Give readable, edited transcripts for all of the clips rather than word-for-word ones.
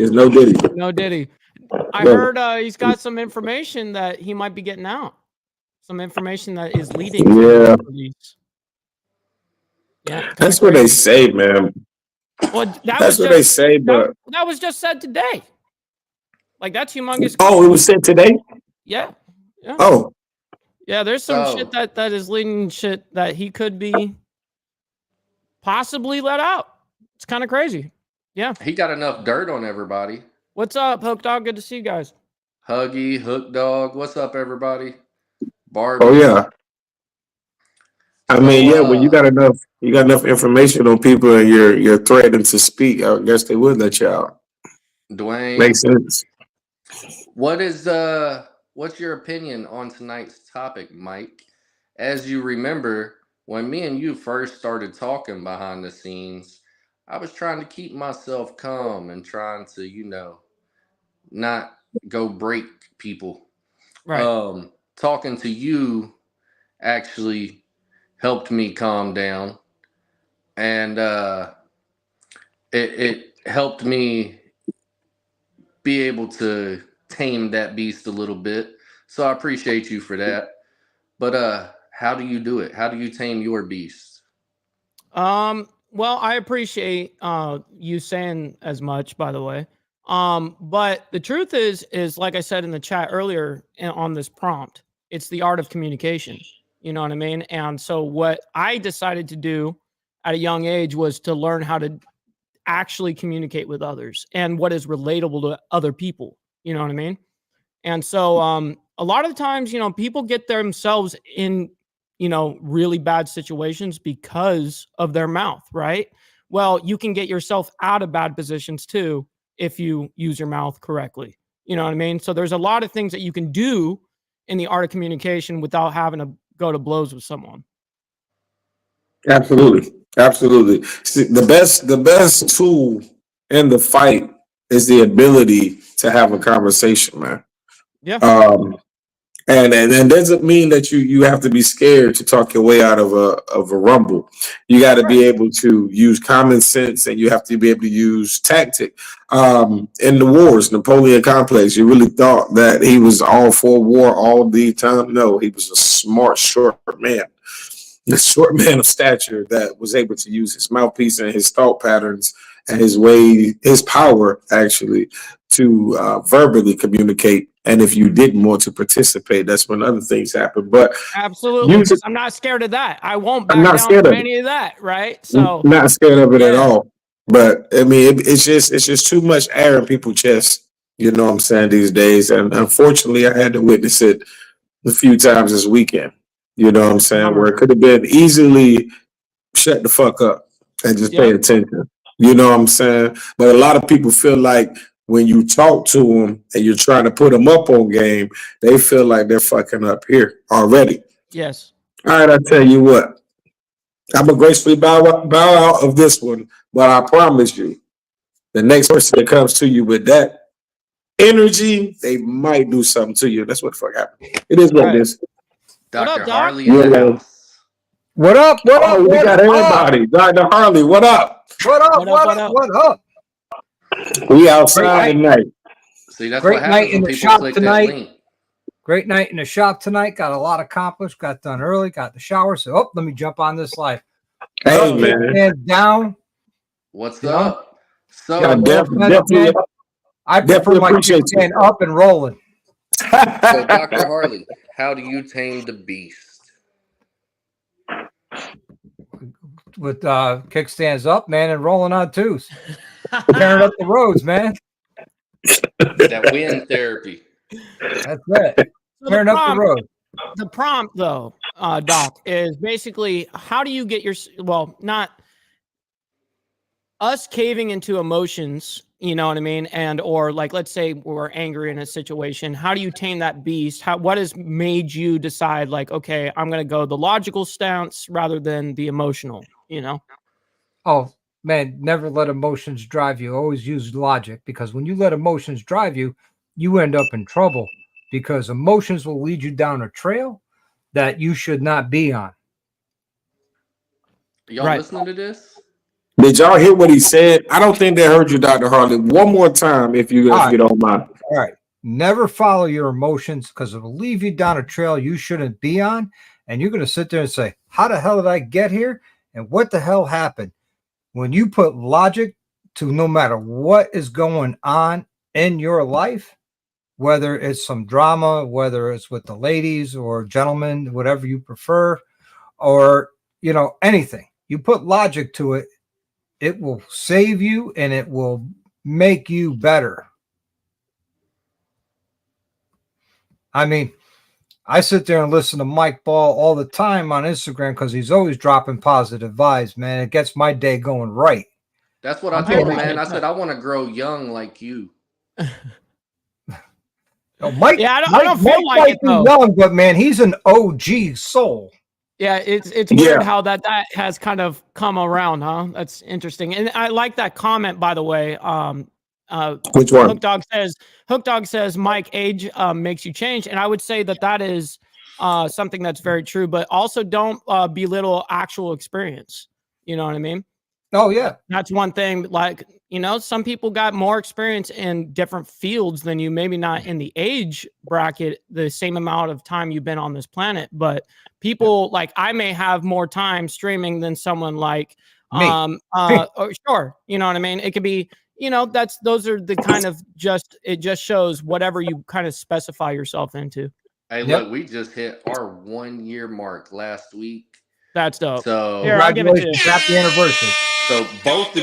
There's no Diddy. No Diddy. I heard he's got some information that he might be getting out. Some information that is leading to the release. Yeah, that's what they say, man. Well, that's what they say, but that was just said today. Like, that's humongous. Oh, it was said today? Yeah. Yeah. Oh. Yeah, there's some shit that is leading shit that he could be possibly let out. It's kind of crazy. Yeah. He got enough dirt on everybody. What's up, Hook Dog? Good to see you guys. Huggy, Hook Dog. What's up, everybody? Barbie. Oh, yeah. I mean, yeah, when you got enough information on people and you're threatening to speak, I guess they would let you out. Dwayne. Makes sense. What's your opinion on tonight's topic, Mike? As you remember, when me and you first started talking behind the scenes, I was trying to keep myself calm and trying to, not go break people. Right. Talking to you actually helped me calm down, and it helped me be able to tame that beast a little bit. So I appreciate you for that. But how do you do it? How do you tame your beast? Well, I appreciate you saying as much, by the way. But the truth is like I said in the chat earlier on this prompt, it's the art of communication. You know what I mean? And so what I decided to do at a young age was to learn how to actually communicate with others and what is relatable to other people. You know what I mean? And so a lot of the times, people get themselves in, really bad situations because of their mouth, right? Well, you can get yourself out of bad positions too if you use your mouth correctly. You know what I mean? So there's a lot of things that you can do in the art of communication without having to go to blows with someone. Absolutely. See, the best tool in the fight is the ability to have a conversation, man. Yeah. And doesn't mean that you have to be scared to talk your way out of a rumble. You got to be able to use common sense, and you have to be able to use tactic. In the wars, Napoleon complex, you really thought that he was all for war all the time? No, he was a smart, short man. The short man of stature that was able to use his mouthpiece and his thought patterns and his power actually to verbally communicate. And if you didn't want to participate, that's when other things happen. But absolutely, I'm not scared of that. I won't back down from any of that, right? So I'm not scared of it at all. But I mean, it's just too much air in people's chests. You know what I'm saying, these days. And unfortunately, I had to witness it a few times this weekend. You know what I'm saying? Where it could have been easily shut the fuck up and just pay attention. You know what I'm saying? But a lot of people feel like when you talk to them and you're trying to put them up on game, they feel like they're fucking up here already. Yes. All right, I tell you what. I'm going to gracefully bow out of this one, but I promise you, the next person that comes to you with that energy, they might do something to you. That's what the fuck happened. It is what it is. Dr. Up, Harley in the house. What up? What up? We got everybody. Dr. Harley, what up? What up? We outside tonight. See, that's what happens when people click that link. Great night in the shop tonight. Got a lot accomplished. Got done early. Got the shower. So, let me jump on this live. Hey, man. Hands down. What's up? So, definitely. I prefer my kickstand up and rolling. So, Dr. Harley, how do you tame the beast? With kickstands up, man, and rolling on twos. Tearing up the roads, man. That wind therapy. That's it. So Tearing up the road. The prompt, though, Doc, is basically how do you get not us caving into emotions, you know what I mean? And, or like, let's say we're angry in a situation. How do you tame that beast? What has made you decide like, okay, I'm going to go the logical stance rather than the emotional, Oh, man, never let emotions drive you. Always use logic, because when you let emotions drive you, you end up in trouble, because emotions will lead you down a trail that you should not be on. Y'all listening to this? Did y'all hear what he said? I don't think they heard you, Dr. Harley. One more time, if you don't mind. All right. Never follow your emotions because it will leave you down a trail you shouldn't be on. And you're going to sit there and say, how the hell did I get here? And what the hell happened? When you put logic to no matter what is going on in your life, whether it's some drama, whether it's with the ladies or gentlemen, whatever you prefer, or, you know, anything, you put logic to it, it will save you and it will make you better. I mean, I sit there and listen to Mike Ball all the time on Instagram because he's always dropping positive vibes, man. It gets my day going right. That's what I told him, man. I said, I want to grow young like you. No, Mike, yeah, I don't Mike feel like might it be though. young, but man, he's an OG soul. Yeah, it's weird how that has kind of come around, huh? That's interesting. And I like that comment, by the way. Which one? Hook Dog says, Mike, age makes you change. And I would say that is something that's very true, but also don't belittle actual experience. You know what I mean? Oh, yeah. That's one thing. Like, you know, some people got more experience in different fields than you, maybe not in the age bracket, the same amount of time you've been on this planet, but people like I may have more time streaming than someone like me. Sure. You know what I mean? It could be, you know, those are the kind of it just shows whatever you kind of specify yourself into. Hey, look, we just hit our 1 year mark last week. That's dope. So here, I'll give it to you. Happy anniversary. So both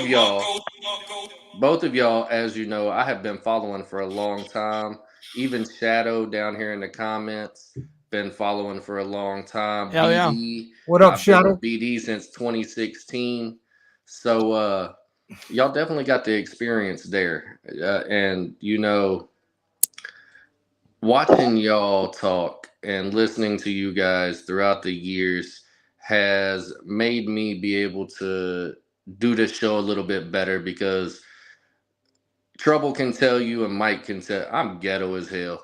of y'all, as you know, I have been following for a long time. Even Shadow down here in the comments, been following for a long time. Hell BD, yeah. What up, I've Shadow? been with BD since 2016. So y'all definitely got the experience there. And, you know, watching y'all talk and listening to you guys throughout the years has made me be able to do this show a little bit better, because Trouble can tell you and Mike can tell I'm ghetto as hell.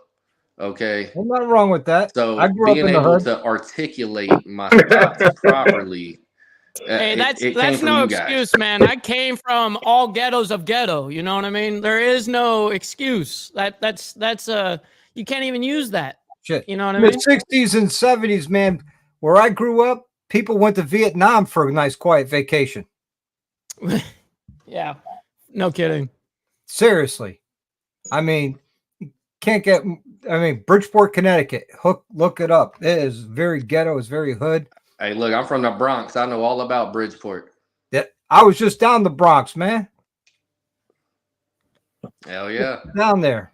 Okay. There's nothing wrong with that. So I grew being up in the able hood. to articulate my thoughts properly. Hey, that's no excuse, man. I came from all ghettos of ghetto. You know what I mean? There is no excuse. That's you can't even use that. Shit. You know what I In mean? the 60s and 70s, man, where I grew up, people went to Vietnam for a nice quiet vacation. Yeah. No kidding. Seriously. I mean, Bridgeport, Connecticut. Look it up. It is very ghetto. It's very hood. Hey, look, I'm from the Bronx. I know all about Bridgeport. Yeah, I was just down the Bronx, man. Hell yeah. Down there.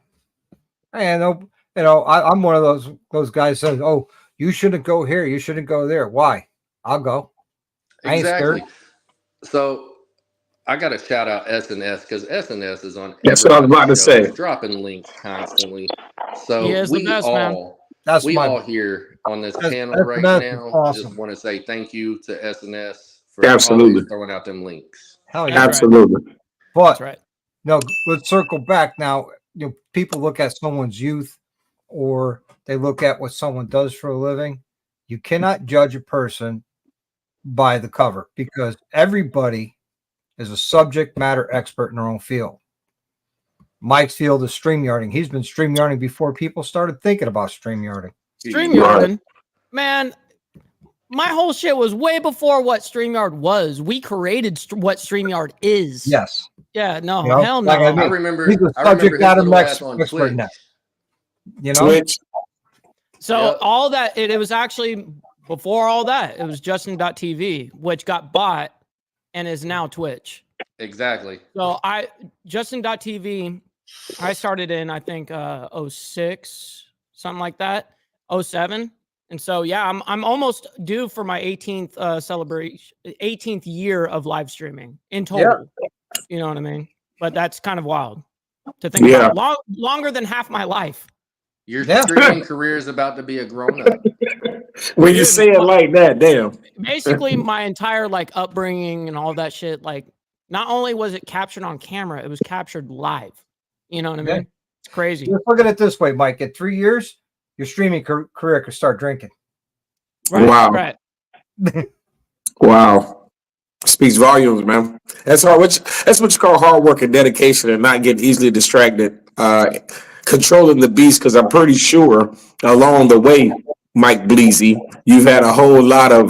And you know, I'm one of those guys that says, "Oh, you shouldn't go here. You shouldn't go there." Why? I'll go. Exactly. So I got to shout out S&S, because S&S is on. That's what I was about to say. He's dropping links constantly. So we all here on this channel right now awesome. just want to say thank you to S&S for Absolutely always throwing out them links. Hell yeah. Absolutely. Right. But That's right. No, let's circle back now. You know, people look at someone's youth, or they look at what someone does for a living. You cannot judge a person by the cover, because everybody is a subject matter expert in their own field. Mike's field is StreamYarding. He's been StreamYarding before people started thinking about StreamYarding. StreamYarding, man, my whole shit was way before what StreamYard was. We created what StreamYard is. Yes. Yeah, no, You know, hell no. like I remember he's a subject his matter little ass on expert Twitch. now. You know? Twitch. So Yep. all that, it was actually before all that, it was Justin.tv, which got bought and is now Twitch. Exactly. So Justin.tv, I started in, I think, 06, something like that, 07. And so, yeah, I'm almost due for my 18th celebration, 18th year of live streaming in total. Yeah. You know what I mean? But that's kind of wild to think about. Longer than half my life. Your streaming career is about to be a grown-up. When you say it like that, damn. Basically, my entire like upbringing and all that shit, like, not only was it captured on camera, it was captured live. You know what I mean? It's crazy. Let's look at it this way, Mike. In 3 years, your streaming career could start drinking. Right, wow. Right. Wow. Speaks volumes, man. That's hard. That's what you call hard work and dedication, and not getting easily distracted. Controlling the beast, because I'm pretty sure along the way, Mike Bleezy, you've had a whole lot of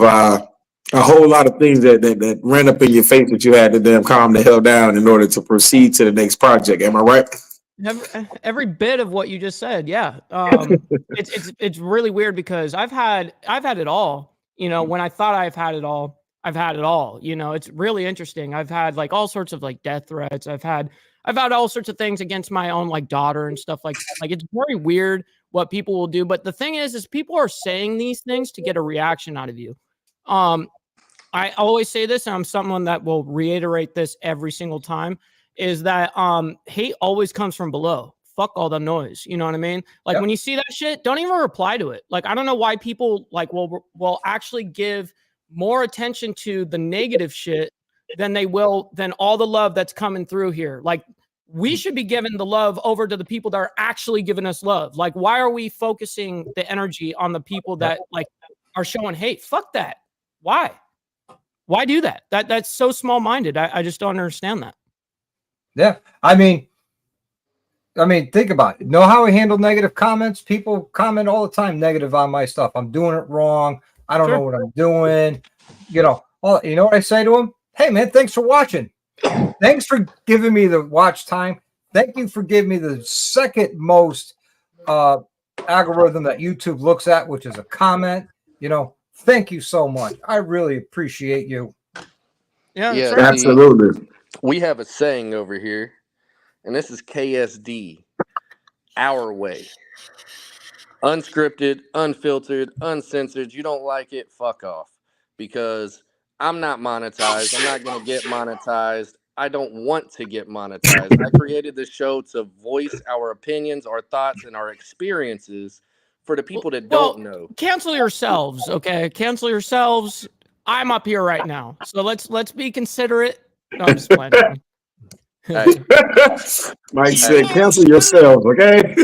things that ran up in your face that you had to damn calm the hell down in order to proceed to the next project. Am I right? Every bit of what you just said, yeah. It's really weird because I've had it all. You know, when I thought I've had it all, I've had it all. You know, it's really interesting. I've had like all sorts of like death threats. I've had all sorts of things against my own like daughter and stuff like that. Like it's very weird what people will do. But the thing is people are saying these things to get a reaction out of you. I always say this, and I'm someone that will reiterate this every single time, is that hate always comes from below. Fuck all the noise. You know what I mean? Like when you see that shit, don't even reply to it. Like I don't know why people like will actually give more attention to the negative shit than all the love that's coming through here. Like we should be giving the love over to the people that are actually giving us love. Like why are we focusing the energy on the people that like are showing hate? Fuck that. Why? Why do that? That's so small-minded. I just don't understand that. Yeah. I mean, think about it. Know how I handle negative comments? People comment all the time negative on my stuff. I'm doing it wrong. I don't know what I'm doing. You know what I say to them? Hey, man, thanks for watching. Thanks for giving me the watch time. Thank you for giving me the second most algorithm that YouTube looks at, which is a comment. You know, thank you so much. I really appreciate you. Yeah, Yeah, right. Absolutely. We have a saying over here, and this is KSD, our way. Unscripted, unfiltered, uncensored. You don't like it, fuck off. Because I'm not monetized. I'm not going to get monetized. I don't want to get monetized. I created this show to voice our opinions, our thoughts, and our experiences for the people that don't know. Cancel yourselves, okay? Cancel yourselves. I'm up here right now, so let's be considerate. No, I'm just playing. Hey. Mike said, cancel yourselves, okay?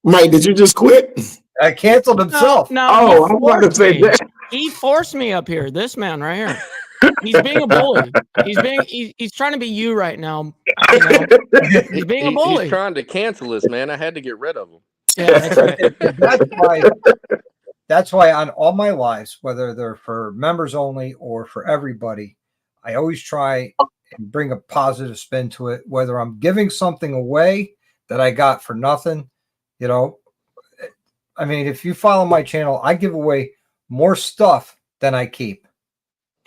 Mike, did you just quit? I canceled himself. No, oh, I'm about to say that. He forced me up here. This man right here. He's being a bully. He's trying to be you right now. You know? He's being a bully. He's trying to cancel us, man. I had to get rid of him. Yeah, that's right. That's why on all my lives, whether they're for members only or for everybody, I always try and bring a positive spin to it, whether I'm giving something away that I got for nothing. You know, I mean, if you follow my channel, I give away more stuff than I keep.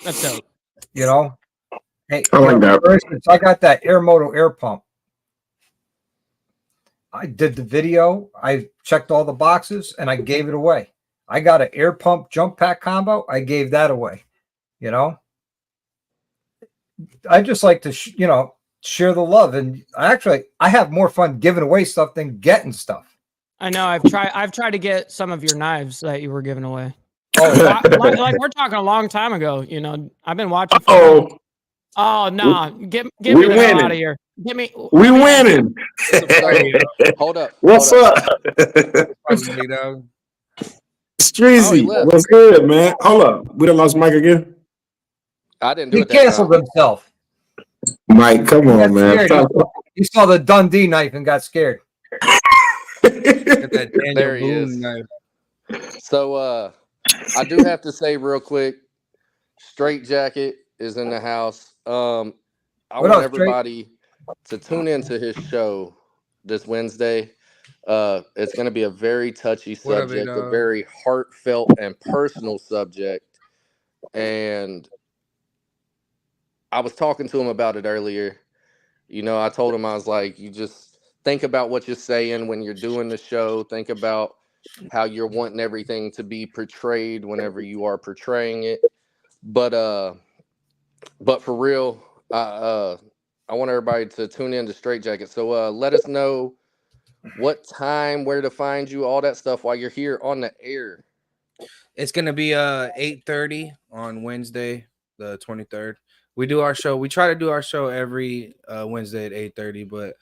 That's dope. You know, hey, for instance, I got that Air Moto air pump. I did the video. I checked all the boxes and I gave it away. I got an air pump jump pack combo. I gave that away. You know, I just like to, share the love. And I have more fun giving away stuff than getting stuff. I know. I've tried to get some of your knives that you were giving away. Oh, like we're talking a long time ago. You know, I've been watching. Oh no! Get me the hell out of here! We winning. Hold up. What's up? Streezy, what's good, man? Hold up. We done lost Mike again. I didn't do it. He canceled himself. Mike, come on, man. He saw the Dundee knife and got scared. There he is. So I do have to say real quick, Straight Jacket is in the house. I want everybody to tune into his show this Wednesday. It's going to be a very touchy subject, a very heartfelt and personal subject. And I was talking to him about it earlier. You know, I told him, I was like, you just think about what you're saying when you're doing the show. Think about how you're wanting everything to be portrayed whenever you are portraying it. But for real, I want everybody to tune in to Straight Jacket. So let us know what time, where to find you, all that stuff while you're here on the air. It's gonna be 8:30 on Wednesday, the 23rd. We do our show. We try to do our show every Wednesday at 8:30, but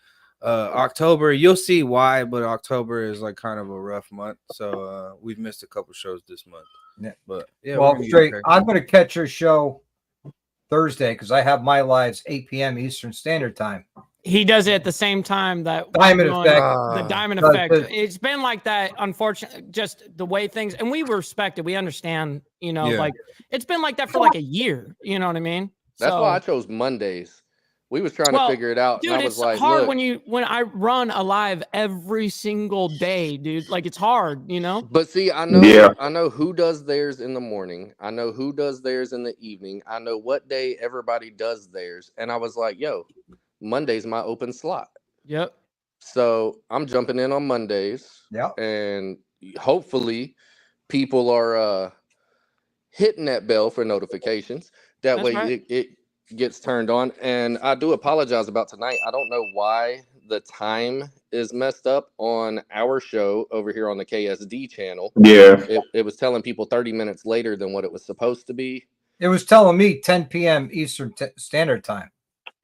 October, you'll see why, but October is like kind of a rough month. So we've missed a couple shows this month. But yeah, Well, we're gonna get straight. crazy. I'm going to catch your show Thursday because I have my lives 8 p.m. Eastern Standard Time. He does it at the same time that Diamond we're Effect. the Diamond Does Effect. it. It's been like that, unfortunately, just the way things, and we respect it. We understand, Yeah. like it's been like that for like a year. You know what I mean? That's So, why I chose Mondays. We was trying to Well, figure it out, dude, and I was it's like, hard look. when I run a live every single day, dude. Like it's hard, But see, I Yeah. know who does theirs in the morning. I know who does theirs in the evening. I know what day everybody does theirs. And I was like, yo, Monday's my open slot. Yep. So I'm jumping in on Mondays. Yep. And hopefully people are hitting that bell for notifications. That That's way right. it gets turned on. And I do apologize about tonight. I don't know why the time is messed up on our show over here on the KSD channel. Yeah. It was telling people 30 minutes later than what it was supposed to be. It was telling me 10 p.m. Eastern Standard Time.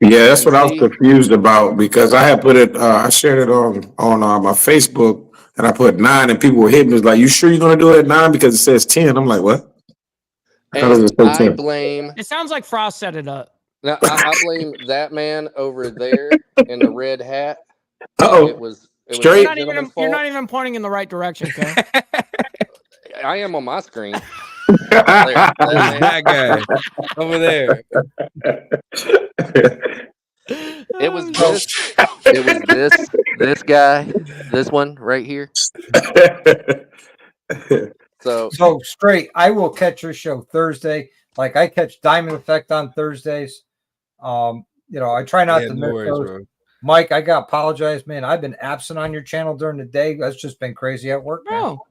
Yeah, that's And what I was see, confused about because I had put it, I shared it on my Facebook and I put 9 and people were hitting me. It's like, you sure you're going to do it at 9 because it says 10? I'm like, what? I thought it and was I 10. blame It sounds like Frost set it up. now I blame that man over there in the red hat. Uh-oh. It was Straight? that gentleman's You're fault. not even pointing in the right direction, okay? I am on my screen. That guy over there. It was this guy, this one right here. So So straight, I will catch your show Thursday. Like I catch Diamond Effect on Thursdays. I try not to no miss worries, those. bro. Mike, I got to apologize, man. I've been absent on your channel during the day. That's just been crazy at work, man. Bro,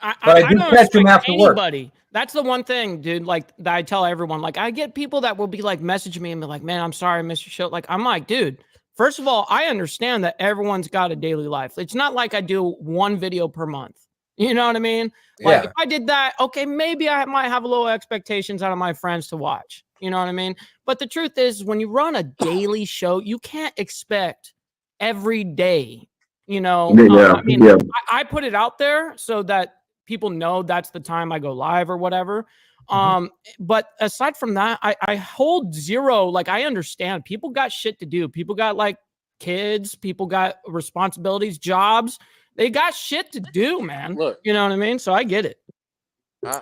But I do don't catch him expect after work. anybody. That's the one thing, dude. Like that I tell everyone. Like I get people that will be like messaging me and be like, "Man, I'm sorry, I missed your show." Like I'm like, dude. First of all, I understand that everyone's got a daily life. It's not like I do one video per month. You know what I mean? Like if I did that, okay, maybe I might have a little expectations out of my friends to watch. You know what I mean? But the truth is, when you run a daily show, you can't expect every day. I put it out there so that people know that's the time I go live or whatever. But aside from that, I hold zero. Like I understand people got shit to do. People got like kids, people got responsibilities, jobs. They got shit to do, man. Look. You know what I mean? So I get it.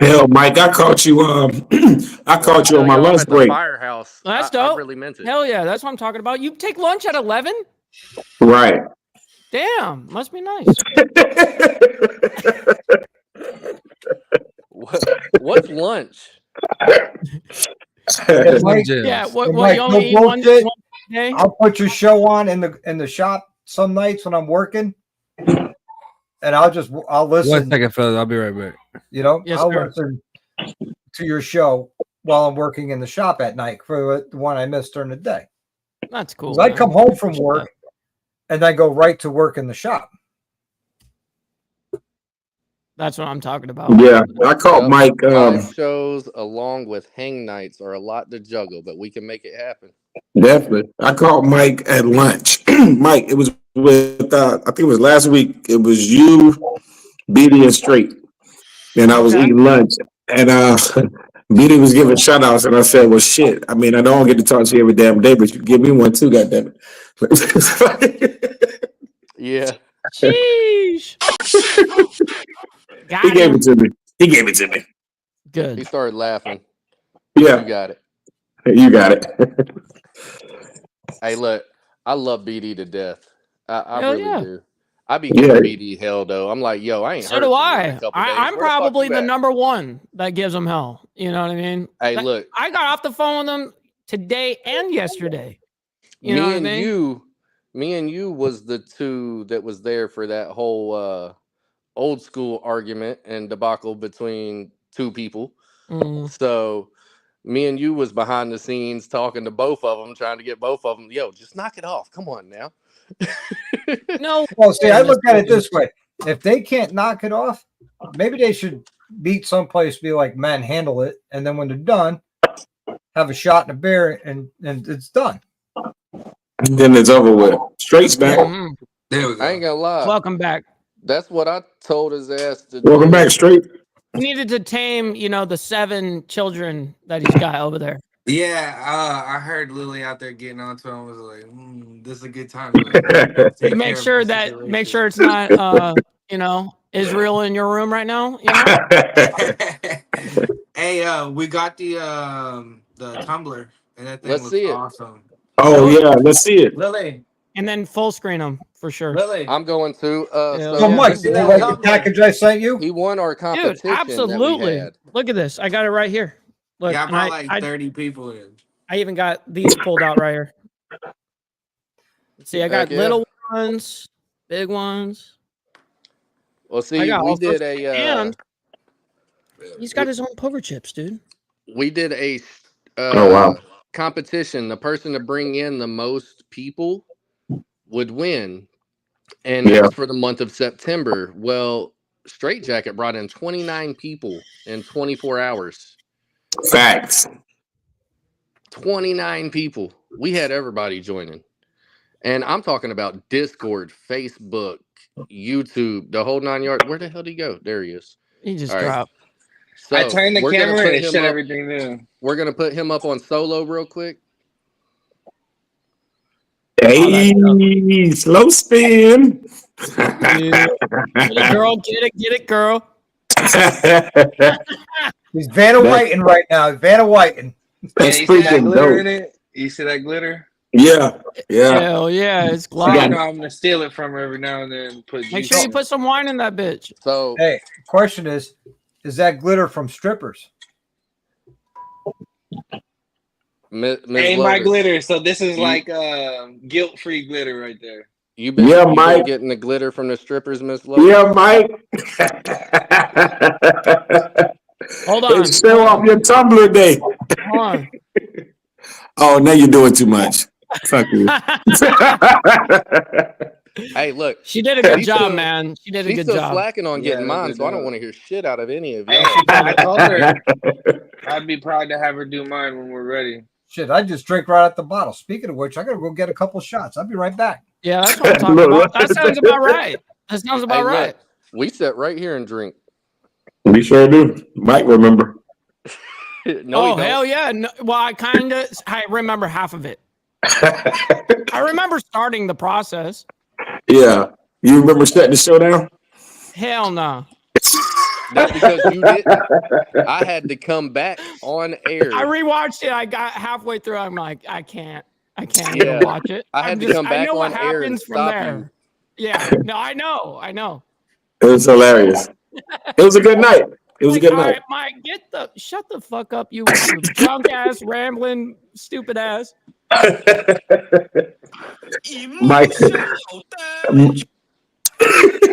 Hell, Mike, I caught you. I caught you on my I'm lunch at the break. firehouse. That's I dope. really meant it. Hell yeah, that's what I'm talking about. You take lunch at 11? Right. Damn, must be nice. What's lunch? Mike, Yeah, what Mike, you only eat no one bullshit. day? I'll put your show on in the shop some nights when I'm working, and I'll listen. 1 second, fellas. I'll be right back. Yes, I'll sir. listen to your show while I'm working in the shop at night for the one I missed during the day. That's cool. 'Cause I man. come home from work and I go right to work in the shop. That's what I'm talking about. Yeah, I caught Yep. Mike. Live shows along with hang nights are a lot to juggle, but we can make it happen. Definitely. I caught Mike at lunch. Mike, it was with, I think it was last week. It was you, BD, and Straight. And I was eating lunch. And BD was giving shout outs. And I said, well, shit. I mean, I don't get to talk to you every damn day, but you give me one too, goddammit. Yeah. Sheesh. He gave it to me. He gave it to me. He Good. started laughing. Yeah, You got it. you got it. Hey, look, I love BD to death. I Hell really yeah. do. I be giving Yeah. BD hell though. I'm like, yo, I ain't So heard do from you in I. a couple days. I'm Where the fuck probably you the at? number one that gives them hell. You know what I mean? Hey, That- look, I got off the phone with them today and yesterday. You know me what and I mean? you was the two that was there for that whole old school argument and debacle between two people. Mm. So me and you was behind the scenes talking to both of them, trying to get both of them. Yo, just knock it off. Come on now. No. Well, see, I look at it this way: if they can't knock it off, maybe they should meet someplace, be like, "Men, handle it," and then when they're done, have a shot and a beer, and it's done. Then it's over with. Straight's back. Mhm. There we go. I ain't gonna lie. Welcome back. That's what I told his ass to Welcome do. back, Straight. He needed to tame, the 7 children that he's got over there. Yeah, I heard Lily out there getting onto him. Was like, this is a good time to take Make care sure of my that situation. it's not Israel in your room right now. Hey, we got the tumbler, and that thing Let's looks see it. awesome. Oh yeah, let's see it. Lily, And then full screen them for sure. Lily, I'm going to. Hell So Oh, yeah. Mike, See did you that like the tumbler? package I sent you? he won our Dude, competition that we absolutely. had. Look at this. I got it right here. Look, yeah, I and brought like 30 people in. I even got these pulled out right here. Let's see, I got Heck yeah. little ones, big ones. Well, I see, got we all did sorts- a. and he's got his own poker chips, dude. We did a Oh, wow. competition. The person to bring in the most people would win, and Yeah. it was for the month of September. Well, Straight Jacket brought in 29 people in 24 hours. Facts. 29 people. We had everybody joining, and I'm talking about Discord, Facebook, YouTube, the whole 9 yards. Where the hell did he go? There he is. He just All right. dropped. So I turned the we're gonna camera put and it him shut up. everything down. We're gonna put him up on solo real quick. Hey, slow spin. Get it, girl. Get it, girl. He's Vanna Whiting right now. Vanna Whiting. That's You see that freaking glitter in dope. it? You see that glitter? Yeah, yeah. Hell yeah, it's So you glad. know I'm gonna steal it from her every now and then. Make sure you put some wine in that bitch. So Hey, question is that glitter from strippers? Ms. Ain't my Lotus, glitter. So this is You- like guilt-free glitter right there. you been, Yeah, you been Mike. getting the glitter from the strippers, Miss Lotus? Yeah, Mike. Hold on. It's show off your Tumblr day. Hold on. Oh, now you're doing too much. Fuck you. Hey, look, She did a good She's job, still- man. She did a she's good still job. slacking on Yeah, getting that's mine, good so I don't job. want to hear shit out of any of Hey, y'all. I told her I'd be proud to have her do mine when we're ready. Shit, I just drank right out the bottle. Speaking of which, I gotta go get a couple shots. I'll be right back. Yeah, that's what I'm talking about. That sounds about right. That sounds about Hey, look, right. we sit right here and drink. We sure do. Mike, remember. No, Oh, we don't. hell yeah. No, well, I remember half of it. I remember starting the process. Yeah. You remember shutting the show down? Hell no. No, because you didn't. I had to come back on air. I rewatched it. I got halfway through. I'm like, I can't Yeah. even watch it. I had I'm to just- come back I know on what air and happens from stop there. Yeah. No, I know. It was hilarious. It was a good night. It was a good all night. right, Mike, shut the fuck up, you drunk ass, rambling, stupid ass. Mike.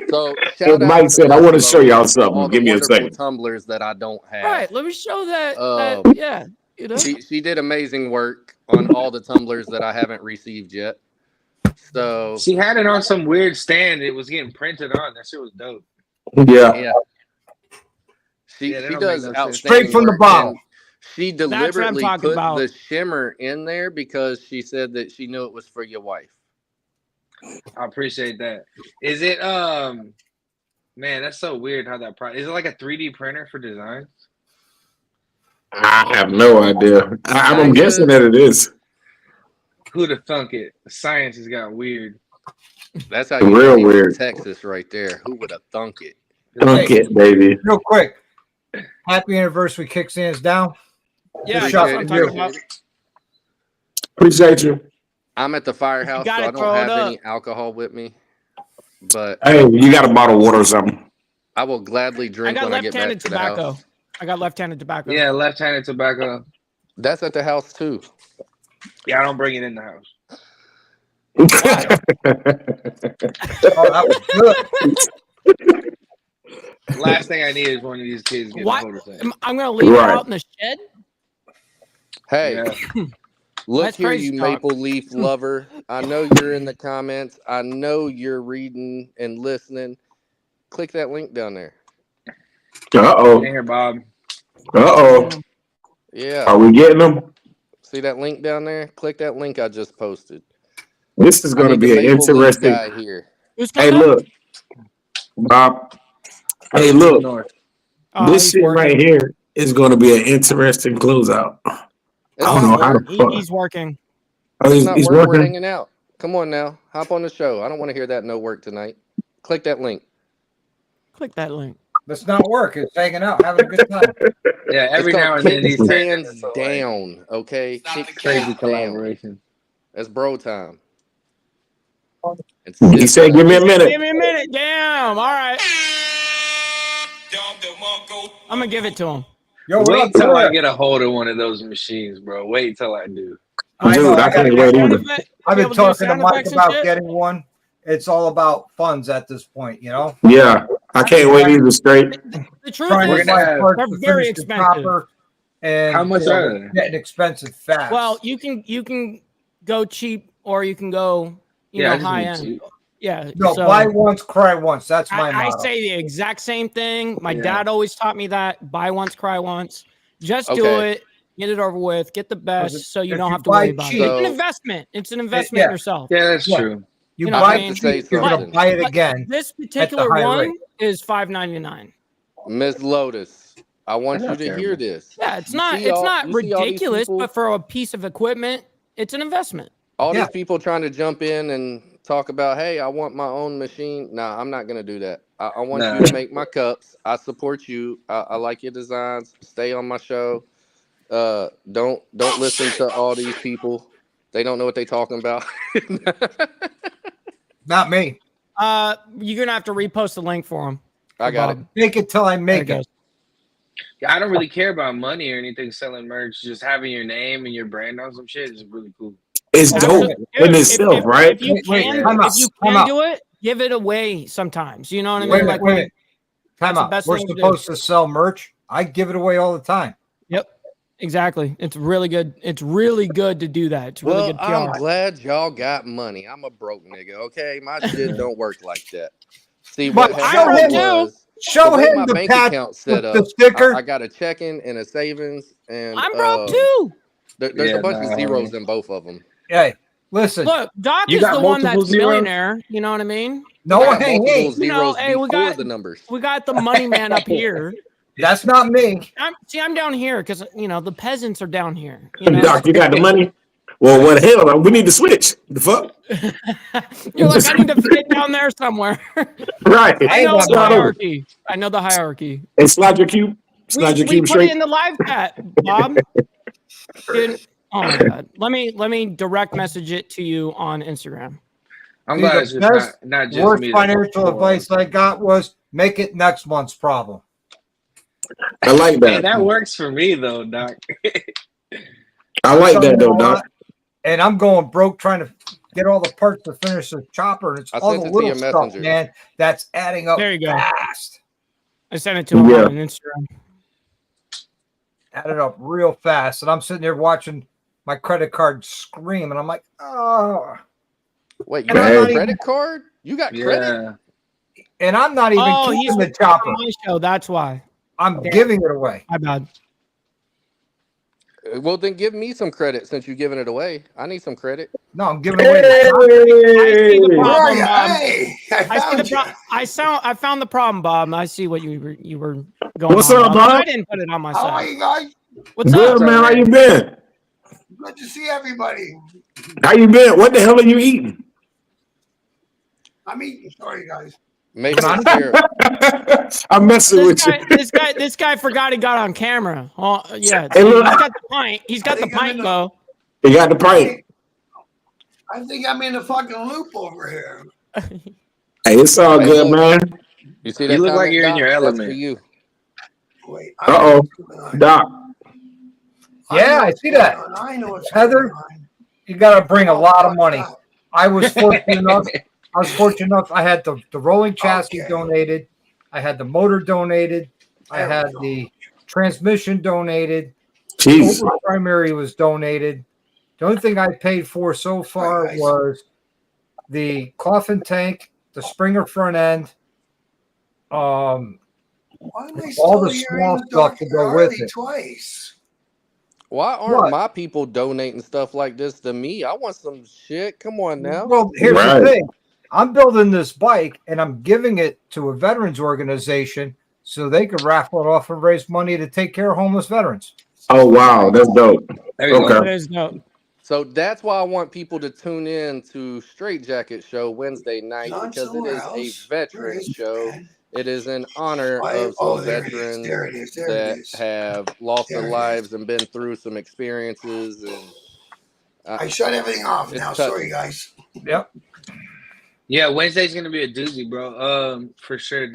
So shout out Mike to said, I Miss want to show y'all Lotus for all something. the Give me a wonderful second. tumblers that I don't have. Right. Let me show that. Yeah. You know. She did amazing work on all the tumblers that I haven't received yet. So She had it on some weird stand. It was getting printed on. That shit was dope. Yeah. yeah, she Yeah, that she don't does make no sense. outstanding Straight from the work, bottle. and she what I'm deliberately talking put about. the shimmer in there because she said that she knew it was for your wife. I appreciate that. Is it man, that's so weird how that is it like a 3D printer for designs? I have no idea. I'm Kinda. guessing that it is. Who'd have thunk it? Science has got weird. That's how you Real know he's weird. from Texas right there. Who would have thunk it? Dunk it, baby. Real quick. Happy anniversary kickstands down. Yeah, Appreciate that's what I'm it. talking about. Appreciate you. I'm at the firehouse, so gotta I don't throw it have up. any alcohol with me. But Hey, you got a bottle of water or something? I will gladly I drink got when I get back left-handed to the tobacco. house. I got left-handed tobacco. Yeah, left-handed tobacco. That's at the house too. Yeah, I don't bring it in the house. Oh, that was good. Last thing I need is one of these kids getting What? a motorcycle. I'm gonna leave Right. it out in the shed. Hey, Yeah. look That's here, crazy you talk. Maple Leaf lover. I know you're in the comments. I know you're reading and listening. Click that link down there. Uh-oh. In here, Bob. Uh-oh. Yeah. Are we getting them? See that link down there? Click that link I just posted. This is I going to need be the an Maple Leaf interesting. guy here. Who's Hey, coming up? look. Bob. Hey, look. North. This he's shit right working. here is going to be an interesting closeout. I It's don't not know how work. the fuck. He's working. Oh, It's not he's work. We're working. hanging out. Come on now. Hop on the show. I don't want to hear that no work tonight. Click that link. Click that link. That's not work. It's hanging out, having a good time. Yeah, every It's now called and then kick these turn stands into some, like, down. Okay, kick crazy stands down. collaboration. That's bro time. And He sit said, down. "Give me a minute." Give me a minute. Damn. All right. I'm gonna give it to him. Yo, what Wait up, till I Claire? get a hold of one of those machines, bro. Wait till I do. I know. Dude, I I gotta can't get wait one. either. I've Be been able to do talking to sound Mike effects and about shit? getting one. It's all about funds at this point, you know. Yeah, I can't wait either. Straight. The truth Trying We're to is, gonna find have- parts they're to very finish the expensive. chopper, and How much you know, are they're they? getting expensive fast. well, you can go cheap or you can go, Yeah, I know, just high need end. cheap. Yeah. no, so buy once, cry once. That's my I motto. say the exact same thing. My Yeah. dad always taught me that: buy once, cry once. Just do Okay. it. Get it over with. Get the best, if- so you if don't you have to worry buy about cheap- it. It's an So- investment. It's an investment yeah. in yourself. Yeah, that's Yeah. true. You You know buy what I I mean? have to say cheap, you're gonna something. buy it But again. This particular high one rate. is $5.99. Miss Lotus, I want That's you not to hear terrible. this. Yeah, it's You not see it's all- not you see all these ridiculous, people- but for a piece of equipment, it's an investment. All Yeah. these people trying to jump in and talk about, hey, I want my own machine. Nah, I'm not gonna do that. I want Nah. you to make my cups. I support you. I like your designs. Stay on my show. Don't listen to all these people. They don't know what they talking about. Not me. You're gonna have to repost the link for him. I got it. Make it till I There make it goes. it. Yeah, I don't really care about money or anything selling merch. Just having your name and your brand on some shit is really cool. It's Absolutely. dope Dude, in itself, right? If you Wait, can, time out, if you time can out. do it, give it away sometimes. You know what I Wait a mean? minute, Like wait a when minute. Time that's the out. best We're thing to do. supposed to sell merch. I give it away all the time. Yep, exactly. It's really good. It's really good to do that. It's really Well, good PR. I'm glad y'all got money. I'm a broke nigga, okay? My shit don't work like that. See, But what show happened him- was Show the way him my the bank patch account set with the up, sticker. I got a checking and a savings, and I'm broke too. there's Yeah, a bunch of nah, zeros in both of them. Hey, listen. Look, Doc You is got the one multiple that's zeros? millionaire. You know what I mean? No, I got hey, multiple hey. You know, zeros hey, we before got- the numbers. We got the money man up here. That's not me. I'm down here because the peasants are down here. You know? Doc, you got the money? Well, what the hell? We need to switch. The fuck? You're like, I need to fit down there somewhere. Right. I know got the money. hierarchy. I know the hierarchy. Hey, slide your cube. We Slide your put cube it straight. in the live chat, Bob. Dude, oh my god. Let me direct message it to you on Instagram. I'm See, glad the it's just best, not just Worst me. financial advice I got was make it next month's problem. I like Man, that. that works for me though, Doc. I like that though, A Doc. lot, and I'm going broke trying to get all the parts to finish the chopper. And it's I all sent the it to little your stuff, messenger. man, that's adding up There you go. fast. I sent it to him Yeah. on Instagram. Added up real fast. And I'm sitting there watching my credit card scream. And I'm like, oh. Wait, you And got I'm a not credit card? You got credit? Yeah. And I'm not even Oh, keeping he's the on chopper. my show. That's why. I'm Damn. giving it away. My bad. Well, then give me some credit since you're giving it away. I need some credit. No, I'm giving away the I see the Hey! Where are problem, you? Bob. Hey, I I see the found you. I found the problem, Bob. I see what you were going What's on. up, Bob? I didn't put it on my How are side. you guys? What's Good, up? man. How you been? Good to see everybody. How you been? What the hell are you eating? I'm eating. Sorry, guys. Maybe it's fair. I'm messing with you. This guy forgot he got on camera. Oh yeah, Hey, look. he's got the pint. He's got I the think I'm pint in the- though. You got the pint. I think I'm in a fucking loop over here. Hey, it's all Hey, good, look. man. You see that? You look like comment, you're in Doc? your That's element. for you. Wait. Uh-oh. Doc. Yeah, I see that. I know what's Heather, going on. You got to bring a lot of money. Fuck I was fortunate enough. I had the rolling chassis Okay. donated. I had the motor donated. I There we had go. the transmission donated. Jeez. Over primary was donated. The only thing I paid for so far Right, nice. was the coffin tank, the Springer front end, Why am I all the still small hearing stuff to Dr. go with Harley it. twice? Why aren't What? my people donating stuff like this to me? I want some shit. Come on now. Well, here's Right. the thing. I'm building this bike and I'm giving it to a veterans organization so they could raffle it off and raise money to take care of homeless veterans. Oh wow, that's dope. There you go. Okay. That is dope. So that's why I want people to tune in to Straight Jacket Show Wednesday night, John because it somewhere is a else. Where veteran is it, show. man? It is in honor Why- of oh, some there it is. veterans There it is. There it that is. have lost There their it lives and been through some experiences, and I shut everything off it's now. touching. Sorry, guys. Yep. Yeah, Wednesday's gonna be a doozy, bro. For sure.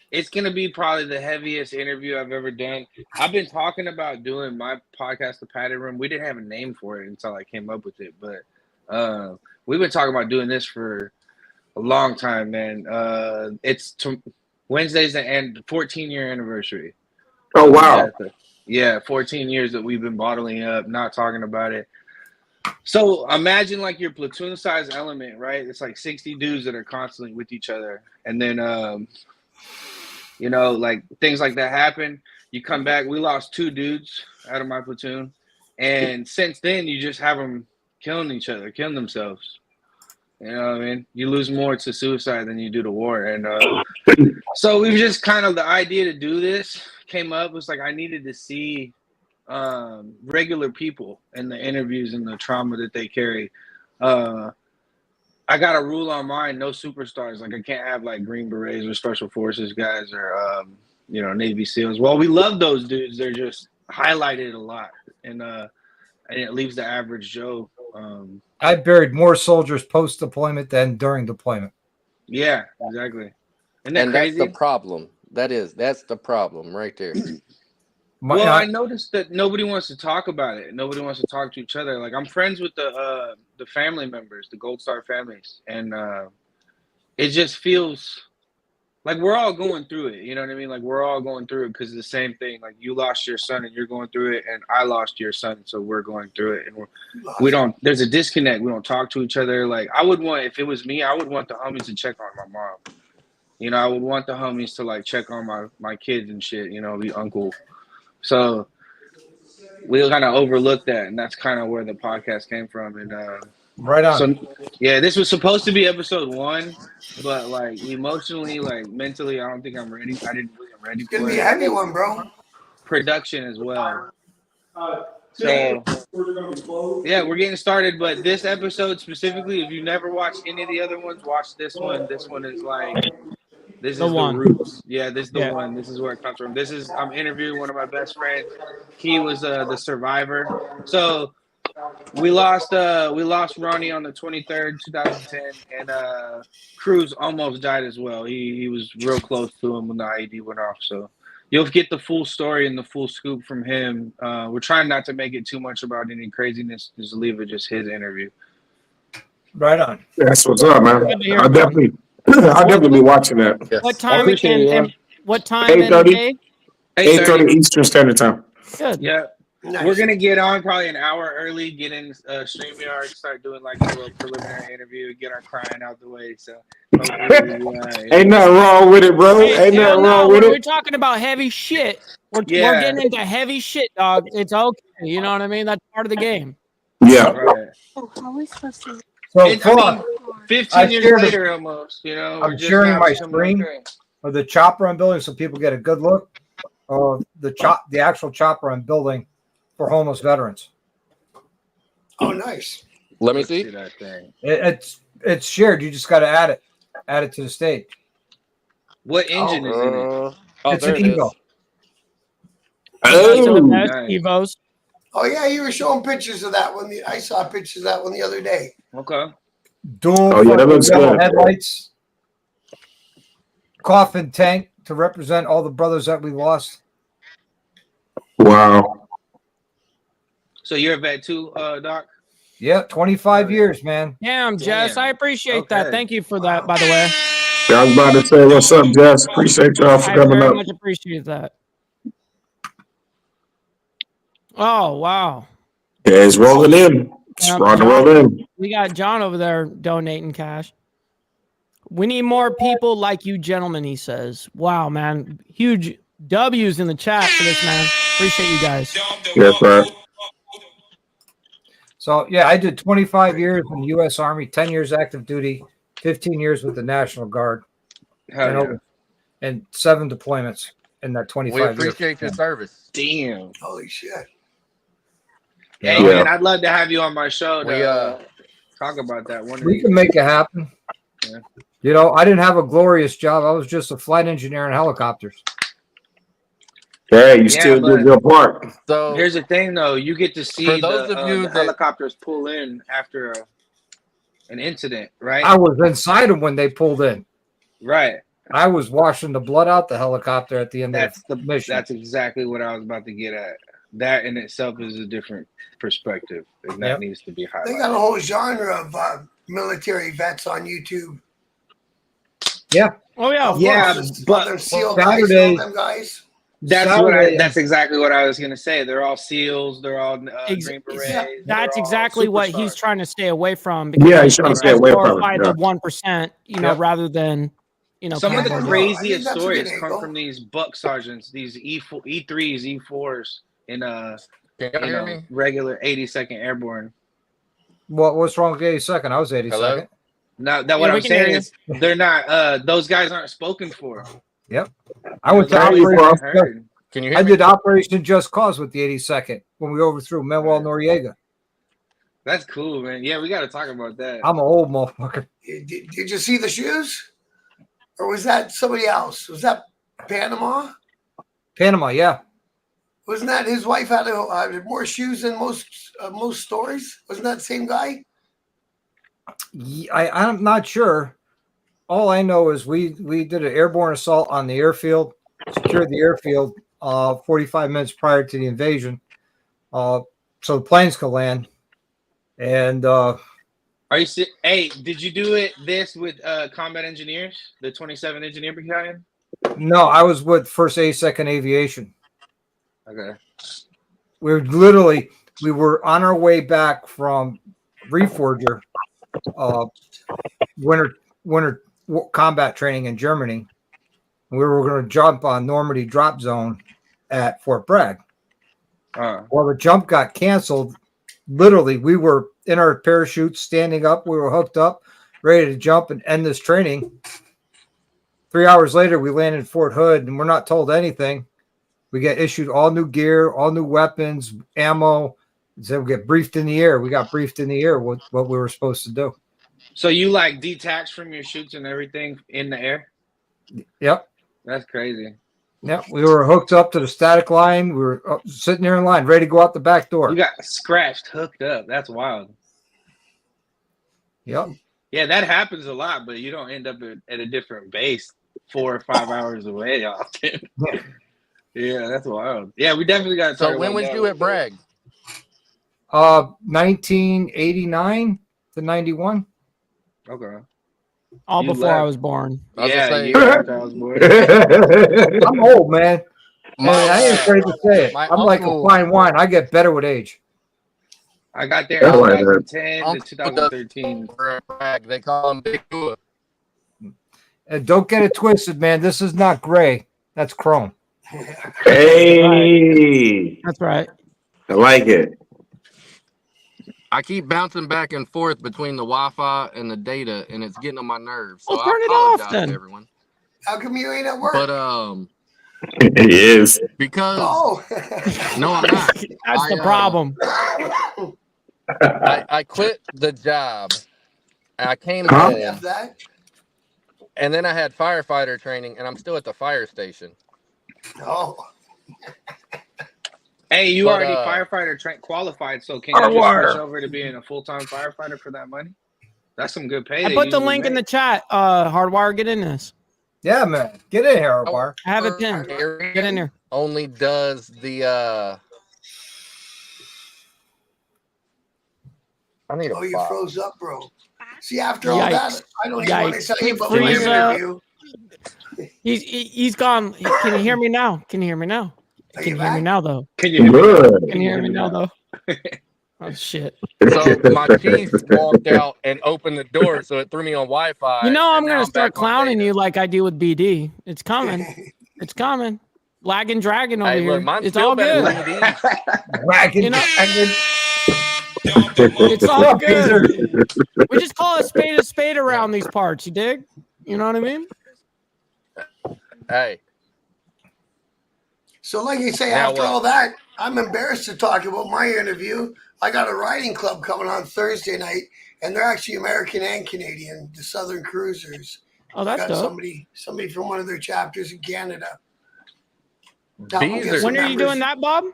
It's gonna be probably the heaviest interview I've ever done. I've been talking about doing my podcast, The Padded Room. We didn't have a name for it until I came up with it, but we've been talking about doing this for a long time, man. Wednesday's the end 14-year anniversary. Oh wow. Yeah, 14 years that we've been bottling up, not talking about it. So imagine like your platoon size element, right? It's like 60 dudes that are constantly with each other. And then, like things like that happen. You come back. We lost 2 dudes out of my platoon. And since then, you just have them killing each other, killing themselves. You know what I mean? You lose more to suicide than you do to war. And so we've just kind of, the idea to do this came up. It was like I needed to see regular people in the interviews and the trauma that they carry. I got a rule on mine: no superstars. Like I can't have like Green Berets or Special Forces guys or Navy SEALs. Well, we love those dudes. They're just highlighted a lot, and it leaves the average Joe. I buried more soldiers post deployment than during deployment. Yeah, exactly. Isn't that And crazy? that's the problem. That's the problem right there. I noticed that nobody wants to talk about it. Nobody wants to talk to each other. Like I'm friends with the family members, the Gold Star families, and it just feels like we're all going through it. You know what I mean? Like we're all going through it because it's the same thing. Like you lost your son and you're going through it, and I lost your son, so we're going through it, and we don't. There's a disconnect. We don't talk to each other. Like I would want, if it was me, I would want the homies to check on my mom. I would want the homies to like check on my kids and shit. Be uncle. So we kind of overlooked that, and that's kind of where the podcast came from. And right on. So yeah, this was supposed to be episode 1, but like emotionally, like mentally, I don't think I'm ready. I didn't wasn't ready It's gonna for be it. a heavy one, bro. Production as well. So yeah, we're getting started. But this episode specifically, if you never watched any of the other ones, watch this one. This one is like. This The is one. the roots. Yeah, this is the Yeah. one. This is where it comes from. I'm interviewing one of my best friends. He was the survivor. So we lost Ronnie on the 23rd, 2010, and Cruz almost died as well. He was real close to him when the IED went off. So you'll get the full story and the full scoop from him. We're trying not to make it too much about any craziness. Just leave it just his interview. Right on. That's what's up, man. Good to hear, I'll man. definitely be watching that. What time and what time 8:30? and day? 8:30 Eastern Standard Time. Good. Yeah. Nice. We're gonna get on probably an hour early, get in StreamYard, start doing like a little preliminary interview, get our crying out the way. So Ain't nothing wrong with it, bro. Hey, Ain't hell nothing no, wrong with we're it. talking about heavy shit. We're Yeah. getting into heavy shit, dog. It's okay. You know what I mean? That's part of the game. Yeah. right. Oh, how are we supposed to? So And, hold I on. mean, 15 I years shared a- later, almost. I'm we're just sharing now my becoming screen. okay. Of the chopper I'm building, so people get a good look of the actual chopper I'm building for homeless veterans. Oh, nice. Let me Let's see. that thing. It's shared. You just got to add it to the stage. What engine is in it? Oh, It's there an it is. Evo. Those are the Oh, best nice. Evos. Oh yeah, you were showing pictures of that one. I saw pictures of that one the other day. Okay. Dual Oh, yeah, that looks yellow good. headlights. Coffin tank to represent all the brothers that we lost. wow. So you're a vet too, Doc? Yeah, 25 years, man. Damn, Jess, Damn. I appreciate that. Okay. Thank you for that, by the way. Yeah, I was about to say, what's up, Jess? Appreciate y'all for I coming very up. much appreciate that. Oh, wow. Yeah, it's rolling in. It's Yep, starting to John. roll in. We got John over there donating cash. We need more people like you gentlemen, he says. Wow, man. Huge W's in the chat for this, man. Appreciate you guys. Yes, sir. So, yeah, I did 25 years in the U.S. Army, 10 years active duty, 15 years with the National Guard. Hell And yeah. and 7 deployments in that 25 We years. appreciate your service. Damn. Holy shit. Hey, Yeah. man, I'd love to have you on my show to We talk about that one. of We these can make days. it happen. Yeah. You know, I didn't have a glorious job. I was just a flight engineer in helicopters. Hey, you Yeah, still but- did your part. So Here's the thing, though. You get to see those the, of you the that- helicopters pull in after an incident, right? I was inside them when they pulled in. Right. I was washing the blood out the helicopter at the end That's of the the mission. That's exactly what I was about to get at. That in itself is a different perspective, and that Yep. needs to be They got a highlighted. whole genre of military vets on YouTube. Oh yeah, of Yeah, course. but them SEAL guys, all Saturday- them guys. Saturday- That's exactly what I was gonna say. They're all SEAls. They're all Ex- Green Berets. yeah, they're That's all exactly what he's superstars. trying to stay away from. Yeah, he's trying to he stay does away from it, glorify yeah. the 1%, Yep. rather than Some of the people- craziest that's a stories good come angle. from these buck sergeants, these E3s, E4s in can you hear me? regular 82nd Airborne. What's wrong with 82nd? I was 82nd. Hello? Now that what we I'm can hear saying you. is they're not those guys aren't spoken for. I went to Where are you Operation. from? Heard. Can you hear I me? did Operation Just Cause with the 82nd when we overthrew Manuel Noriega. That's cool, man. Yeah, we got to talk about that. I'm an old motherfucker. Did you see the shoes? Or was that somebody else? Was that Panama? Panama, yeah. Wasn't that his wife had more shoes than most stories? Wasn't that the same guy? I'm not sure. All I know is we did an airborne assault on the airfield, secured the airfield 45 minutes prior to the invasion, so the planes could land. And Are you? Hey, did you do this with combat engineers, the 27 Engineer Battalion? no, I was with First 82nd Aviation. Okay. We were on our way back from Reforger, winter combat training in Germany. We were going to jump on Normandy drop zone at Fort Bragg. Well, the jump got canceled. Literally, we were in our parachutes, standing up. We were hooked up, ready to jump and end this training. 3 hours later, we landed in Fort Hood, and we're not told anything. We get issued all new gear, all new weapons, ammo. So we get briefed in the air. We got briefed in the air what we were supposed to do. So you like detached from your chutes and everything in the air? Yep. That's crazy. Yep. We were hooked up to the static line. We were sitting there in line, ready to go out the back door. You got scratched, hooked up. That's wild. Yep. Yeah, that happens a lot, but you don't end up at a different base 4 or 5 hours away often. Yeah, that's wild. Yeah, we definitely got to talk So when about was that you one. at Bragg? 1989 to 91. Okay. all You before I left. was born. I was Yeah, gonna say, you after I was born. I'm old, man. And I ain't afraid to say it. my I'm like a uncle- fine wine. I get better with age. I got there Oh, in I heard. 2010 to Uncle 2013. at Bragg. They call him Big Dua. And don't get it twisted, man. This is not gray. That's chrome. Hey, That's right. I like it. I keep bouncing back and forth between the Wi-Fi and the data, and it's getting on my nerves. So Well, I turn it off apologize then. to everyone. How come you ain't at work? But It is. because oh. no, I'm not. That's the problem. I quit the job. And I came Huh? home, F that. and then I had firefighter training, and I'm still at the fire station. Oh. Hey, you But, already firefighter qualified, so can you just Hardwire. switch over to being a full-time firefighter for that money? That's some good pay. I they put the usually link in the make. chat. Hardwire, get in this. Yeah, man. Get in here, Bar. I have it pinned. Get in there. Only does the I need a Oh, you box. froze up, bro. See, after all that, Yikes. I don't even want to Yikes. tell you about Big my freeze, interview. He's gone. Can you hear me now? Can you hear me now? Are Can you you hear me back? now though? Can you hear me? Good. Can you hear me now though? Oh shit. So my chief walked out and opened the door, so it threw me on Wi-Fi. You know I'm and now gonna start back on clowning data. you like I do with BD. It's coming. It's coming. Lagging dragon over Hey, here. look, mine's It's still all better good. than these. Wagon. You know- Wagon. It's all Up, good. Peter. We just call a spade around these parts. You dig? You know what I mean? Hey, So, like I say, Now after what? all that, I'm embarrassed to talk about my interview. I got a riding club coming on Thursday night, and they're actually American and Canadian, the Southern Cruisers. Oh, that's Got dope. somebody from one of their chapters in Canada. That will bees get are some When are you members. doing that, Bob?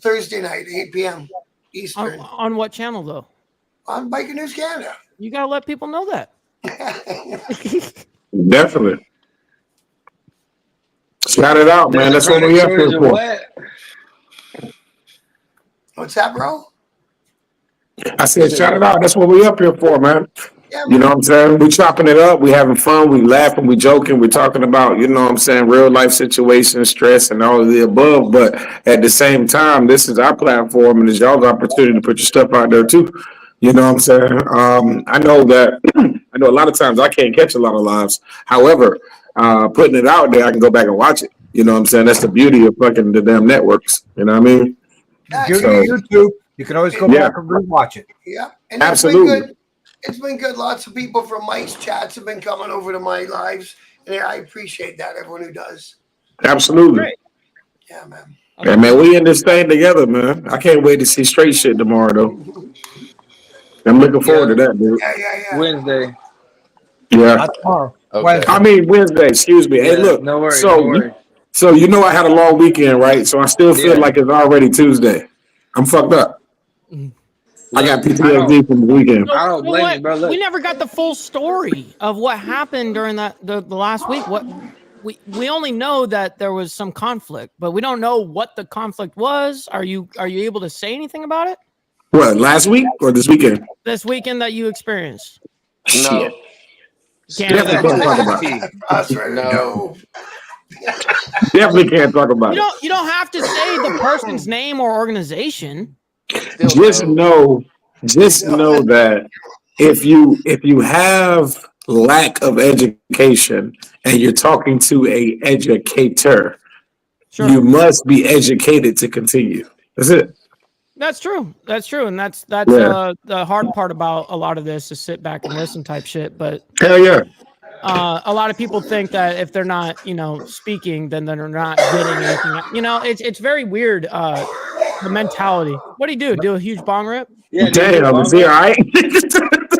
Thursday night, 8 p.m. Eastern, On what channel though? on Biker News Canada. You gotta let people know that. Definitely. Shout it out, man. There's That's a what chronic we up shortage here of for. what? What's that, bro? I said, shout it out. That's what we up here for, man. Yeah, You know what I'm saying? We chopping it up. We having fun. We laughing. We joking. We talking about, you know what I'm saying, real life situations, stress, and all of the above. But at the same time, this is our platform, and it's y'all's opportunity to put your stuff out there too. You know what I'm saying? I know that. I know a lot of times I can't catch a lot of lives. However, putting it out there, I can go back and watch it. You know what I'm saying? That's the beauty of fucking the damn networks. You know what I mean? Beauty of YouTube. You can always go Yeah. back and rewatch it. yeah, and Absolutely. It's been good. It's been good. Lots of people from Mike's chats have been coming over to my lives, and I appreciate that. Everyone who does. Absolutely. Great. Yeah, man. Yeah, man, we in this thing together, man. I can't wait to see straight shit tomorrow, though. I'm looking forward to that, dude. Yeah. Wednesday. Yeah. Not tomorrow. Okay. Wednesday. I mean, Wednesday, excuse me. Hey, Yeah, look. no worries, So, no worries. so you know I had a long weekend, right? So I still feel Yeah. like it's already Tuesday. I'm fucked up. I got Look, PTSD from the weekend. I don't So blame what- you, bro. Look. We never got the full story of what happened during the last week. What we only know that there was some conflict, but we don't know what the conflict was. Are you able to say anything about it What, last week or this weekend? this weekend that you experienced? No, Can't Definitely can't talk about it. T. That's right. No. Definitely can't talk about it. You don't have to say the person's name or organization. still Just no. know that if you have lack of education and you're talking to a educator, Sure. you must be educated to continue. That's it. That's true. That's true. And that's Yeah. the hard part about a lot of this is sit back and listen type shit. But Hell yeah. a lot of people think that if they're not, speaking, then they're not getting anything. It's very weird. The mentality. What do you do? Do a huge bong rip? Yeah, dude, Damn, is he all right?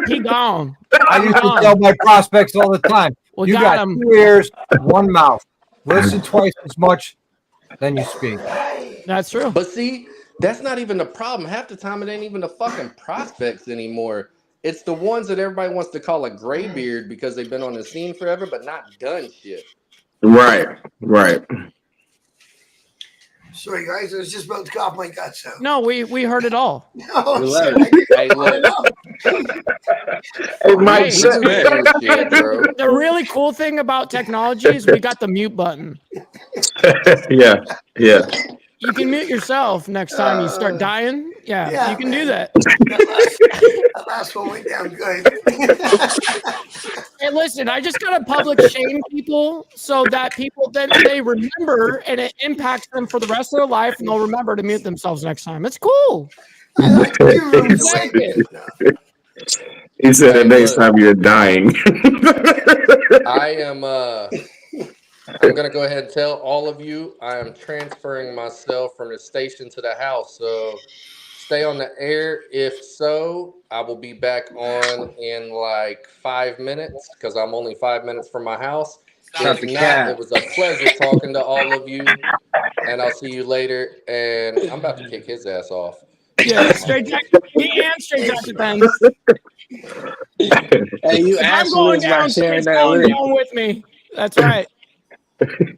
He gone. I used to tell my prospects all the time, We you got got him. 2 ears, 1 mouth. Listen twice as much than you speak. That's true. But see, that's not even the problem. Half the time, it ain't even the fucking prospects anymore. It's the ones that everybody wants to call a graybeard because they've been on the scene forever, but not done shit. Right. Sorry, guys. I was just about to cough my guts out. No, we heard it all. Oh, We love shit. it. Hey, look, Hey, Mike, Hey, shit. shit, bro. The really cool thing about technology is we got the mute button. Yeah. You can mute yourself next time you start dying. Yeah, Yeah, you can do that. That last one went down good. Hey, listen, I just gotta public shame people so that people then they remember and it impacts them for the rest of their life and they'll remember to mute themselves next time. It's cool. I like you room to Like wait. it. He said the Hey, next look. time you're dying. I'm gonna go ahead and tell all of you I am transferring myself from the station to the house. So stay on the air. If so, I will be back on in like 5 minutes because I'm only 5 minutes from my house. Shut If the not, cat. it was a pleasure talking to all of you, and I'll see you later. And I'm about to kick his ass off. Yeah, straight jacket. Me and straight jacket then. Hey, you If I'm going assholes by down, sharing it's that going link. down with me. That's right.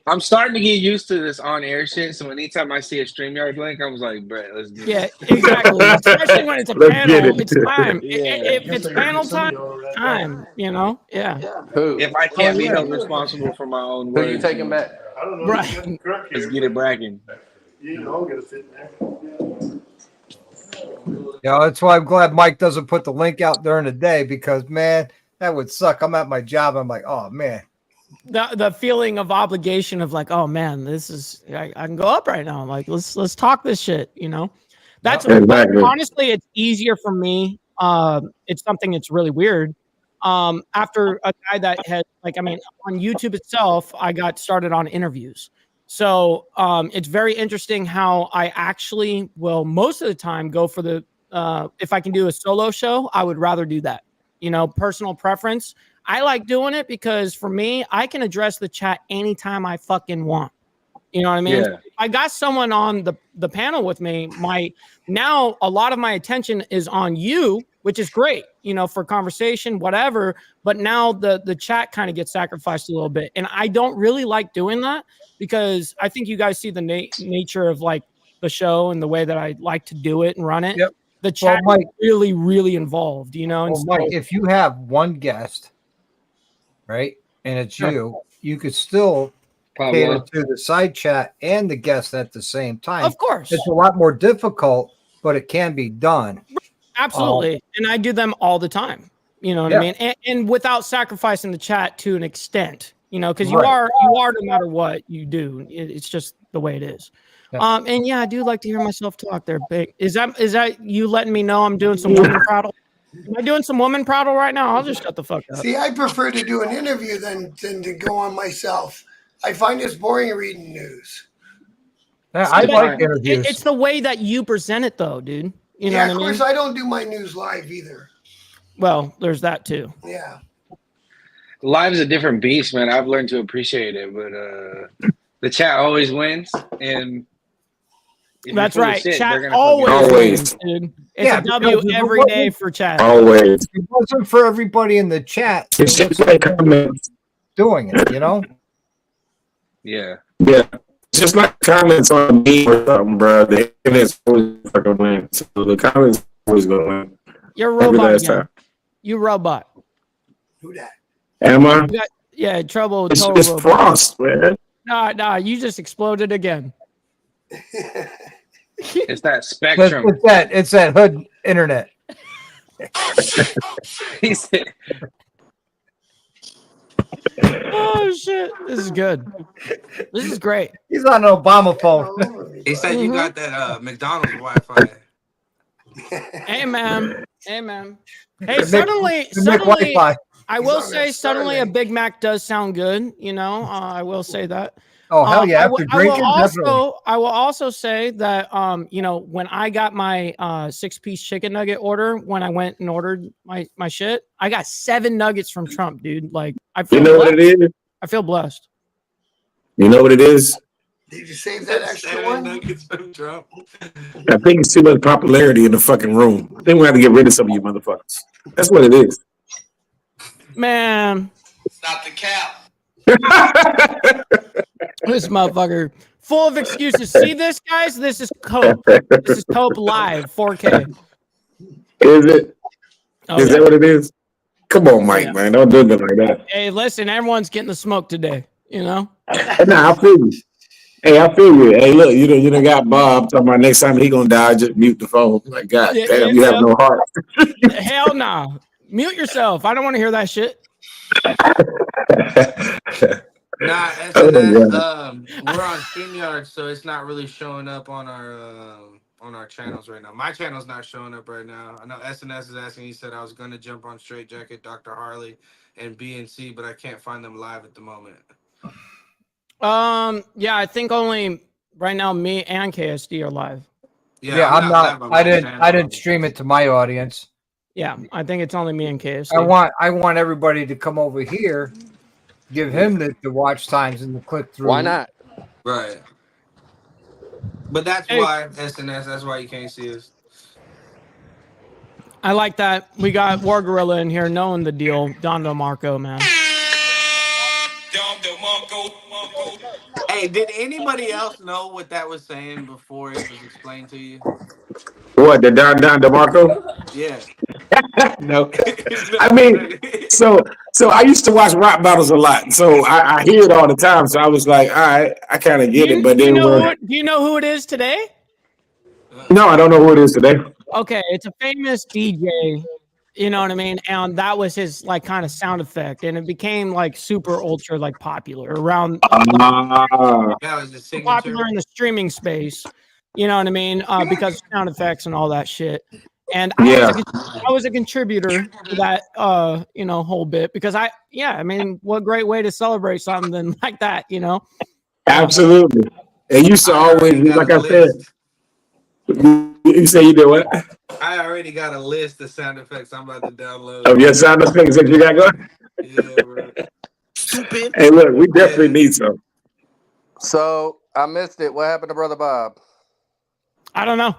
I'm starting to get used to this on-air shit, so anytime I see a StreamYard link, I was like, "Brett, let's do Yeah, it." exactly. Especially when it's a Let's get panel. it. It's time. Yeah. If it's panel time, Yeah. Who? If I can't be held responsible for my own Who you words, taking back? I don't know. Right. You got the crook let's here. get it bragging. You can all get a fit in there. Yeah, that's why I'm glad Mike doesn't put the link out during the day because, man, that would suck. I'm at my job. I'm like, oh, man. The feeling of obligation of like, oh man, this is I can go up right now. Like let's talk this shit, That's Exactly. honestly it's easier for me. It's something that's really weird. after a guy that had on YouTube itself, I got started on interviews. So it's very interesting how I actually will most of the time go for the if I can do a solo show, I would rather do that. Personal preference. I like doing it because for me, I can address the chat anytime I fucking want. You know what I mean? Yeah. I got someone on the panel with me. Now a lot of my attention is on you, which is great, for conversation, whatever. But now the chat kind of gets sacrificed a little bit. And I don't really like doing that because I think you guys see the nature of like the show and the way that I like to do it and run it. Yep. The chat Mike, is really, really involved, and Mike, if you have one guest, right, and it's you could still cater to the side chat and the guest at the same time. Of course. It's a lot more difficult, but it can be done. Absolutely. And I do them all the time. You know what I mean? And without sacrificing the chat to an extent, because you are no matter what you do. It's just the way it is. Yeah. And yeah, I do like to hear myself talk there. Big. Is that you letting me know I'm doing some woman prattle? Am I doing some woman prattle right now? I'll just shut the fuck up. See, I prefer to do an interview than to go on myself. I find it's boring reading news. Yeah, I like interviews. It's the way that you present it, though, dude. You know what I mean? Of course, I don't do my news live either. Well, there's that too. Yeah. Live's a different beast, man. I've learned to appreciate it, but the chat always wins, and that's right. Shit, chat always wins, dude. It's a W every day for chat. Always. It wasn't for everybody in the chat. It's just like comments. Doing it, Yeah. Yeah. Just like comments on me or something, bro. The internet's always fucking win. So the comments always gonna win. You're a robot again. You robot. Who that? Am I? Yeah, trouble. It's Frost, man. Nah, you just exploded again. It's that spectrum. It's that hood internet. He said, oh shit, this is good. This is great. He's on an Obama phone. He said you got that McDonald's Wi-Fi. Hey man. Hey, suddenly, I will say, suddenly a Big Mac does sound good. I will say that. Oh hell yeah! After drinking, I will also say that when I got my 6-piece chicken nugget order, when I went and ordered my shit, I got 7 nuggets from Trump, dude. Like I feel what it is? I feel blessed. You know what it is? Did you save that extra one? Nuggets from Trump. I think it's too much popularity in the fucking room. I think we have to get rid of some of you motherfuckers. That's what it is. Man. Stop the cap. This motherfucker full of excuses. See this, guys? This is Cope. This is Cope live, 4K. Is it? Oh, is that what it is? Come on, Mike, man. Don't do it like that. Hey, listen, everyone's getting the smoke today, Nah, I feel you. Hey, I feel you. Hey, look, you done got Bob talking about next time he gonna die, just mute the phone. Like, God damn, you have no heart. Hell no. Nah. Mute yourself. I don't want to hear that shit. Nah, we're on StreamYard, so it's not really showing up on our channels right now. My channel's not showing up right now. I know SNS is asking. He said I was gonna jump on Straight Jacket, Dr. Harley, and BNC, but I can't find them live at the moment. Yeah, I think only right now me and KSD are live. Yeah, I'm not. I didn't stream it to my audience. Yeah, I think it's only me and KSD. I want everybody to come over here. Give him the watch times and the click through. Why not? Right. But that's why SNS. That's why you can't see us. I like that. We got War Gorilla in here knowing the deal. Don DeMarco, man. Hey, did anybody else know what that was saying before it was explained to you? What, the Don DeMarco? Yeah. No. I mean, so I used to watch rap battles a lot. So I hear it all the time. So I was like, all right, I kind of get it. But then do you know who it is today? No, I don't know who it is today. Okay, it's a famous DJ. You know what I mean? And that was his like kind of sound effect, and it became like super ultra like popular around That was the signature. popular in the streaming space. You know what I mean? Because of sound effects and all that shit. And Yeah. I was a contributor to that whole bit because I mean, what great way to celebrate something like that, Absolutely. And you should I always, already got like a I said, list. you say you did what? I already got a list of sound effects I'm about to download. Of your sound effects that you got going? Yeah, bro. Stupid. Hey, look, we definitely Yeah. need some. So I missed it. What happened to Brother Bob? I don't know.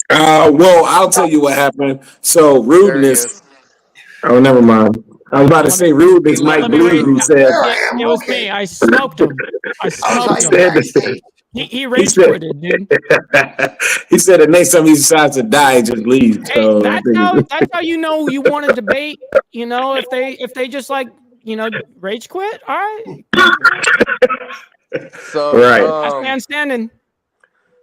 Well, I'll tell you what happened. So There he rudeness. is. Oh, never mind. I was about to Let say me rudeness. Mike let me read. Bleasy said. There I It, am. it was Okay. me. I smoked him. I I was smoked hiding him. said, backstage. He he rage said, quitted, dude. he said the next time he decides to die, just leave. Hey, So I think that's how you know you want to debate. If they just like rage quit. All right, So right. last man standing.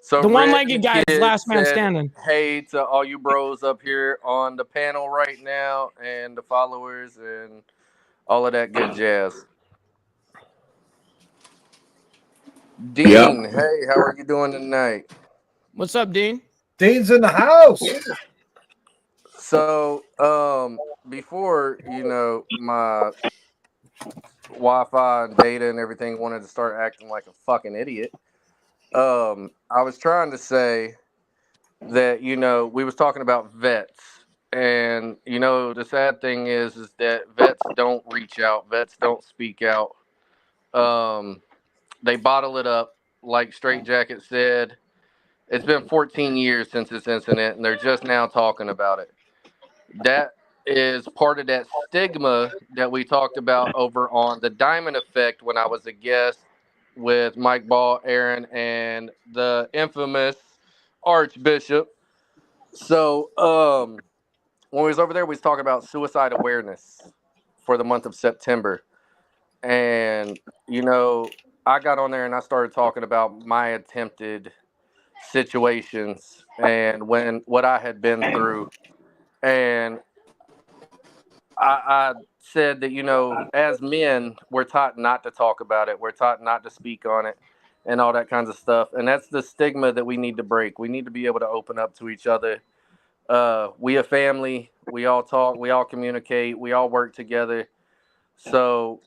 so The Red one-legged the guy is Kid last man said, standing. "Hey to all you bros up here on the panel right now, and the followers, and all of that good jazz." Yep. Dean, hey, how are you doing tonight? What's up, Dean? Dean's in the house. So, before my Wi-Fi and data and everything wanted to start acting like a fucking idiot, I was trying to say that we was talking about vets, and the sad thing is that vets don't reach out, vets don't speak out. They bottle it up, like Straight Jacket said. It's been 14 years since this incident, and they're just now talking about it. That is part of that stigma that we talked about over on the Diamond Effect when I was a guest with Mike Ball, Aaron, and the infamous Archbishop. So, when we was over there, we was talking about suicide awareness for the month of September. And, I got on there and I started talking about my attempted situations and what I had been through. And I said that, as men, we're taught not to talk about it. We're taught not to speak on it and all that kinds of stuff. And that's the stigma that we need to break. We need to be able to open up to each other. We a family. We all talk. We all communicate. We all work together. So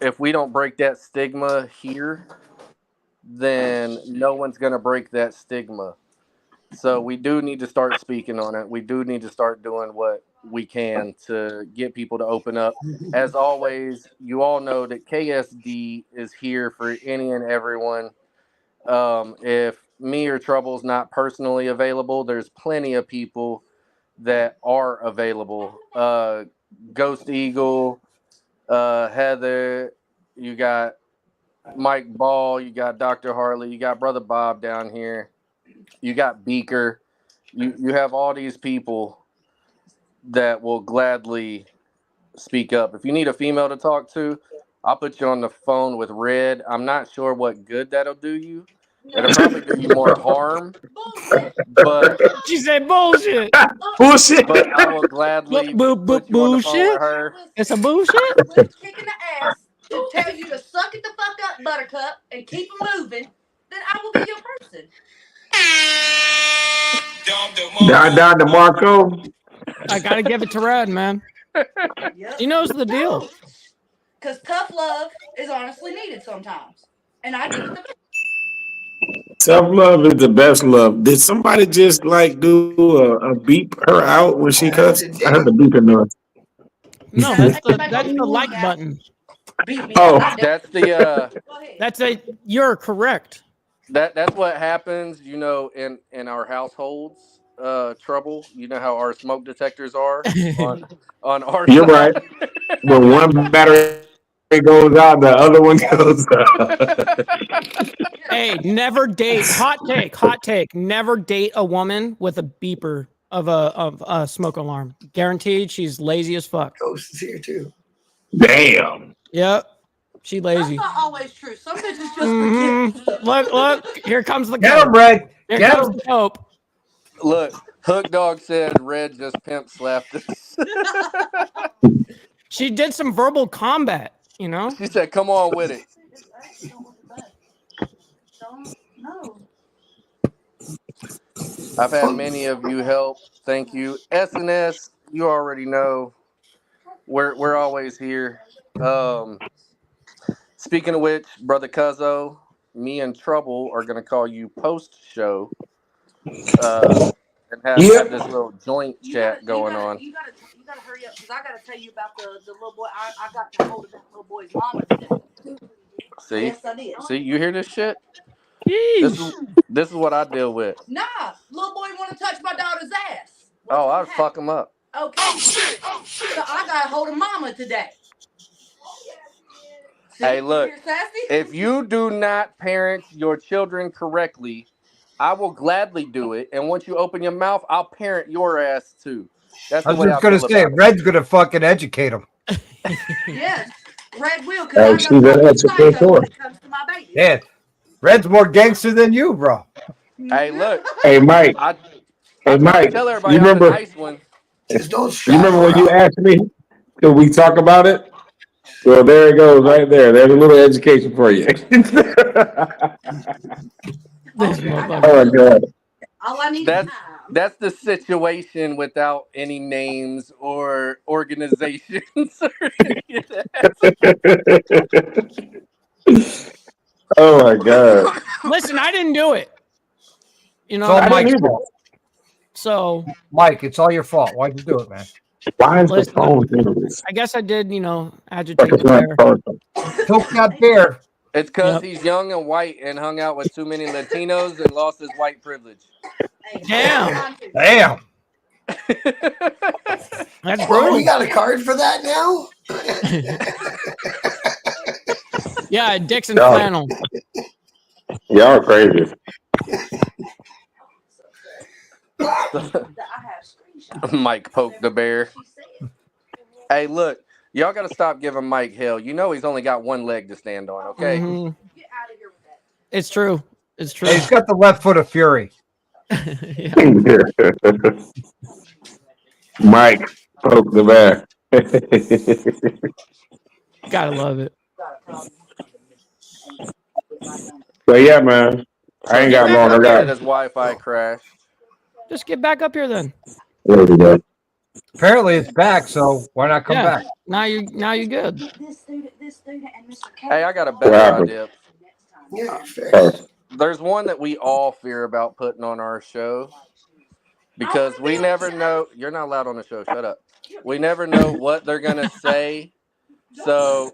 if we don't break that stigma here, then no one's going to break that stigma. So we do need to start speaking on it. We do need to start doing what we can to get people to open up. As always, you all know that KSD is here for any and everyone. If me or Trouble's not personally available, there's plenty of people that are available. Ghost Eagle, Heather, you got Mike Ball, you got Dr. Harley, you got Brother Bob down here, you got Beaker. You have all these people that will gladly speak up. If you need a female to talk to, I'll put you on the phone with Red. I'm not sure what good that'll do you. It'll probably do you more harm. But She said bullshit. Bullshit. but I will gladly put you on the phone with Bullshit. her. It's a bullshit. Quit kicking the ass to tell you to suck it the fuck up, Buttercup, and keep moving, then I will be your person. Don DeMarco. I gotta give it to Red, man. Yep. He knows the deal. Because tough love is honestly needed sometimes. And I give it the Tough love is the best love. Did somebody just like do a beep her out when she cussed? I heard the beeping noise. No, that's the like button. beat me. Oh. I That's the Go ahead. You're correct. that's what happens, in our households. Trouble. You know how our smoke detectors are on our You're side. right. When one battery goes out, the other one goes out. Hey, never date. Hot take. Never date a woman with a beeper of a smoke alarm. Guaranteed, she's lazy as fuck. Ghost is here too. Damn. Yep, she lazy. That's not always true. Some bitches just forget. Look, here comes the Get him, cope. Red. Here Get comes him. the cope. Look, Hook Dog said Red just pimp slapped us. She did some verbal combat, She said, "Come on with it." I've had many of you help. Thank you. SNS, you already know. We're always here. Speaking of which, Brother Cuzzo, me and Trouble are gonna call you post show. And have this little joint chat going on. You gotta hurry up because I gotta tell you about the little boy. I got to hold of that little boy's mama today. See? Yes, I did. See, you hear this shit? Yeesh. This is what I deal with. Nah, little boy want to touch my daughter's ass. Oh, I'd fuck him up. Okay. So I got a hold of mama today. See, Hey, look, you're sassy? if you do not parent your children correctly, I will gladly do it. And once you open your mouth, I'll parent your ass too. That's I the was way just I gonna feel say, about it. Red's gonna fucking educate him. Yes, Red will because I know that's a psycho good when it comes to my baby. Yeah, Red's more gangster than you, bro. Hey, look. Hey, Mike. I Hey, try to Mike. tell everybody You I'm the remember? nice one. Just don't You strap remember when you around. asked me? Could we talk about it? Well, there it goes, right there. There's a little education for you. This Okay, I got motherfucker. Oh my God. all I need is That's time. that's the situation without any names or organizations or any of that. Oh my God. Listen, I didn't do it. You It's know, all I didn't Mike's either. fault. so Mike, it's all your fault. Why'd you do it, man? Why is the listen, phone doing this? I guess I did, you know, agitate Fucking the bear. Took that bear. It's because Yep. he's young and white and hung out with too many Latinos and lost his white privilege. Damn. Damn. That's Oh, brutal. we got a card for that now? Yeah, Dixon Y'all- flannel. Y'all are crazy. Mike poked the bear. Hey, look, y'all got to stop giving Mike hell. You know he's only got one leg to stand on, okay? Mhm. It's true. It's true. Hey, he's got the left foot of fury. Yeah. Mike, poke the bear. Gotta love it. So yeah, man. I ain't got long. I That got. his Wi-Fi crashed. Just get back up here then. There we go. Apparently it's back, so why not come back? Now you're good. This student and Mr. K. Hey, I got a What better happened? idea. Yeah, fair. Oh, There's one that we all fear about putting on our show because we never know. You're not allowed on the show. Shut up. We never know what they're going to say. So,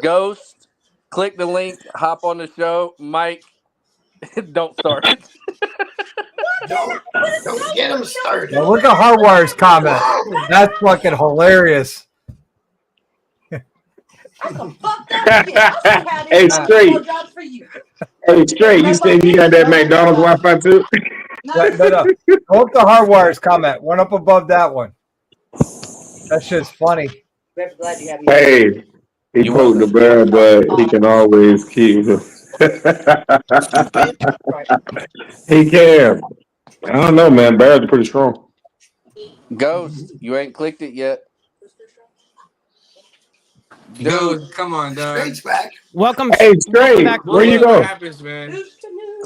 Ghost, click the link, hop on the show. Mike, don't start. Don't get him started. Now look at Hardwire's comment. That's fucking hilarious. That's some fucked up shit. I'll see how Hey, this straight. jobs for you. Hey, straight. You said you got that McDonald's Wi-Fi too? No. Go up to Hardwire's comment. One up above that one. That shit's funny. Hey, he poked the bear, but he can always keep. He can. I don't know, man. Bears are pretty strong. Ghost, you ain't clicked it yet. Dude, come on, dog. Straight's back. Welcome. Hey, straight. back. Where you What go? happens, man?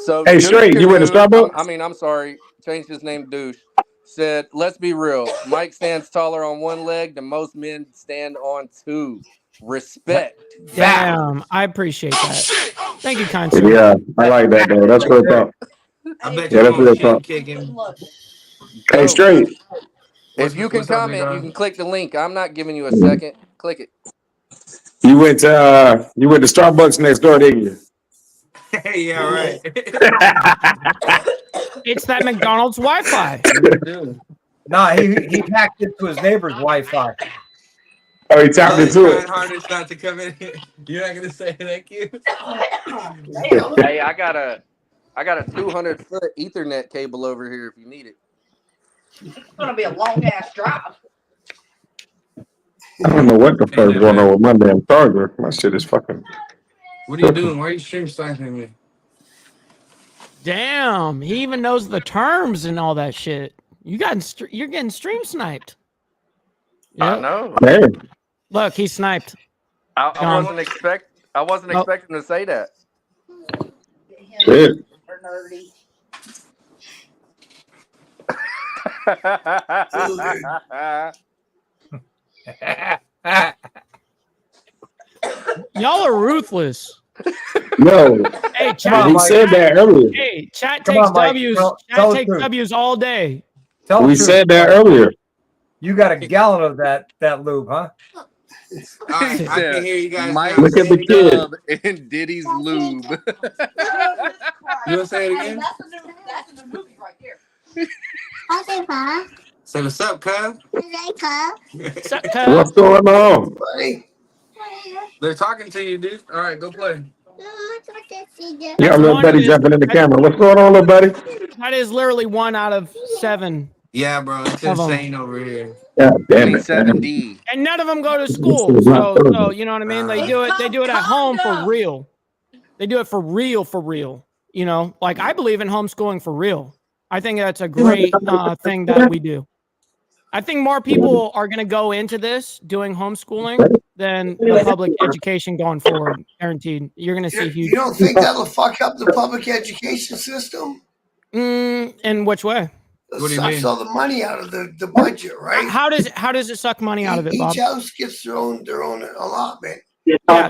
So, Hey, Douche straight. You went to Canoe- Starbucks? I'm sorry. Changed his name, Douche. Said, let's be real. Mike stands taller on one leg than most men stand on two. Respect. Damn, I appreciate that. Thank you, kind sir. Yeah, I like that though. That's real talk. I bet Yeah, you that's won't real shin talk. kicking. Hey, straight. If you can what's up, comment, big you dog? can click the link. I'm not giving you a second. Click it. You went to Starbucks next door, didn't you? Yeah, right. It's that McDonald's Wi-Fi. Nah, he hacked into his neighbor's Wi-Fi. Oh, he tapped He's into trying it. hardest not to come in here. You're not gonna say thank you. Hey, I got a 200-foot Ethernet cable over here if you need it. It's gonna be a long ass drive. I don't know what the fuck's going on with my damn charger. My shit is fucking. What are you doing? Why are you stream sniping me? Damn, he even knows the terms and all that shit. You're getting stream sniped. I Yep. know. Hey, Look, he sniped. I wasn't expecting to say that. shit. Y'all are ruthless. No, Hey, Come chat. on, we Mike. said that earlier. Hey, chat Come takes on, Mike. W's. Tell Chat the takes truth. W's all day. Tell We the truth. said that Mike. earlier. You got a gallon of that lube, huh? All right, I can hear you guys Mike, now. Look at the Say, kid. Dub, and Diddy's lube. you want to say it again? That's a new movie right there. Say what's up, cuz? Suck, What's going on? Buddy, They're talking to you, dude. All right, go play. You got That's little one buddy of his- jumping in the camera. What's going on, little buddy? That is literally 1 out of 7. Yeah, bro, it's Of 'em. insane over here. God I damn mean, it, man. 7D. And none of them go to This school. is not So Thursday. you know what I mean? They It's do it. They do it at home for condom. real. They do it for real. You know, like I believe in homeschooling for real. I think that's a great thing that we do. I think more people are going to go into this doing homeschooling than the public education going forward. Guaranteed. You're going to see you huge. don't think that'll fuck up the public education system? In which way? It What do you sucks mean? all the money out of the budget, right? How does it suck money out of it, Bob? Each house gets their own allotment. Yeah, Right.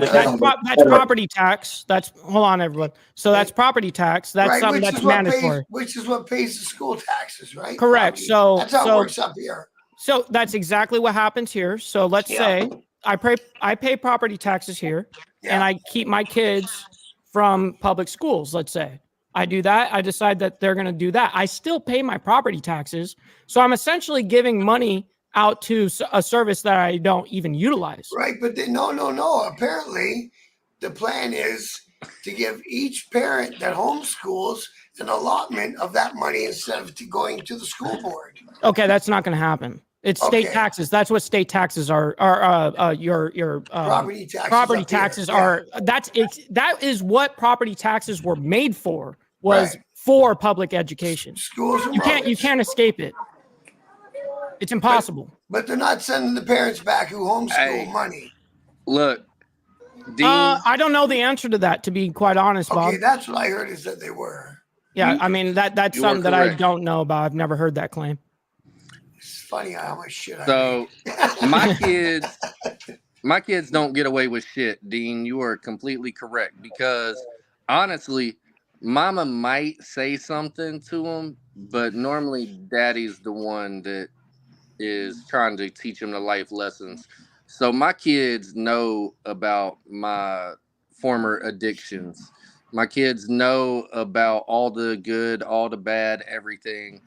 that's property tax. That's hold on, everyone. So that's property tax. That's Right, something which that's is what mandatory. which is what pays the school taxes, right? Correct. Property. So that's how it so works up here. so that's exactly what happens here. So let's Yeah. say I pay property taxes here, and I keep my kids from public schools. Let's say I do that. I decide that they're going to do that. I still pay my property taxes, so I'm essentially giving money out to a service that I don't even utilize. Right, but no. Apparently, the plan is to give each parent that homeschools an allotment of that money instead of going to the school board. Okay, that's not going to happen. It's state Okay. taxes. That's what state taxes are. Your Property taxes. property up here. taxes Yeah. are. That is what property taxes were made for. Was Right. for public education. Schools and You roads. can't escape it. It's impossible. But they're not sending the parents back who homeschool Hey. money. Look, Dean. I don't know the answer to that, to be quite honest, Bob. Okay, that's what I heard is that they were. Yeah, I mean that's you are something that I correct. don't know about. I've never heard that claim. It's funny how much shit I So read. my kids don't get away with shit, Dean. You are completely correct, because honestly, mama might say something to them, but normally daddy's the one that is trying to teach them the life lessons. So my kids know about my former addictions. My kids know about all the good, all the bad, everything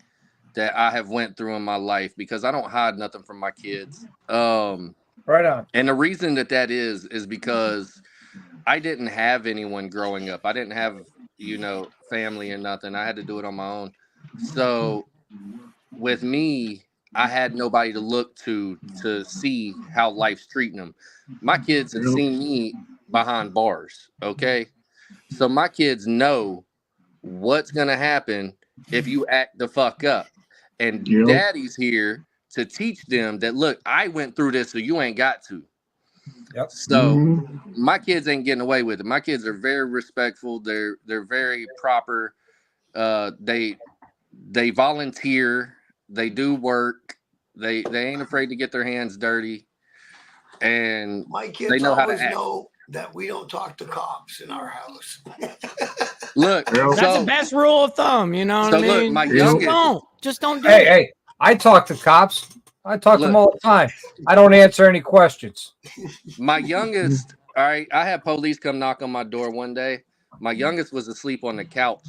that I have went through in my life, because I don't hide nothing from my kids. Right on. And the reason that is because I didn't have anyone growing up. I didn't have, family and nothing. I had to do it on my own. So with me, I had nobody to look to see how life's treating them. My kids have seen me behind bars, okay? So my kids know what's going to happen if you act the fuck up. And daddy's here to teach them that, look, I went through this, so you ain't got to. Yep. So my kids ain't getting away with it. My kids are very respectful. They're very proper. They volunteer. They do work. They ain't afraid to get their hands dirty. And My kids they know how to always act. know that we don't talk to cops in our house. Look, That's the best rule of thumb. You know what So I look, mean? my Just don't do Hey, it. hey, I talk to cops. I talk to them Look. all the time. I don't answer any questions. my youngest, all right, I had police come knock on my door one day. My youngest was asleep on the couch.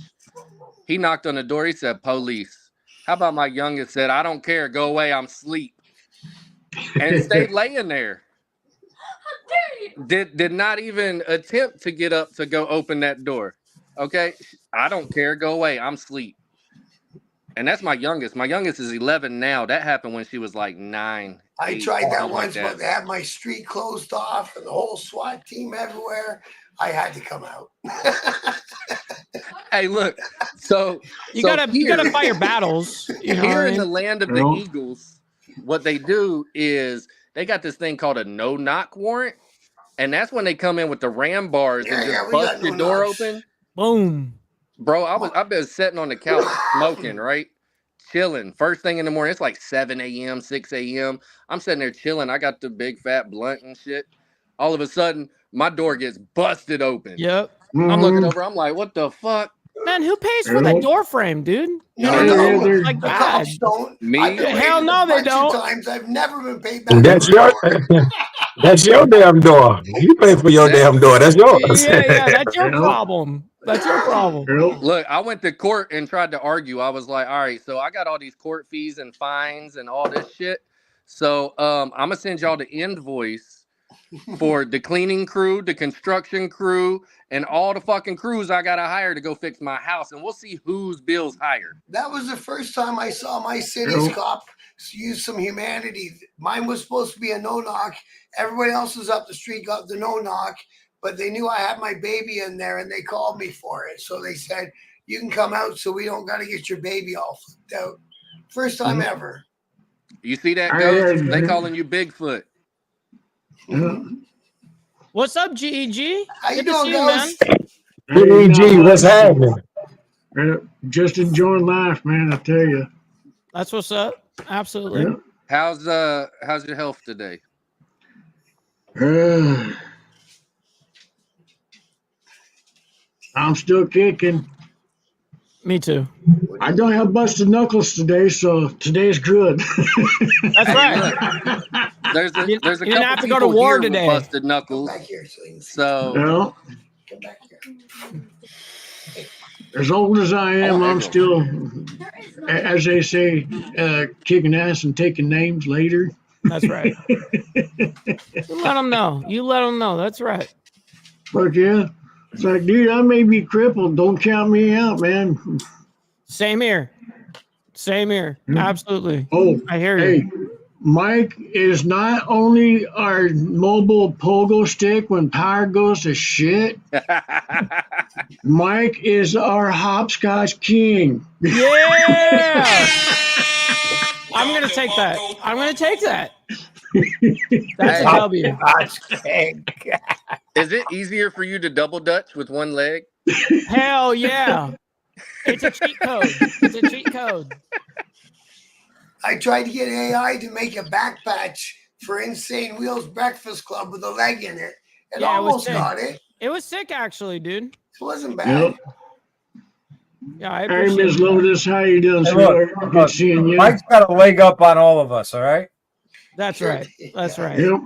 He knocked on the door. He said, "Police." How about my youngest said, "I don't care. Go away. I'm asleep." And stayed laying there. Did not even attempt to get up to go open that door. Okay? I don't care. Go away. I'm asleep. And that's my youngest. My youngest is 11 now. That happened when she was like 9. I 8, tried that something like once, but they had my street closed off and the whole SWAT team everywhere. I had to come out. Hey, look. So You so gotta fight your battles. You know what here I in the mean? land of the Eagles, what they do is they got this thing called a no-knock warrant. And that's when they come in with the ram bars and just we bust got your no door knocks. open. Boom. Bro, I've been sitting on the couch smoking, right? chilling. First thing in the morning, it's like 7 a.m., 6 a.m. I'm sitting there chilling. I got the big fat blunt and shit. All of a sudden, my door gets busted open. Yep. I'm looking over. I'm like, what the fuck? Man, who pays for that door frame, dude? No, No, no, like the bad. cops don't. Me? I've been Hell paid no, a they bunch don't. of times. I've never been paid back. That's your that's your damn door. You pay for your damn door. That's yours. Yeah, that's your problem. That's your problem. Look, I went to court and tried to argue. I was like, all right, so I got all these court fees and fines and all this shit. So I'm gonna send y'all the invoice for the cleaning crew, the construction crew, and all the fucking crews I gotta hire to go fix my house, and we'll see whose bill's higher. That was the first time I saw my city's cop use some humanity. Mine was supposed to be a no-knock. Everybody else was up the street got the no-knock, but they knew I had my baby in there, and they called me for it. So they said, you can come out so we don't got to get your baby all flipped out. First time ever. You see that, Ghost? They calling you Bigfoot. What's up, GEG? How you Good to doing, see you, man. Ghost? PG, what's happening? Just enjoying life, man. I tell you. That's what's up. Absolutely. Yeah. How's your health today? I'm still kicking. Me too. I don't have busted knuckles today, so today's good. That's right. There's a You couple didn't have to go to people war here with today. busted Come knuckles. back here so you can see. So Well, Come back here. as old as I am, Oh, I'm there still, as they say, kicking ass and taking names later. That's right. You let them know. You let them know. That's right. But yeah, it's like, dude, I may be crippled. Don't count me out, man. Same here. Same here. Absolutely. Oh, I hear hey, you. Mike is not only our mobile pogo stick when power goes to shit. Mike is our hopscotch king. Yeah. I'm gonna take that. I'm gonna take that. That's a Hey. W. is it easier for you to double dutch with one leg? Hell yeah. It's a cheat code. It's a cheat code. I tried to get AI to make a back patch for Insane Wheels Breakfast Club with a leg in it. It Yeah, it was almost sick. got it. It was sick, actually, dude. It wasn't bad. Yeah, I Hey, appreciate Miss that. Lotus, how you doing, Hey, sweetheart? look, Good seeing you. Mike's got a leg up on all of us, all right? That's Sure. right. That's right. Yep.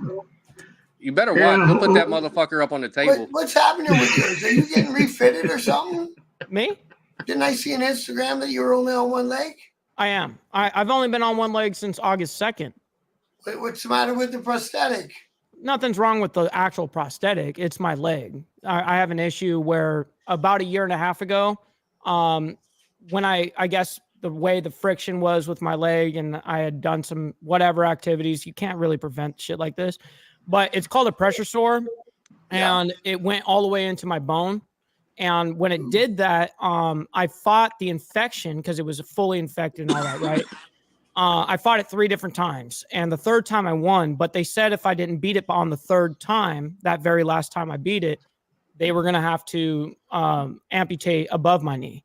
You better watch. He'll put that motherfucker up on the table. What's happening with yours? Are you getting refitted or something? Me? Didn't I see on Instagram that you were only on one leg? I am. I've only been on one leg since August 2nd. What's the matter with the prosthetic? Nothing's wrong with the actual prosthetic. It's my leg. I have an issue where about a year and a half ago, when I guess the way the friction was with my leg and I had done some whatever activities, you can't really prevent shit like this, but it's called a pressure sore. And it went all the way into my bone. And when it did that, I fought the infection because it was fully infected and all that, right? I fought it 3 different times, and the third time I won. But they said if I didn't beat it on the third time, that very last time I beat it, they were going to have to amputate above my knee.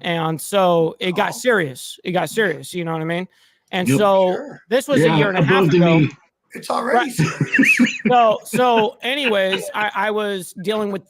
And so it got serious. It got serious. You know what I mean? And so this was a year and a half ago. It's already serious. So anyways, I was dealing with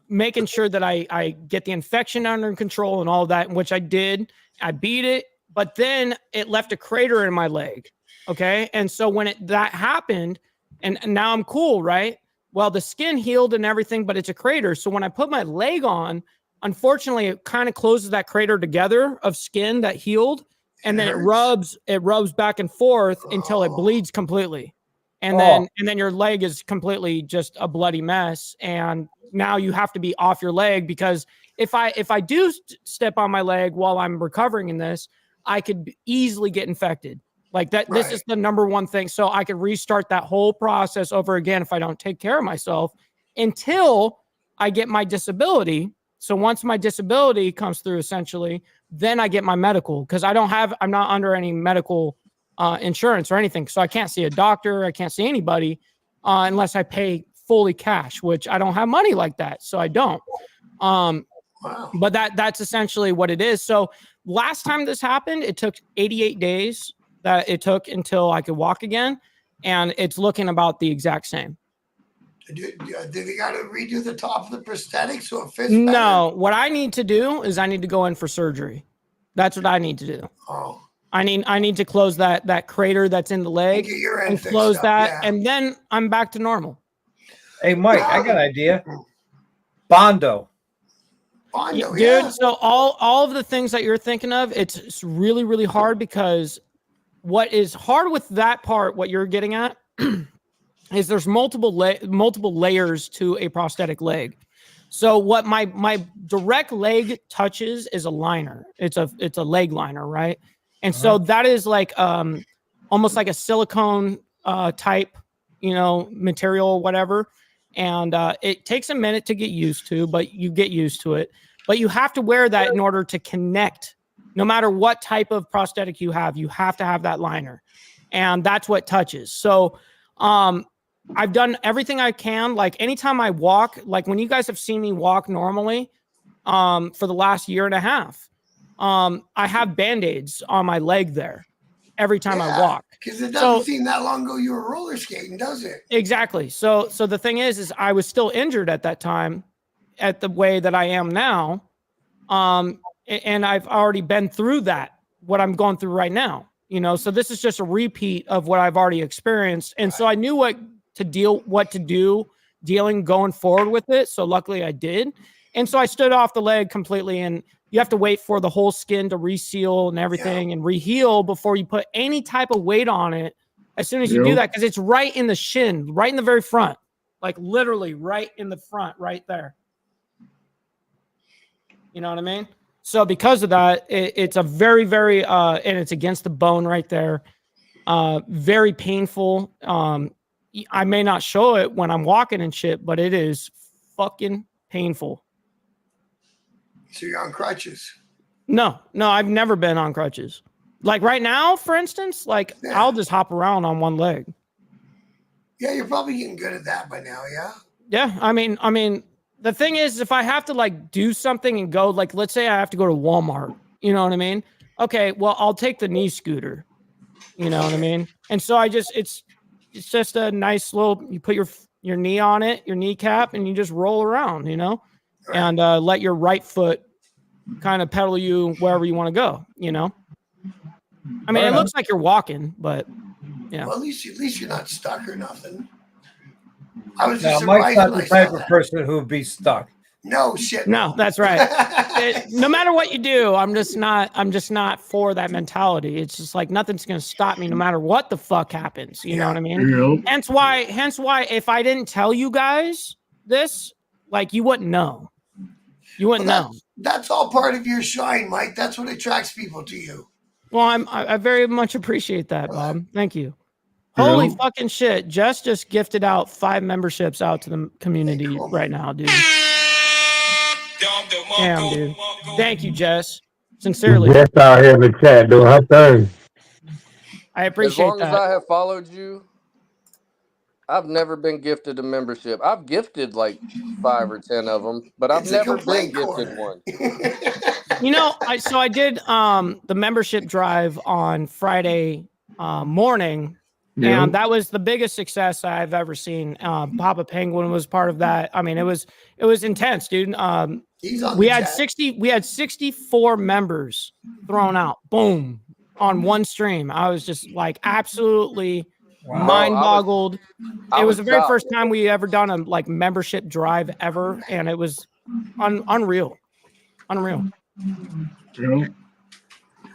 making sure that I get the infection under control and all of that, which I did. I beat it, but then it left a crater in my leg. Okay. And so when that happened, and now I'm cool, right? Well, the skin healed and everything, but it's a crater. So when I put my leg on, unfortunately, it kind of closes that crater together of skin that healed. And then it rubs back and forth until it bleeds completely. And then your leg is completely just a bloody mess. And now you have to be off your leg, because if I do step on my leg while I'm recovering in this, I could easily get infected. Like that. Right. This is the number one thing. So I could restart that whole process over again if I don't take care of myself until I get my disability. So once my disability comes through, essentially, then I get my medical, because I'm not under any medical insurance or anything. So I can't see a doctor. I can't see anybody unless I pay fully cash, which I don't have money like that. So I don't. But that's essentially what it is. So last time this happened, it took 88 days that it took until I could walk again. And it's looking about the exact same. Do they got to redo the top of the prosthetic so it fits No, what I need to do is I need to go in for surgery. That's what I need to do. better? Oh. I need to close that crater that's in the leg Get your end and fixed close up, that, yeah. and then I'm back to normal. Hey, Mike, I got an idea. Bondo. Bondo, Dude, yeah. so all of the things that you're thinking of, it's really, really hard, because what is hard with that part, what you're getting at, is there's multiple layers to a prosthetic leg. So what my direct leg touches is a liner. It's a leg liner, right? And so that is like almost like a silicone type, material or whatever. And it takes a minute to get used to, but you get used to it. But you have to wear that in order to connect. No matter what type of prosthetic you have to have that liner. And that's what touches. So I've done everything I can. Like anytime I walk, like when you guys have seen me walk normally for the last year and a half, I have Band-Aids on my leg there every time I walk. Because it doesn't seem that long ago you were roller skating, does it? Exactly. So the thing is I was still injured at that time at the way that I am now. And I've already been through that, what I'm going through right now, so this is just a repeat of what I've already experienced. And so I knew what to do going forward with it. So luckily I did. And so I stood off the leg completely, and you have to wait for the whole skin to reseal and everything and reheal before you put any type of weight on it. As soon as you do that, because it's right in the shin, right in the very front, like literally right in the front, right there. You know what I mean? So because of that, it's a very, very, and it's against the bone right there. Very painful. I may not show it when I'm walking and shit, but it is fucking painful. So you're on crutches? No, I've never been on crutches. Like right now, for instance, I'll just hop around on one leg. Yeah, you're probably getting good at that by now, yeah? Yeah, I mean, the thing is, if I have to do something and go, let's say I have to go to Walmart, you know what I mean? Okay, well, I'll take the knee scooter, you know what I mean? And so it's just a nice little, you put your knee on it, your kneecap, and you just roll around, and let your right foot kind of pedal you wherever you want to go, I mean, it looks like you're walking, but yeah. Well, at least you're not stuck or nothing. I was No, just Mike's surprised not when the I saw type of that. person who would be stuck. No shit. No, that's right. No matter what you do, I'm just not for that mentality. It's just like nothing's gonna stop me no matter what the fuck happens. You know what I mean? Yep. Hence why if I didn't tell you guys this, you wouldn't know. You wouldn't know. That's all part of your shine, Mike. That's what attracts people to you. Well, I very much appreciate that, Bob. Thank you. Holy fucking shit. Jess just gifted out 5 memberships out to the community right now, dude. Damn, dude. Thank you, Jess. Sincerely. Jess out here in the chat doing her thing. I appreciate As long that. as I have followed you, I've never been gifted a membership. I've gifted 5 or 10 of them, but I've never been gifted one. I did the membership drive on Friday morning. Yeah. And that was the biggest success I've ever seen. Papa Penguin was part of that. I mean, it was intense, dude. We had 64 members thrown out, boom, on one stream. I was just absolutely mind boggled. It was the very first time we ever done a membership drive ever, and it was unreal. Yep.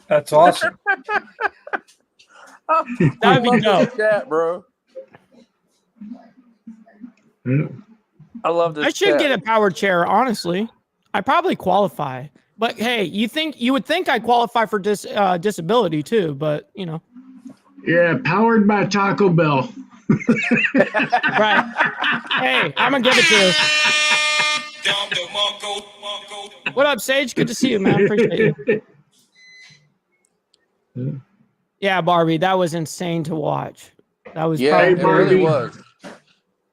That's awesome. That'd be dope. Chat, bro. I love this. I should get a power chair, honestly. I probably qualify. But hey, you would think I qualify for disability too, but Yeah, powered by Taco Bell. Right. Hey, I'm gonna give it to you. What up, Sage? Good to see you, man. Appreciate you. Yeah, Barbie, that was insane to watch. That was it really was.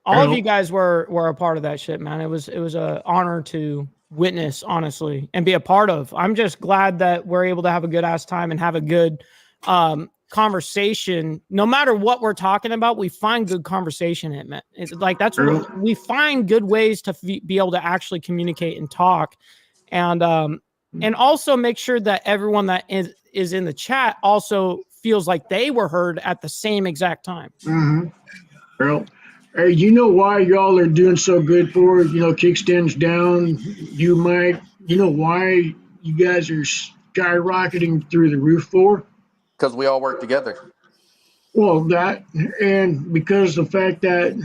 All of you guys were a part of that shit, man. It was an honor to witness, honestly, and be a part of. I'm just glad that we're able to have a good ass time and have a good conversation. No matter what we're talking about, we find good conversation in it. It's like that's what we find good ways to be able to actually communicate and talk, and also make sure that everyone that is in the chat also feels like they were heard at the same exact time. Mm-hmm. Well, hey, you know why y'all are doing so good for it? You know, kickstands down. You might, you know why you guys are skyrocketing through the roof for? Because we all work together. Well, that, and because the fact that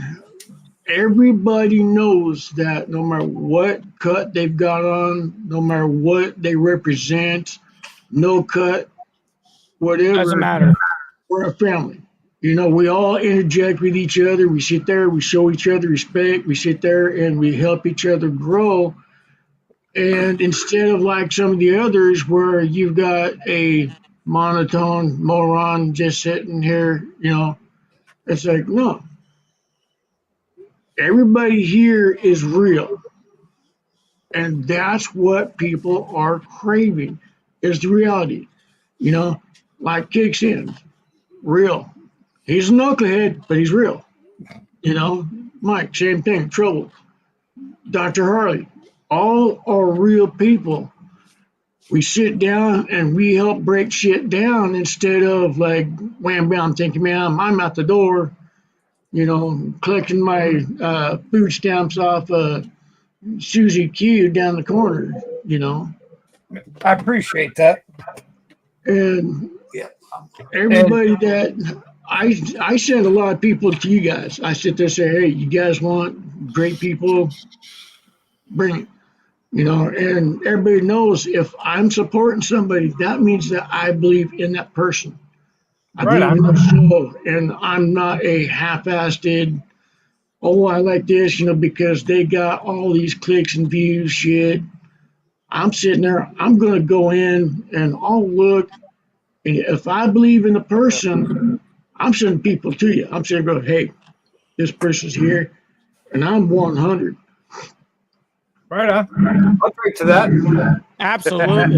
everybody knows that no matter what cut they've got on, no matter what they represent, no cut, whatever, Doesn't matter. we're a family. You know, we all interject with each other. We sit there, we show each other respect. We sit there and we help each other grow. And instead of like some of the others where you've got a monotone moron just sitting here, you know, it's like, no, everybody here is real. And that's what people are craving is the reality. You know, like Kicks in, real. He's a knucklehead, but he's real. You know, Mike, same thing, Trouble, Dr. Harley, all are real people. We sit down and we help break shit down instead of like wham bam thinking, man, I'm out the door, you know, collecting my food stamps off Susie Q down the corner, you know. I appreciate that. And Yeah. everybody that I send a lot of people to you guys. I sit there and say, hey, you guys want great people, bring it. You know, and everybody knows if I'm supporting somebody, that means that I believe in that person. I Right believe in on. their soul, and I'm not a half-assed, oh, I like this, you know, because they got all these clicks and views shit. I'm sitting there, I'm going to go in and I'll look, and if I believe in the person, I'm sending people to you. I'm saying, go, hey, this person's here, and I'm 100. Right on. I'll drink to that. Absolutely.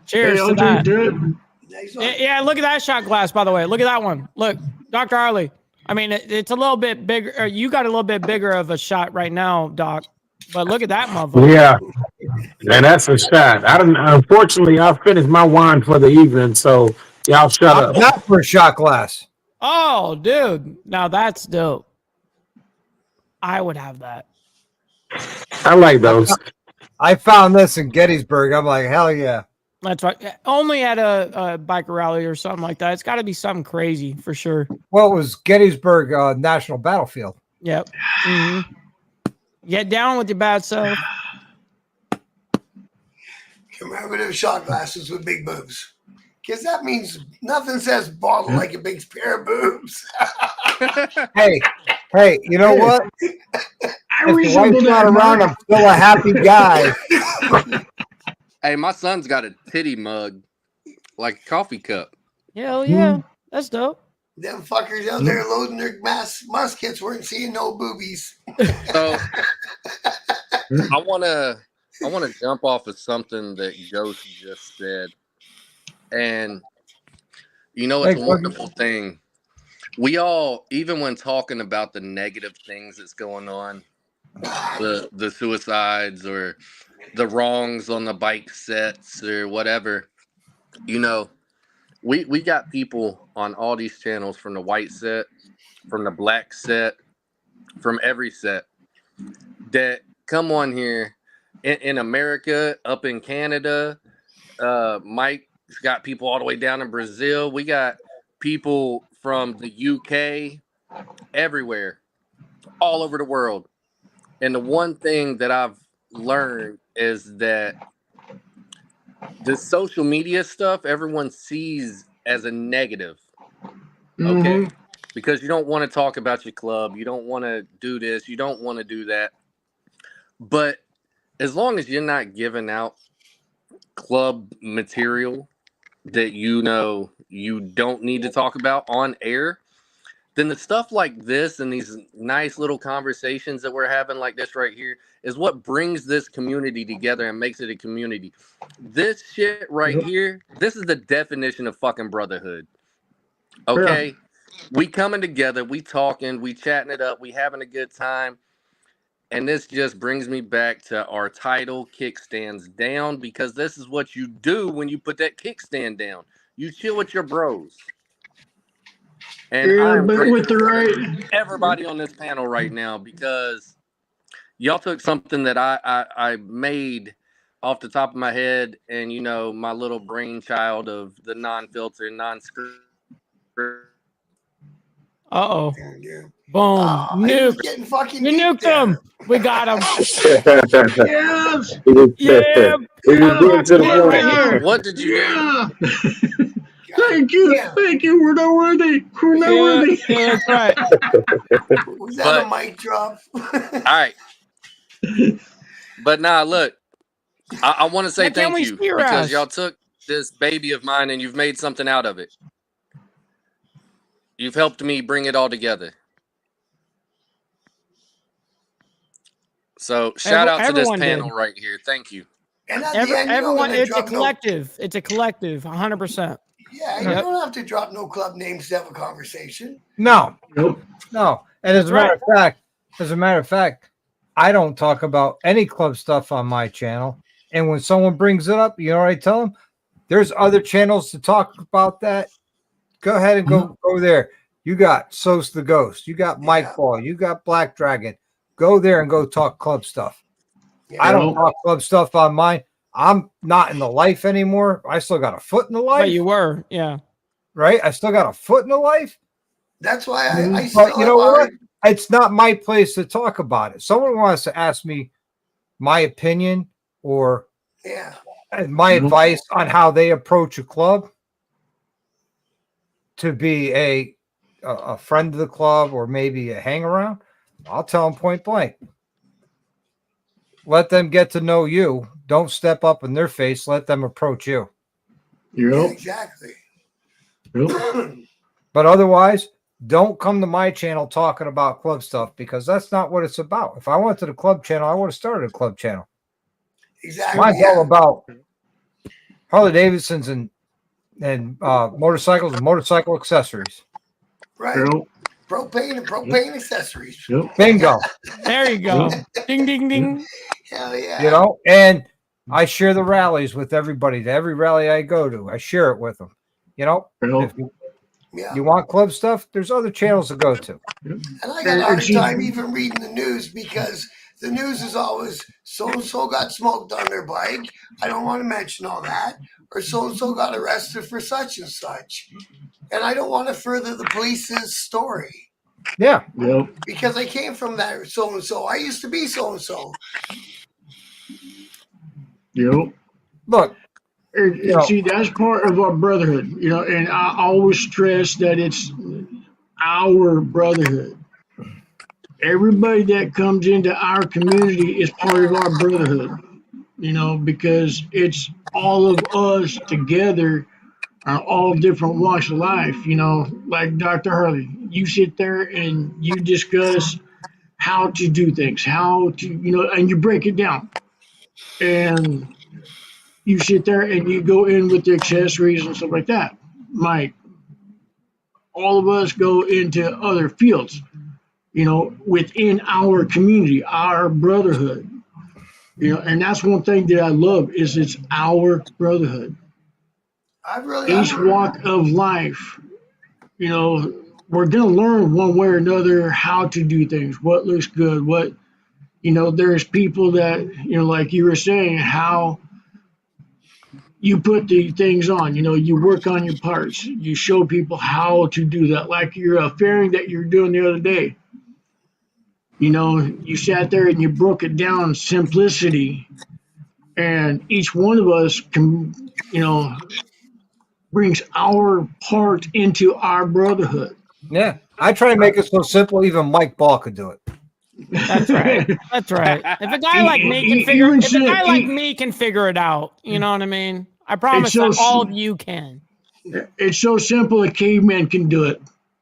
Cheers Hey, to I'll that. drink to it. Next one. Yeah, look at that shot glass, by the way. Look at that one. Look, Dr. Harley. I mean, it's a little bit bigger. You got a little bit bigger of a shot right now, Doc. But look at that motherfucker. Yeah, and that's a shot. I don't. Unfortunately, I finished my wine for the evening, so y'all shut I'm up. not for a shot glass. Oh, dude. Now that's dope. I would have that. I like those. I found this in Gettysburg. I'm like, hell yeah. That's right. Only at a biker rally or something like that. It's got to be something crazy for sure. Well, it was Gettysburg National Battlefield. Yep. Mm-hmm. Get down with your bad self. Commemorative shot glasses with big boobs. Because that means nothing says bottle like a big pair of boobs. Hey, you know what? I If the resemble wife's that, not around, Mark. I'm still a happy guy. Hey, my son's got a titty mug, like a coffee cup. Hell yeah. That's dope. Them fuckers out there loading their muskets weren't seeing no boobies. So I wanna jump off of something that Ghost just said. And you know, it's a wonderful thing. We all, even when talking about the negative things that's going on, the suicides or the wrongs on the bike sets or whatever, you know, we got people on all these channels, from the white set, from the black set, from every set, that come on here in America, up in Canada. Mike's got people all the way down in Brazil. We got people from the UK, everywhere, all over the world. And the one thing that I've learned is that the social media stuff everyone sees as a negative. Okay. Because you don't want to talk about your club. You don't want to do this. You don't want to do that. But as long as you're not giving out club material that you know you don't need to talk about on air, then the stuff like this and these nice little conversations that we're having like this right here is what brings this community together and makes it a community. This shit right here, this is the definition of fucking brotherhood. Okay? We coming together, we talking, we chatting it up, we having a good time. And this just brings me back to our title, Kickstands Down, because this is what you do when you put that kickstand down. You chill with your bros. And I am but grateful with the for right, everybody on this panel right now, because y'all took something that I made off the top of my head and, you know, my little brainchild of the non-filter, non-script. Uh-oh. Yeah. Boom. He was Nuked. getting fucking You nuked nuked him. there. We got him. yes, Yeah. He was getting to the Get right point. here. What did you do? yeah. Thank you, Yeah. thank you. We're not worthy. We're not Yeah, worthy. yeah, that's right. Was that But- a mic drop? All right. But nah, look, I want to say Why can't thank we you see your because ass? y'all took this baby of mine and you've made something out of it. You've helped me bring it all together. So shout out to this Everyone panel did. right here. Thank you. And at the end, you don't Everyone, gotta it's a drop collective. It's a collective, 100%. Yeah, you Yep. don't have to drop no club names to have a conversation. No, Nope. no. And as a matter of fact, I don't talk about any club stuff on my channel. And when someone brings it up, you know what I tell them? There's other channels to talk about that. Go ahead and go there. You got Sos the Ghost. You got Mike Yeah. Ball. You got Black Dragon. Go there and go talk club stuff. Yeah. I don't talk club stuff on mine. I'm not in the life anymore. I still got a foot in the life. But you were, yeah. Right? I still got a foot in the life. That's why I But still you know have what? It's not my place to talk about it. Someone wants to ask me my opinion or Yeah. my advice on how they approach a club to be a friend of the club or maybe a hang around. I'll tell them point blank. Let them get to know you. Don't step up in their face. Let them approach you. Yeah, Yep. exactly. Yep. But otherwise, don't come to my channel talking about club stuff because that's not what it's about. If I went to the club channel, I would have started a club channel. Exactly. Mine's all about Harley Davidsons and motorcycles and motorcycle accessories. Right. Yep. Propane and propane accessories. Yep. Bingo. There you go. Ding, ding, ding. Hell yeah. You know, and I share the rallies with everybody. To every rally I go to, I share it with them. You know, Yep. if Yeah. you want club stuff, there's other channels to go to. And I got a hard time even reading the news because the news is always so-and-so got smoked on their bike. I don't want to mention all that. Or so-and-so got arrested for such and such. And I don't want to further the police's story. Yeah. Yep. Because I came from that so-and-so. I used to be so-and-so. Yep. Look, And see, that's part of our brotherhood, you know, and I always stress that it's our brotherhood. Everybody that comes into our community is part of our brotherhood, you know, because it's all of us together are all different walks of life, you know, like Dr. Harley, you sit there and you discuss how to do things, how to, you know, and you break it down. And you sit there and you go in with the accessories and stuff like that. Mike, all of us go into other fields, you know, within our community, our brotherhood, you know, and that's one thing that I love is it's our brotherhood. Each walk of life, you know, we're going to learn one way or another how to do things, what looks good, what, you know, there's people that, you know, like you were saying, how you put the things on, you know, you work on your parts, you show people how to do that, like your fairing that you're doing the other day. You know, you sat there and you broke it down, simplicity, and each one of us can, you know, brings our part into our brotherhood. yeah, I try to make it so simple, even Mike Ball could do it. That's right. That's right. If a guy like me can figure, if a guy like me can figure it out, you know what I mean? I promise that all of you can. It's so simple a caveman can do it.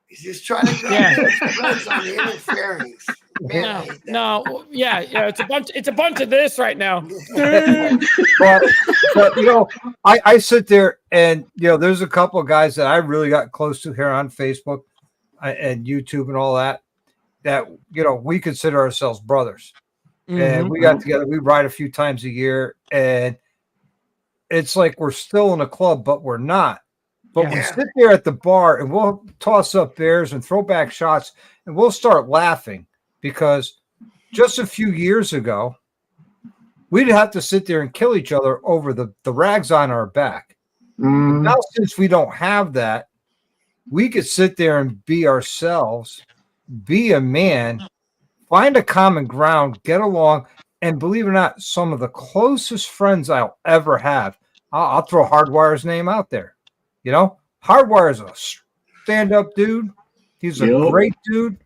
He's just trying to grab Yeah. those threads on the interference. Man, I hate that. No, yeah, it's a bunch of this right now. but you know, I sit there and there's a couple of guys that I really got close to here on Facebook and YouTube and all that we consider ourselves brothers. And we got together, we ride a few times a year, and it's like we're still in a club, but we're not. But we sit there at the bar and we'll toss up beers and throw back shots, and we'll start laughing because just a few years ago, we'd have to sit there and kill each other over the rags on our back. But now, since we don't have that, we could sit there and be ourselves, be a man, find a common ground, get along, and believe it or not, some of the closest friends I'll ever have. I'll throw Hardwire's name out there. Hardwire is a stand-up dude. He's a great dude.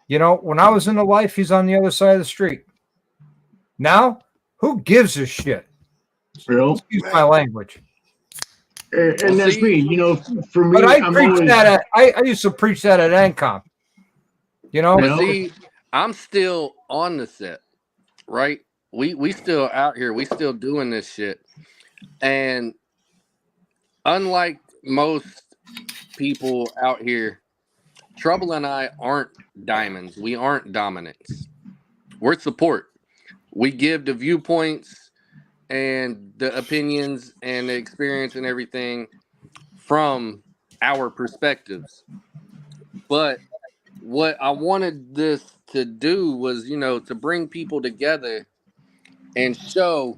When I was in the life, he's on the other side of the street. Now, who gives a shit? Excuse my language. And that's me, for me. But I used to preach that at NCOM. But see, I'm still on the set, right? We still out here. We still doing this shit. And unlike most people out here, Trouble and I aren't diamonds. We aren't dominants. We're support. We give the viewpoints and the opinions and the experience and everything from our perspectives. But what I wanted this to do was, to bring people together and show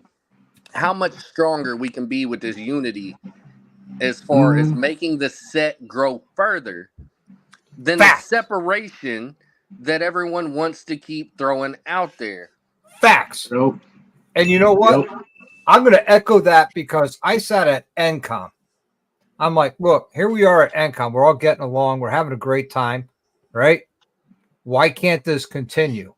how much stronger we can be with this unity as far as making the set grow further than the separation that everyone wants to keep throwing out there. Facts. And you know what? I'm going to echo that because I sat at NCOM. I'm like, look, here we are at NCOM. We're all getting along. We're having a great time, right? Why can't this continue?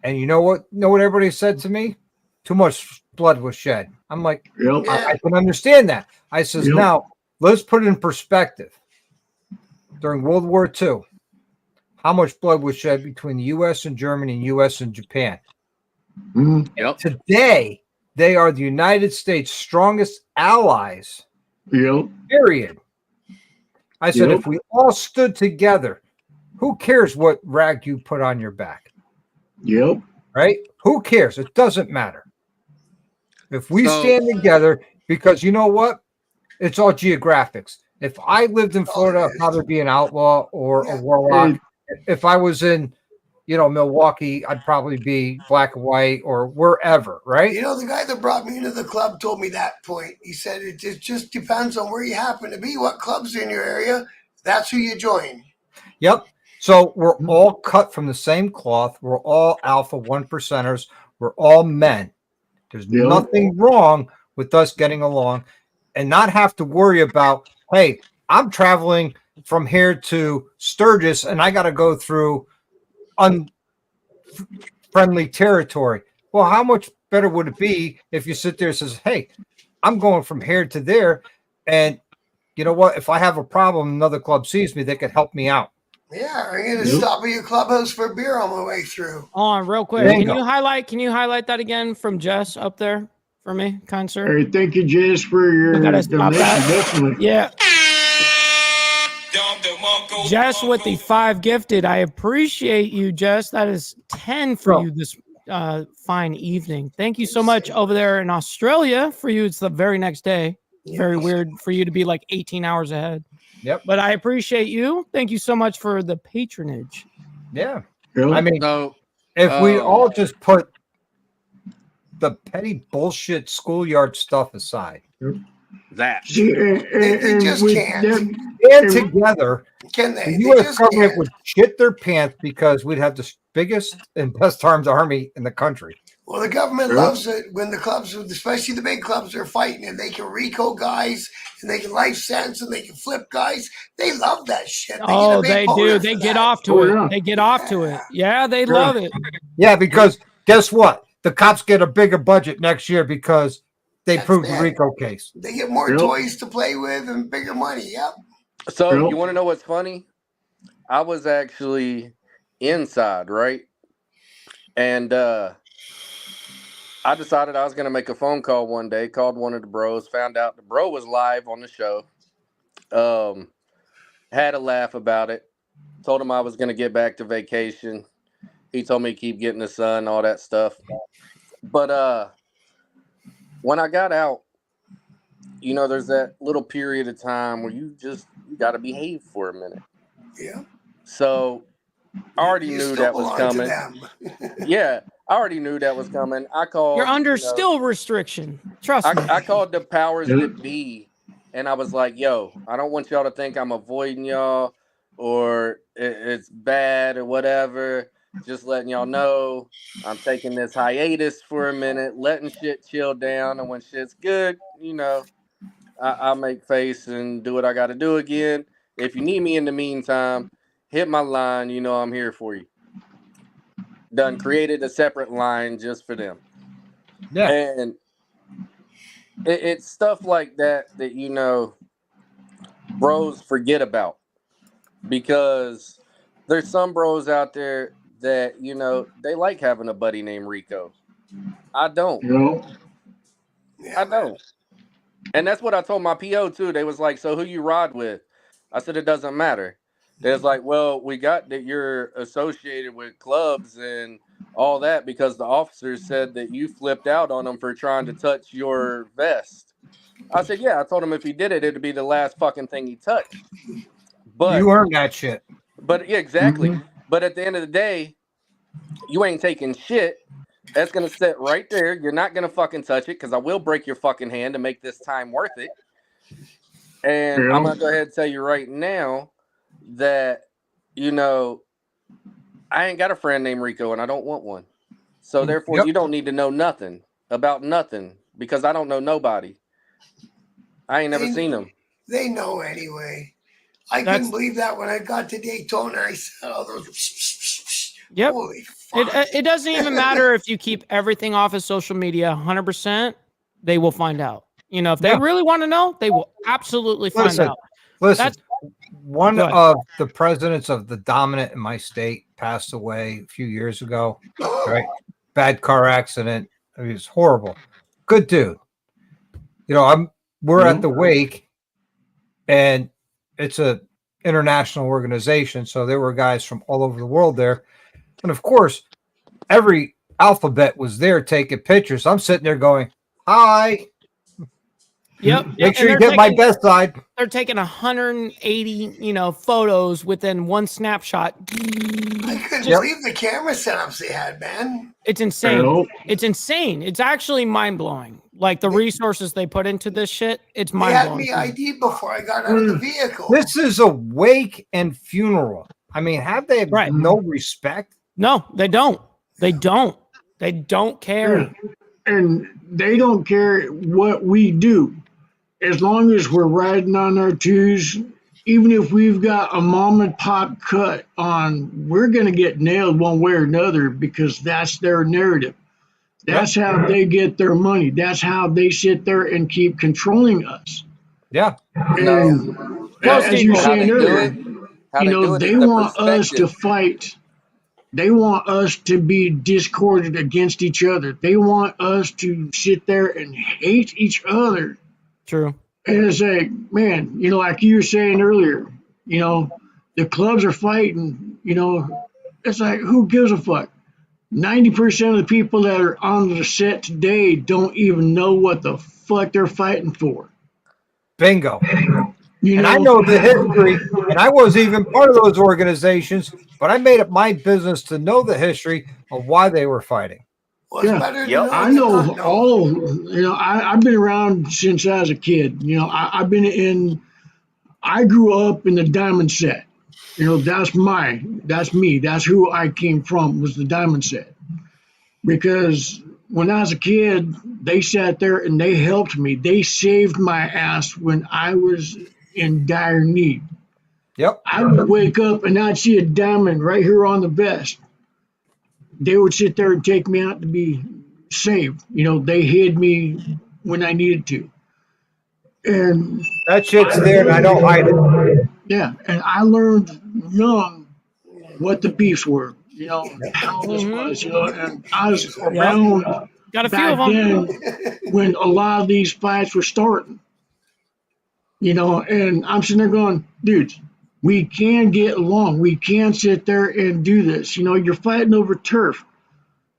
And you know what? Everybody said to me? Too much blood was shed. I'm like, I can understand that. I says, now let's put it in perspective. During World War II, how much blood was shed between the U.S. and Germany and U.S. and Japan? Today, they are the United States' strongest allies. Period. I said, if we all stood together, who cares what rag you put on your back? Right? Who cares? It doesn't matter. If we stand together, because you know what? It's all geographics. If I lived in Florida, I'd probably be an outlaw or a warlock. If I was in, Milwaukee, I'd probably be black and white or wherever, right? The guy that brought me into the club told me that point. He said it just depends on where you happen to be, what club's in your area. That's who you join. Yep. So we're all cut from the same cloth. We're all alpha 1%ers. We're all men. There's nothing wrong with us getting along and not have to worry about, hey, I'm traveling from here to Sturgis and I got to go through unfriendly territory. Well, how much better would it be if you sit there and says, hey, I'm going from here to there. And you know what? If I have a problem, another club sees me, they could help me out. Yeah, I'm going to stop at your clubhouse for a beer on my way through. On real quick. Can you highlight that again from Jess up there for me, kind sir? All right, thank you, Jess, for your donation. Definitely. Yeah. Jess with the 5 gifted. I appreciate you, Jess. That is 10 for you this fine evening. Thank you so much over there in Australia. For you, it's the very next day. Very weird for you to be like 18 hours ahead. Yep. But I appreciate you. Thank you so much for the patronage. Yeah. Really? I mean, if we all just put the petty bullshit schoolyard stuff aside, that they just can't. And together, Can they? The U.S. government would shit their pants because we'd have the biggest and best armed army in the country. Well, the government loves it when the clubs, especially the big clubs, are fighting and they can RICO guys and they can life sentence and they can flip guys. They love that shit. They do. They get off to it. They get off to it. Yeah, they love it. Yeah, because guess what? The cops get a bigger budget next year because they proved the RICO case. They get more toys to play with and bigger money. Yep. So you want to know what's funny? I was actually inside, right? And I decided I was going to make a phone call one day, called one of the bros, found out the bro was live on the show. Had a laugh about it. Told him I was going to get back to vacation. He told me to keep getting the sun, all that stuff. But when I got out, you know, there's that little period of time where you got to behave for a minute. Yeah. So I already You knew still that was belong to coming. them. Yeah, I already knew that was coming. I called. You're under you know, still restriction. Trust me. I called the powers Yeah. that be, and I was like, "Yo, I don't want y'all to think I'm avoiding y'all or it's bad or whatever. Just letting y'all know I'm taking this hiatus for a minute, letting shit chill down, and when shit's good, you know, I'll make face and do what I got to do again. If you need me in the meantime, hit my line. You know I'm here for you." Done created a separate line just for them. Yeah. And it's stuff like that you know bros forget about, because there's some bros out there that, you know, they like having a buddy named Rico. I don't. You know, Yeah, I man. don't. And that's what I told my PO too. They was like, "So who you ride with?" I said, "It doesn't matter." They was like, "Well, we got that you're associated with clubs and all that because the officers said that you flipped out on them for trying to touch your vest." I said, "Yeah." I told him if he did it, it'd be the last fucking thing he touched. But You earned that shit. yeah, exactly. Mhm. But at the end of the day, you ain't taking shit. That's gonna sit right there. You're not gonna fucking touch it because I will break your fucking hand to make this time worth it. And I'm Yeah. gonna go ahead and tell you right now that, you know, I ain't got a friend named Rico and I don't want one. So therefore, Yep. you don't need to know nothing about nothing because I don't know nobody. I ain't never seen them. They know anyway. I That's- couldn't believe that when I got to Daytona. I said all those. Yep. Holy fuck. It doesn't even matter if you keep everything off of social media 100%, they will find out. You know, if they Yeah. really want to know, they will absolutely find Listen, out. listen. That's One Go ahead. of the presidents of the dominant in my state passed away a few years ago. Right, bad car accident. I mean, it's horrible. Good dude. You know, we're at the wake, and it's a international organization, so there were guys from all over the world there, and of course, every alphabet was there taking pictures. I'm sitting there going, "Hi." Yep. Make sure And you they're get my taking- best side. They're taking 180, you know, photos within one snapshot. I couldn't Yep. believe the camera setups they had, man. It's insane. Nope. It's insane. It's actually mind blowing. Like the resources they put into this shit, it's They mind had blowing. me ID before I got out of the vehicle. This is a wake and funeral. I mean, have they Right. no respect? No, they don't. They don't. They don't care. And they don't care what we do. As long as we're riding on our twos, even if we've got a mom and pop cut on, we're going to get nailed one way or another because that's their narrative. That's how they get their money. That's how they sit there and keep controlling us. Yeah. And Most as you were people- How they saying do earlier, it? How you they know, do it they is the want us to perspective. fight. They want us to be discordant against each other. They want us to sit there and hate each other. True. And it's like, man, you know, like you were saying earlier, you know, the clubs are fighting, you know, it's like, who gives a fuck? 90% of the people that are on the set today don't even know what the fuck they're fighting for. Bingo. You And I know the history, and I wasn't even part of those organizations, but I made it my business to know the history of why they were fighting. Well, it's Yeah. better to Yep. know I than know not know. all, you know, I've been around since I was a kid. You know, I grew up in the diamond set. You know, that's me. That's who I came from, was the diamond set. Because when I was a kid, they sat there and they helped me. They saved my ass when I was in dire need. Yep. I would wake up and I'd see a diamond right here on the vest. They would sit there and take me out to be saved. You know, they hid me when I needed to. And That shit's there, and I don't hide it. yeah, and I learned young what the beefs were, you know, how this was, you know, and I was around Got a few of back them. then when a lot of these fights were starting, you know, and I'm sitting there going, dudes, we can get along. We can sit there and do this. You know, you're fighting over turf.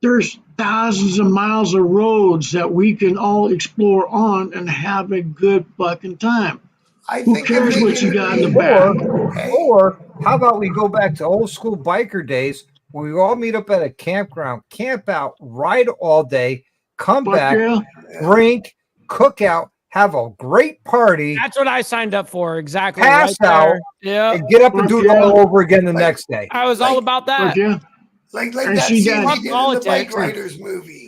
There's thousands of miles of roads that we can all explore on and have a good fucking time. I Who think the cares what big you got in the thing- back? Hey, Or how about we go back to old school biker days where we all meet up at a campground, camp out, ride all day, come Fuck back, yeah. drink, cook out, have a great party, That's what I signed up for. Exactly. pass right out, there. Yeah. and get up and Fuck do it yeah. all over again the Like- next day. I was all about Fuck that. yeah. like And that see scene that- he did in the Bike Politics. Riders movie.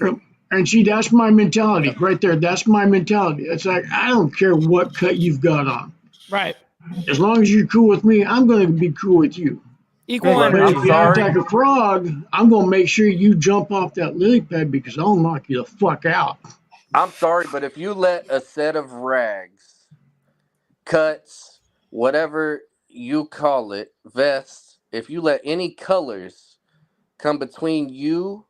And see, that's my mentality right there. That's my mentality. It's like, I don't care what cut you've got on. Right. As long as you're cool with me, I'm going to be cool with you. Equal Right, But energy. if you act like a frog, I'm going to make sure you jump off that lily pad because I'll knock you the fuck out. I'm sorry, but if you let a set of rags, cuts, whatever you call it, vests, if you let any colors come between you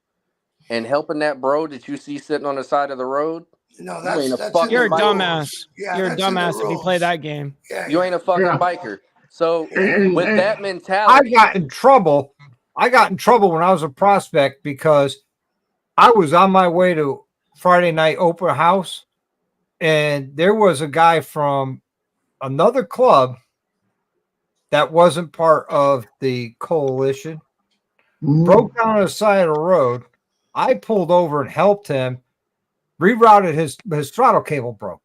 and helping that bro that you see sitting on the side of the road, No, You ain't a that's fucking in You're a the biker. dumbass. rules. Yeah, You're a that's in the dumbass if you play rules. that game. Yeah, you ain't a fucking Yeah. biker. So And- with and- that I mentality, got in trouble. I got in trouble when I was a prospect because I was on my way to Friday night open house, and there was a guy from another club that wasn't part of the coalition, broke down on the side of the road. I pulled over and helped him, rerouted his throttle cable broke.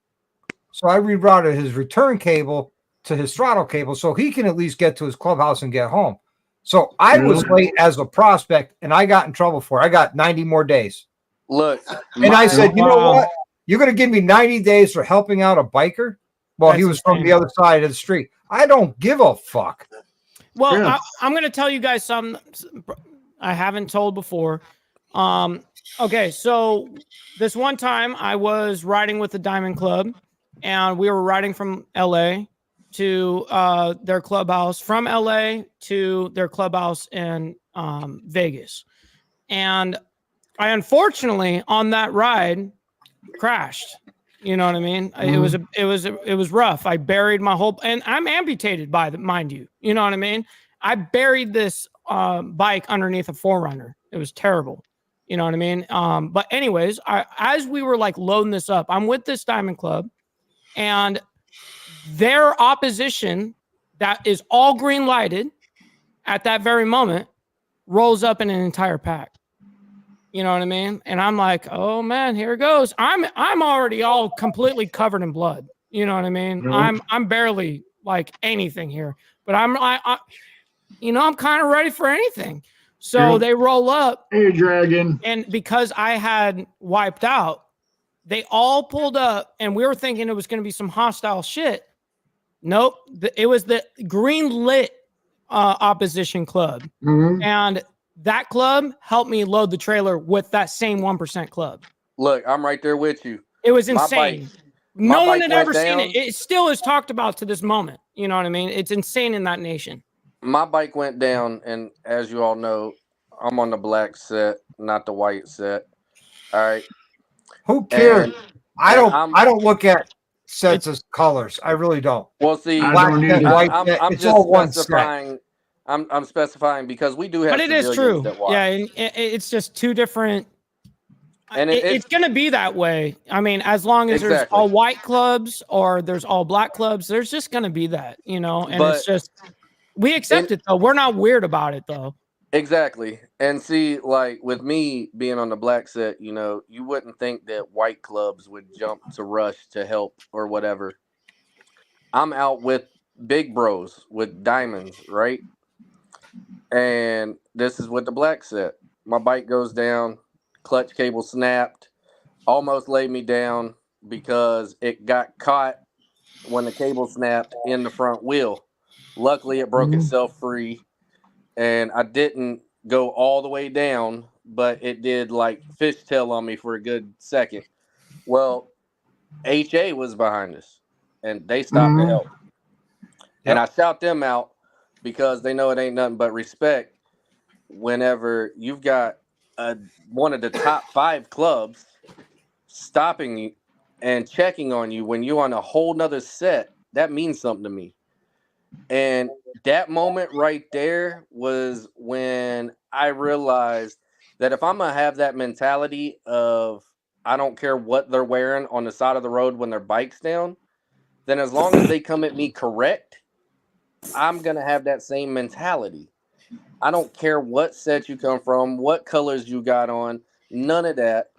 So I rerouted his return cable to his throttle cable so he can at least get to his clubhouse and get home. So I was late as a prospect and I got in trouble for it. I got 90 more days. look, And I said, you know Wow. what? You're going to give me 90 days for helping out a biker? Well, he That's was from the insane. other side of the street. I don't give a fuck. Well, Yeah. I'm going to tell you guys something I haven't told before. Okay, so this one time I was riding with the Diamond Club, and we were riding from LA to their clubhouse, from LA to their clubhouse in Vegas. And I unfortunately on that ride crashed. You know what I mean? It was rough. I buried my whole, and I'm amputated by the, mind you. You know what I mean? I buried this bike underneath a 4Runner. It was terrible. You know what I mean? But anyways, as we were like loading this up, I'm with this Diamond Club, and their opposition that is all green lighted at that very moment rolls up in an entire pack. You know what I mean? And I'm like, oh man, here it goes. I'm already all completely covered in blood. You know what I mean? Mhm. I'm barely like anything here, but I you know, I'm kind of ready for anything. So Yeah. they roll up, Hey, Dragon. and because I had wiped out, they all pulled up, and we were thinking it was going to be some hostile shit. Nope, it was the green lit opposition club. Mhm. And that club helped me load the trailer with that same 1% club. look, I'm right there with you. It was My insane. bike- No my one bike had went ever seen down. it. It still is talked about to this moment. You know what I mean? It's insane in that nation. My bike went down, and as you all know, I'm on the black set, not the white set. All right. Who cares? And I I'm- don't look at sets as colors. I really don't. well, see, I Black don't set, either. white I'm set, it's just all one set. specifying. I'm specifying because we do have But it is civilians true. that watch. Yeah, and it's just two different. And It's going to be that way. I mean, as long as there's Exactly. all white clubs or there's all black clubs, there's just going to be that, you know. And it's But- just we accept it though. We're not weird about it though. Exactly. And see, like with me being on the black set, you know, you wouldn't think that white clubs would jump to rush to help or whatever. I'm out with big bros with diamonds, right? And this is with the black set. My bike goes down, clutch cable snapped, almost laid me down because it got caught when the cable snapped in the front wheel. Luckily, it broke itself free, and I didn't go all the way down, but it did like fishtail on me for a good second. Well, HA was behind us, and they stopped to help. And I shout them out because they know it ain't nothing but respect. whenever you've got one of the top 5 clubs stopping you and checking on you when you're on a whole nother set. That means something to me. And that moment right there was when I realized that if I'm going to have that mentality of I don't care what they're wearing on the side of the road when their bike's down, then as long as they come at me correct, I'm going to have that same mentality. I don't care what set you come from, what colors you got on, none of that.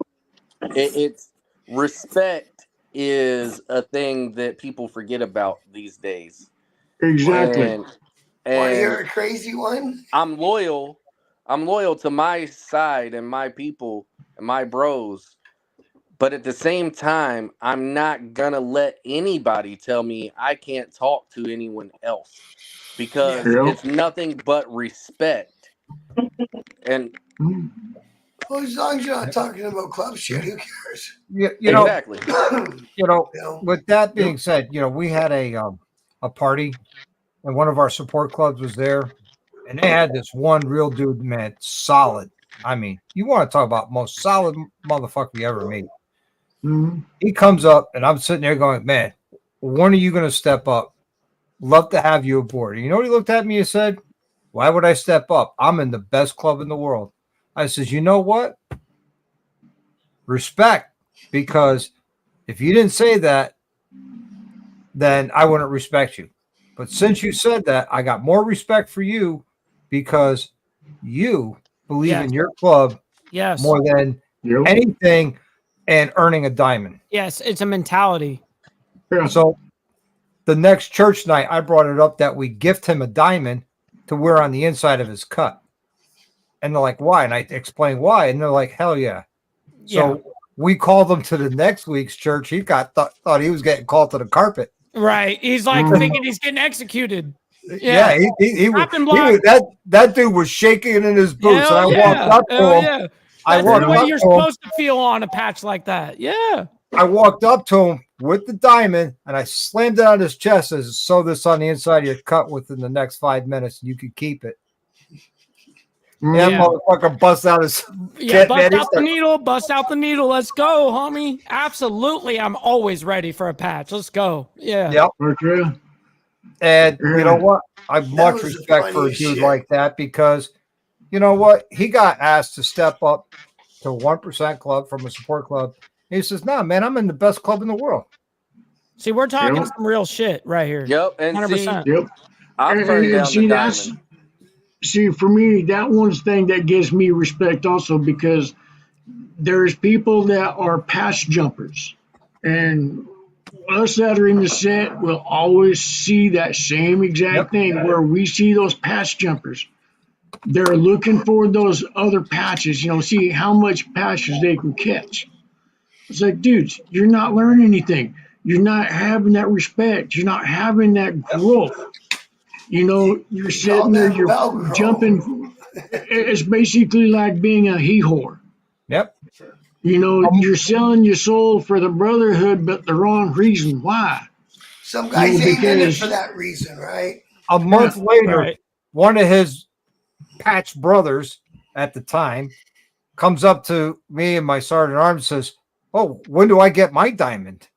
It's respect is a thing that people forget about these days. Exactly. And Want to hear a crazy one? I'm loyal to my side and my people and my bros. But at the same time, I'm not going to let anybody tell me I can't talk to anyone else because Yeah. it's nothing but respect. And Well, as long as you're not talking about club shit, who cares? You exactly. know, with that being said, we had a party, and one of our support clubs was there, and they had this one real dude, man, solid. I mean, you want to talk about most solid motherfucker you ever meet. Mhm. He comes up, and I'm sitting there going, man, when are you going to step up? Love to have you aboard. And you know what he looked at me and said? Why would I step up? I'm in the best club in the world. I says, you know what? Respect, because if you didn't say that, then I wouldn't respect you. But since you said that, I got more respect for you because you believe Yes. in your club Yes. more than Yep. anything and earning a diamond. Yes. It's a mentality. Yeah. So the next church night, I brought it up that we gift him a diamond to wear on the inside of his cut. And they're like, why? And I explained why. And they're like, hell yeah. So we called him to the next week's church. He thought he was getting called to the carpet. Right. He's like Mhm. thinking he's getting executed. Yeah, he was, Chopping block. that dude was shaking in his boots. Hell And I yeah. walked up to Hell him. yeah. I That's walked the way up you're to him. supposed to feel on a patch like that. Yeah. I walked up to him with the diamond and I slammed it on his chest as sew this on the inside of your cut within the next 5 minutes and you could keep it. And that Yeah. motherfucker bust out his Yeah, bust man, he out the needle, bust out the needle. Let's go, homie. Absolutely. I'm always ready for a patch. Let's go. Yeah. Yep. Okay. And you know what? I have much was the respect for a funniest dude shit. like that because you know what? He got asked to step up to 1% club from a support club. And he says, nah, man, I'm in the best club in the world. See, we're talking Yep. some real shit right here. Yep. And 100%. see, Yep. I've turned down the see, that's diamond. see for me that one's thing that gives me respect also because there's people that are patch jumpers, and us that are in the set will always see that same exact thing where we see those patch jumpers. They're looking for those other patches, see how much patches they can catch. It's like, dudes, you're not learning anything. You're not having that respect. You're not having that growth. You're We call sitting there, that you're Velcro. jumping. It's basically like being a hee-haw. Yep. You're selling your soul for the Brotherhood, but the wrong reason. Why? Some guys ain't in it because- for that reason, right? A month later, Right. one of his patch brothers at the time comes up to me and my sergeant at arms and says, oh, when do I get my diamond?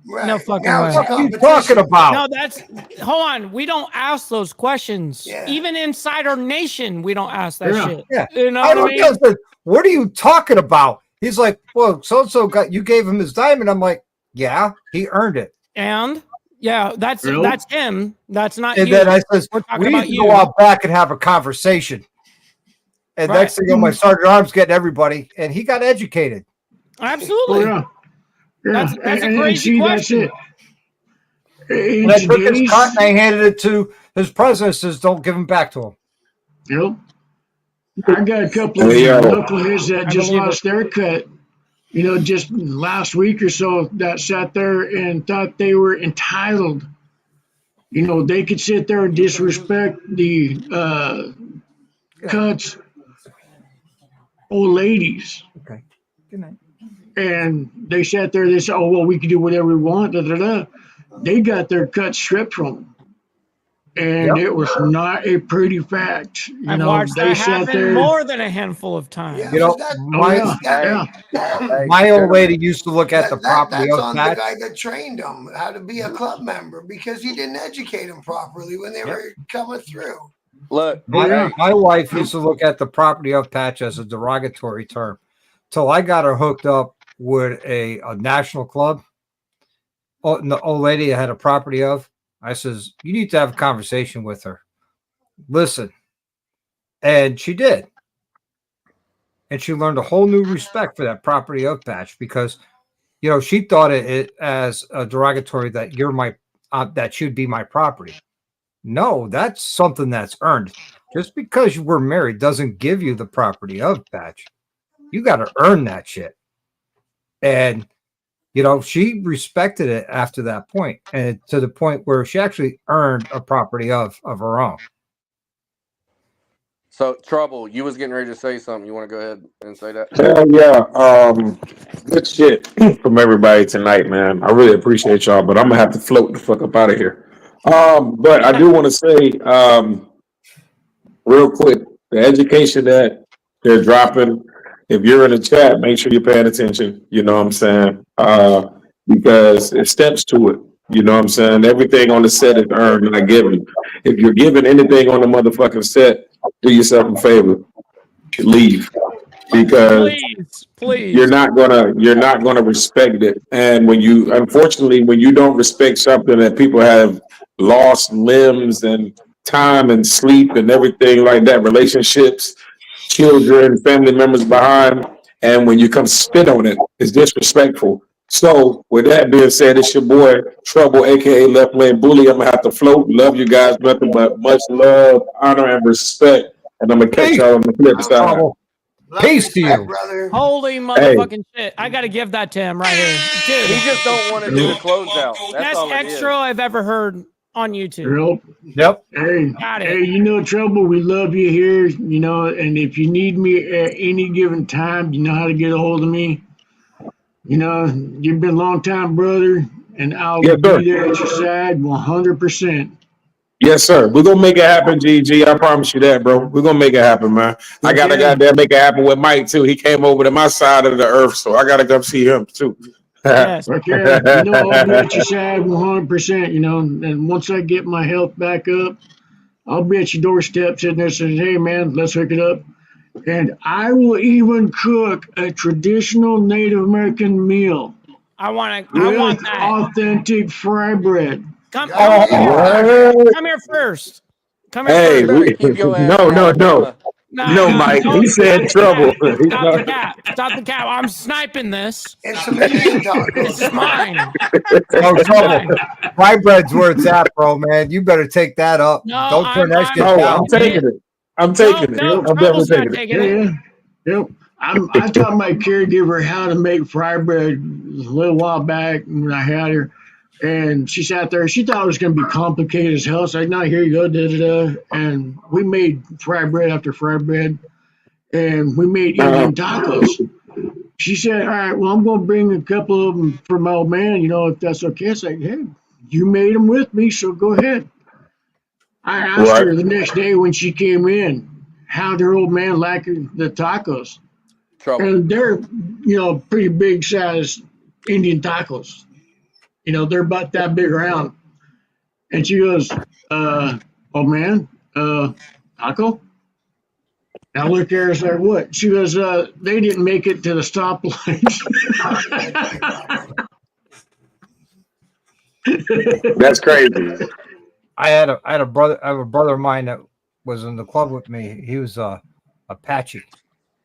Right. No fucking now way. it's a What are you competition. talking about? No, hold on. We don't ask those questions. Yeah. Even inside our nation, we don't ask that Yeah. shit. Yeah. You know I what I looked mean? at him and said, what are you talking about? He's like, well, so-and-so you gave him his diamond. I'm like, yeah, he earned it. And yeah, that's him. That's not And you. then I says, We're talking we need about to you. go out back and have a conversation. And Right. next thing you know, my sergeant at arms getting everybody, and he got educated. Absolutely. Yeah. That's a and crazy see, question. that's it. In And I took his today's, cut and I handed it to his president. Says, don't give him back to him. I got a couple of Hey, yo. knuckleheads that I just believe lost their cut, just last week or so that sat there and thought they were entitled. They could sit there and disrespect the cuts, old ladies. Okay. Good night. And they sat there, they said, oh, well, we can do whatever we want. Da, da, da. They got their cuts stripped from them. and it was not a pretty fact. You I've know, watched they that sat happen there. more than a handful of times. Yeah, You know, but that, Oh yeah, Hey, yeah. hey, my old gentlemen. lady used to look at the property that's of on the patch. guy that trained them how to be a club member because he didn't educate them properly when they were coming through. Look, Oh yeah. hey, My wife used to look at the property of patch as a derogatory term till I got her hooked up with a national club. Oh, and the old lady had a property of. I says, you need to have a conversation with her. Listen. And she did. And she learned a whole new respect for that property of patch because, you know, she thought it as a derogatory that you're my, that should be my property. No, that's something that's earned. Just because we're married doesn't give you the property of patch. You got to earn that shit. And, you know, she respected it after that point, and to the point where she actually earned a property of her own. so Trouble, you was getting ready to say something. You want to go ahead and say that? Hell yeah. Good shit from everybody tonight, man. I really appreciate y'all, but I'm gonna have to float the fuck up out of here. But I do want to say, real quick, the education that they're dropping, if you're in the chat, make sure you're paying attention. You know what I'm saying? Because it steps to it. You know what I'm saying? Everything on the set is earned, not given. If you're giving anything on the motherfucking set, do yourself a favor. Leave. Because Please. you're not gonna respect it. And unfortunately, when you don't respect something that people have lost limbs and time and sleep and everything like that, relationships, children, family members behind, and when you come spit on it, it's disrespectful. So with that being said, it's your boy Trouble, aka Left Lane Bully. I'm gonna have to float. Love you guys, nothing but much love, honor, and respect. And I'm gonna catch y'all on the flip side. Peace to you, brother. Holy motherfucking shit. I got to give that to him right here. Dude, He just don't want to do the closeout. That's best all it extra is. I've ever heard on YouTube. Yep. Hey, Got it. hey, you know, Trouble, we love you here, you know, and if you need me at any given time, you know how to get a hold of me. You know, you've been a long time, brother, and I'll Yes, sir. be there at your side 100%. Yes, sir. We're gonna make it happen, GG. I promise you that, bro. We're gonna make it happen, man. I gotta goddamn make it happen with Mike too. He came over to my side of the earth, so I gotta come see him too. Yes. Okay, you know, I'll be at your side 100%, you know, and once I get my health back up, I'll be at your doorstep sitting there saying, hey, man, let's hook it up. And I will even cook a traditional Native American meal. I want with that. authentic fry bread. Come What? here first. Come here Hey, first. Better keep your ass no, in no, no, Alabama. no, Mike. don't- He said stop trouble. the cap. Stop the cap. Stop the cap. I'm sniping this. And some Indian tacos. This is mine. Oh, Trouble. Fry bread's where it's at, bro, man. You better take that up. No, Don't turn that shit Oh, down. I'm taking it. I'm taking it. No, I'm Trouble's definitely not taking it. taking it. Yep. I taught my caregiver how to make fry bread a little while back when I had her. And she sat there. She thought it was going to be complicated as hell. So I said, no, here you go. Da, da, da. And we made fry bread after fry bread. And we made Indian tacos. She said, all right, well, I'm going to bring a couple of them for my old man, you know, if that's okay. I said, hey, you made them with me, so go ahead. I asked her the next day when she came in, how her old man liked the tacos. Trouble. And they're, you know, pretty big size Indian tacos. You know, they're about that big around. And she goes, oh man, taco? And I looked at her and said, what? She goes, they didn't make it to the stoplight. That's crazy. I have a brother of mine that was in the club with me. He was Apache,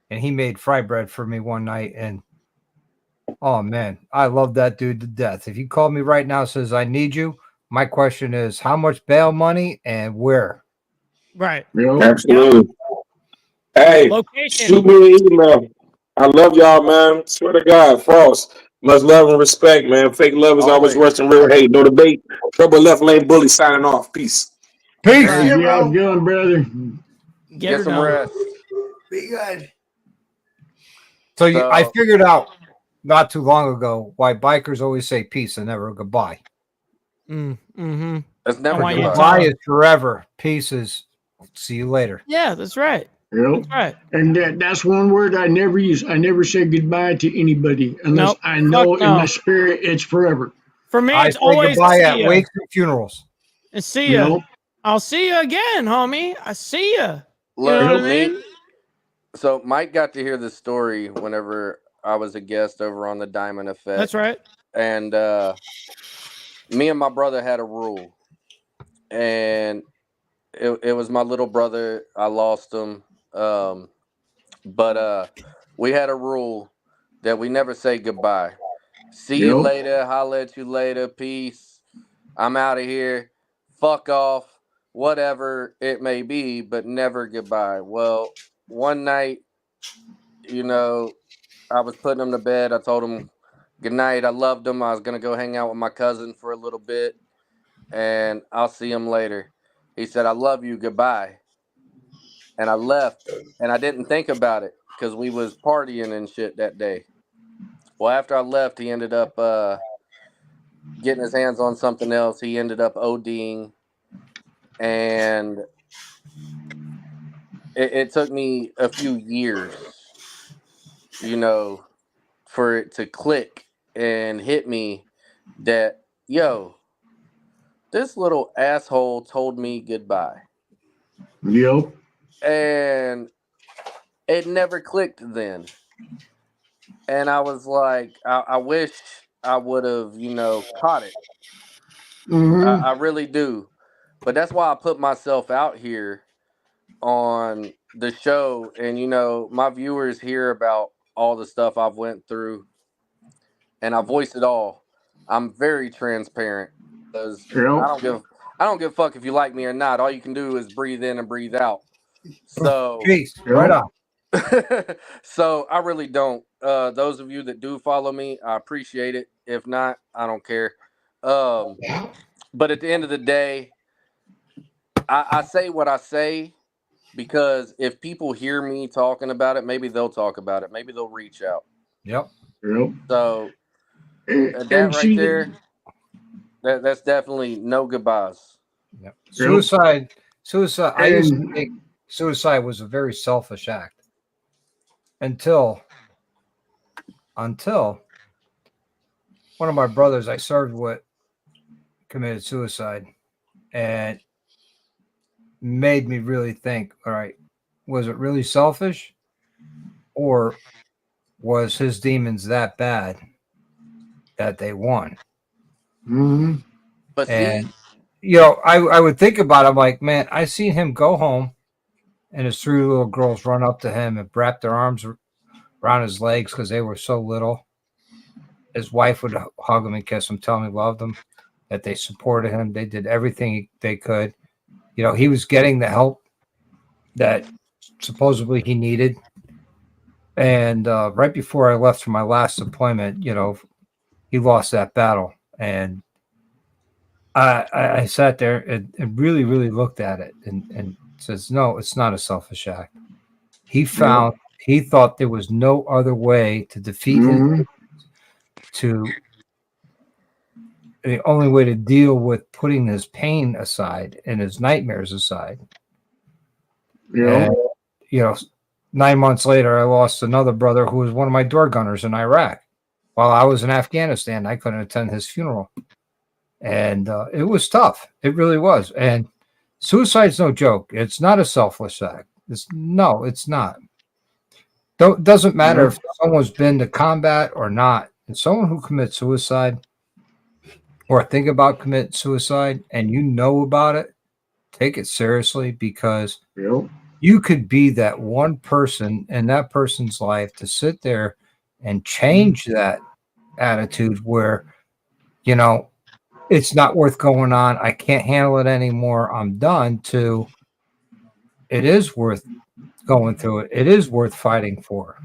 and he made fry bread for me one night. And oh man, I love that dude to death. If you call me right now, says I need you, my question is how much bail money and where? Right. Absolutely. Hey, shoot me an email. I love y'all, man. Swear to God, Frost. Much love and respect, man. Fake love is always worse than real hate. No debate. Trouble Left Lane Bully signing off. Peace. Peace. How you doing, brother? Get some rest. Be good. So I figured out not too long ago why bikers always say peace and never goodbye. Mm-hmm. It's never want you to goodbye. Goodbye is forever. Peace is see you later. Yeah, that's right. Yep. That's right. And that's one word I never use. I never say goodbye to anybody unless Nope. I know Fuck in my no. spirit it's forever. For me, I it's say always goodbye see at ya. wakes and funerals. And see You ya. know? I'll see you again, homie. I see ya. You Look, know what I me. mean? So Mike got to hear the story whenever I was a guest over on the Diamond Effect. That's right. And me and my brother had a rule, and it was my little brother. I lost him, but we had a rule that we never say goodbye. See you Yep. later. Holla at you later. Peace. I'm out of here. Fuck off. Whatever it may be, but never goodbye. Well, one night, you know, I was putting him to bed. I told him good night. I loved him. I was gonna go hang out with my cousin for a little bit, and I'll see him later. He said, "I love you. Goodbye." And I left, and I didn't think about it because we was partying and shit that day. Well, after I left, he ended up getting his hands on something else. He ended up ODing, and it took me a few years, you know, for it to click and hit me that, yo, this little asshole told me goodbye. Yep. And it never clicked then. And I was like, I wish I would have, caught it. Mm-hmm. I really do. But that's why I put myself out here on the show. And, my viewers hear about all the stuff I've went through, and I voice it all. I'm very transparent because I Yep. don't give a fuck if you like me or not. All you can do is breathe in and breathe out. So Peace. Right Yep. on. so I really don't. Those of you that do follow me, I appreciate it. If not, I don't care. But at the end of the day, I say what I say because if people hear me talking about it, maybe they'll talk about it. Maybe they'll reach out. Yep. Yep. So that And right see, there, that's definitely no goodbyes. Yep. Suicide. I used to and think suicide was a very selfish act until one of my brothers I served with committed suicide, and made me really think, all right, was it really selfish, or was his demons that bad that they won? mm-hmm. But And see, I would think about it, I'm like, man, I seen him go home and his three little girls run up to him and wrap their arms around his legs because they were so little. His wife would hug him and kiss him, tell him he loved him, that they supported him. They did everything they could. He was getting the help that supposedly he needed. And right before I left for my last deployment, he lost that battle. And I sat there and really, really looked at it and says, no, it's not a selfish act. He thought there was no other way to defeat Mm-hmm. the only way to deal with putting his pain aside and his nightmares aside. Yep. And, 9 months later, I lost another brother who was one of my door gunners in Iraq. While I was in Afghanistan, I couldn't attend his funeral. And it was tough. It really was. And suicide's no joke. It's not a selfless act. It's not. Doesn't matter if someone's been to combat or not. And someone who commits suicide or think about committing suicide and you know about it, take it seriously, because Yep. you could be that one person in that person's life to sit there and change that attitude where, it's not worth going on. I can't handle it anymore. I'm done. To it is worth going through it. It is worth fighting for.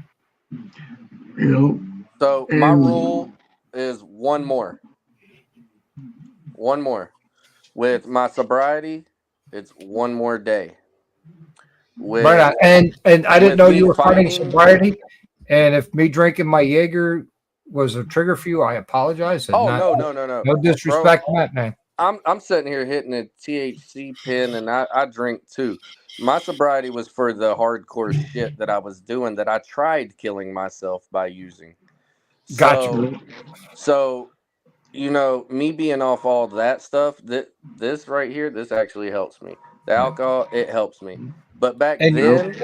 Yep. so my rule is one more. With my sobriety, it's one more day. With Right on. And I didn't with know me you were fighting fighting- sobriety. And if me drinking my Jaeger was a trigger for you, I apologize. Oh Not- no. No disrespect, Matt, man. I'm sitting here hitting a THC pen, and I drink too. My sobriety was for the hardcore shit that I was doing that I tried killing myself by using. Gotcha. So you know, me being off all that stuff, that this right here, this actually helps me. The alcohol, it helps me. But back And then,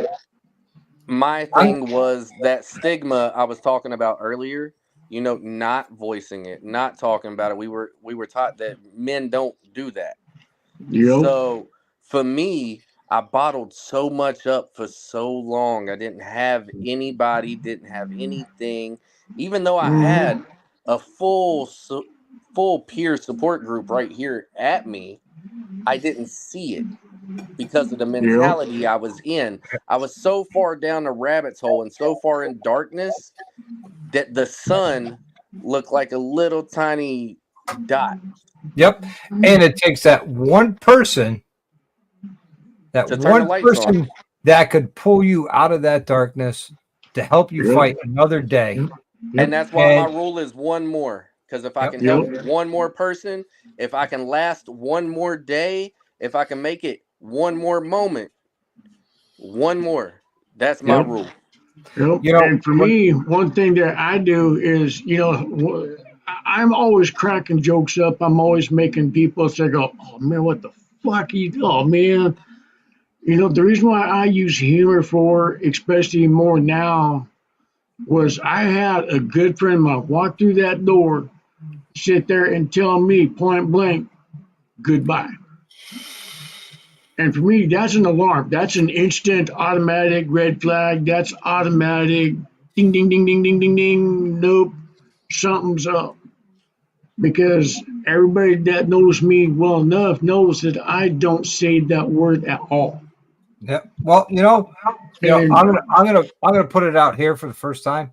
my thing was that stigma I was talking about earlier. You know, not voicing it, not talking about it. We were taught that men don't do that. Yep. So for me, I bottled so much up for so long. I didn't have anybody, didn't have anything, even though I Mm-hmm. had a full peer support group right here at me. I didn't see it because of the Yep. mentality I was in. I was so far down the rabbit's hole and so far in darkness that the sun looked like a little tiny dot yep. And it takes that one person, to turn the lights on. that could pull you out of that darkness to help you Yep. fight another day. Yep. And that's why my And rule is one more. Because if I Yep. can help Yep. one more person, if I can last one more day, if I can make it one more moment, one more. That's my Yep. rule. Yep. you know, And for me, one thing that I do is, I'm always cracking jokes up. I'm always making people say, "Go, oh man, what the fuck? Oh man." The reason why I use humor for, especially more now, was I had a good friend of mine walk through that door, sit there and tell me point blank, goodbye. And for me, that's an alarm. That's an instant automatic red flag. That's automatic ding, ding, ding, ding, ding, ding, ding. Nope, something's up. Because everybody that knows me well enough knows that I don't say that word at all. yeah. Well, And I'm gonna put it out here for the first time.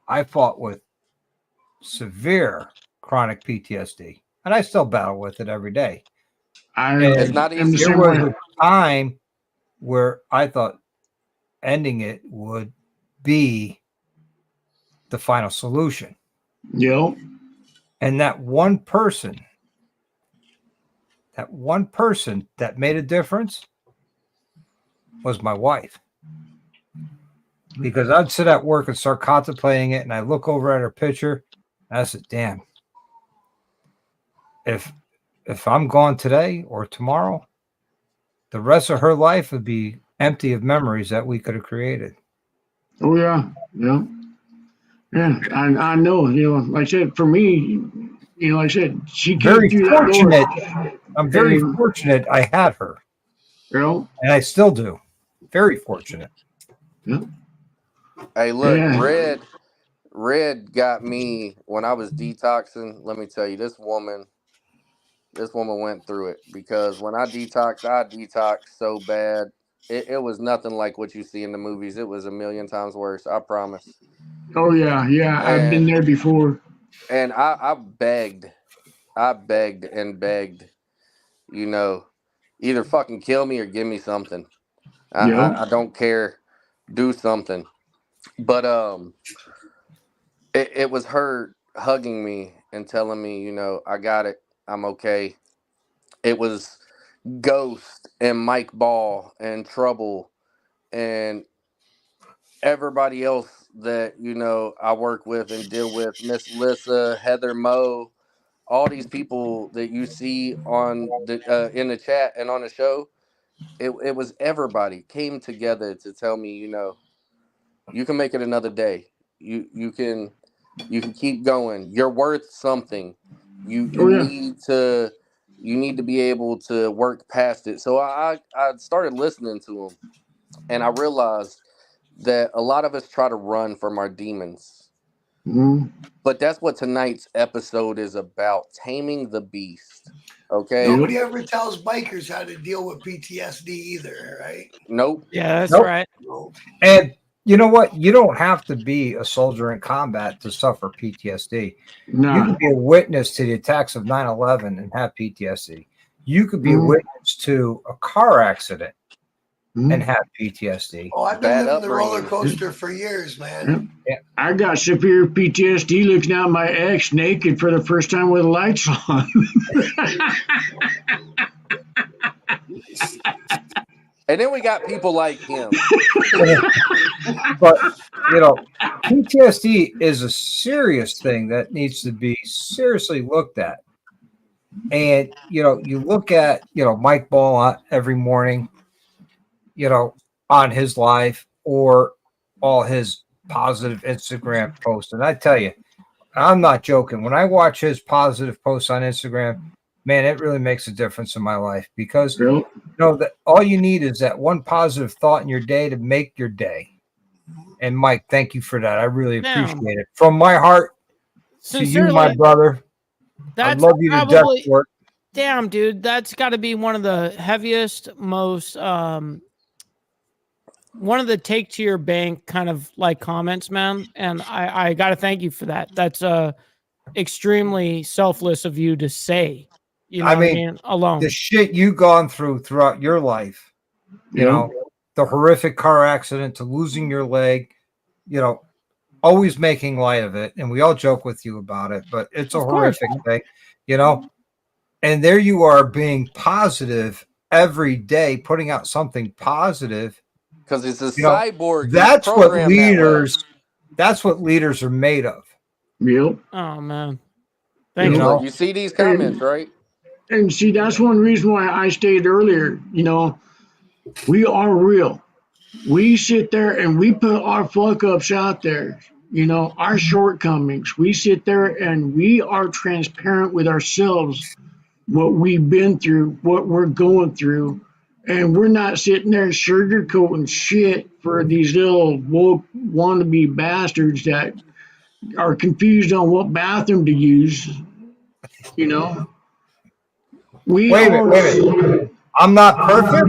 I fought with severe chronic PTSD, and I still battle with it every day. I It's not am the easy. There same was way. a time where I thought ending it would be the final solution. Yep. And that one person that made a difference was my wife. Because I'd sit at work and start contemplating it, and I look over at her picture, and I said, damn, if I'm gone today or tomorrow, the rest of her life would be empty of memories that we could have created. Oh yeah. Yeah. Yeah. I know. Like I said, for me, like I said, she came Very through that fortunate. door. I'm very And fortunate I had her, and I still do. Very fortunate. yeah. Hey, look, Yeah. Red got me when I was detoxing. Let me tell you, this woman went through it because when I detoxed so bad. It was nothing like what you see in the movies. It was a million times worse. I promise. Oh yeah. Yeah. I've been And there before. I begged, and begged, either fucking kill me or give me something. Yep. I don't care, do something. But it was her hugging me and telling me, I got it, I'm okay. It was Ghost and Mike Ball and Trouble and everybody else that I work with and deal with, Miss Lissa, Heather Moe, all these people that you see on the in the chat and on the show. It was everybody came together to tell me, you can make it another day. You can keep going. You're worth something. You Oh you yeah. need to you need to be able to work past it. So I started listening to them, and I realized that a lot of us try to run from our demons. Mhm. But that's what tonight's episode is about, taming the beast. Okay? Yep. Nobody ever tells bikers how to deal with PTSD either, right? Nope. Yeah, that's Nope. right. No. And you know what? You don't have to be a soldier in combat to suffer PTSD. You Nah. could be a witness to the attacks of 9/11 and have PTSD. You could be a Mhm. witness to a car accident Mhm. and have PTSD. Oh, I've been Bad living the roller upbringing. coaster for years, man. Yep. I got severe PTSD looking at my ex naked for the first time with the lights on. And then we got people like him. But you know, PTSD is a serious thing that needs to be seriously looked at. And you know, you look at Mike Ball every morning, on his live or all his positive Instagram posts, and I tell you, I'm not joking. When I watch his positive posts on Instagram, man, it really makes a difference in my life because that all you need is that one positive thought in your day to make your day. And Mike, thank you for that. I really appreciate it. From my heart to you, my brother. I love you to death for it. Damn, dude, that's got to be one of the heaviest, most one of the take to your bank kind of like comments, man. And I got to thank you for that. That's extremely selfless of you to say. You know, I mean, alone the shit you gone throughout your life. You know, the horrific car accident to losing your leg. Always making light of it, and we all joke with you about it, but it's a horrific thing. And there you are being positive every day, putting out something positive. Because it's a cyborg. That's what leaders. That's what leaders are made of. Yep. Oh man. Thank you. You see these comments, right? And see, that's one reason why I stated earlier. We are real. We sit there and we put our fuck ups out there. Our shortcomings. We sit there and we are transparent with ourselves. What we've been through, what we're going through. And we're not sitting there sugarcoating shit for these little woke wannabe bastards that are confused on what bathroom to use. Wait a minute. I'm not perfect.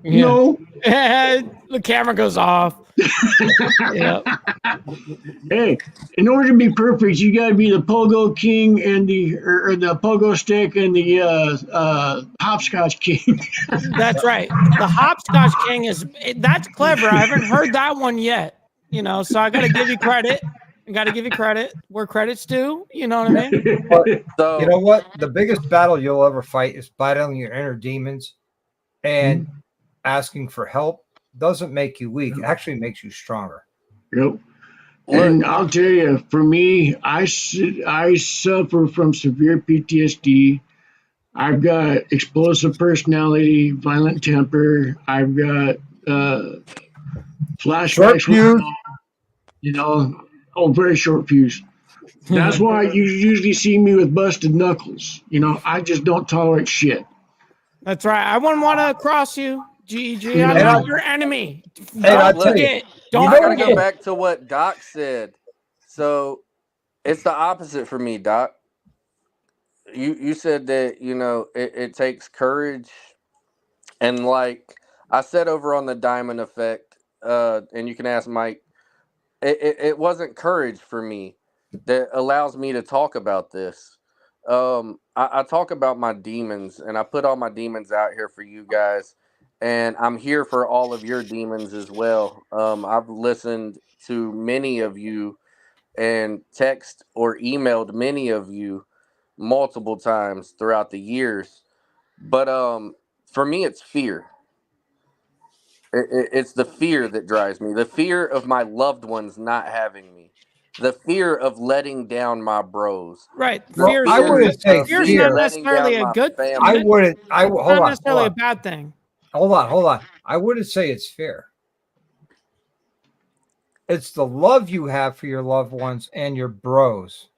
No. The camera goes off. Yep. Hey, in order to be perfect, you got to be the pogo king and the pogo stick and the hopscotch king. That's right. The hopscotch king that's clever. I haven't heard that one yet. So I got to give you credit. Where credit's due. You know what I mean? But you know what? The biggest battle you'll ever fight is battling your inner demons, and asking for help doesn't make you weak. It actually makes you stronger. Yep. And I'll tell you, for me, I suffer from severe PTSD. I've got explosive personality, violent temper. I've got flashbacks. Very short fuse. That's why you usually see me with busted knuckles. I just don't tolerate shit. That's right. I wouldn't want to cross you. GG, I'm not your enemy. Don't forget. I gotta go back to what Doc said. So it's the opposite for me, Doc. You said that it takes courage, and like I said over on the Diamond Effect, and you can ask Mike. It wasn't courage for me that allows me to talk about this. I talk about my demons, and I put all my demons out here for you guys. And I'm here for all of your demons as well. I've listened to many of you and text or emailed many of you multiple times throughout the years. But for me, it's fear. It's the fear that drives me. The fear of my loved ones not having me. The fear of letting down my bros. Right. Fear is not necessarily a good thing. Hold not necessarily a bad thing. Hold on. I wouldn't say it's fear. It's the love you have for your loved ones and your bros.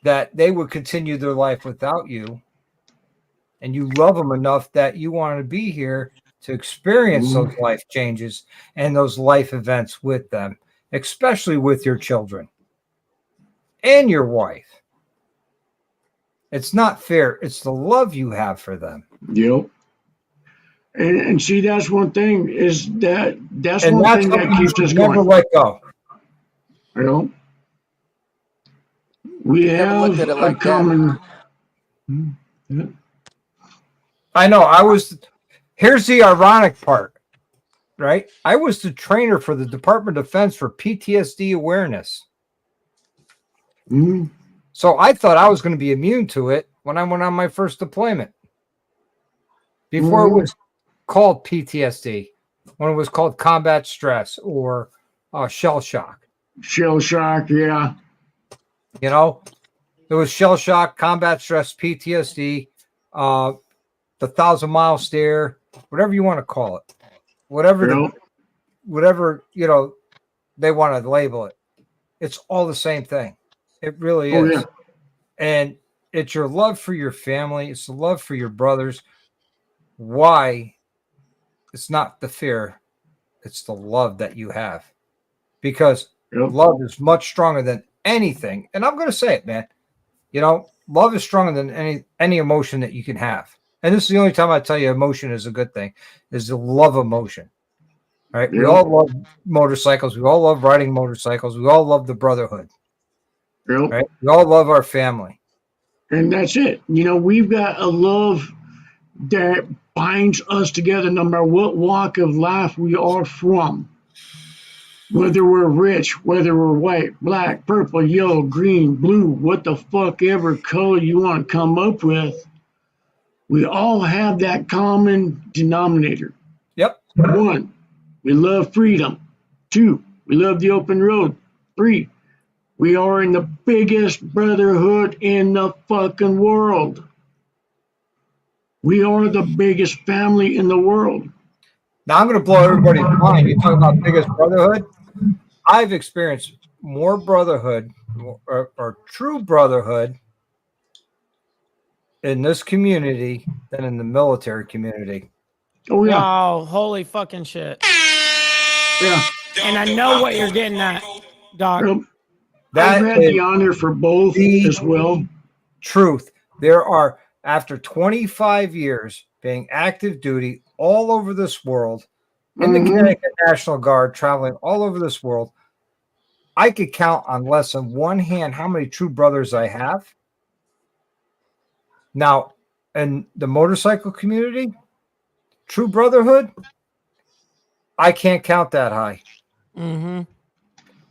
That they would continue their life without you. And you love them enough that you want to be here to experience those life changes and those life events with them, especially with your children and your wife. It's not fair. It's the love you have for them. Yep. And see, that's one thing is that's one thing that keeps us going. Never let go. We have a common. I know. Here's the ironic part, right? I was the trainer for the Department of Defense for PTSD awareness. Mm-hmm. So I thought I was going to be immune to it when I went on my first deployment. Before it was called PTSD, when it was called combat stress or shell shock. Shell shock, yeah. You know, it was shell shock, combat stress, PTSD, the 1,000-mile stare, whatever you want to call it, whatever you know they want to label it. It's all the same thing. It really is. Yeah. And it's your love for your family. It's the love for your brothers. Why? It's not the fear. It's the love that you have. Because love is much stronger than anything. And I'm going to say it, man. You know, love is stronger than any emotion that you can have. And this is the only time I tell you emotion is a good thing, is the love emotion. Right? We all love motorcycles. We all love riding motorcycles. We all love the brotherhood. Right? We all love our family. And that's it. You know, we've got a love that binds us together no matter what walk of life we are from. Whether we're rich, whether we're white, black, purple, yellow, green, blue, what the fuck ever color you want to come up with, we all have that common denominator. Yep. 1, we love freedom. 2, we love the open road. 3, we are in the biggest brotherhood in the fucking world. We are the biggest family in the world. Now I'm going to blow everybody's mind. You talk about biggest brotherhood. I've experienced more brotherhood or true brotherhood in this community than in the military community. Oh yeah. Wow, holy fucking shit. Yeah. And I know what you're getting at, Doc. I've had the honor for both as well. Truth. There are, after 25 years being active duty all over this world, in the Connecticut National Guard, traveling all over this world, I could count on less than one hand how many true brothers I have. Now, in the motorcycle community, true brotherhood, I can't count that high. Mm-hmm.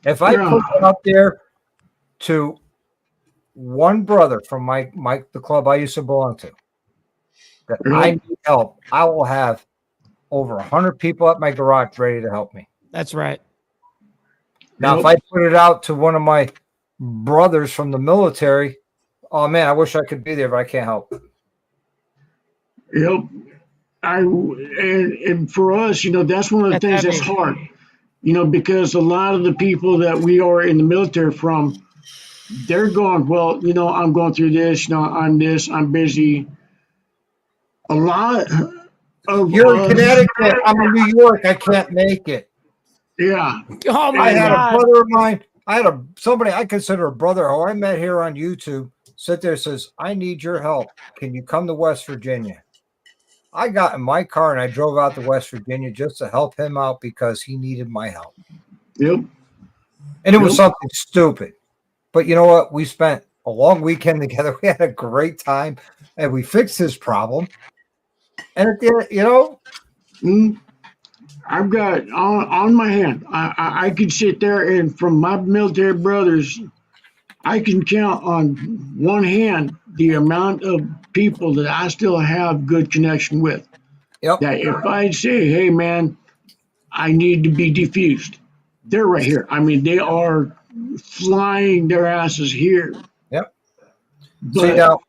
If I put it up there to one brother from the club I used to belong to, that I need help, I will have over 100 people at my garage ready to help me. That's right. Now, if I put it out to one of my brothers from the military, oh man, I wish I could be there, but I can't help. Yep. And for us, you know, that's one of the things that's hard, you know, because a lot of the people that we are in the military from, they're going, well, you know, I'm going through this, you know, I'm busy. A lot of You're in Connecticut, I'm in New York, I can't make it. Yeah. Oh my I had God. a brother of mine, somebody I consider a brother who I met here on YouTube, sit there and says, I need your help. Can you come to West Virginia? I got in my car and I drove out to West Virginia just to help him out because he needed my help. Yep. And it was something stupid. But you know what? We spent a long weekend together. We had a great time and we fixed his problem. And at the end, you know, I've got on my hand, I could sit there and from my military brothers, I can count on one hand the amount of people that I still have good connection with. Yep. That if I say, hey man, I need to be defused, they're right here. I mean, they are flying their asses here. Yep. But see now,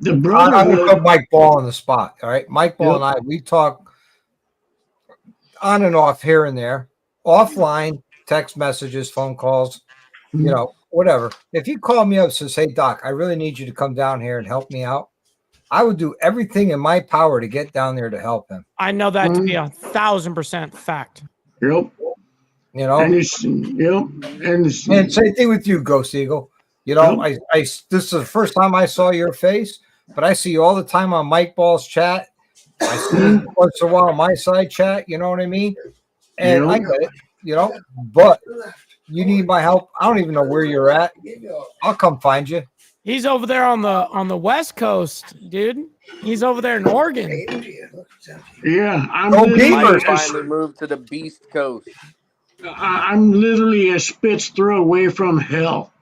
the brotherhood. I'm going to put Mike Ball on the spot. All right. Mike Ball and I, we talk on and off here and there, offline, text messages, phone calls, you know, whatever. If you call me up and says, hey, Doc, I really need you to come down here and help me out, I would do everything in my power to get down there to help him. I know that to be 1,000% fact. Yep. You know, and it's, yep. And same thing with you, Ghost Eagle. You know, Yep. this is the first time I saw your face, but I see you all the time on Mike Ball's chat. I see you once in a while on my side chat, you know what I mean? And I get it, you know, but you need my help. I don't even know where you're at. I'll come find you. He's over there on the West Coast, dude. He's over there in Oregon. Yeah, Mike finally moved to the Beast Coast. I'm literally a spit's throw away from hell.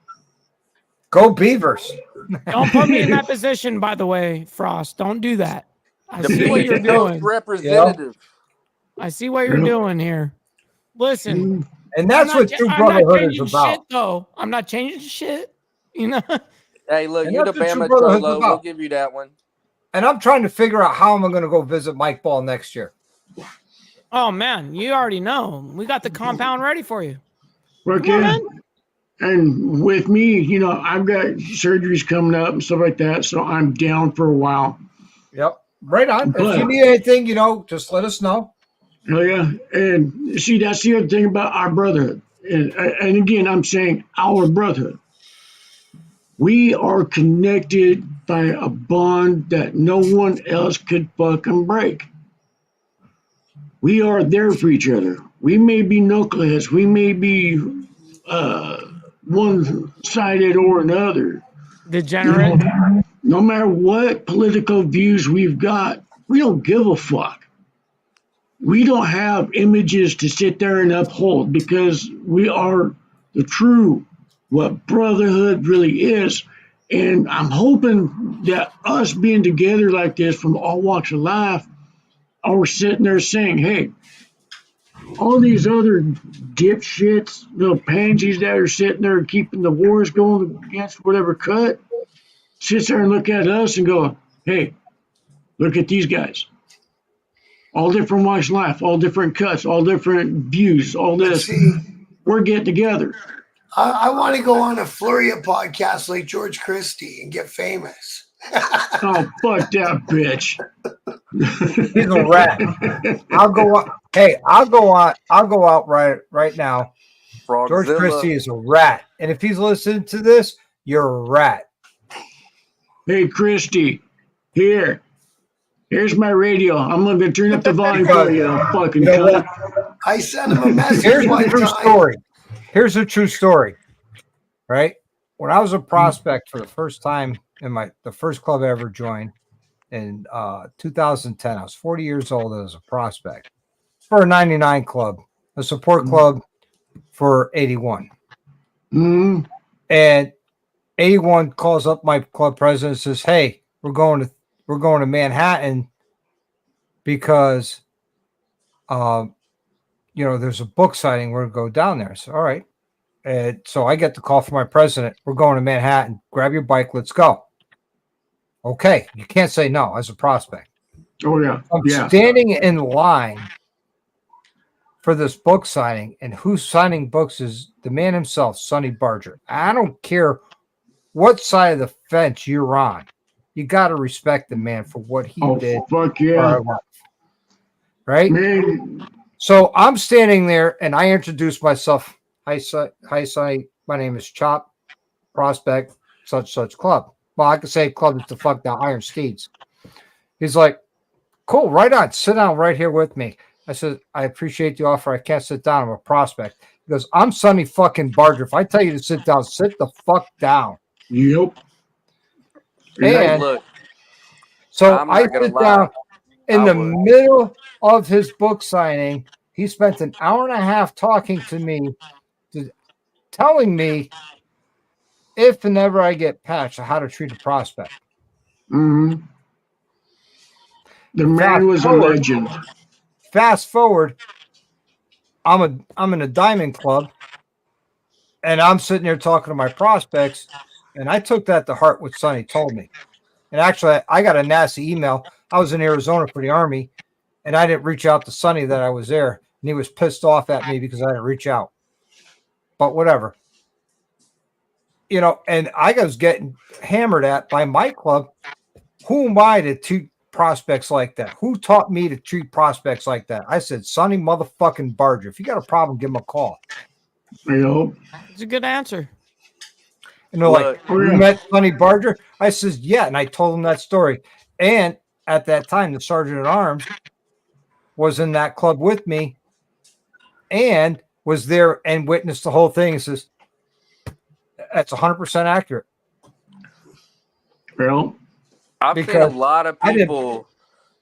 Go Beavers. Don't put me in that position, by the way, Frost. Don't do that. I The see what Beach you're Coast doing. representative. I see what you're doing here. Listen, And that's what true I'm not brotherhood is changing about. shit, though. I'm not changing shit. You know. Hey, look, And you're the that's what true Bama brotherhood's Cholo. about. We'll give you that one. And I'm trying to figure out how I'm going to go visit Mike Ball next year. Oh man, you already know. We got the compound ready for you. Okay. And with me, you know, I've got surgeries coming up and stuff like that, so I'm down for a while. Yep. Right on. But- if you need anything, you know, just let us know. Oh yeah, and see, that's the other thing about our brotherhood. And again, I'm saying our brotherhood. We are connected by a bond that no one else could fucking break. We are there for each other. We may be knuckleheads. We may be one-sided or another. Degenerate. No matter what political views we've got, we don't give a fuck. We don't have images to sit there and uphold because we are the true what brotherhood really is. And I'm hoping that us being together like this from all walks of life are sitting there saying, hey, all these other dipshits, little pansies that are sitting there keeping the wars going against whatever cut, sits there and look at us and go, hey, look at these guys. All different walks of life, all different cuts, all different views, all this. We're getting together. I want to go on a flurry of podcasts like George Christie and get famous. Oh, fuck that bitch. He's a rat. I'll go out. Hey, I'll go out right now. George Frogzilla. Christie is a rat. And if he's listening to this, you're a rat. Hey, Christy, here's my radio. I'm going to turn up the volume for you, fucking cunt. I sent him a message Here's one the true time. story. Here's a true story. Right? When I was a prospect for the first time in the first club I ever joined in 2010, I was 40 years old as a prospect for a 99 club, a support club for 81. Mm-hmm. And 81 calls up my club president and says, hey, we're going to Manhattan because there's a book signing. We're going to go down there. So, all right. And so I get the call from my president. We're going to Manhattan. Grab your bike. Let's go. Okay. You can't say no as a prospect. Oh, yeah. I'm standing in line for this book signing, and who's signing books is the man himself, Sonny Barger. I don't care what side of the fence you're on. You got to respect the man for what he did. Fuck yeah. Right? Man. So I'm standing there, and I introduce myself. Hi, Sonny. My name is Chop, prospect, such club. Well, I could say club is the fuck down Iron Steeds. He's like, cool, right on. Sit down right here with me. I said, I appreciate the offer. I can't sit down. I'm a prospect. He goes, I'm Sonny fucking Barger. If I tell you to sit down, sit the fuck down. Yep. And look, so I sit down in the middle of his book signing. He spent an hour and a half talking to me, telling me if and ever I get patched, how to treat a prospect. Mm-hmm. The man was a legend. Fast forward, I'm in a diamond club, and I'm sitting there talking to my prospects, and I took that to heart what Sonny told me. And actually, I got a nasty email. I was in Arizona for the Army, and I didn't reach out to Sonny that I was there, and he was pissed off at me because I didn't reach out. But whatever. And I was getting hammered at by my club. Who am I to treat prospects like that? Who taught me to treat prospects like that? I said, Sonny motherfucking Barger. If you got a problem, give him a call. It's a good answer. And they're like, you met Sonny Barger? I says, yeah. And I told him that story. And at that time, the sergeant at arms was in that club with me and was there and witnessed the whole thing. He says, that's 100% accurate. Well, I've seen a lot of people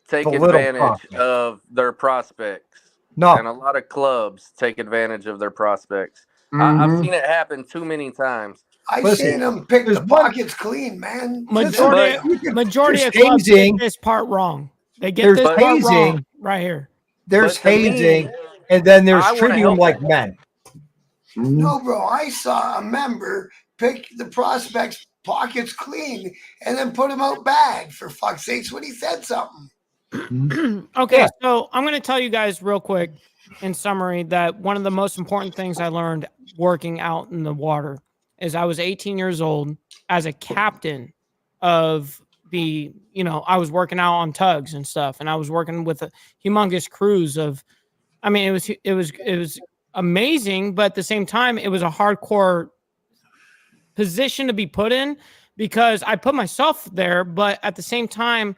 take advantage of their prospects. No. And a lot of clubs take advantage of their prospects. Mm-hmm. I've seen it happen too many times. I Listen, seen them pick there's the one- pockets clean, man. Majority there's of clubs get hazing. this part wrong. They get There's this part hazing. wrong right here. There's But to me, hazing, and then there's I wanna treating them help like that. men. No, bro. I saw a member pick the prospect's pockets clean and then put them out bag, for fuck's sakes, when he said something. Okay, Yeah. so I'm going to tell you guys real quick in summary that one of the most important things I learned working out in the water is I was 18 years old as a captain of the, I was working out on tugs and stuff, and I was working with a humongous crews of, I mean, it was amazing, but at the same time, it was a hardcore position to be put in because I put myself there, but at the same time,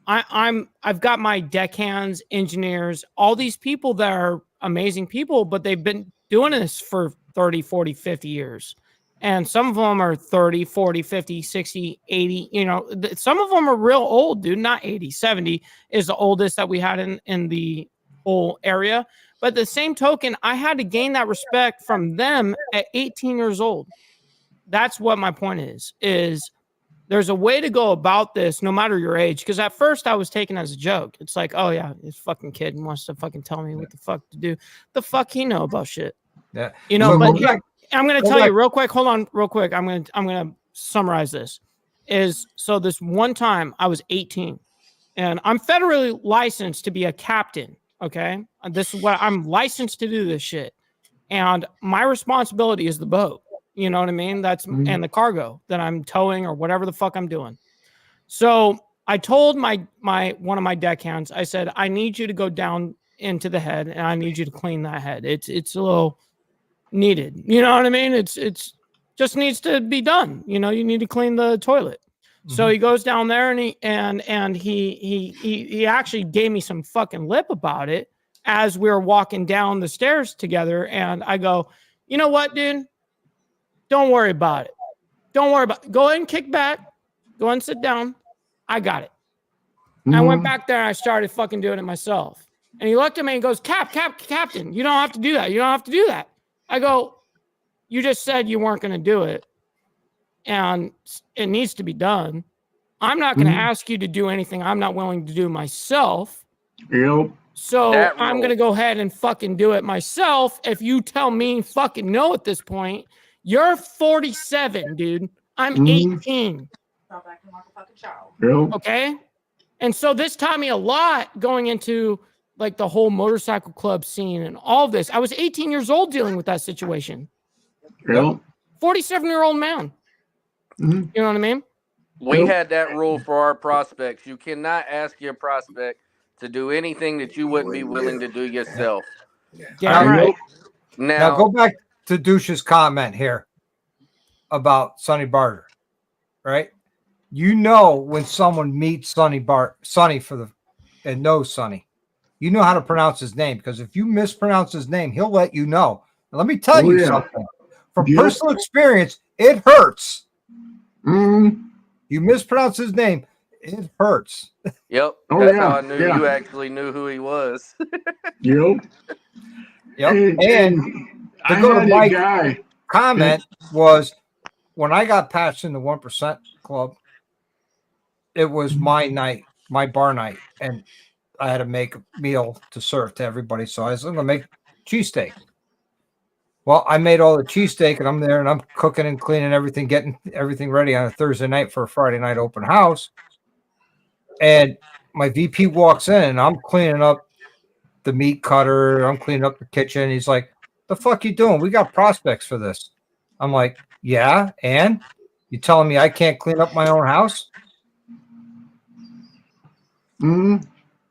I've got my deckhands, engineers, all these people that are amazing people, but they've been doing this for 30, 40, 50 years. And some of them are 30, 40, 50, 60, 80, some of them are real old, dude, not 80, 70 is the oldest that we had in the whole area. But the same token, I had to gain that respect from them at 18 years old. That's what my point is there's a way to go about this no matter your age. Because at first I was taken as a joke. It's like, oh yeah, this fucking kid wants to fucking tell me what the fuck to do. The fuck he know about shit. Yeah. But yeah, I'm gonna tell you real quick. Hold on, real quick. I'm gonna summarize this. So this one time I was 18 and I'm federally licensed to be a captain. Okay. And this is what I'm licensed to do this shit. And my responsibility is the boat. You know what I mean? That's and the cargo that I'm towing or whatever the fuck I'm doing. So I told my one of my deckhands, I said, I need you to go down into the head and I need you to clean that head. It's a little needed. You know what I mean? It's just needs to be done. You need to clean the toilet. So he goes down there and he actually gave me some fucking lip about it as we were walking down the stairs together. And I go, you know what, dude? Don't worry about it. Don't worry about it. Go ahead and kick back. Go ahead and sit down. I got it. I went back there and I started fucking doing it myself. And he looked at me and goes, Captain, you don't have to do that. You don't have to do that. I go, you just said you weren't going to do it. And it needs to be done. I'm not going to ask you to do anything I'm not willing to do myself. Yep. So I'm going to go ahead and fucking do it myself. If you tell me fucking no at this point, you're 47, dude. I'm 18. Stop acting like a fucking child. Yep. Okay. And so this taught me a lot going into like the whole motorcycle club scene and all of this. I was 18 years old dealing with that situation. Yep. 47-year-old man. You know what I mean? We had that rule for our prospects. You cannot ask your prospect to do anything that you wouldn't be willing to do yourself. Damn right. Now go back to Douche's comment here about Sonny Barter, right? When someone meets Sonny and knows Sonny, you know how to pronounce his name, because if you mispronounce his name, he'll let you know. And let me tell you something from personal experience, it hurts. You mispronounce his name, it hurts. Yep. That's how I knew you actually knew who he was. Yep. And to go to my comment was when I got patched in the 1% club, it was my night, my bar night, and I had to make a meal to serve to everybody. So I was going to make cheesesteak. Well, I made all the cheesesteak, and I'm there, and I'm cooking and cleaning everything, getting everything ready on a Thursday night for a Friday night open house. And my VP walks in, and I'm cleaning up the meat cutter. I'm cleaning up the kitchen. He's like, "The fuck you doing? We got prospects for this." I'm like, "Yeah, and you telling me I can't clean up my own house?"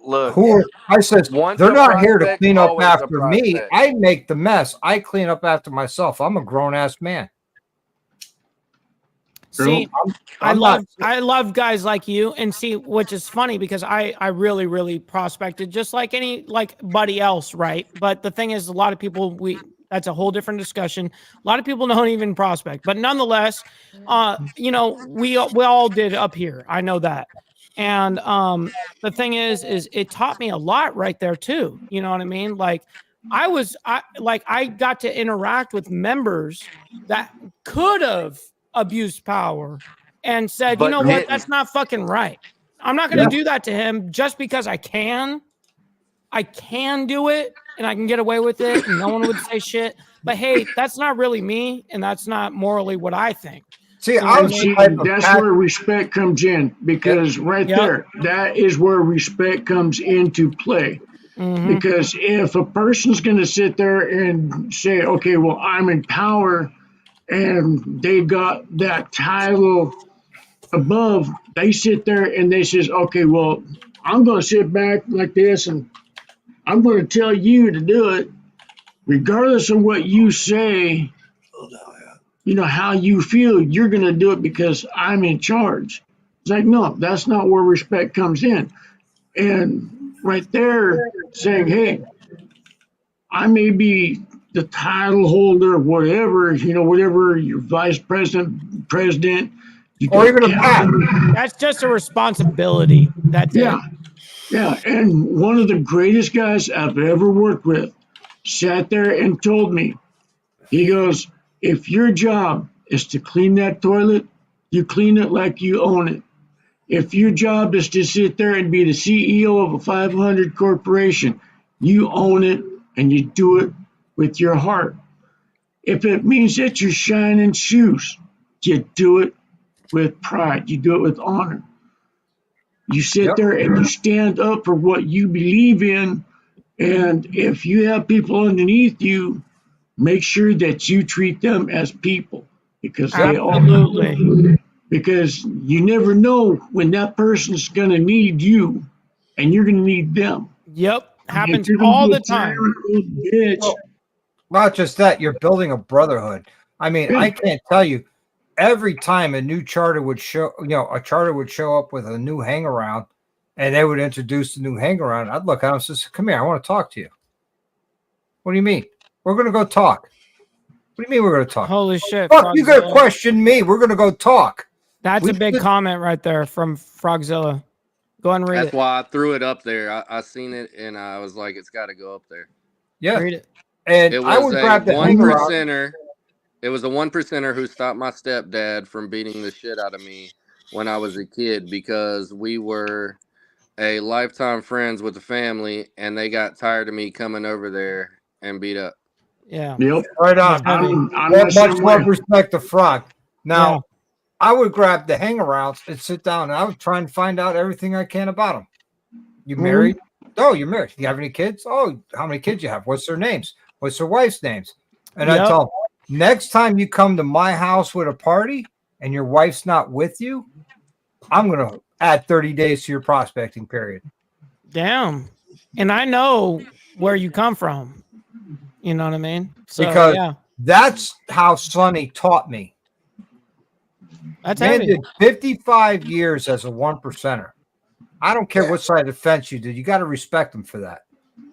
Look, I said, they're not here to clean up after me. I make the mess. I clean up after myself. I'm a grown ass man. See, I love guys like you, and see, which is funny because I really, really prospected just like buddy else, right? But the thing is, a lot of people, that's a whole different discussion. A lot of people don't even prospect, but nonetheless, we all did up here. I know that. And the thing is it taught me a lot right there too. You know what I mean? Like I got to interact with members that could have abused power and said, But you know what, didn't. that's not fucking right. I'm not going to do that to him just because I can. I can do it and I can get away with it and no one would say shit. But hey, that's not really me and that's not morally what I think. See, You know I what was I the mean? type of That's cat- where respect comes in, because right Yep. there, that is where respect comes into play. Mhm. Because if a person's going to sit there and say, okay, well, I'm in power, and they got that title above, they sit there and they says, okay, well, I'm going to sit back like this and I'm going to tell you to do it, regardless of what you say, you know, how you feel, you're going to do it because I'm in charge. It's like, no, that's not where respect comes in. And right there saying, hey, I may be the title holder, whatever, you know, whatever your vice president, you or got even a pack. That's just a responsibility. That's yeah, it. yeah. And one of the greatest guys I've ever worked with sat there and told me, he goes, if your job is to clean that toilet, you clean it like you own it. If your job is to sit there and be the CEO of a 500 corporation, you own it and you do it with your heart. If it means that you're shining shoes, you do it with pride. You do it with honor. You sit Yep. there and you stand up for what you believe in. And if you have people underneath you, make sure that you treat them as people, because they are. Absolutely. Because you never know when that person's going to need you and you're going to need them. Yep. Happens If you're gonna all be a the time. tyrant little bitch, Well, not just that, you're building a brotherhood. I mean, Yeah. I can't tell you, every time a new charter would show, you know, a charter would show up with a new hang around and they would introduce the new hang around, I'd look at them and say, come here, I want to talk to you. What do you mean? We're going to go talk. What do you mean we're going to talk? Holy shit. Fuck, you got to Frogzilla. question me. We're going to go talk. That's We a big should- comment right there from Frogzilla. Go ahead and read That's it. why I threw it up there. I seen it and I was like, it's got to go up there. Yeah. Read it. And It I was would a grab the one hang around. percenter. It was a 1%er who stopped my stepdad from beating the shit out of me when I was a kid because we were a lifetime friends with the family and they got tired of me coming over there and beat up. Yeah. yep, Right on. Heavy. I'm Well, the much same more way. respect to Frog. Now, Yeah. I would grab the hangarounds and sit down and I would try and find out everything I can about them. You Mhm. married? Oh, you're married. You have any kids? Oh, how many kids you have? What's their names? What's their wife's names? And I Yep. tell them, next time you come to my house with a party and your wife's not with you, I'm going to add 30 days to your prospecting period. Damn. And I know where you come from. You know what I mean? So, Because yeah, that's how Sonny taught me. that's Man heavy. did 55 years as a 1%er. I don't care Yeah. what side of the fence you did. You got to respect him for that.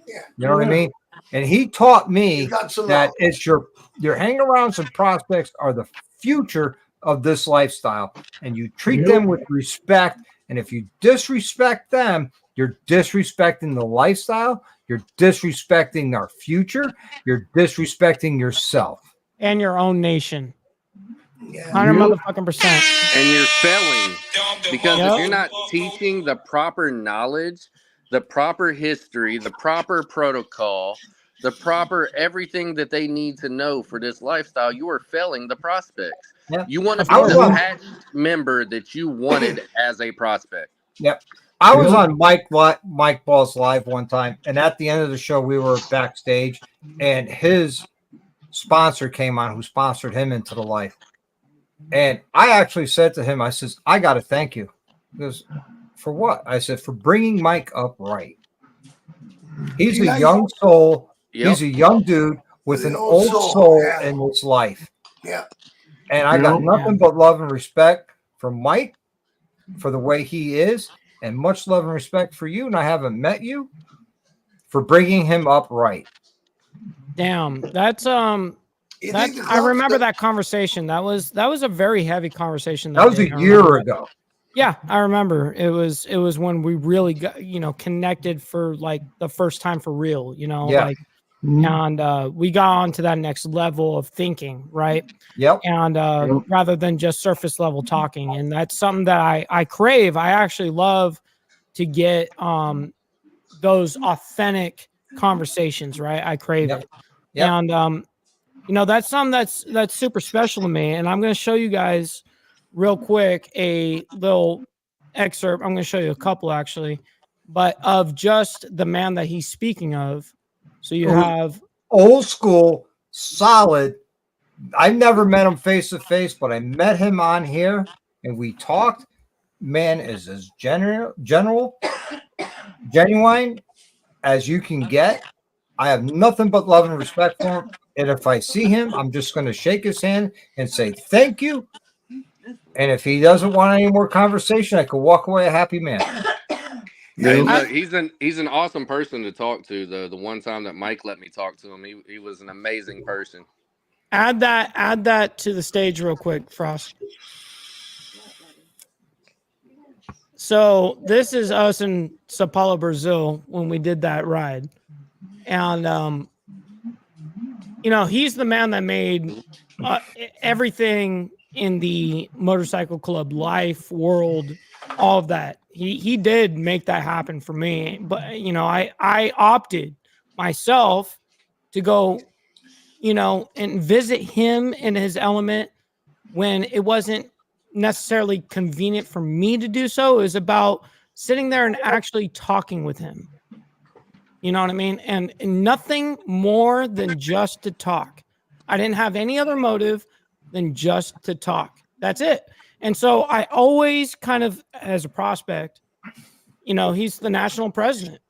Yeah. You know what I Yeah. mean? And he taught me You got some that knowledge. it's your hangarounds and prospects are the future of this lifestyle, and you treat them with respect. And if you disrespect them, you're disrespecting the lifestyle. You're disrespecting our future. You're disrespecting yourself. And your own nation. Yeah. 100 Yep. motherfucking percent. And you're failing because Yep. if you're not teaching the proper knowledge, the proper history, the proper protocol, the proper everything that they need to know for this lifestyle, you are failing the prospects. Yeah. You want to Of be course. the patched member that you wanted as a prospect. Yep. I was on Mike Ball's live one time, and at the end of the show, we were backstage, and his sponsor came on, who sponsored him into the life. And I actually said to him, I says, I got to thank you. He goes, for what? I said, for bringing Mike up right. He's You a guys- young soul. Yep. He's a young dude with With an an old old soul soul, yeah. in his life. Yeah. And I got Yep. nothing but love and respect for Mike, for the way he is, and much love and respect for you. And I haven't met you, for bringing him up right. Damn. That's You That's, think the I remember club's that conversation. That was a very heavy conversation. That was day. a I year remember that. ago. Yeah, I remember. It was when we really got, connected for like the first time for real, Yeah. like And we got on to that next level of thinking, right? Yep. And Yep. rather than just surface level talking. And that's something that I crave. I actually love to get those authentic conversations, right? I crave it. Yep. And you know, that's something that's super special to me. And I'm going to show you guys real quick a little excerpt. I'm going to show you a couple actually, but of just the man that he's speaking of. So you have Old school, solid. I've never met him face to face, but I met him on here and we talked. Man is as genuine as you can get. I have nothing but love and respect for him. And if I see him, I'm just going to shake his hand and say thank you. And if he doesn't want any more conversation, I could walk away a happy man. Hey, look, he's an awesome person to talk to. The one time that Mike let me talk to him, he was an amazing person. add that to the stage real quick, Frost. So this is us in Sao Paulo, Brazil, when we did that ride. And you know, he's the man that made everything in the motorcycle club life world, all of that. He did make that happen for me. But you know, I opted myself to go, you know, and visit him in his element when it wasn't necessarily convenient for me to do so. It was about sitting there and actually talking with him. You know what I mean? And nothing more than just to talk. I didn't have any other motive than just to talk. That's it. And so I always kind of, as a prospect, you know, he's the national president,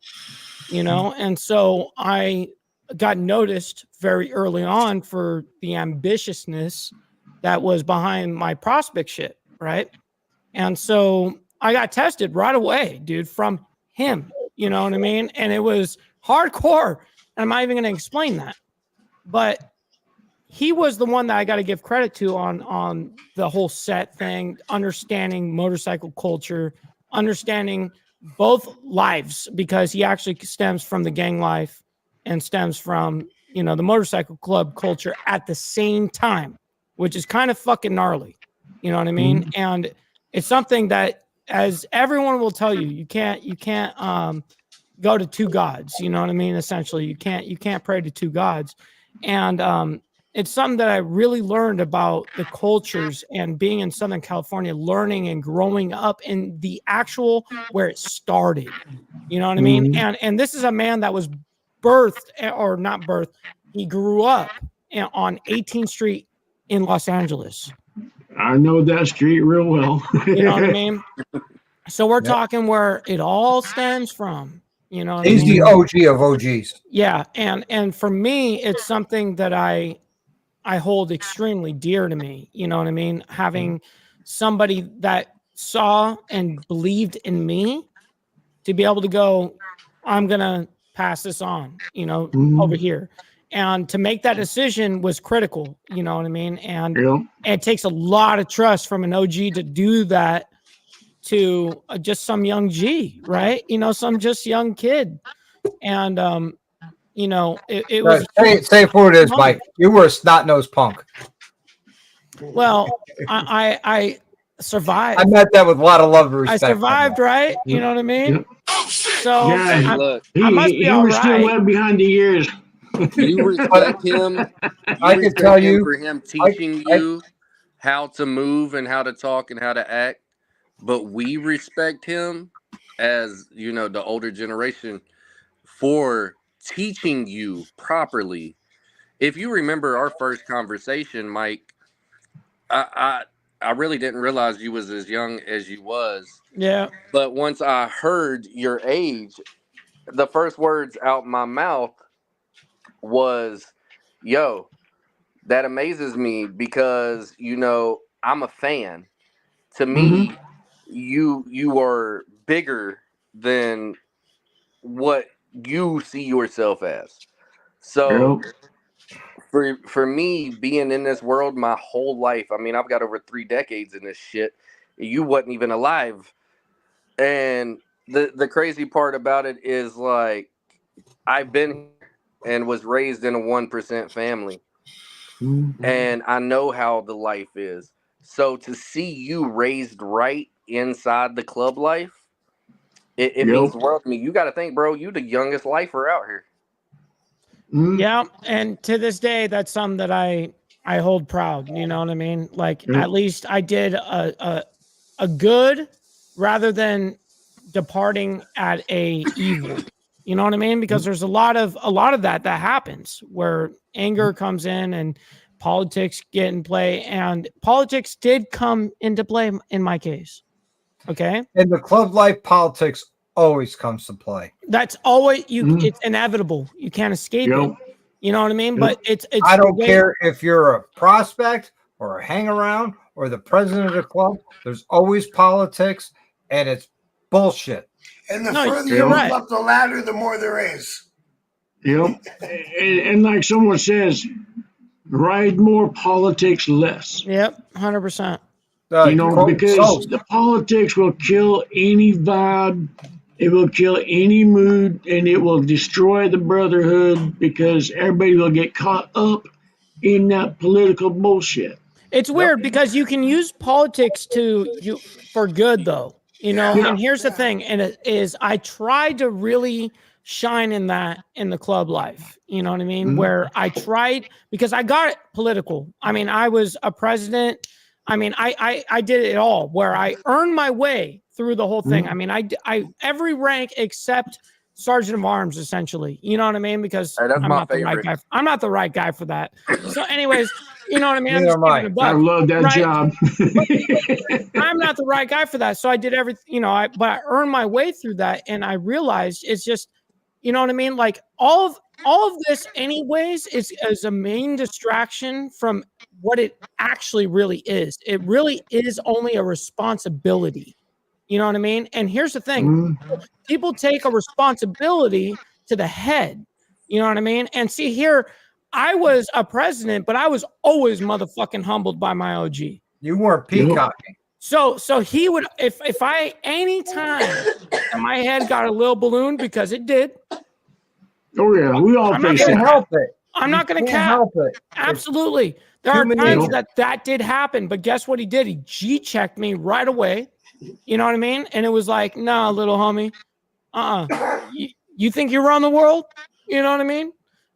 you know, and so I got noticed very early on for the ambitiousness that was behind my prospect shit, right? And so I got tested right away, dude, from him. You know what I mean? And it was hardcore. And I'm not even going to explain that. But he was the one that I got to give credit to on the whole set thing, understanding motorcycle culture, understanding both lives, because he actually stems from the gang life and stems from, you know, the motorcycle club culture at the same time, which is kind of fucking gnarly. You know what I mean? And it's something that, as everyone will tell you, you can't go to two gods. You know what I mean? Essentially, you can't pray to two gods. And it's something that I really learned about the cultures and being in Southern California, learning and growing up in the actual where it started. You know what I mean? And this is a man that was birthed, or not birthed. He grew up on 18th Street in Los Angeles. I know that street real well. You know what I mean? So we're talking where it all stems from. You know what He's I mean? the OG of OGs. Yeah, and for me, it's something that I hold extremely dear to me. You know what I mean? Having somebody that saw and believed in me to be able to go, I'm gonna pass this on, you know, over here. And to make that decision was critical, you know what I mean? And it takes a lot of trust from an OG to do that to just some young G, right? You know, some just young kid. And you know, it was say it for it is, Mike. You were a snot-nosed punk. Well, I survived. I met that with a lot of love and respect. I survived, right? You know what I mean? So Yeah, Look, I must be he all was still right. wet behind the ears. you respect him. I can tell you for him teaching you how to move and how to talk and how to act, but we respect him as, you know, the older generation for teaching you properly. If you remember our first conversation, Mike, I really didn't realize you was as young as you was. Yeah. But once I heard your age, the first words out my mouth was, yo, that amazes me because, you know, I'm a fan. To me, you are bigger than what you see yourself as. So for me, being in this world my whole life, I mean, I've got over 3 decades in this shit. You wasn't even alive. And the crazy part about it is, like, I've been and was raised in a 1% family. And I know how the life is. So to see you raised right inside the club life, it means the world to me. You got to think, bro, you the youngest lifer out here. Yeah, and to this day, that's something that I hold proud. You know what I mean? Like at least I did a good rather than departing at a evil. You know what I mean? Because there's a lot of that happens where anger comes in and politics get in play, and politics did come into play in my case. Okay, In the club life, politics always comes to play. that's always it's inevitable. You can't escape it. You know what I mean? But it's I don't care if you're a prospect or a hang around or the president of the club. There's always politics, and it's bullshit. And the further you move up the ladder, the more there is. Yep. And like someone says, ride more, politics less. Yep, 100%. You know, because the politics will kill any vibe, it will kill any mood, and it will destroy the brotherhood because everybody will get caught up in that political bullshit. It's weird because you can use politics for good, though. You know, and here's the thing, and it is I tried to really shine in the club life. You know what I mean? Where I tried, because I got political. I mean, I was a president. I mean, I did it all, where I earned my way through the whole thing. I mean, I every rank except Sergeant of Arms, essentially. You know what I mean? Because I'm not the right guy. I'm not the right guy for that. So, anyways, you know what I mean? I'm just giving a buck, I love that job. I'm not the right guy for that. So I did everything, you know, but I earned my way through that. And I realized it's just, you know what I mean? Like all of this anyways is a main distraction from what it actually really is. It really is only a responsibility. You know what I mean? And here's the thing. People take a responsibility to the head. You know what I mean? And see here, I was a president, but I was always motherfucking humbled by my OG. You weren't peacocking. So he would, if I, anytime my head got a little balloon, because it did. Oh yeah, we all face it. Help it. I'm not going to help it. Absolutely. There are times that did happen, but guess what he did? He G-checked me right away. You know what I mean? And it was like, nah, little homie. You think you run the world? You know what I mean?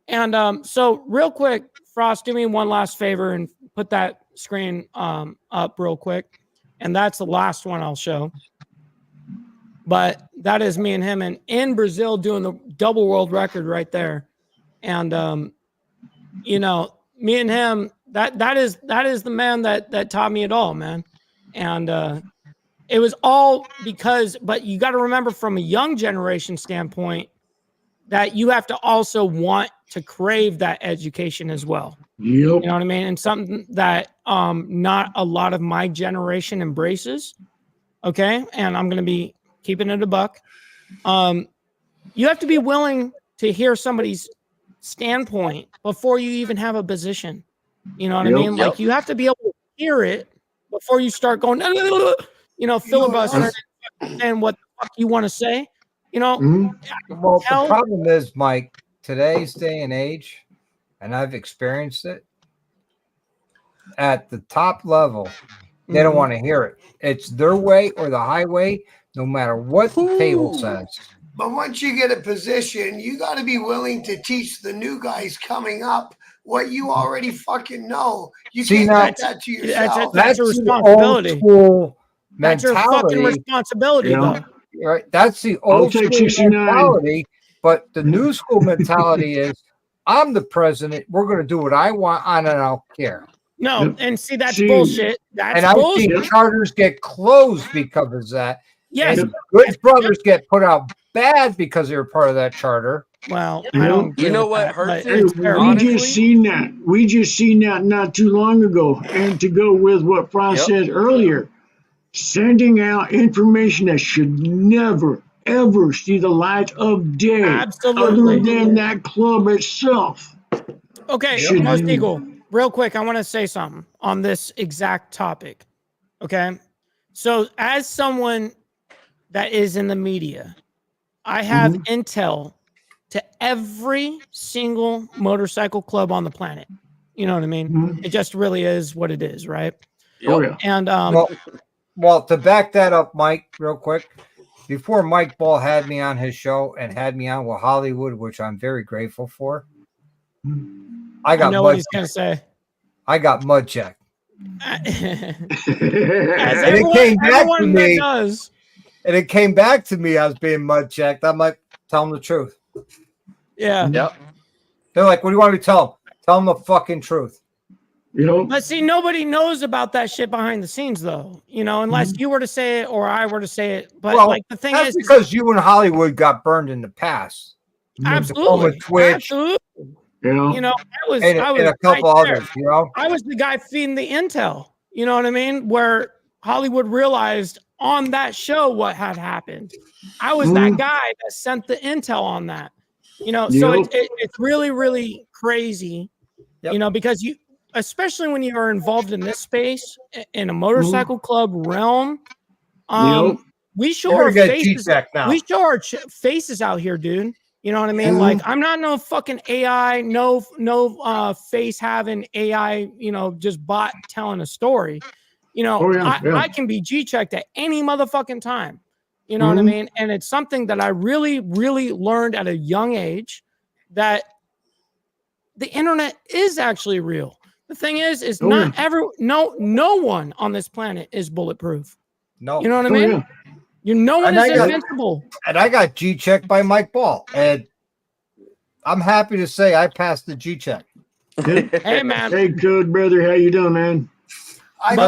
And so real quick, Frost, do me one last favor and put that screen up real quick. And that's the last one I'll show. But that is me and him in Brazil doing the double world record right there. And you know, me and him, that is the man that taught me it all, man. And it was all because, but you got to remember from a young generation standpoint that you have to also want to crave that education as well. You know what I mean? And something that not a lot of my generation embraces. Okay. And I'm going to be keeping it a buck. You have to be willing to hear somebody's standpoint before you even have a position. You know what I mean? Like you have to be able to hear it before you start going, you know, filibuster and what the fuck you want to say. You know, well, the problem is, Mike, today's day and age, and I've experienced it at the top level, they don't want to hear it. It's their way or the highway, no matter what the table says. But once you get a position, you got to be willing to teach the new guys coming up what you already fucking know. You can't get that to yourself. That's a responsibility. That's your fucking responsibility, though. Right, that's the old school mentality, but the new school mentality is, I'm the president. We're going to do what I want, and I don't care. No, and see, that's bullshit. That's and bullshit. I've seen charters get closed because of that. Yes, and good brothers get put out bad because they were part of that charter. Well, I don't. You know what hurts? We just seen that. We just seen that not too long ago. And to go with what Frost said earlier, sending out information that should never, ever see the light of day. Absolutely. Other than that club itself. Okay, Most Eagle, real quick, I want to say something on this exact topic. Okay. So as someone that is in the media, I have intel to every single motorcycle club on the planet. You know what I mean? Mhm. It just really is what it is, right? Oh yeah. And Well, to back that up, Mike, real quick, before Mike Ball had me on his show and had me on with Hollywood, which I'm very grateful for, I got know what mud he's gonna say. I got mud checked. As And everyone that does. And it came back to me. I was being mud checked. I'm like, tell them the truth. Yeah. Yep. They're like, what do you want me to tell them? Tell them the fucking truth. You know, But see, nobody knows about that shit behind the scenes, though. You know, unless you were to say it or I were to say it. But Well, like the thing that's is, because you and Hollywood got burned in the past. absolutely, Twitch, absolutely. yeah. You know, and a couple others. You know, I was the guy feeding the intel. You know what I mean? Where Hollywood realized on that show what had happened. I was that guy that sent the intel on that. You know, so it's really, really crazy. You know, because you, especially when you are involved in this space in a motorcycle club realm, we show our faces. We show our faces out here, dude. You know what I mean? Like, I'm not no fucking AI, no face having AI, you know, just bot telling a story. You know, I can be G-checked at any motherfucking time. You know what I mean? And it's something that I really, really learned at a young age, that the internet is actually real. The thing is no one on this planet is bulletproof. No. You know what I mean? No one is invincible. And I got G-checked by Mike Ball. And I'm happy to say I passed the G-check. Hey, man. Hey, good brother. How you doing, man? If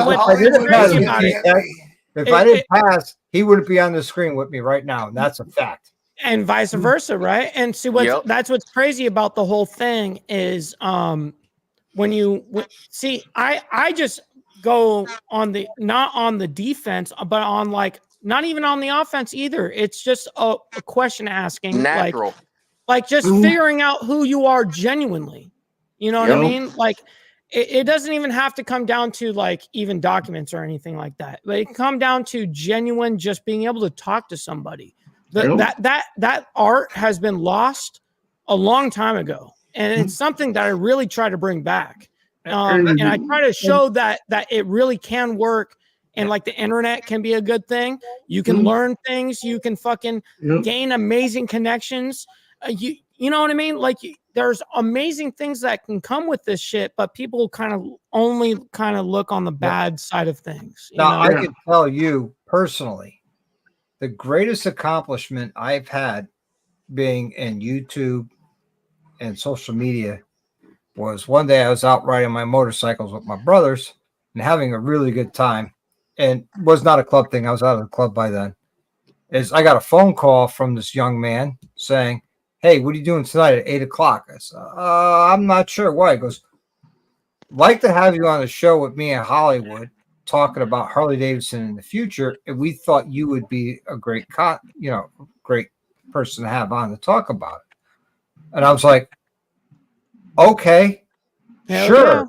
I didn't pass, he wouldn't be on the screen with me right now. And that's a fact. And vice versa, right? And see, that's what's crazy about the whole thing is when you see, I just go on the, not on the defense, but on like, not even on the offense either. It's just a question asking, natural, like just figuring out who you are genuinely. You know what I mean? Like it doesn't even have to come down to like even documents or anything like that. But it can come down to genuine, just being able to talk to somebody. That art has been lost a long time ago, and it's something that I really try to bring back. And I try to show that it really can work, and like the internet can be a good thing. You can learn things. You can fucking gain amazing connections. You know what I mean? Like there's amazing things that can come with this shit, but people only look on the bad side of things. Now I can tell you personally, the greatest accomplishment I've had being in YouTube and social media was one day I was out riding my motorcycles with my brothers and having a really good time. And it was not a club thing. I was out of the club by then. I got a phone call from this young man saying, "Hey, what are you doing tonight at 8 o'clock?" I said, "I'm not sure why." He goes, "Like to have you on the show with me in Hollywood, talking about Harley Davidson in the future, and we thought you would be a great great person to have on to talk about it." And I was like, okay, sure. Yeah.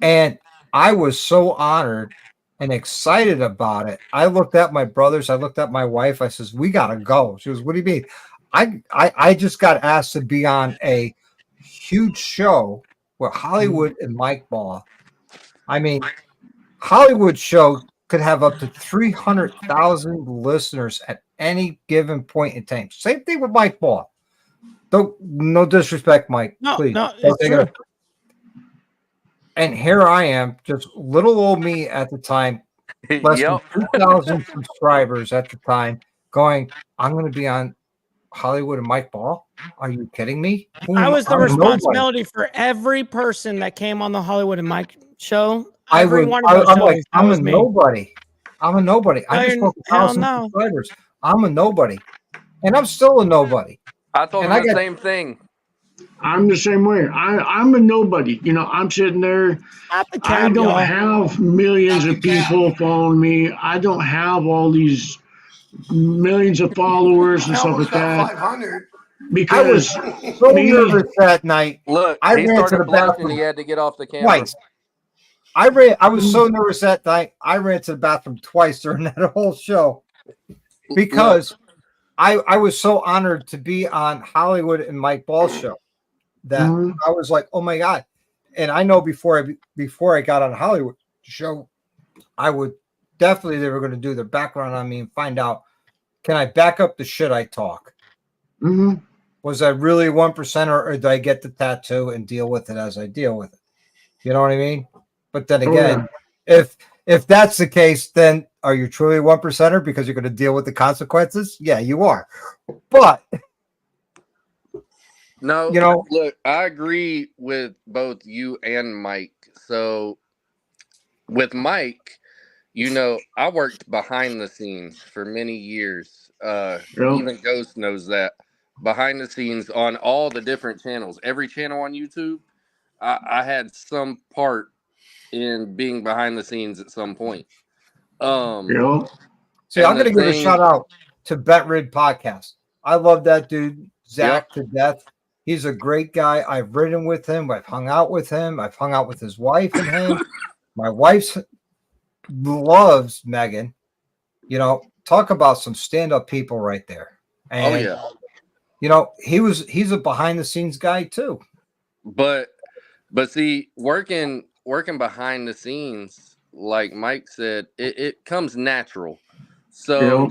And I was so honored and excited about it. I looked at my brothers, I looked at my wife, I says, "We gotta go." She goes, "What do you mean?" I just got asked to be on a huge show with Hollywood and Mike Ball. I mean, Hollywood show could have up to 300,000 listeners at any given point in time. Same thing with Mike Ball. No disrespect, Mike. Please. No, it's true. And here I am, just little old me at the time, less than 2,000 subscribers at the time, going, "I'm going to be on Hollywood and Mike Ball? Are you kidding me?" I was the responsibility for every person that came on the Hollywood and Mike show. I'm a nobody. I'm a nobody. I just broke 1,000 subscribers. I'm a nobody. And I'm still a nobody. I told him the same thing. I'm the same way. I'm a nobody. You know, I'm sitting there. I don't have millions of people following me. I don't have all these millions of followers and stuff like that. 500. Because I was so nervous that night. Look, he started blushing. He had to get off the camera. Twice. I was so nervous that night. I ran to the bathroom twice during that whole show because I was so honored to be on Hollywood and Mike Ball's show that Mhm. I was like, oh my God. And I know before I got on Hollywood show, I would definitely, they were going to do the background on me and find out, can I back up the shit I talk? Mhm. Was I really 1% or did I get the tattoo and deal with it as I deal with it? You know what I mean? But then Oh, again, if that's the case, then are you truly 1%er because you're going to deal with the consequences? Yeah, you are. But No, you know, look, I agree with both you and Mike. So with Mike, I worked behind the scenes for many years. yeah. Even Ghost knows that. Behind the scenes on all the different channels, every channel on YouTube, I had some part in being behind the scenes at some point. Yeah. see, I'm And the going to give a shout thing, out to Bet Rid Podcast. I love that dude, yep, Zach, to death. He's a great guy. I've ridden with him. I've hung out with him. I've hung out with his wife and him. My wife loves Megan. You know, talk about some stand-up people right there. oh And yeah. he's a behind the scenes guy too. But see, working behind the scenes, like Mike said, it comes natural. Yeah. So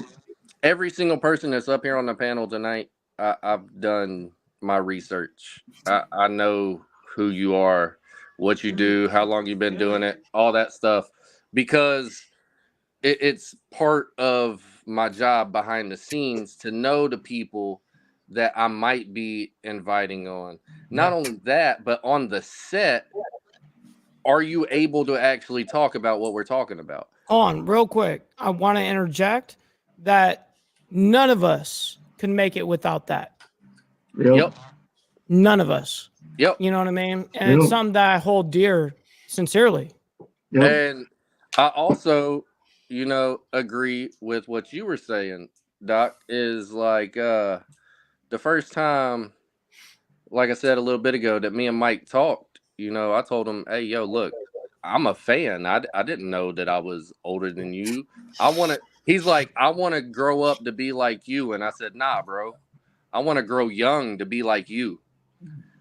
every single person that's up here on the panel tonight, I've done my research. I know who you are, what you do, how long you've been doing it, all that stuff, because it's part of my job behind the scenes to know the people that I might be inviting on. Not only that, but on the set, are you able to actually talk about what we're talking about? Hold on, real quick. I want to interject that none of us can make it without that. Yeah. Yep. None of us. Yep. You know what I mean? And it's Yep. something that I hold dear sincerely. Yep. And I also, agree with what you were saying, Doc, is like the first time, like I said a little bit ago, that me and Mike talked, I told him, hey, yo, look, I'm a fan. I didn't know that I was older than you. He's like, I want to grow up to be like you. And I said, nah, bro, I want to grow young to be like you.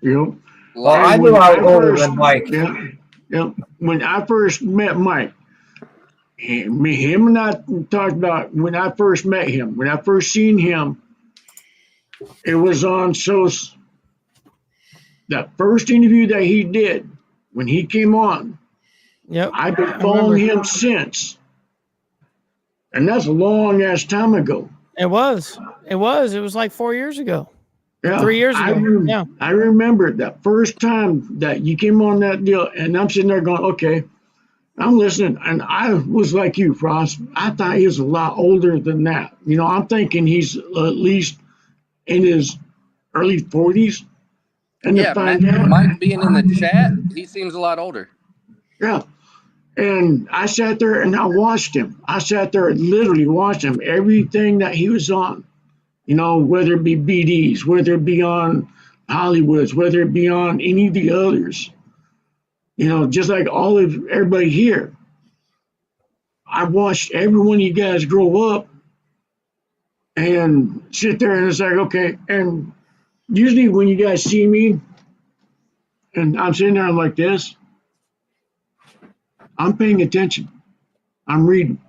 Yep. Well, I Like, knew when I was I older first, than Mike. yeah, yeah. When I first met Mike, him and I talked about when I first met him. When I first seen him, it was on that first interview that he did when he came on. Yep. I've been I following remember. him since, and that's a long ass time ago. It was. It was like 4 years ago. Yeah, 3 years ago. Yeah. I remember that first time that you came on that deal, and I'm sitting there going, okay, I'm listening, and I was like you, Frost. I thought he was a lot older than that. I'm thinking he's at least in his early 40s, and to yeah, find out, Mike being in the chat, he seems a lot older. yeah. And I sat there and I watched him. I sat there and literally watched him, everything that he was on. Whether it be BDs, whether it be on Hollywoods, whether it be on any of the others. Just like all of everybody here. I watched every one of you guys grow up and sit there and it's like, okay. And usually when you guys see me and I'm sitting there like this, I'm paying attention. I'm reading.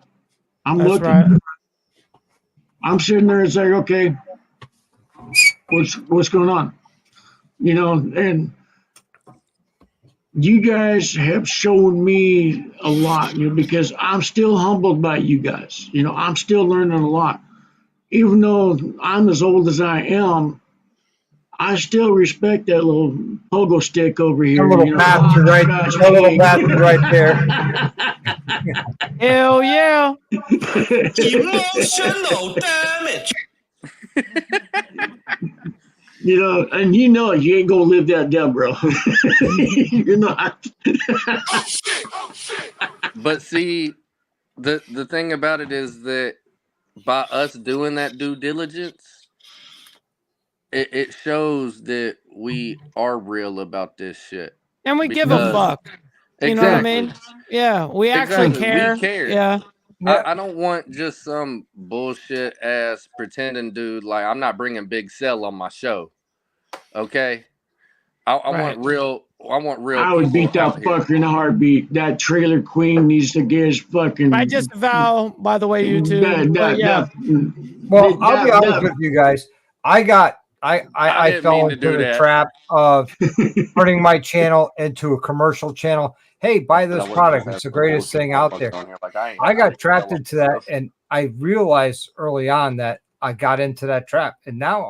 I'm That's looking. right. I'm sitting there and it's like, okay, what's going on? And you guys have shown me a lot, because I'm still humbled by you guys. I'm still learning a lot. Even though I'm as old as I am, I still respect that little pogo stick over A here. little bastard right, a little bastard right there. Hell yeah. Emotional damage. And you ain't gonna live that down, bro. You're not. But see, the thing about it is that by us doing that due diligence, it shows that we are real about this shit. And we give a Because fuck. You know what I exactly, mean? Yeah. We actually exactly, we care. care. Yeah. Yeah. I don't want just some bullshit ass pretending dude. Like, I'm not bringing Big Cell on my show. Okay. I Right. want real. I want real I would people beat that out here. fucker in a heartbeat. That trailer queen needs to get his fucking I just vow, by the way, YouTube. that But that yeah, Well, I'll be honest that with you guys. I didn't fell mean to into do the that, trap of turning my channel into a commercial channel. Hey, buy but I this wouldn't product. just have It's the some greatest bullshit thing out there. motherfuckers on here. Like, I ain't I got no got Big trapped Cell on into my that, show. and I realized early on that I got into that trap, and now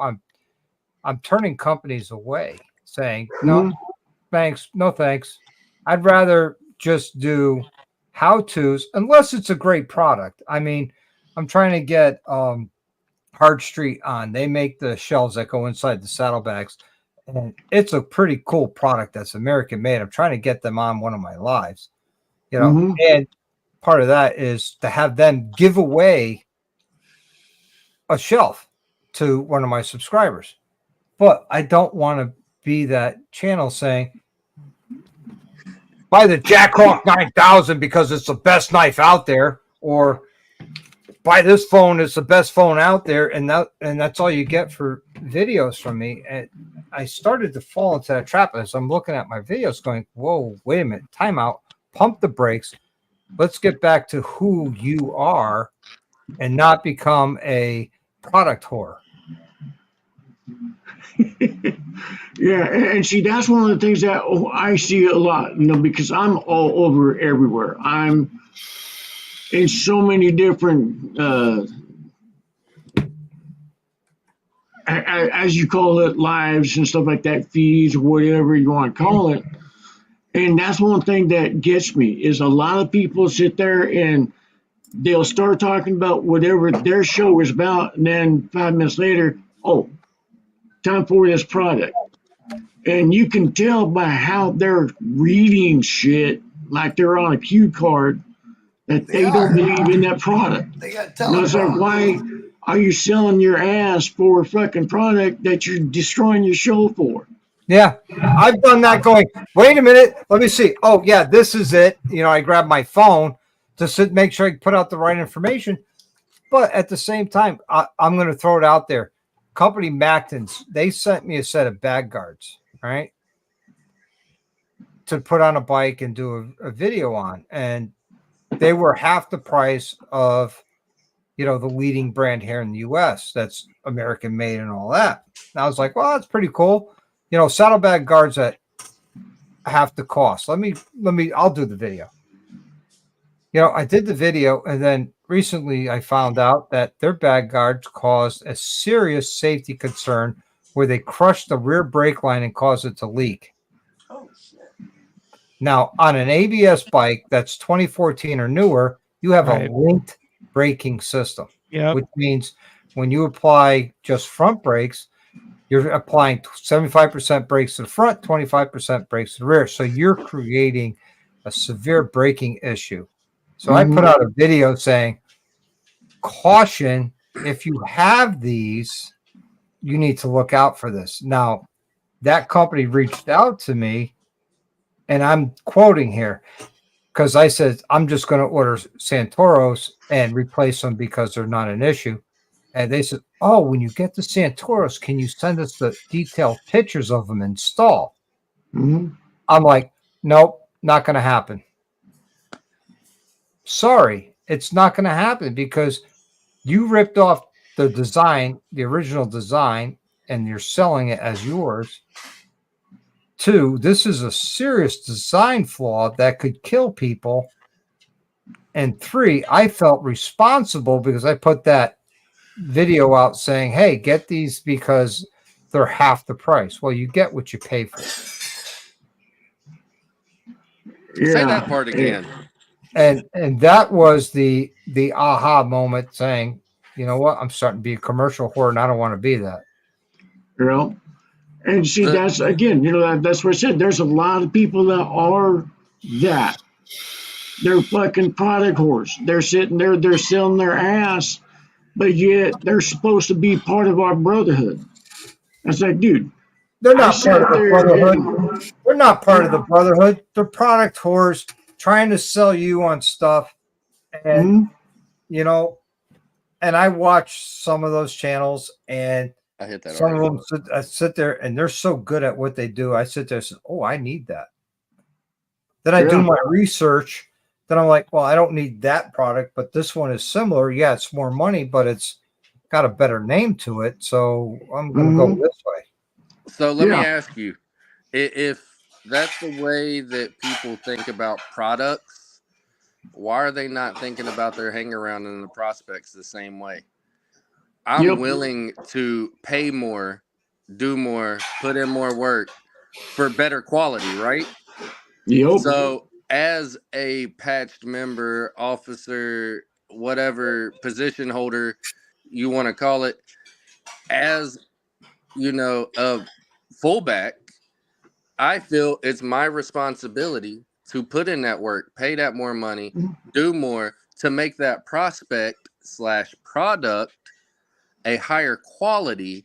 I'm turning companies away, saying no, Mhm. thanks, no thanks. I'd rather just do how-tos unless it's a great product. I mean, I'm trying to get Hard Street on. They make the shelves that go inside the saddlebags, and it's a pretty cool product that's American made. I'm trying to get them on one of my lives, Mhm. and part of that is to have them give away a shelf to one of my subscribers. But I don't want to be that channel saying, buy the Jack Hawk 9000 because it's the best knife out there, or buy this phone, it's the best phone out there, and that's all you get for videos from me. And I started to fall into that trap as I'm looking at my videos going, whoa, wait a minute, time out, pump the brakes. Let's get back to who you are and not become a product whore. Yeah, and see, that's one of the things that I see a lot, because I'm all over everywhere. I'm in so many different, as you call it, lives and stuff like that, feeds, whatever you want to call it. And that's one thing that gets me is a lot of people sit there and they'll start talking about whatever their show is about, and then 5 minutes later, oh, time for this product. And you can tell by how they're reading shit like they're on a cue card that they don't believe in that product. They got It's like, why are you selling your ass for a fucking product that you're destroying your show for? Yeah, I've done that going, wait a minute, let me see. Oh, yeah, this is it. I grab my phone to make sure I put out the right information. But at the same time, I'm going to throw it out there. Company Mactons, they sent me a set of bag guards, right, to put on a bike and do a video on. And they were half the price of, the leading brand here in the U.S. that's American made and all that. And I was like, well, that's pretty cool. Saddlebag guards at half the cost. I'll do the video. I did the video, and then recently I found out that their bag guards caused a serious safety concern where they crushed the rear brake line and caused it to leak. Oh, shit. Now, on an ABS bike that's 2014 or newer, you have Right. a linked braking system, yeah, which means when you apply just front brakes, you're applying 75% brakes to the front, 25% brakes to the rear. So you're creating a severe braking issue. So I put out a video saying, caution, if you have these, you need to look out for this. Now, that company reached out to me, and I'm quoting here, because I said, I'm just going to order Santoros and replace them because they're not an issue. And they said, oh, when you get the Santoros, can you send us the detailed pictures of them installed? Mhm. I'm like, nope, not going to happen. Sorry, it's not going to happen because you ripped off the design, the original design, and you're selling it as yours. 2, this is a serious design flaw that could kill people. And 3, I felt responsible because I put that video out saying, hey, get these because they're half the price. Well, you get what you pay for. Say that Yeah. part again. And that was the aha moment saying, you know what, I'm starting to be a commercial whore and I don't want to be that. And see, that's again, that's what I said. There's a lot of people that are that. They're fucking product whores. They're sitting there, they're selling their ass, but yet they're supposed to be part of our brotherhood. It's like, dude, They're I not part sat of the there brotherhood. and They're not part of the brotherhood. They're product whores trying to sell you on stuff. And you know, and I watch some of those channels, and I hit that some already. of them I sit there and they're so good at what they do. I sit there and say, oh, I need that. Then I do Yeah. my research. Then I'm like, well, I don't need that product, but this one is similar. Yeah, it's more money, but it's got a better name to it. So I'm going to go this way. So let me Yeah. ask you, if that's the way that people think about products, why are they not thinking about their hang around and the prospects the same way? I'm Yep. willing to pay more, do more, put in more work for better quality, right? Yep. So, as a patched member, officer, whatever position holder you want to call it, as a fullback, I feel it's my responsibility to put in that work, pay that more money, do more to make that prospect / product a higher quality.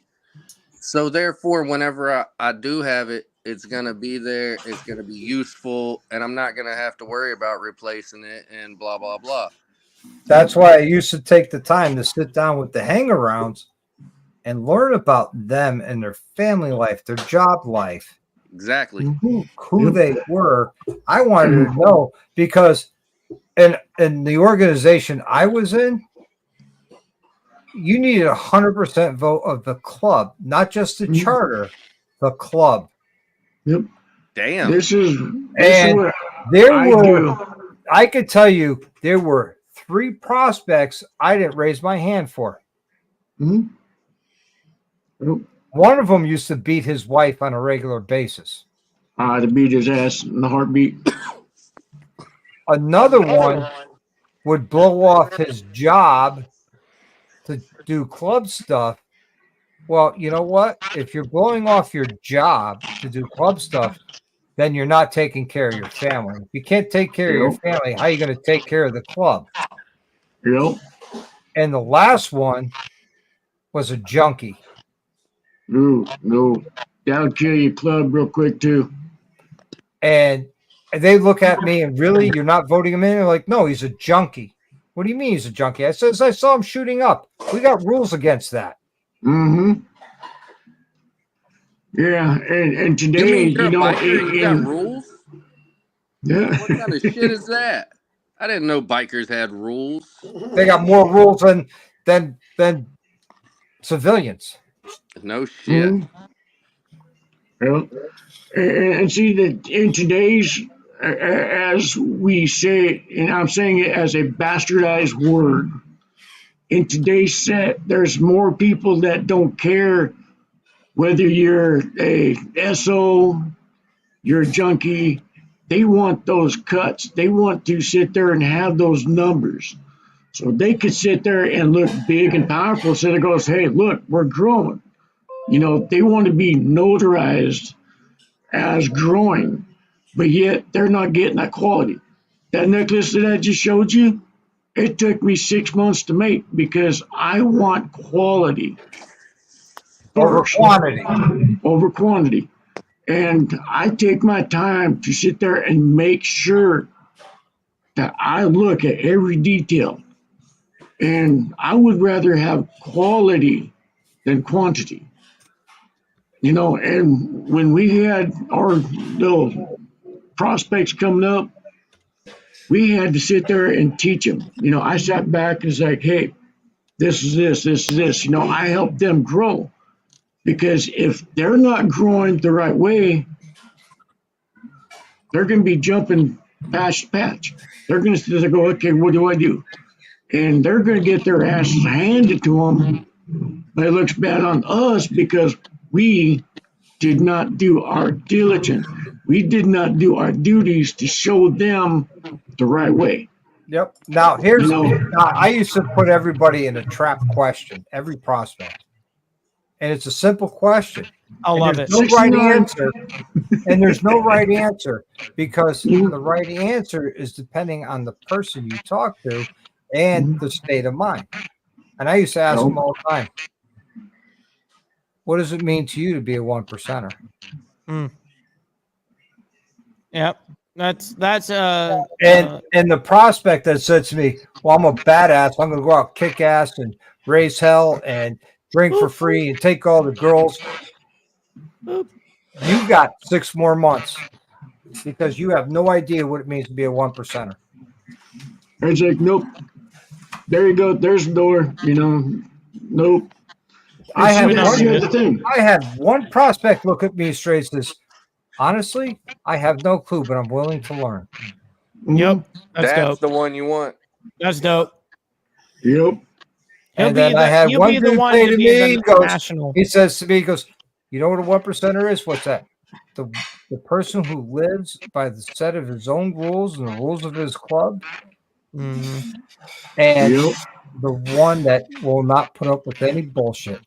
So therefore, whenever I do have it, it's gonna be there, it's gonna be useful, and I'm not gonna have to worry about replacing it and blah blah blah. That's why I used to take the time to sit down with the hang-arounds and learn about them and their family life, their job life, Exactly. who they were. I wanted to know because in the organization I was in, you needed 100% vote of the club, not just the charter, the club. Yep. Damn. This is And what there I were, do. I could tell you, there were 3 prospects I didn't raise my hand for. Mhm. Yep. One of them used to beat his wife on a regular basis. To beat his ass in the heartbeat. Another one would blow off his job to do club stuff. Well, you know what? If you're blowing off your job to do club stuff, then you're not taking care of your family. If you can't take care of your Yep. family, how are you going to take care of the club? Yep. And the last one was a junkie. No. That'll kill your club real quick too. And they look at me and really, you're not voting him in? They're like, no, he's a junkie. What do you mean he's a junkie? I says, I saw him shooting up. We got rules against that. Mm-hmm. Yeah, and You today, mean you're a biker and you got rules? Yeah. What kind of shit is that? I didn't know bikers had rules. They got more rules than civilians. No shit. Well, and see that in today's, as we say, and I'm saying it as a bastardized word, in today's set, there's more people that don't care whether you're a SO, you're a junkie. They want those cuts. They want to sit there and have those numbers. So they could sit there and look big and powerful. So it goes, hey, look, we're growing. They want to be notarized as growing, but yet they're not getting that quality. That necklace that I just showed you, it took me 6 months to make because I want quality Over first quantity. over quantity. And I take my time to sit there and make sure that I look at every detail. And I would rather have quality than quantity. And when we had our little prospects coming up, we had to sit there and teach them. I sat back and was like, hey, this is this, this is this. I helped them grow because if they're not growing the right way, they're going to be jumping patch to patch. They're going to go, okay, what do I do? And they're going to get their asses handed to them. But it looks bad on us because we did not do our diligence. We did not do our duties to show them the right way. Yep. Now I used to put everybody in a trap question, every prospect. And it's a simple question. I love it. No right 69. answer. And there's no right answer because the right answer is depending on the person you talk to and the state of mind. And I used to ask them all the time, what does it mean to you to be a 1%er? Yep. That's And the prospect that said to me, "Well, I'm a badass. I'm going to go out, kick ass, and raise hell, and drink for free, and take all the girls." You got 6 more months because you have no idea what it means to be a 1%er. It's like, nope. There you go. There's the door. You know, nope. I have that's the other thing. I had one prospect look at me straight and says, "Honestly, I have no clue, but I'm willing to learn." Yep, that's dope. the one you want. That's dope. Yep. And then I had one dude say to me, he says to me, he goes, "You know what a 1%er is? What's that? The person who lives by the set of his own rules and the rules of his club, and the one that will not put up with any bullshit."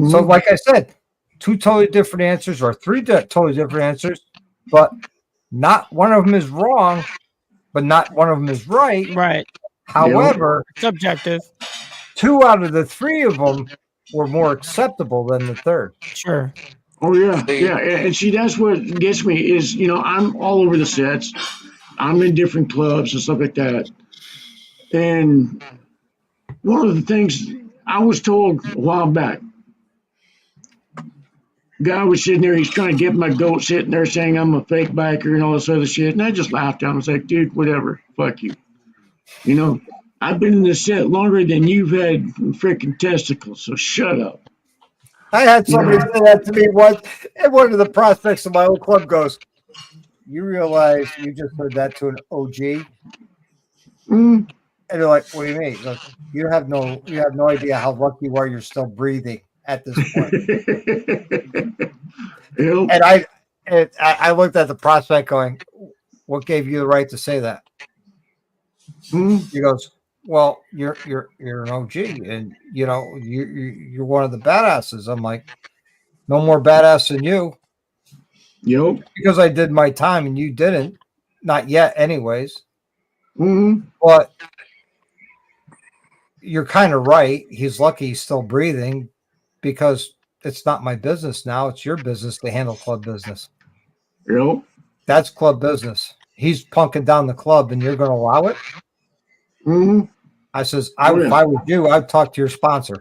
So, like I said, 2 totally different answers, or 3 totally different answers, but not one of them is wrong, but not one of them is right. Right. However, subjective. 2 out of the 3 of them were more acceptable than the third. Sure. Oh yeah, yeah, and see, that's what gets me is, you know, I'm all over the sets. I'm in different clubs and stuff like that. And one of the things I was told a while back, guy was sitting there, he's trying to get my goat, sitting there saying I'm a fake biker and all this other shit. And I just laughed at him. I was like, dude, whatever, fuck you. You know, I've been in this set longer than you've had freaking testicles, so shut up. I had somebody say that to me once, and one of the prospects of my old club goes, "You realize you just heard that to an OG?" And they're like, "What do you mean?" He goes, you have no idea how lucky you are you're still breathing at this point." And I looked at the prospect going, "What gave you the right to say that?" He goes, "Well, you're an OG, and you know you're one of the badasses." I'm like, "No more badass than you." Yep. Because I did my time and you didn't, not yet, anyways. But you're kind of right. He's lucky he's still breathing, because it's not my business now. It's your business to handle club business. Yep. That's club business. He's punking down the club, and you're going to allow it? I says, if I was you, I'd talk to your sponsor.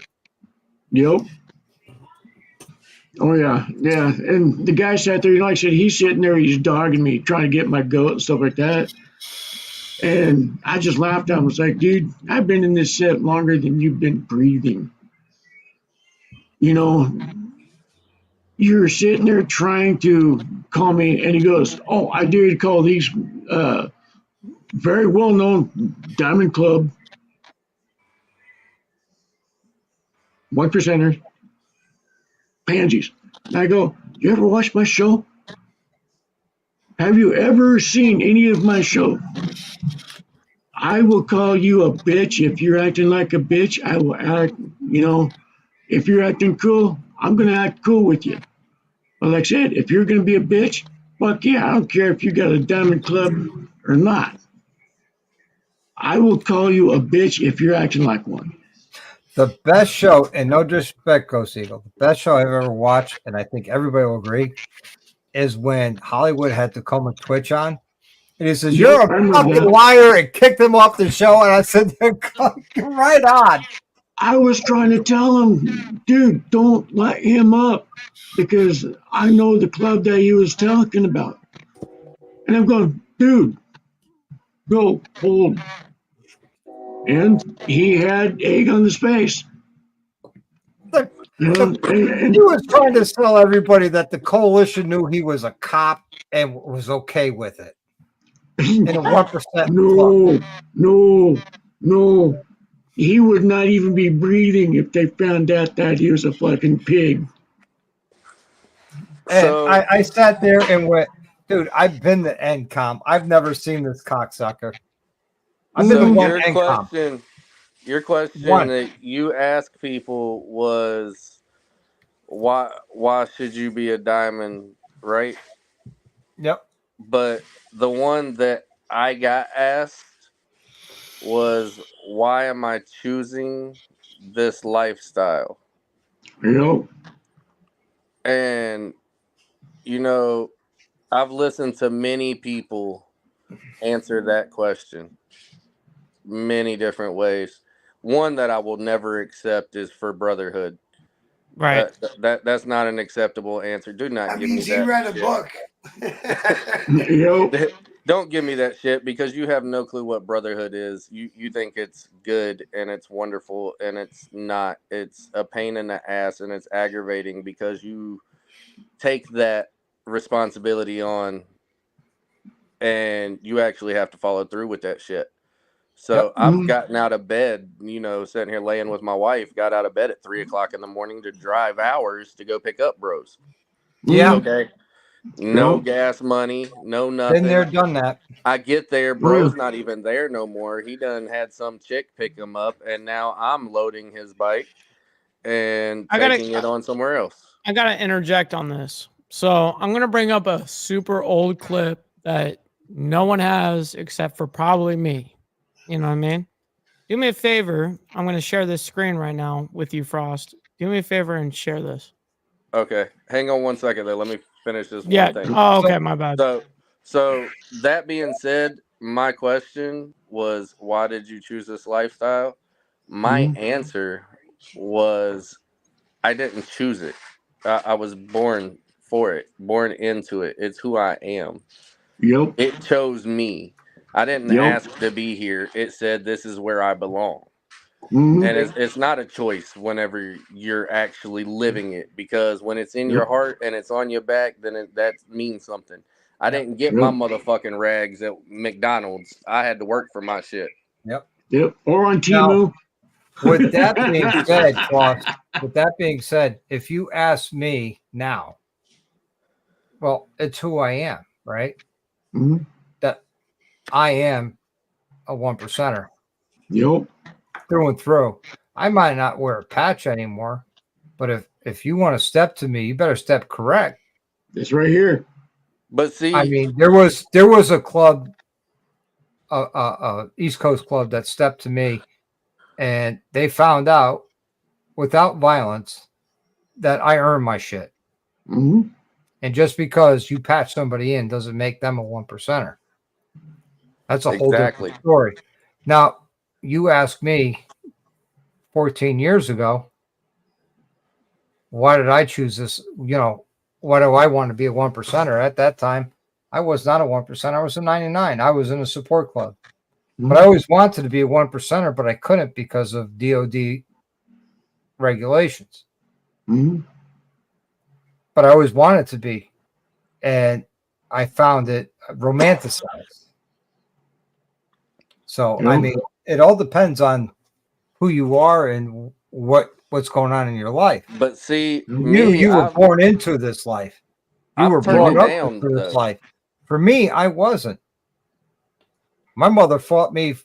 Yep. Oh yeah, yeah. And the guy sat there, like I said, he's sitting there, he's dogging me, trying to get my goat and stuff like that. And I just laughed at him. I was like, dude, I've been in this set longer than you've been breathing. You know, you're sitting there trying to call me, and he goes, "Oh, I dare you to call these very well-known Diamond Club 1%ers pansies." And I go, "You ever watch my show? Have you ever seen any of my show? I will call you a bitch if you're acting like a bitch. I will act, you know, if you're acting cool, I'm going to act cool with you. But like I said, if you're going to be a bitch, fuck yeah, I don't care if you got a Diamond Club or not. I will call you a bitch if you're acting like one." The best show, and no disrespect, Ghost Eagle, the best show I've ever watched, and I think everybody will agree, is when Hollywood had Tacoma Twitch on. And he says, "You're a fucking liar," and kicked him off the show. And I said, "Right on." I was trying to tell him, dude, don't let him up, because I know the club that he was talking about. And I'm going, dude, go hold. And he had egg on his face. He was trying to tell everybody that the coalition knew he was a cop and was okay with it. In a 1% No. He would not even be breathing if they found out that he was a fucking pig. And I sat there and went, dude, I've been to NCOM. I've never seen this cocksucker. I've been to one NCOM. Your question that you asked people was, why should you be a diamond, right? Yep. But the one that I got asked was, why am I choosing this lifestyle? Yep. And, you know, I've listened to many people answer that question many different ways. One that I will never accept is for Brotherhood. Right. That's not an acceptable answer. Do not That give me means he that read a shit. book. Yep. Don't give me that shit because you have no clue what Brotherhood is. You think it's good and it's wonderful and it's not. It's a pain in the ass and it's aggravating because you take that responsibility on and you actually have to follow through with that shit. So Yep. I've gotten out of bed, sitting here laying with my wife, got out of bed at 3:00 in the morning to drive hours to go pick up bros. Yeah. Okay. No Yep. gas money, no Been there, nothing. done that. I get there, Oh, yeah. bro's not even there no more. He done had some chick pick him up, and now I'm loading his bike and I gotta, taking it on somewhere else. I gotta interject on this. So I'm gonna bring up a super old clip that no one has except for probably me. You know what I mean? Do me a favor. I'm gonna share this screen right now with you, Frost. Do me a favor and share this. Okay, hang on one second though. Let me finish this Yeah. one thing. Oh, So- okay. My bad. So that being said, my question was, why did you choose this lifestyle? My answer was, I didn't choose it. I was born for it, born into it. It's who I am. Yep. It chose me. I didn't Yep. ask to be here. It said this is where I belong. Mhm. And it's not a choice whenever you're actually living it, because when it's in your Yep. heart and it's on your back, then that means something. I didn't get Yep. my motherfucking rags at McDonald's. I had to work for my shit. Yep. Yep. Or on Now, Temu. with that being said, Frost, with that being said, if you ask me now, well, it's who I am, right? Mhm. That I am a 1%er Yep. through and through. I might not wear a patch anymore, but if you want to step to me, you better step correct. It's right here. But see, I mean, there was a club, East Coast club that stepped to me, and they found out without violence that I earned my shit. Mhm. And just because you patch somebody in doesn't make them a 1%er. That's a whole exactly. different story. Now, you asked me 14 years ago, why did I choose this? Why do I want to be a 1%er? At that time, I was not a 1%. I was a 99. I was in a support club. But I always wanted to be a 1%er, but I couldn't because of DOD regulations. Mhm. But I always wanted to be. And I found it romanticized. So, I Yep. mean, it all depends on who you are and what's going on in your life. But see, You were born into this life. You were I've turned brought it up down into this though. life. For me, I wasn't. My mother fought me,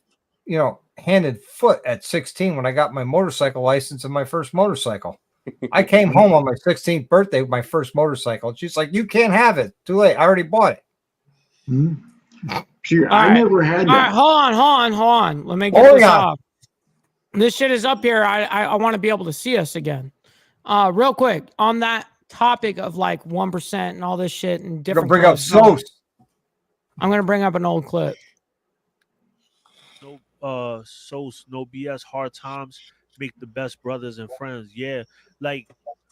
hand and foot at 16 when I got my motorcycle license and my first motorcycle. I came home on my 16th birthday with my first motorcycle. She's like, "You can't have it. Too late. I already bought it." Mhm. See, All I right. never had All right. that. Hold on. Let me get Oh, this yeah. off. This shit is up here. I want to be able to see us again. Real quick on that topic of like 1% and all this shit and You're different. gonna bring up clubs. Sos. I'm gonna bring up an old clip. No BS. Hard times make the best brothers and friends. Yeah, like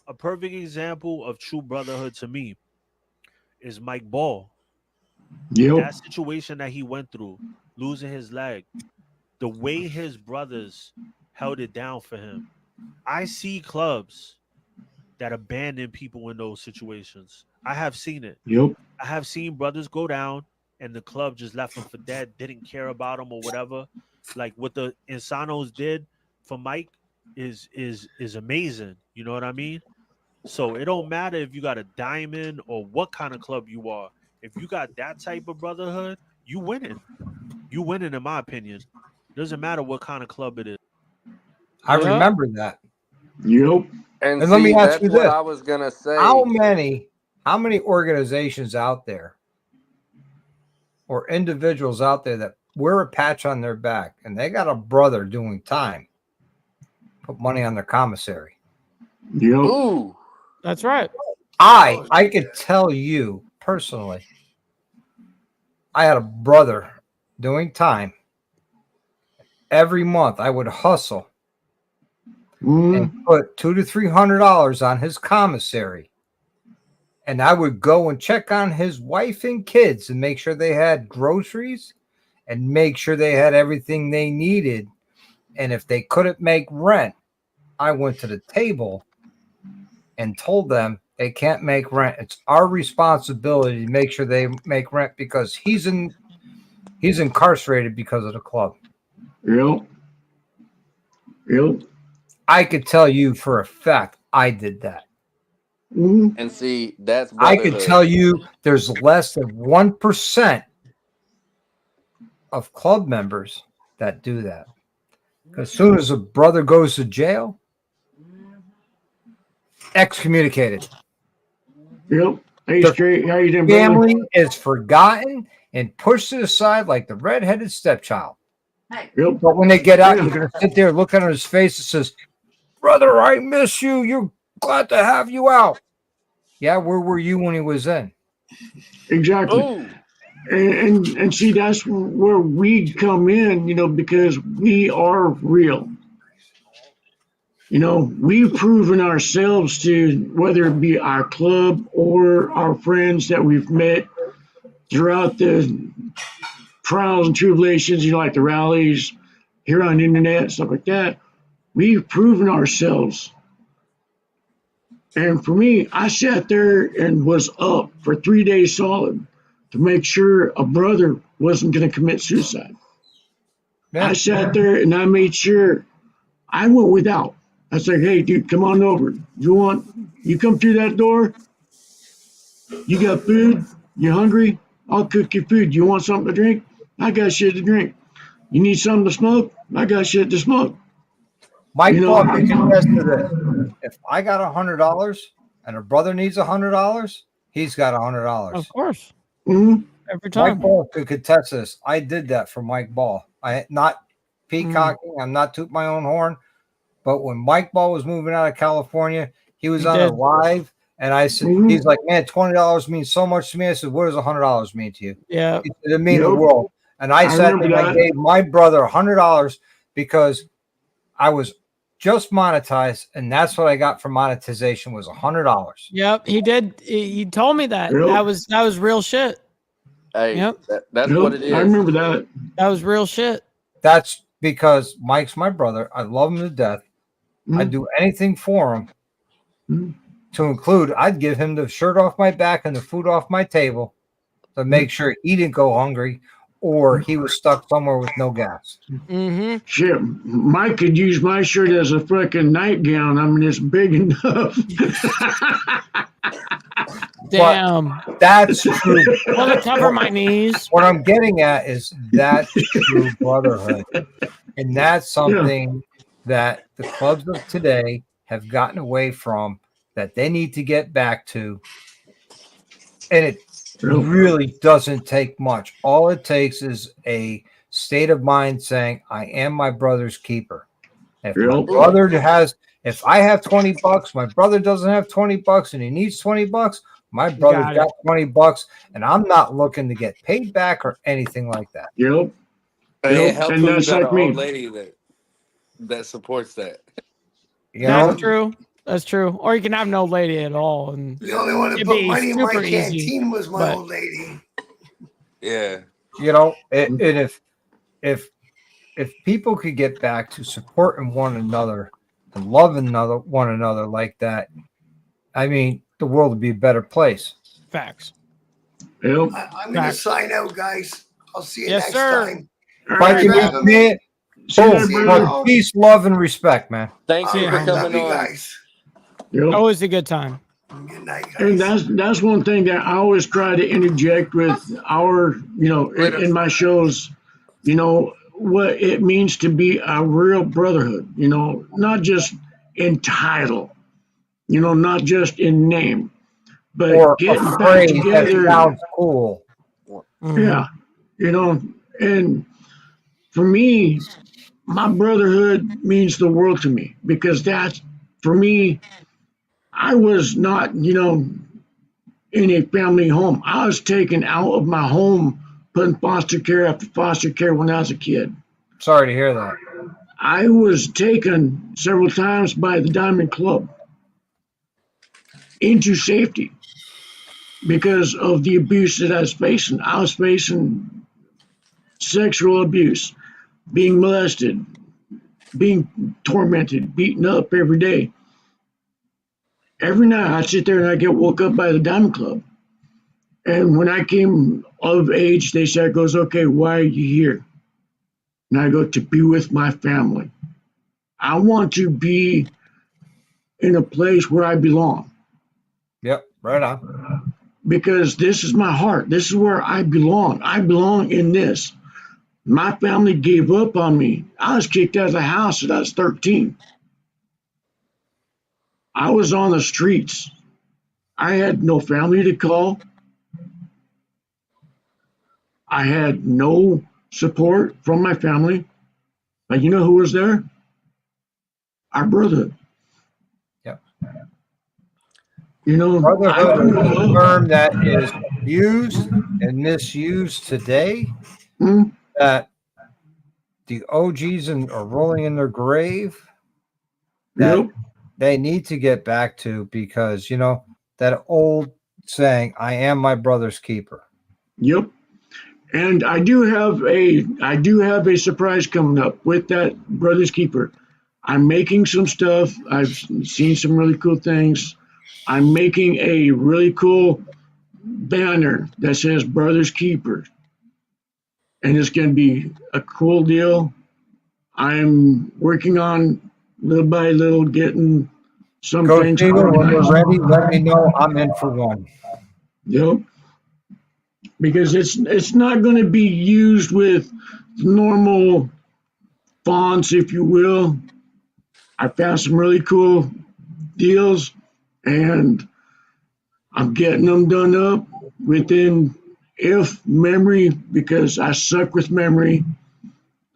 a perfect example of true brotherhood to me is Mike Ball. Yep. That situation that he went through, losing his leg, the way his brothers held it down for him. I see clubs that abandon people in those situations. I have seen it. Yep. I have seen brothers go down and the club just left them for dead, didn't care about them or whatever. Like what the Insanos did for Mike is amazing. You know what I mean? So it don't matter if you got a diamond or what kind of club you are. If you got that type of brotherhood, you winning. You winning, in my opinion. Doesn't matter what kind of club it is. I remember that. Yep. And And let me see, ask you that's what this. I was gonna say. How many organizations out there or individuals out there that wear a patch on their back and they got a brother doing time put money on their commissary? Yep. Ooh, That's right. I could tell you personally I had a brother doing time. Every month I would hustle and put $200 to $300 on his commissary. And I would go and check on his wife and kids and make sure they had groceries and make sure they had everything they needed. And if they couldn't make rent, I went to the table and told them they can't make rent. It's our responsibility to make sure they make rent because he's incarcerated because of the club. Yep. I could tell you for a fact I did that. And see, that's I brotherhood. could tell you there's less than 1% of club members that do that. As soon as a brother goes to jail, excommunicated. Yep. Hey, The straight. How you doing, brother? family is forgotten and pushed to the side like the redheaded stepchild. Yep. But when they get out, you're going to sit there looking at his face and says, brother, I miss you. You're glad to have you out. Yeah, where were you when he was in? Exactly. Ooh. And see, that's where we come in, because we are real. We've proven ourselves to, whether it be our club or our friends that we've met throughout the trials and tribulations, like the rallies here on the internet, stuff like that. We've proven ourselves. And for me, I sat there and was up for 3 days solid to make sure a brother wasn't going to commit suicide. Yeah. I sat there and I made sure I went without. I said, hey, dude, come on over. You come through that door, you got food, you hungry, I'll cook you food. You want something to drink? I got shit to drink. You need something to smoke? I got shit to smoke. Mike Paul can contest to this. If I got $100 and a brother needs $100, he's got $100. Of course. Mm-hmm. Every time. Mike Ball could contest this. I did that for Mike Ball. I not peacocking. I'm not tooting my own horn. But when Mike Ball was moving out of California, he was on a live, and I said, he's like, man, $20 means so much to me. I said, what does $100 mean to you? Yeah. He said, it means the world. And I sat there and I gave my brother $100 because I was just monetized, and that's what I got for monetization was $100. Yep, he did. He told me that. Yep. That was real shit. Hey, Yep. that's what it is. I remember that. That was real shit. That's because Mike's my brother. I love him to death. I'd do anything for him, to include I'd give him the shirt off my back and the food off my table to make sure he didn't go hungry or he was stuck somewhere with no gas. Mm-hmm. Shit, Mike could use my shirt as a fucking nightgown. I mean, it's big enough. Damn. But that's true. Well, to cover my knees. What I'm getting at is that's true brotherhood. And that's something that the clubs of today have gotten away from that they need to get back to. And it really doesn't take much. All it takes is a state of mind saying, I am my brother's keeper. If my brother if I have $20, my brother doesn't have $20 and he needs $20, my brother's got $20 and I'm not looking to get paid back or anything like that. And it helps And when you that's got like an me. old lady that supports that. That's true. That's true. Or you can have no lady at all. And The only one that it'd put be money in my super easy, canteen was my but- old lady. Yeah. And if people could get back to supporting one another and loving one another like that, I mean, the world would be a better place. Facts. Yep. I'm going to sign out, guys. I'll see you next sir. time. Thank you, Grab 'em. man. See you later, Boom. brother. Peace, love, and respect, man. Thanks All for right, love coming you on. guys. Yep. Always a good time. Good night, And guys. that's one thing that I always try to interject with our, in my shows, what it means to be a real brotherhood, not just in title, not just in name, but Or a getting back phrase that together. sounds cool. Yeah, and for me, my brotherhood means the world to me because that's, for me, I was not, in a family home. I was taken out of my home, put in foster care after foster care when I was a kid. Sorry to hear that. I was taken several times by the Diamond Club into safety because of the abuse that I was facing. I was facing sexual abuse, being molested, being tormented, beaten up every day. Every night I'd sit there and I'd get woke up by the Diamond Club. And when I came of age, they said, goes, okay, why are you here? And I go, to be with my family. I want to be in a place where I belong. Yep, right on. Because this is my heart. This is where I belong. I belong in this. My family gave up on me. I was kicked out of the house when I was 13. I was on the streets. I had no family to call. I had no support from my family. But you know who was there? Our brotherhood. Yep. You know, Brotherhood is a term that is used and misused today. That the OGs are rolling in their grave. That Yep. they need to get back to, because you know that old saying, "I am my brother's keeper." Yep. And I do have a surprise coming up with that Brother's Keeper. I'm making some stuff. I've seen some really cool things. I'm making a really cool banner that says Brother's Keeper. And it's going to be a cool deal. I'm working on little by little getting some Coach things Eagle, when you're organized. ready, let me know. I'm in for one. Yep. Because it's not going to be used with normal fonts, if you will. I found some really cool deals, and I'm getting them done up within if memory, because I suck with memory.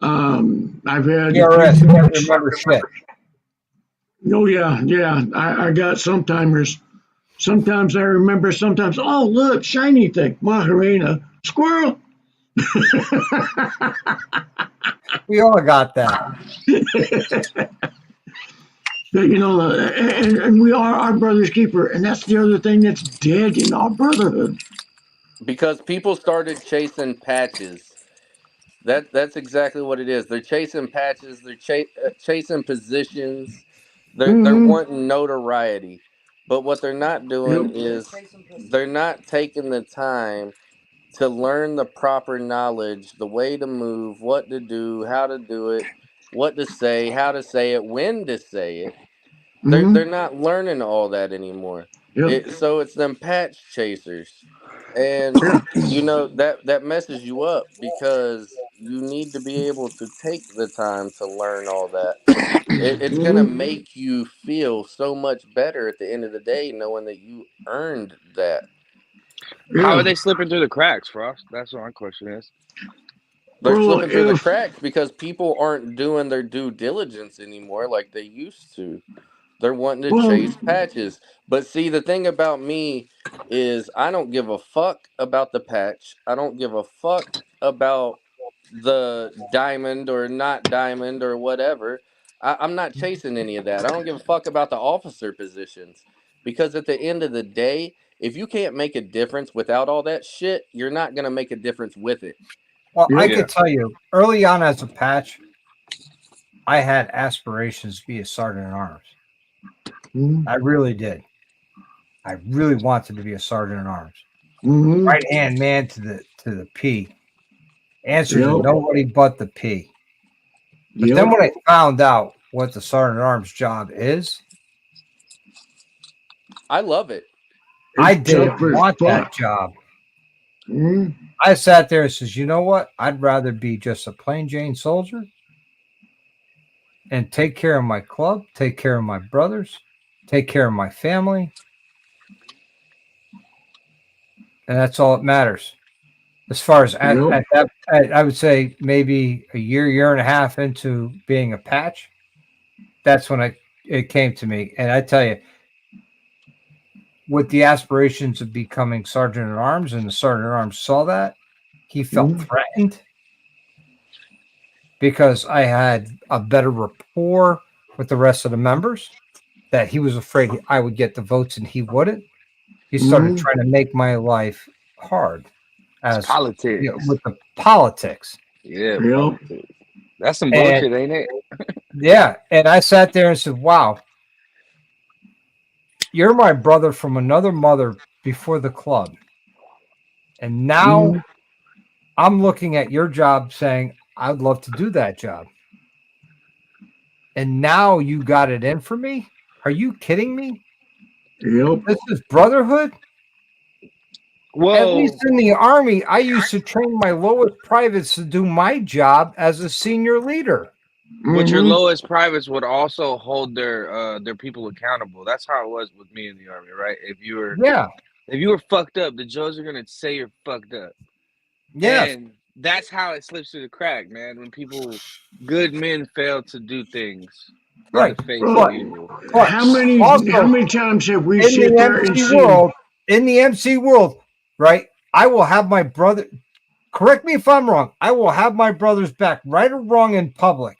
I've had PRS, can't remember shit. Oh yeah. I got some timers. Sometimes I remember. Sometimes, oh look, shiny thing, Macarena, squirrel. We all got that. But, you know, and we are our brother's keeper, and that's the other thing that's dead in our brotherhood. Because people started chasing patches. That's exactly what it is. They're chasing patches. They're chasing positions. They're wanting notoriety. But what they're not doing Yep. is they're not taking the time to learn the proper knowledge, the way to move, what to do, how to do it, what to say, how to say it, when to say it. They're not learning all that anymore. Yep. So it's them patch chasers, and you know that messes you up because you need to be able to take the time to learn all that. It's gonna make you feel so much better at the end of the day, knowing that you earned that. How are they slipping through the cracks, Frost? That's what my question is. They're slipping through the cracks because people aren't doing their due diligence anymore like they used to. They're wanting to chase patches. But see, the thing about me is I don't give a fuck about the patch. I don't give a fuck about the diamond or not diamond or whatever. I'm not chasing any of that. I don't give a fuck about the officer positions. Because at the end of the day, if you can't make a difference without all that shit, you're not going to make a difference with it. Well, I could tell you early on as a patch, I had aspirations to be a sergeant at arms. I really did. I really wanted to be a sergeant at arms. Right hand man to the P. Answer to nobody but the P. But then when I found out what the sergeant at arms job is, I love it. I didn't want that job. I sat there and says, you know what? I'd rather be just a plain Jane soldier and take care of my club, take care of my brothers, take care of my family. And that's all that matters. As far as at that, I would say maybe a year and a half into being a patch, that's when it came to me. And I tell you, with the aspirations of becoming sergeant at arms, and the sergeant at arms saw that, he felt threatened because I had a better rapport with the rest of the members, that he was afraid I would get the votes and he wouldn't. He started trying to make my life hard as Politics. with the politics. Yeah, Yep. politics. That's some And- bullshit, ain't it? Yeah. And I sat there and said, wow, you're my brother from another mother before the club. And now I'm looking at your job saying, I'd love to do that job. And now you got it in for me? Are you kidding me? Yep. This is brotherhood? Whoa. At least in the Army, I used to train my lowest privates to do my job as a senior leader. But your lowest privates would also hold their people accountable. That's how it was with me in the Army, right? If you were fucked up, the Joes are gonna say you're fucked up. Yeah. And that's how it slips through the crack, man. When good men fail to do things in the face of evil. How many times have we in sit the there and MC seen? world, in the MC world, right? I will have my brother, correct me if I'm wrong, I will have my brother's back, right or wrong, in public.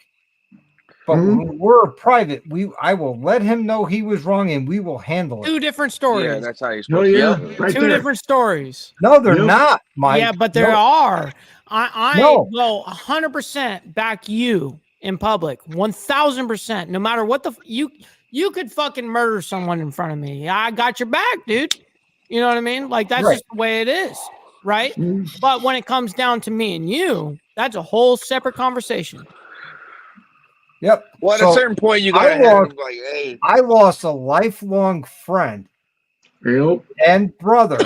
But when we're private, I will let him know he was wrong and we will handle it. Two different stories. Yeah, that's how you're supposed to do it. Right Two there. different stories. No, they're not, Mike. Yeah, but there are. I No. will 100% back you in public. 1000%. No matter what you could fucking murder someone in front of me. I got your back, dude. You know what I mean? Like, that's just the way it is, right? But when it comes down to me and you, that's a whole separate conversation. Yep. Well, at So a certain point, you gotta have like, hey. I lost a lifelong friend and brother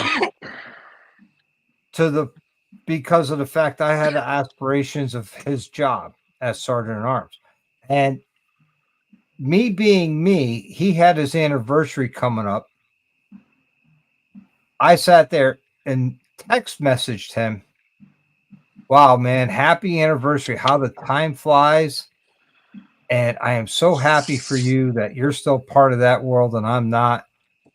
because of the fact I had the aspirations of his job as Sergeant at Arms. And me being me, he had his anniversary coming up. I sat there and text messaged him, wow, man, happy anniversary. How the time flies. And I am so happy for you that you're still part of that world and I'm not.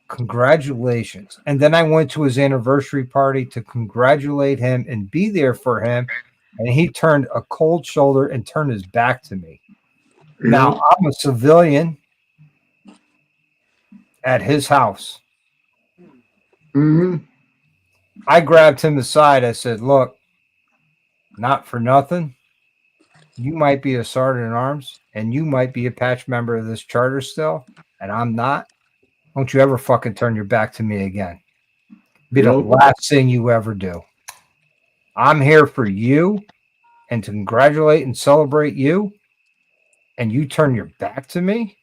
Congratulations. And then I went to his anniversary party to congratulate him and be there for him. And he turned a cold shoulder and turned his back to me. Now I'm a civilian at his house. I grabbed him aside. I said, look, not for nothing. You might be a sergeant at arms and you might be a patch member of this charter still, and I'm not. Don't you ever fucking turn your back to me again. Be the last thing you ever do. I'm here for you and to congratulate and celebrate you, and you turn your back to me?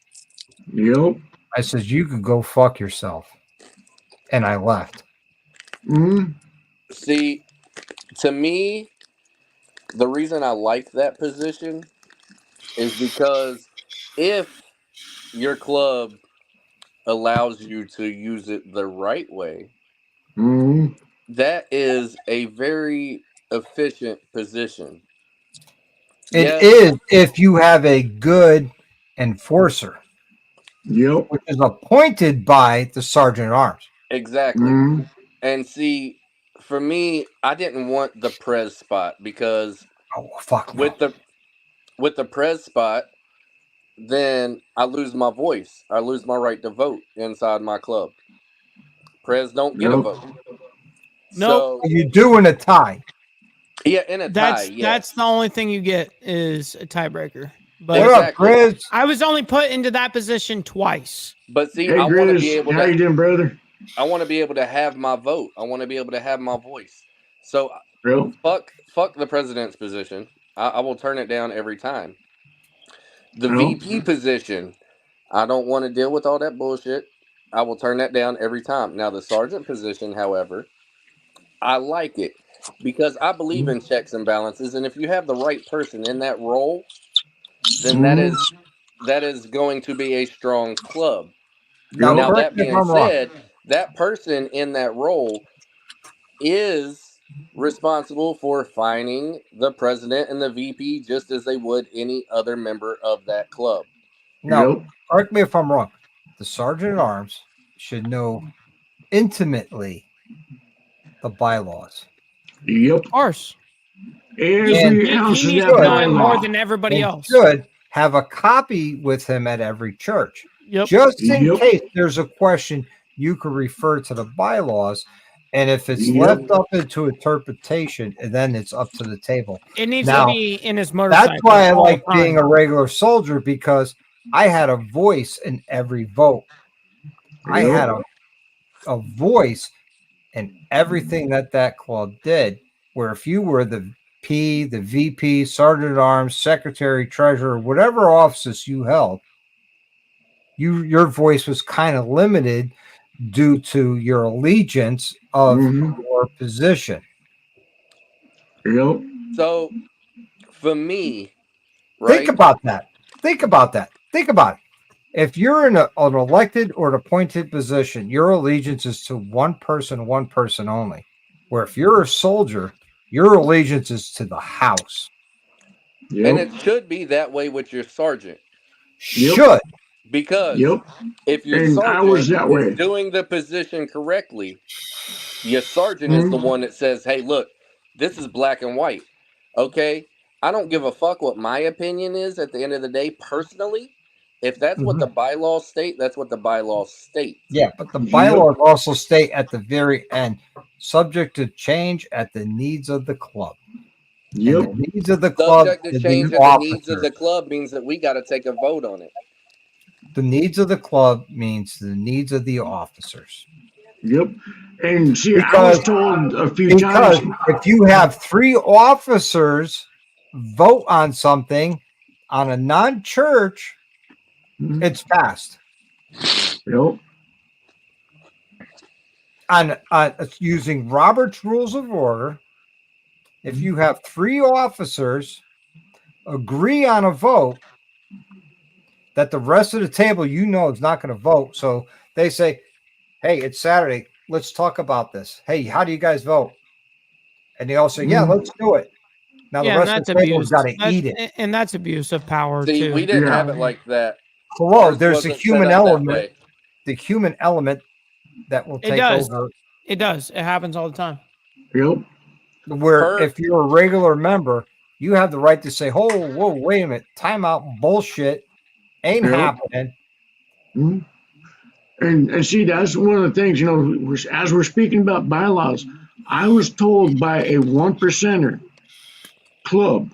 Yep. I says, you could go fuck yourself. And I left. See, to me, the reason I like that position is because if your club allows you to use it the right way, that is a very efficient position. It is if you have a good enforcer. Yep. Which is appointed by the sergeant at arms. Exactly. And see, for me, I didn't want the prez spot because with the prez spot, then I lose my voice. I lose my right to vote inside my club. Prez don't get a vote. No, you do in a tie. Yeah, in a tie. Yes. That's the only thing you get is a tiebreaker. But what up, Grizz? I was only put into that position twice. But see, Hey, I want to be Grizz, able how to. you doing, brother? I want to be able to have my vote. I want to be able to have my voice. So fuck the president's position. I will turn it down every time. The VP position, I don't want to deal with all that bullshit. I will turn that down every time. Now the sergeant position, however, I like it because I believe in checks and balances, and if you have the right person in that role, then that is going to be a strong club. Now that being said, that person in that role is responsible for fining the president and the VP just as they would any other member of that club. Now, correct me if I'm wrong. The sergeant at arms should know intimately the bylaws. Yep. Of course. Every He ounce of needs that to know it more bylaw. than everybody and else. should have a copy with him at every church. Yep. Just in Yep. case there's a question, you could refer to the bylaws. And if it's Yep. left up into interpretation, then it's up to the table. It needs Now, to be in his motorcycle. that's why I all like the time. being a regular soldier, because I had a voice in every vote. I Yep. had a voice in everything that club did. Where if you were the VP, Sergeant at Arms, Secretary, Treasurer, whatever offices you held, your voice was kind of limited due to your allegiance of your position. Yep. So for me, Think right? about that. Think about that. Think about it. If you're in an elected or an appointed position, your allegiance is to one person only. Where if you're a soldier, your allegiance is to the house. Yep. And it should be that way with your sergeant. Yep. Should. Because Yep. if your And I was sergeant that way. is doing the position correctly, your sergeant is the one that says, hey, look, this is black and white. Okay? I don't give a fuck what my opinion is at the end of the day, personally. If that's what the bylaws state, that's what the bylaws state. Yeah, but the bylaws also state at the very end, subject to change at the needs of the club. Yep. And the needs of the club Subject to is change the at the needs of officers. the club means that we got to take a vote on it. The needs of the club means the needs of the officers. Yep. And see, I was told a few times. If you have 3 officers vote on something on a non-church, it's passed. Yep. On using Robert's Rules of Order, if you have 3 officers agree on a vote that the rest of the table is not going to vote, so they say, hey, it's Saturday, let's talk about this. Hey, how do you guys vote? And they all say, yeah, let's do it. Now the rest of the table's got to eat it. And that's abuse of power See, too. we didn't have it like that. Hello, Ours there's the wasn't human set up that element. way. The human element that will It take does. over. It does. It happens all the time. Yep. Where if you're a regular member, you have the right to say, "Oh, whoa, wait a minute, timeout, bullshit, ain't happening." And see, that's one of the things, as we're speaking about bylaws, I was told by a 1%er club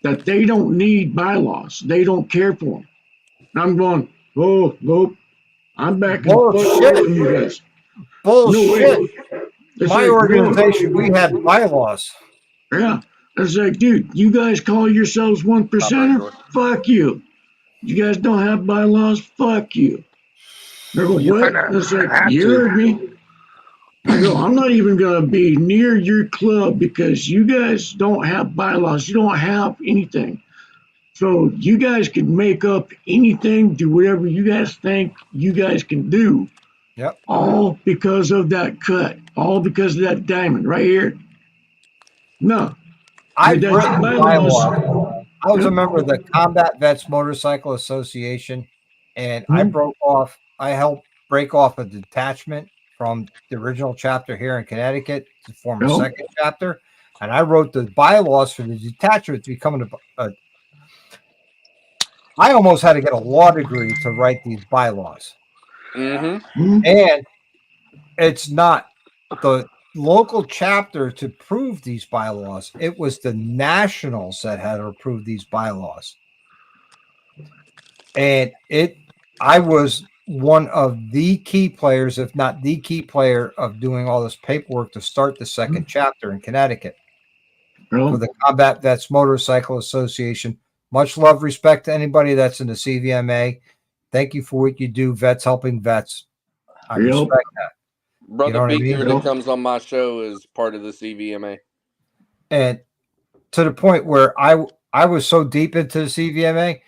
that they don't need bylaws. They don't care for them. And I'm going, oh, nope. I'm back in the fuck with you guys. Bullshit. No, my organization, we had bylaws. Yeah. It's like, dude, you guys call yourselves 1%er? Fuck you. You guys don't have bylaws? Fuck you. They're going, what? It's like, you heard me. I go, I'm not even going to be near your club because you guys don't have bylaws. You don't have anything. So you guys can make up anything, do whatever you guys think you guys can do. Yep. All because of that cut. All because of that diamond right here. No. I've written bylaws. I was a member of the Combat Vets Motorcycle Association, and I helped break off a detachment from the original chapter here in Connecticut to form a second chapter. And I wrote the bylaws for the detachment to become I almost had to get a law degree to write these bylaws. And it's not the local chapter to prove these bylaws. It was the nationals that had to approve these bylaws. And I was one of the key players, if not the key player, of doing all this paperwork to start the second chapter in Connecticut for the Combat Vets Motorcycle Association. Much love, respect to anybody that's in the CVMA. Thank you for what you do, vets helping vets. I respect that. Brother Beaker that comes on my show is part of the CVMA. And to the point where I was so deep into the CVMA,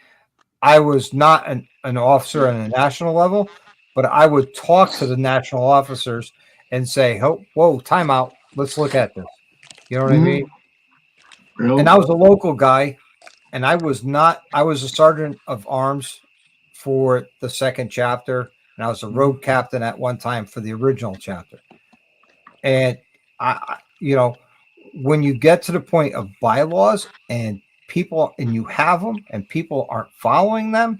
I was not an officer on a national level, but I would talk to the national officers and say, whoa, time out. Let's look at this. You know what I mean? And I was a local guy, and I was a sergeant of arms for the second chapter, and I was a road captain at one time for the original chapter. And when you get to the point of bylaws and people, and you have them and people aren't following them,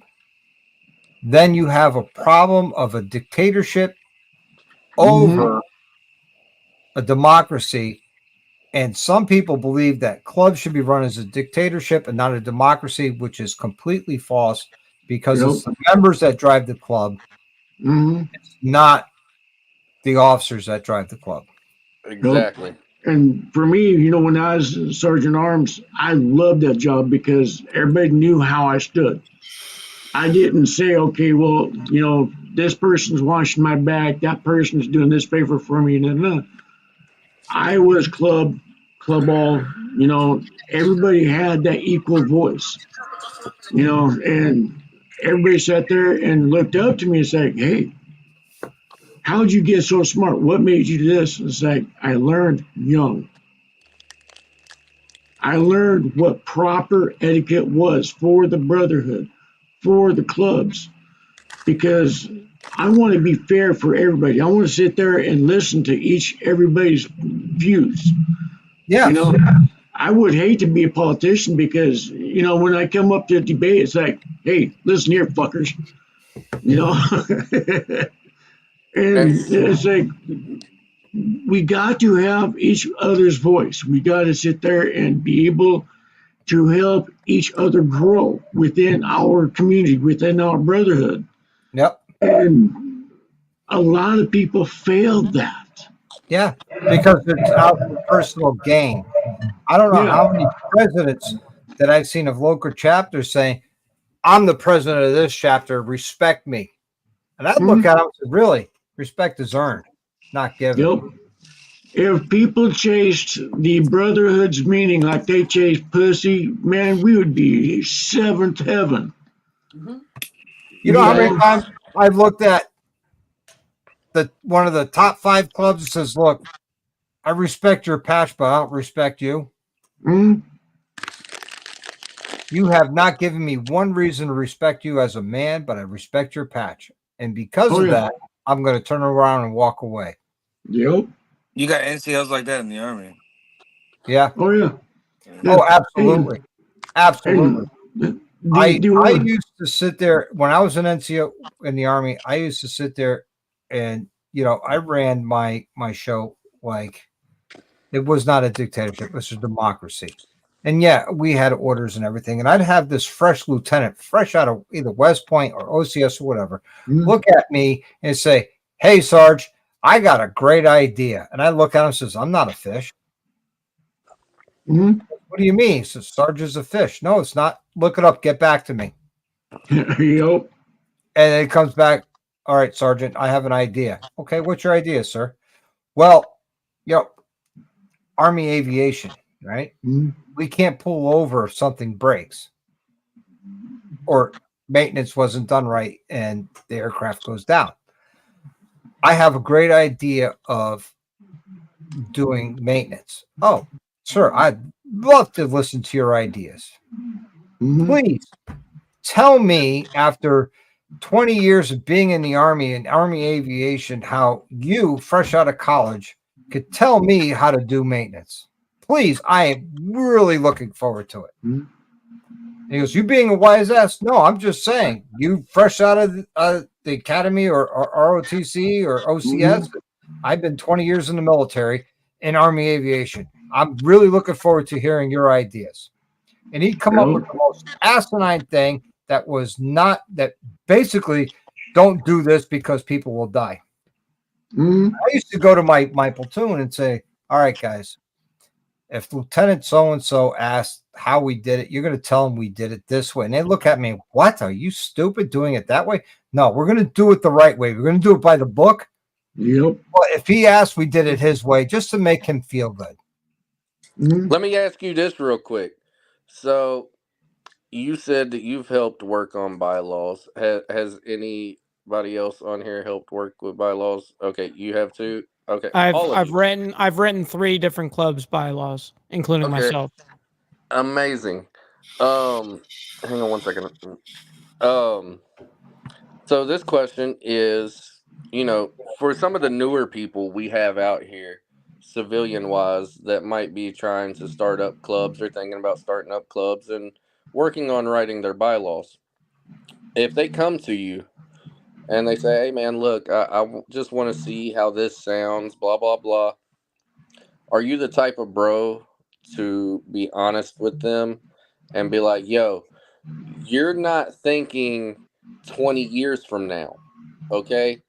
then you have a problem of a dictatorship over a democracy. And some people believe that clubs should be run as a dictatorship and not a democracy, which is completely false, because it's the members that drive the club. It's not the officers that drive the club. Exactly. And for me, you know, when I was Sergeant Arms, I loved that job because everybody knew how I stood. I didn't say, okay, well, you know, this person's washing my back, that person's doing this favor for me. No. I was club all, you know, everybody had that equal voice, you know, and everybody sat there and looked up to me and said, hey, how'd you get so smart? What made you do this? It's like, I learned young. I learned what proper etiquette was for the Brotherhood, for the clubs, because I want to be fair for everybody. I want to sit there and listen to everybody's views. Yeah. You know, I would hate to be a politician because, you know, when I come up to debate, it's like, hey, listen here, fuckers. You know, and it's like, we got to have each other's voice. We got to sit there and be able to help each other grow within our community, within our brotherhood. Yep. And a lot of people failed that. Yeah, because it's out for personal gain. I don't know how many presidents that I've seen of local chapters saying, I'm the president of this chapter, respect me. And I look at them and say, really, respect is earned, not given. Yep. If people chased the Brotherhood's meaning like they chased pussy, man, we would be seventh heaven. You know how many times I've looked at one of the top 5 clubs that says, look, I respect your patch, but I don't respect you. You have not given me one reason to respect you as a man, but I respect your patch. And because of that, I'm going to turn around and walk away. Yep. You got NCLs like that in the Army. Yeah. Oh, yeah. Oh, absolutely. Absolutely. I used to sit there when I was an NCO in the Army. I used to sit there and, you know, I ran my show like it was not a dictatorship. It was a democracy. And yeah, we had orders and everything. And I'd have this fresh lieutenant, fresh out of either West Point or OCS or whatever, look at me and say, hey, Sarge, I got a great idea. And I look at him and says, I'm not a fish. What do you mean? He says, Sarge is a fish. No, it's not. Look it up. Get back to me. Yep. And it comes back. All right, Sergeant, I have an idea. Okay, what's your idea, sir? Well, you know, Army aviation, right? We can't pull over if something breaks or maintenance wasn't done right and the aircraft goes down. I have a great idea of doing maintenance. Oh, sir, I'd love to listen to your ideas. Please tell me, after 20 years of being in the Army and Army aviation, how you, fresh out of college, could tell me how to do maintenance. Please, I am really looking forward to it. And he goes, you being a wise ass? No, I'm just saying, you fresh out of the academy or ROTC or OCS. I've been 20 years in the military in Army aviation. I'm really looking forward to hearing your ideas. And he'd come up with the most asinine thing that was not, that basically, don't do this because people will die. I used to go to my platoon and say, all right, guys, if Lieutenant so-and-so asked how we did it, you're going to tell them we did it this way. And they look at me, what? Are you stupid doing it that way? No, we're going to do it the right way. We're going to do it by the book. Yep. Well, if he asked, we did it his way, just to make him feel good. Let me ask you this real quick. So you said that you've helped work on bylaws. Has anybody else on here helped work with bylaws? Okay, you have too. Okay, I've written 3 different clubs bylaws, including myself. Amazing. Hang on one second. So this question is, you know, for some of the newer people we have out here, civilian wise that might be trying to start up clubs or thinking about starting up clubs and working on writing their bylaws. If they come to you and they say, hey man, look, just want to see how this sounds, blah, blah, blah. Are you the type of bro to be honest with them and be like, yo, you're not thinking 20 years from now, okay?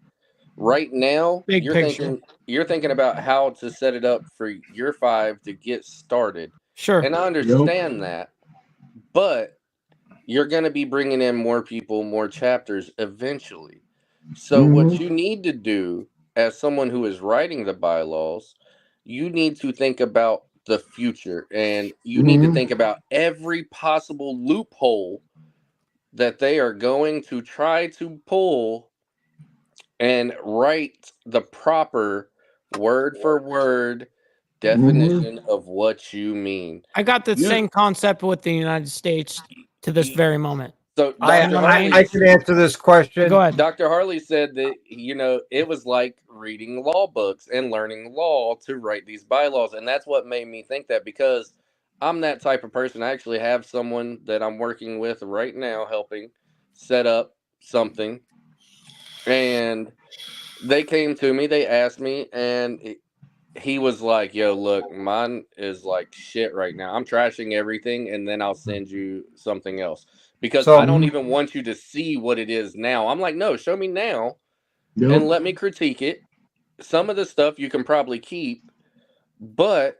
Right now, Big picture. you're thinking about how to set it up for your 5 to get started. Sure. And I understand that, but you're going to be bringing in more people, more chapters eventually. So what you need to do as someone who is writing the bylaws, you need to think about the future, and you need to think about every possible loophole that they are going to try to pull and write the proper word for word definition of what you mean. I got the same concept with the United States to this very moment. So I Dr. Harley, can answer this question. Go ahead. Dr. Harley said that, it was like reading law books and learning law to write these bylaws. And that's what made me think that, because I'm that type of person. I actually have someone that I'm working with right now helping set up something. And they came to me, they asked me, and he was like, yo, look, mine is like shit right now. I'm trashing everything, and then I'll send you something else. Because I don't even want you to see what it is now. I'm like, no, show me now and let me critique it. Some of the stuff you can probably keep, but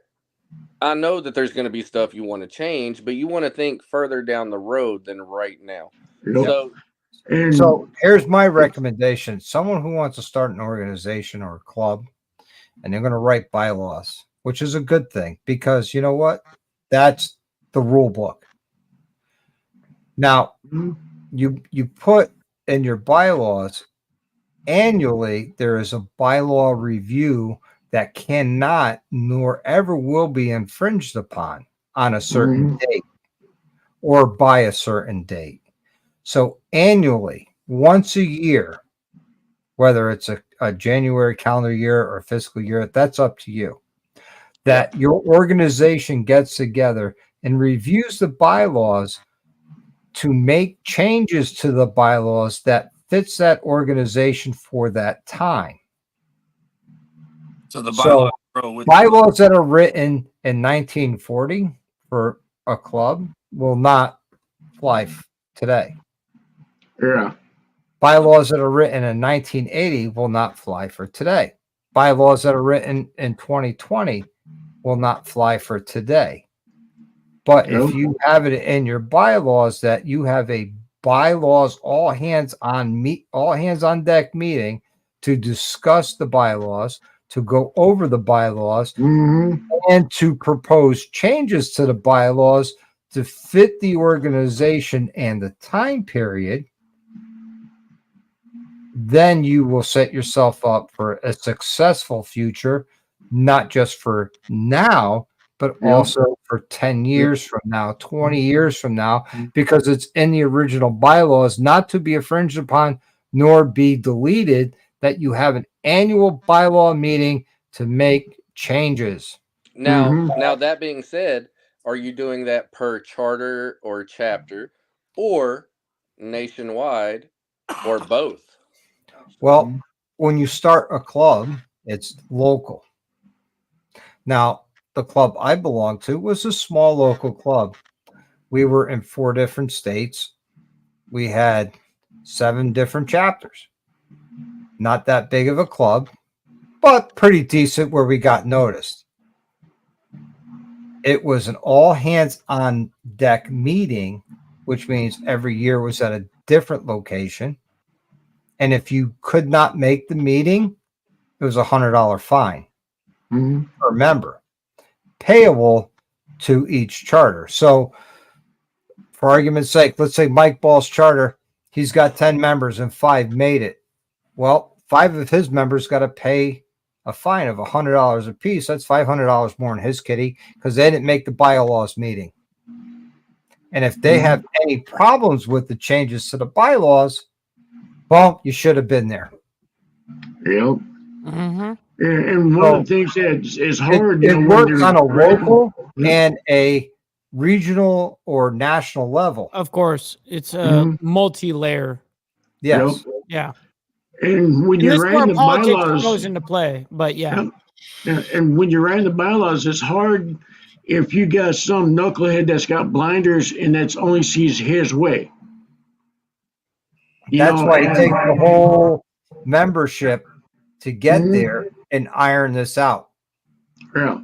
I know that there's going to be stuff you want to change, but you want to think further down the road than right now. So here's my recommendation. Someone who wants to start an organization or a club, and they're going to write bylaws, which is a good thing, because you know what? That's the rule book. Now, you put in your bylaws annually, there is a bylaw review that cannot nor ever will be infringed upon on a certain date or by a certain date. So annually, once a year, whether it's a January calendar year or fiscal year, that's up to you, that your organization gets together and reviews the bylaws to make changes to the bylaws that fits that organization for that time. So the bylaws, bylaws that are written in 1940 for a club will not fly today. Yeah. Bylaws that are written in 1980 will not fly for today. Bylaws that are written in 2020 will not fly for today. But if you have it in your bylaws that you have a bylaws all hands on deck meeting to discuss the bylaws, to go over the bylaws, and to propose changes to the bylaws to fit the organization and the time period, then you will set yourself up for a successful future, not just for now, but also for 10 years from now, 20 years from now, because it's in the original bylaws, not to be infringed upon nor be deleted, that you have an annual bylaw meeting to make changes. Now that being said, are you doing that per charter or chapter, or nationwide, or both? Well, when you start a club, it's local. Now, the club I belonged to was a small local club. We were in 4 different states. We had 7 different chapters. Not that big of a club, but pretty decent where we got noticed. It was an all hands on deck meeting, which means every year was at a different location. And if you could not make the meeting, it was $100 fine per member, payable to each charter. So for argument's sake, let's say Mike Ball's charter, he's got 10 members and 5 made it. Well, 5 of his members got to pay a fine of $100 a piece. That's $500 more in his kitty because they didn't make the bylaws meeting. And if they have any problems with the changes to the bylaws, well, you should have been there. Yep. And one of the things that is hard, It when works you're on a writing- local and a regional or national level. Of course, it's a Mhm. multi-layer. Yes. Yep. Yeah. And when And you're this is where writing the politics bylaws, goes into play. But yeah. and when you're writing the bylaws, it's hard if you got some knucklehead that's got blinders and that's only sees his way. That's why it takes the and- whole membership to get Mhm. there and iron this out. Yeah.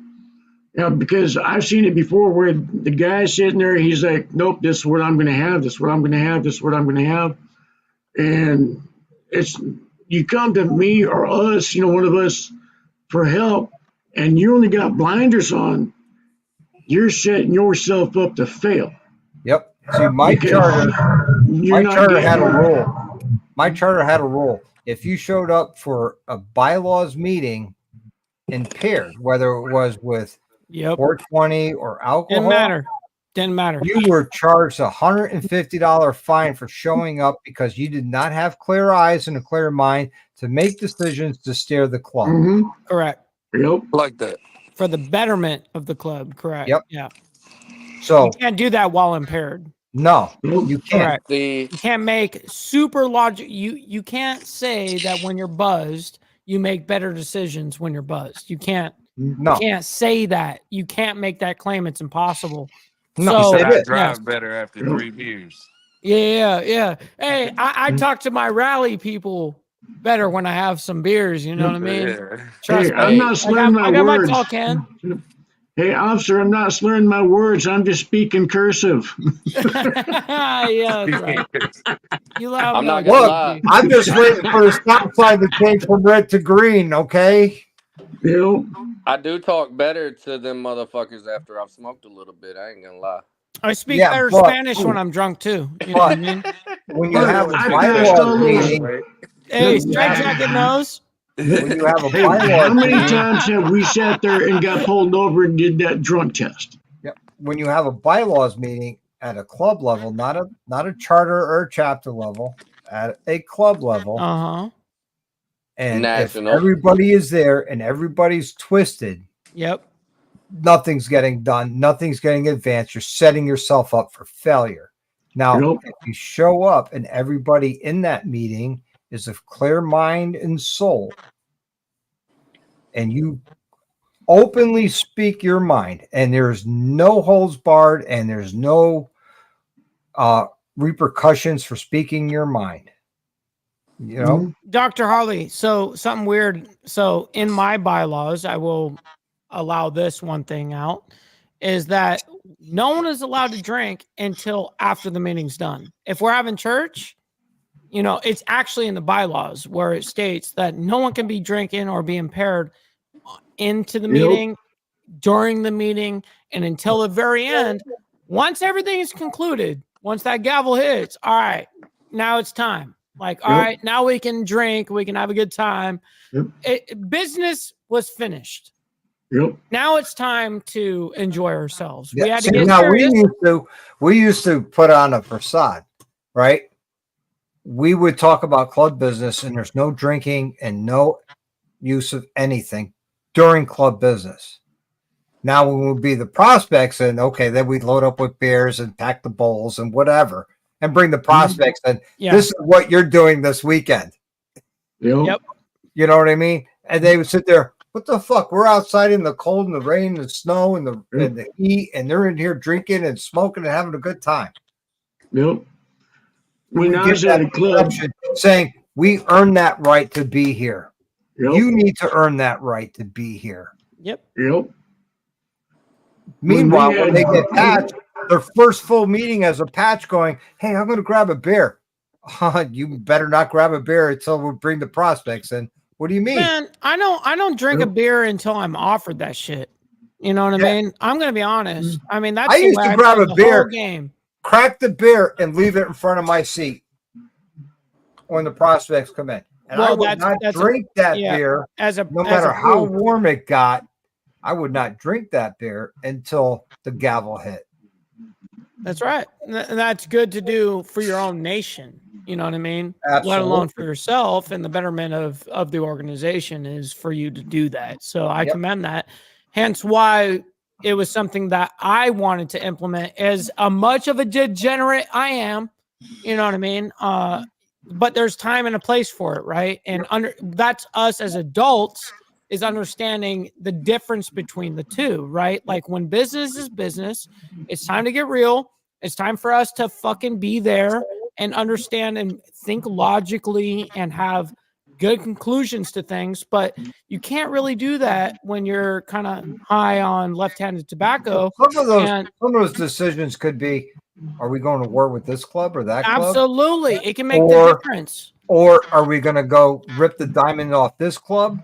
Yeah, because I've seen it before where the guy's sitting there, he's like, nope, this is what I'm going to have. This is what I'm going to have. This is what I'm going to have. And it's, you come to me or us, one of us for help, and you only got blinders on, you're setting yourself up to fail. Yep. See, my Because charter you're not had a getting- rule. My charter had a rule. If you showed up for a bylaws meeting impaired, whether it was with 420 or alcohol, Didn't matter. you were charged $150 fine for showing up because you did not have clear eyes and a clear mind to make decisions to steer the club. Mhm. Correct. Yep. Like that. For the betterment of the club. Correct. Yep. Yeah. So You can't do that while impaired. no, you can't. Correct. You can't make super logic. You can't say that when you're buzzed, you make better decisions when you're buzzed. You can't. No. You can't say that. You can't make that claim. It's impossible. No, So, he said I yeah. drive better after 3 beers. Yeah. Hey, I talk to my rally people better when I have some beers. You know what I mean? Yeah. Trust Hey, me. I'm not slurring I my got words. my tall can. Hey, officer, I'm not slurring my words. I'm just speaking cursive. Yeah, that's right. You loud I'm not enough. gonna Look, lie. I'm just waiting for the stop sign to change from red to green, okay? I do talk better to them motherfuckers after I've smoked a little bit. I ain't gonna lie. I speak Yeah, better but- Spanish when I'm drunk too. You know what I mean? When you But have a I passed all bylaws those- meeting, Hey, straight jacket knows. when you have a Hey, how bylaws many meeting, times have we sat there and got pulled over and did that drunk test? when you have a bylaws meeting at a club level, not a charter or a chapter level, at a club level, Uh-huh. and National. if everybody is there and everybody's twisted, Yep. nothing's getting done, nothing's getting advanced. You're setting yourself up for failure. Now, Nope. if you show up and everybody in that meeting is of clear mind and soul, and you openly speak your mind, and there's no holds barred, and there's no repercussions for speaking your mind. You know, Dr. Harley, so something weird. So in my bylaws, I will allow this one thing out, is that no one is allowed to drink until after the meeting's done. If we're having church, it's actually in the bylaws where it states that no one can be drinking or be impaired into the meeting, during the meeting, and until the very end. Once everything is concluded, once that gavel hits, all right, now it's time. Like, all right, now we can drink, we can have a good time. Business was finished. Yep. Now it's time to enjoy ourselves. We Yeah, had to see, get now serious. we used to put on a facade, right? We would talk about club business, and there's no drinking and no use of anything during club business. Now, when would be the prospects, and okay, then we'd load up with beers and pack the bowls and whatever, and bring the prospects. And this is what you're doing this weekend. Yep. You know what I mean? And they would sit there. What the fuck? We're outside in the cold and the rain and the snow and the heat, and they're in here drinking and smoking and having a good time. Yep. When We I get was at that a club, perception saying we earn that right to be here. Yep. You need to earn that right to be here. Yep. Meanwhile, we when they had- get patched, their first full meeting as a patch going, hey, I'm going to grab a beer. You better not grab a beer until we bring the prospects in. What do you mean? Man, I don't drink a beer until I'm offered that shit. You know what I mean? I'm gonna be honest. I mean, that's I the used way to I grab play a the beer. whole game. Crack the beer and leave it in front of my seat when the prospects come in. And I would not drink that beer no matter how warm it got. I would not drink that beer until the gavel hit. That's right. And that's good to do for your own nation. You know what I mean? Let alone for Absolutely. yourself, and the betterment of the organization is for you to do that. So I commend that. Hence why it was something that I wanted to implement. As much of a degenerate I am, you know what I mean? But there's time and a place for it, right? And that's us as adults, is understanding the difference between the two, right? Like when business is business, it's time to get real. It's time for us to fucking be there and understand and think logically and have good conclusions to things. But you can't really do that when you're kind of high on left-handed tobacco. Some of those decisions could be, are we going to war with this club or that club? Absolutely. It can make the difference. Or are we going to go rip the diamond off this club?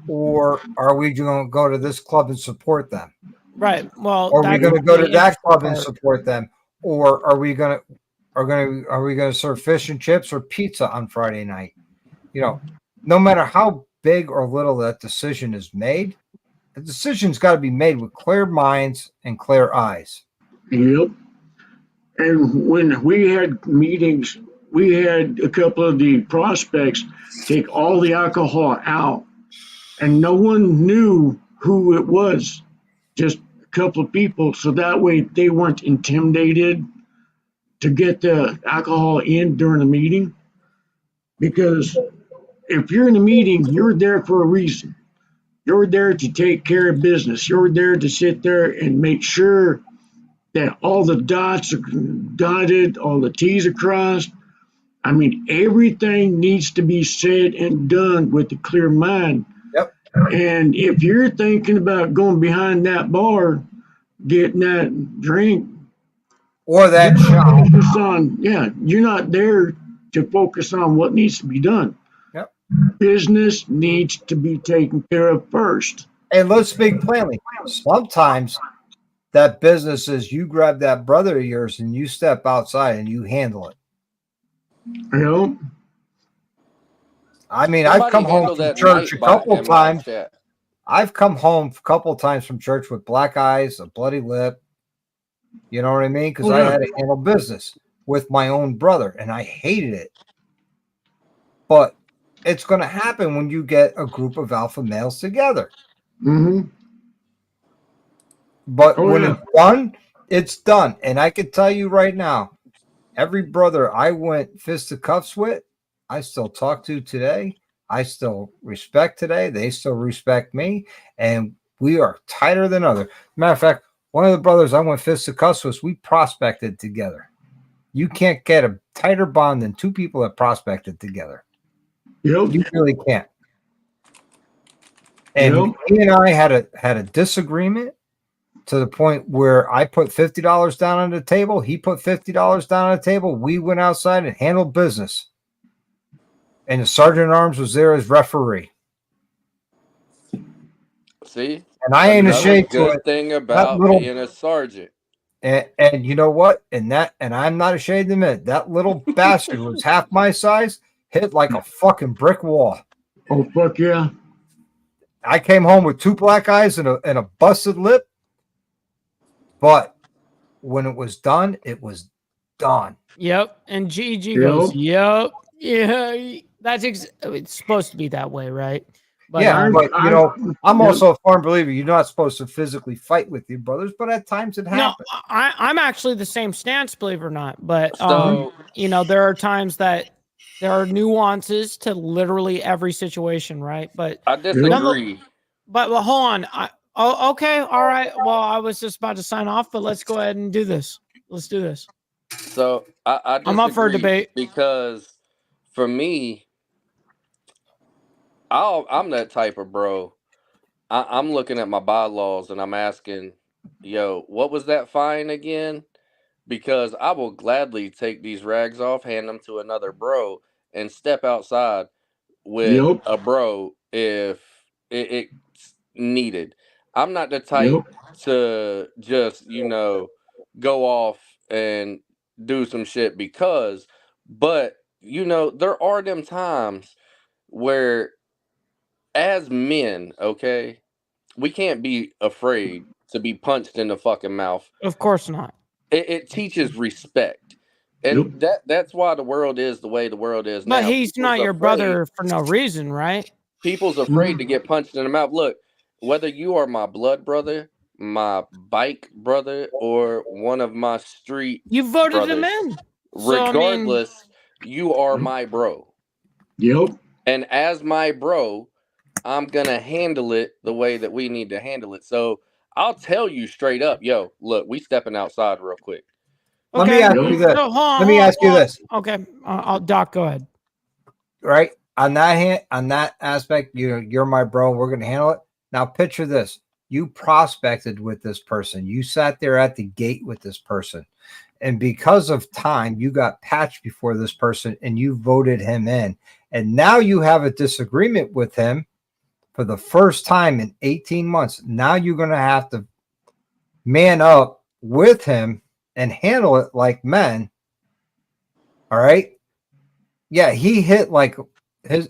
Or are we going to go to this club and support them? Right. Well, or are we going to go to that club and support them? Or are we going to serve fish and chips or pizza on Friday night? You know, no matter how big or little that decision is made, the decision's got to be made with clear minds and clear eyes. Yep. And when we had meetings, we had a couple of the prospects take all the alcohol out, and no one knew who it was, just a couple of people. So that way they weren't intimidated to get the alcohol in during the meeting. Because if you're in a meeting, you're there for a reason. You're there to take care of business. You're there to sit there and make sure that all the dots are dotted, all the T's are crossed. I mean, everything needs to be said and done with a clear mind. Yep. And if you're thinking about going behind that bar, getting that drink, or that shot, you're not there to focus on what needs to be done. Yep. Business needs to be taken care of first. And let's speak plainly. Sometimes that business is you grab that brother of yours and you step outside and you handle it. Yep. I mean, I've come home from church a couple times. I've come home a couple times from church with black eyes, a bloody lip. You know what I mean? Because I had to handle business with my own brother, and I hated it. But it's going to happen when you get a group of alpha males together. Mm-hmm. But when it's done, it's done. And I can tell you right now, every brother I went fist to cuffs with, I still talk to today. I still respect today. They still respect me. And we are tighter than other. Matter of fact, one of the brothers I went fist to cuffs with, we prospected together. You can't get a tighter bond than two people that prospected together. Yep. You really can't. And he and I had a disagreement to the point where I put $50 down on the table. He put $50 down on the table. We went outside and handled business. And the sergeant at arms was there as referee. See? And I ain't ashamed to it. Good thing about being a sergeant. And you know what? And I'm not ashamed to admit, that little bastard was half my size, hit like a fucking brick wall. Oh, fuck yeah. I came home with two black eyes and a busted lip. But when it was done, it was done. Yep. And GG goes, yep. Yeah. It's supposed to be that way, right? But, but you know, I'm also a firm believer. You're not supposed to physically fight with your brothers, but at times it happens. No, I'm actually the same stance, believe it or not. But you know, there are times that there are nuances to literally every situation, right? But I disagree. But hold on. Okay, all right. Well, I was just about to sign off, but let's go ahead and do this. Let's do this. So I I'm up for a debate because for me, I'm that type of bro. I'm looking at my bylaws and I'm asking, yo, what was that fine again? Because I will gladly take these rags off, hand them to another bro, and step outside with a bro if it's needed. I'm not the type to just, go off and do some shit but, there are them times where as men, okay, we can't be afraid to be punched in the fucking mouth. Of course not. It teaches respect. And that's why the world is the way the world is But now. he's not your brother for no reason, right? People's afraid to get punched in the mouth. Look, whether you are my blood brother, my bike brother, or one of my street You voted brothers, him in. So, regardless, you are my bro. Yep. And as my bro, I'm gonna handle it the way that we need to handle it. So I'll tell you straight up, yo, look, we stepping outside real quick. Let me ask you this. Let me ask you this. Okay, Doc, go ahead. Right on that aspect, you're my bro. We're gonna handle it. Now picture this: you prospected with this person. You sat there at the gate with this person, and because of time, you got patched before this person, and you voted him in. And now you have a disagreement with him for the first time in 18 months. Now you're going to have to man up with him and handle it like men. All right. Yeah, he hit like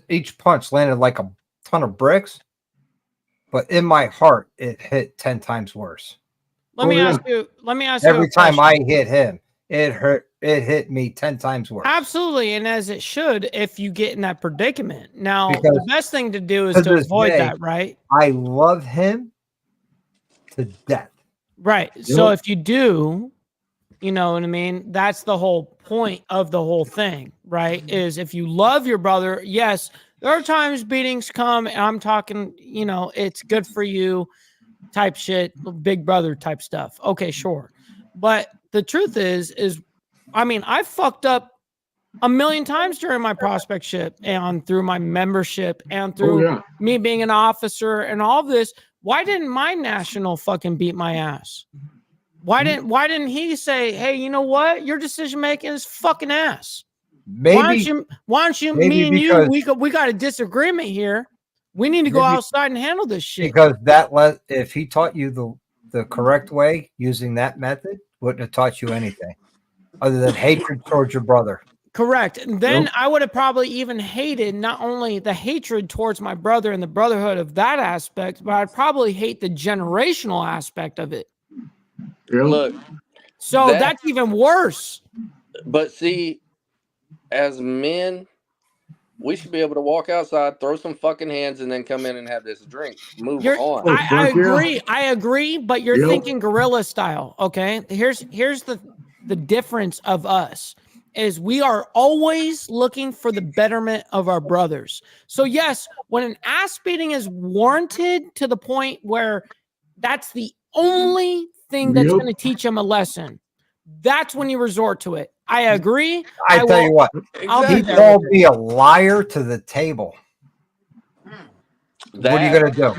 each punch landed like a ton of bricks, but in my heart, it hit 10 times worse. Let me ask you Every a time question. I hit him, it hit me 10 times worse. Absolutely, and as it should if you get in that predicament. Now, Because the best thing to do is to to this avoid day, that, right? I love him to death. Right. So if you do, you know what I mean? That's the whole point of the whole thing, right? Is if you love your brother, yes, there are times beatings come, and I'm talking, you know, it's good for you type shit, big brother type stuff. Okay, sure. But the truth is I mean, I fucked up a million times during my prospectship and through my membership and through me being an officer and all of this. Why didn't my national fucking beat my ass? Why didn't he say, hey, you know what? Your decision making is fucking ass. Why don't you me and you, we got a disagreement here. We need to go outside and handle this shit. Because if he taught you the correct way using that method, wouldn't have taught you anything other than hatred towards your brother. Correct. And then I would have probably even hated not only the hatred towards my brother and the brotherhood of that aspect, but I'd probably hate the generational aspect of it. Look, so that's even worse. But see, as men, we should be able to walk outside, throw some fucking hands, and then come in and have this drink. Move on. I agree. I agree, but you're thinking guerrilla style. Okay. Here's the difference of us is we are always looking for the betterment of our brothers. So yes, when an ass beating is warranted to the point where that's the only thing that's going to teach them a lesson, that's when you resort to it. I agree. I tell you what, he called me a liar to the table. What are you going to do?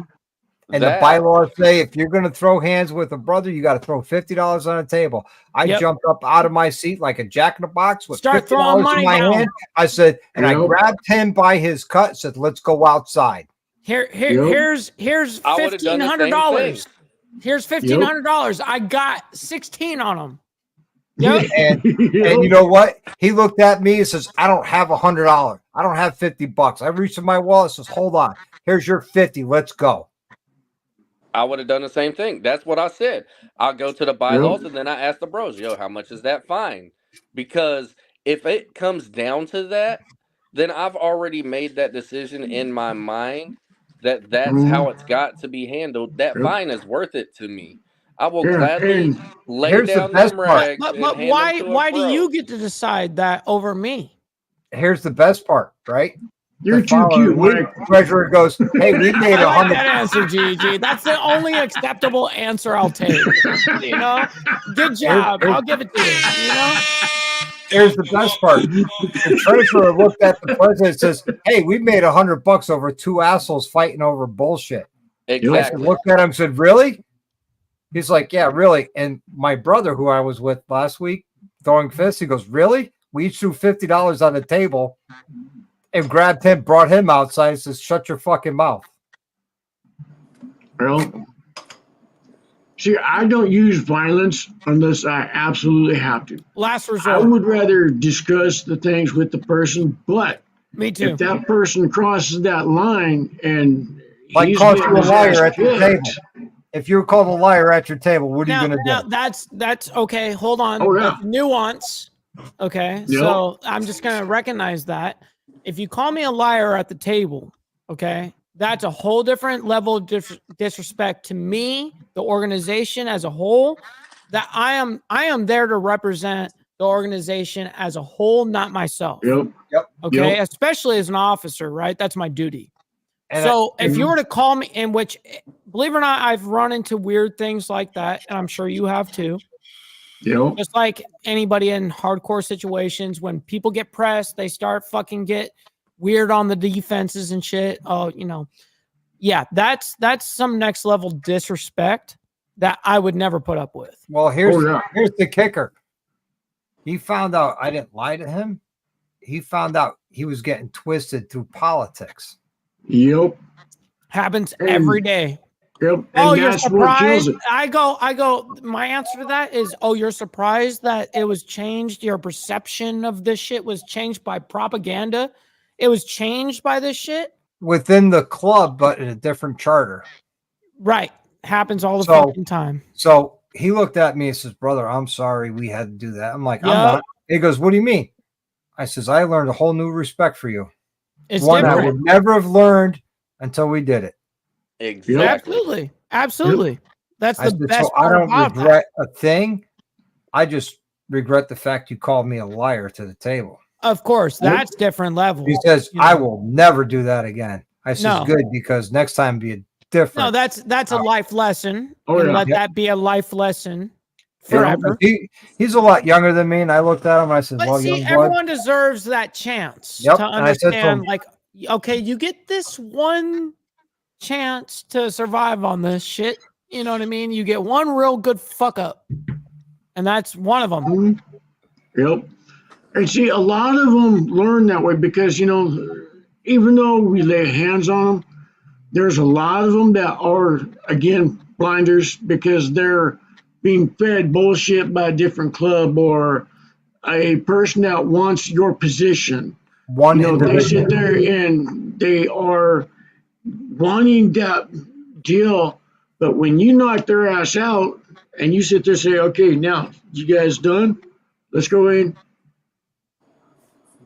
And the bylaws say if you're going to throw hands with a brother, you got to throw $50 on the table. I jumped up out of my seat like a jack in the box with $50 in my hand. I said, and I grabbed him by his cut, said, let's go outside. Here's $1,500. Here's $1,500. I got 16 on them. Yep. And you know what? He looked at me and says, I don't have $100. I don't have $50. I reached in my wallet and says, hold on. Here's your 50. Let's go. I would have done the same thing. That's what I said. I'll go to the bylaws and then I ask the bros, yo, how much is that fine? Because if it comes down to that, then I've already made that decision in my mind that's how it's got to be handled. That fine is worth it to me. I will gladly lay down them rags. But why do you get to decide that over me? Here's the best part, right? You're too cute, Mike. Treasurer goes, hey, we made I like that answer, GG. That's the only acceptable answer I'll take. You know? Good job. I'll give it to you. You know? Here's the best part. The treasurer looked at the president and says, hey, we made $100 over two assholes fighting over bullshit. Exactly. I looked at him and said, really? He's like, yeah, really. And my brother, who I was with last week, throwing fists, he goes, really? We each threw $50 on the table and grabbed him, brought him outside and says, shut your fucking mouth. Well, see, I don't use violence unless I absolutely have to. Last resort. I would rather discuss the things with the person, but me too. If that person crosses that line and like calls you a liar at the table. If you're called a liar at your table, what are you going to do? That's okay. Hold on. Nuance. Okay. Yep. So I'm just going to recognize that. If you call me a liar at the table, okay, that's a whole different level of disrespect to me, the organization as a whole. That I am there to represent the organization as a whole, not myself. Yep. Okay. Yep. Especially as an officer, right? That's my duty. And So if you Mhm. were to call me, in which, believe it or not, I've run into weird things like that, and I'm sure you have too. Yep. Just like anybody in hardcore situations, when people get pressed, they start fucking get weird on the defenses and shit. Oh, yeah, that's some next level disrespect that I would never put up with. well, here's Oh, yeah. here's the kicker. He found out I didn't lie to him. He found out he was getting twisted through politics. Yep. Happens And- every day. Yep. Oh, And you're that's what kills surprised? it. I go, my answer to that is, oh, you're surprised that it was changed? Your perception of this shit was changed by propaganda? It was changed by this shit? Within the club, but in a different charter. Right. Happens all the So- fucking time. So he looked at me and says, "Brother, I'm sorry we had to do that." I'm like, "I'm Yup. not." He goes, "What do you mean?" I says, "I learned a whole new respect for you. It's One I different. would never have learned until we did it." Exactly. Absolutely. Absolutely. That's I the said, best "So I part don't about that. regret a thing. I just regret the fact you called me a liar to the table." Of course, that's different level. He says, you "I know. will never do that again." I says, No. "Good, because next time be different." No, that's a life lesson. Oh, and yeah. let Yep. that be a life lesson You know, forever. he's a lot younger than me, and I looked at him and I said, But "Well, see, young blood." everyone deserves that chance Yep, to and I said to him- understand, like, okay, you get this one chance to survive on this shit. You know what I mean? You get one real good fuck up, and that's one of them. Mhm. Yep. And see, a lot of them learn that way because, even though we lay hands on them, there's a lot of them that are, again, blinders because they're being fed bullshit by a different club or a person that wants your position. One They individual. sit there and they are wanting that deal, but when you knock their ass out and you sit there and say, okay, now you guys done? Let's go in.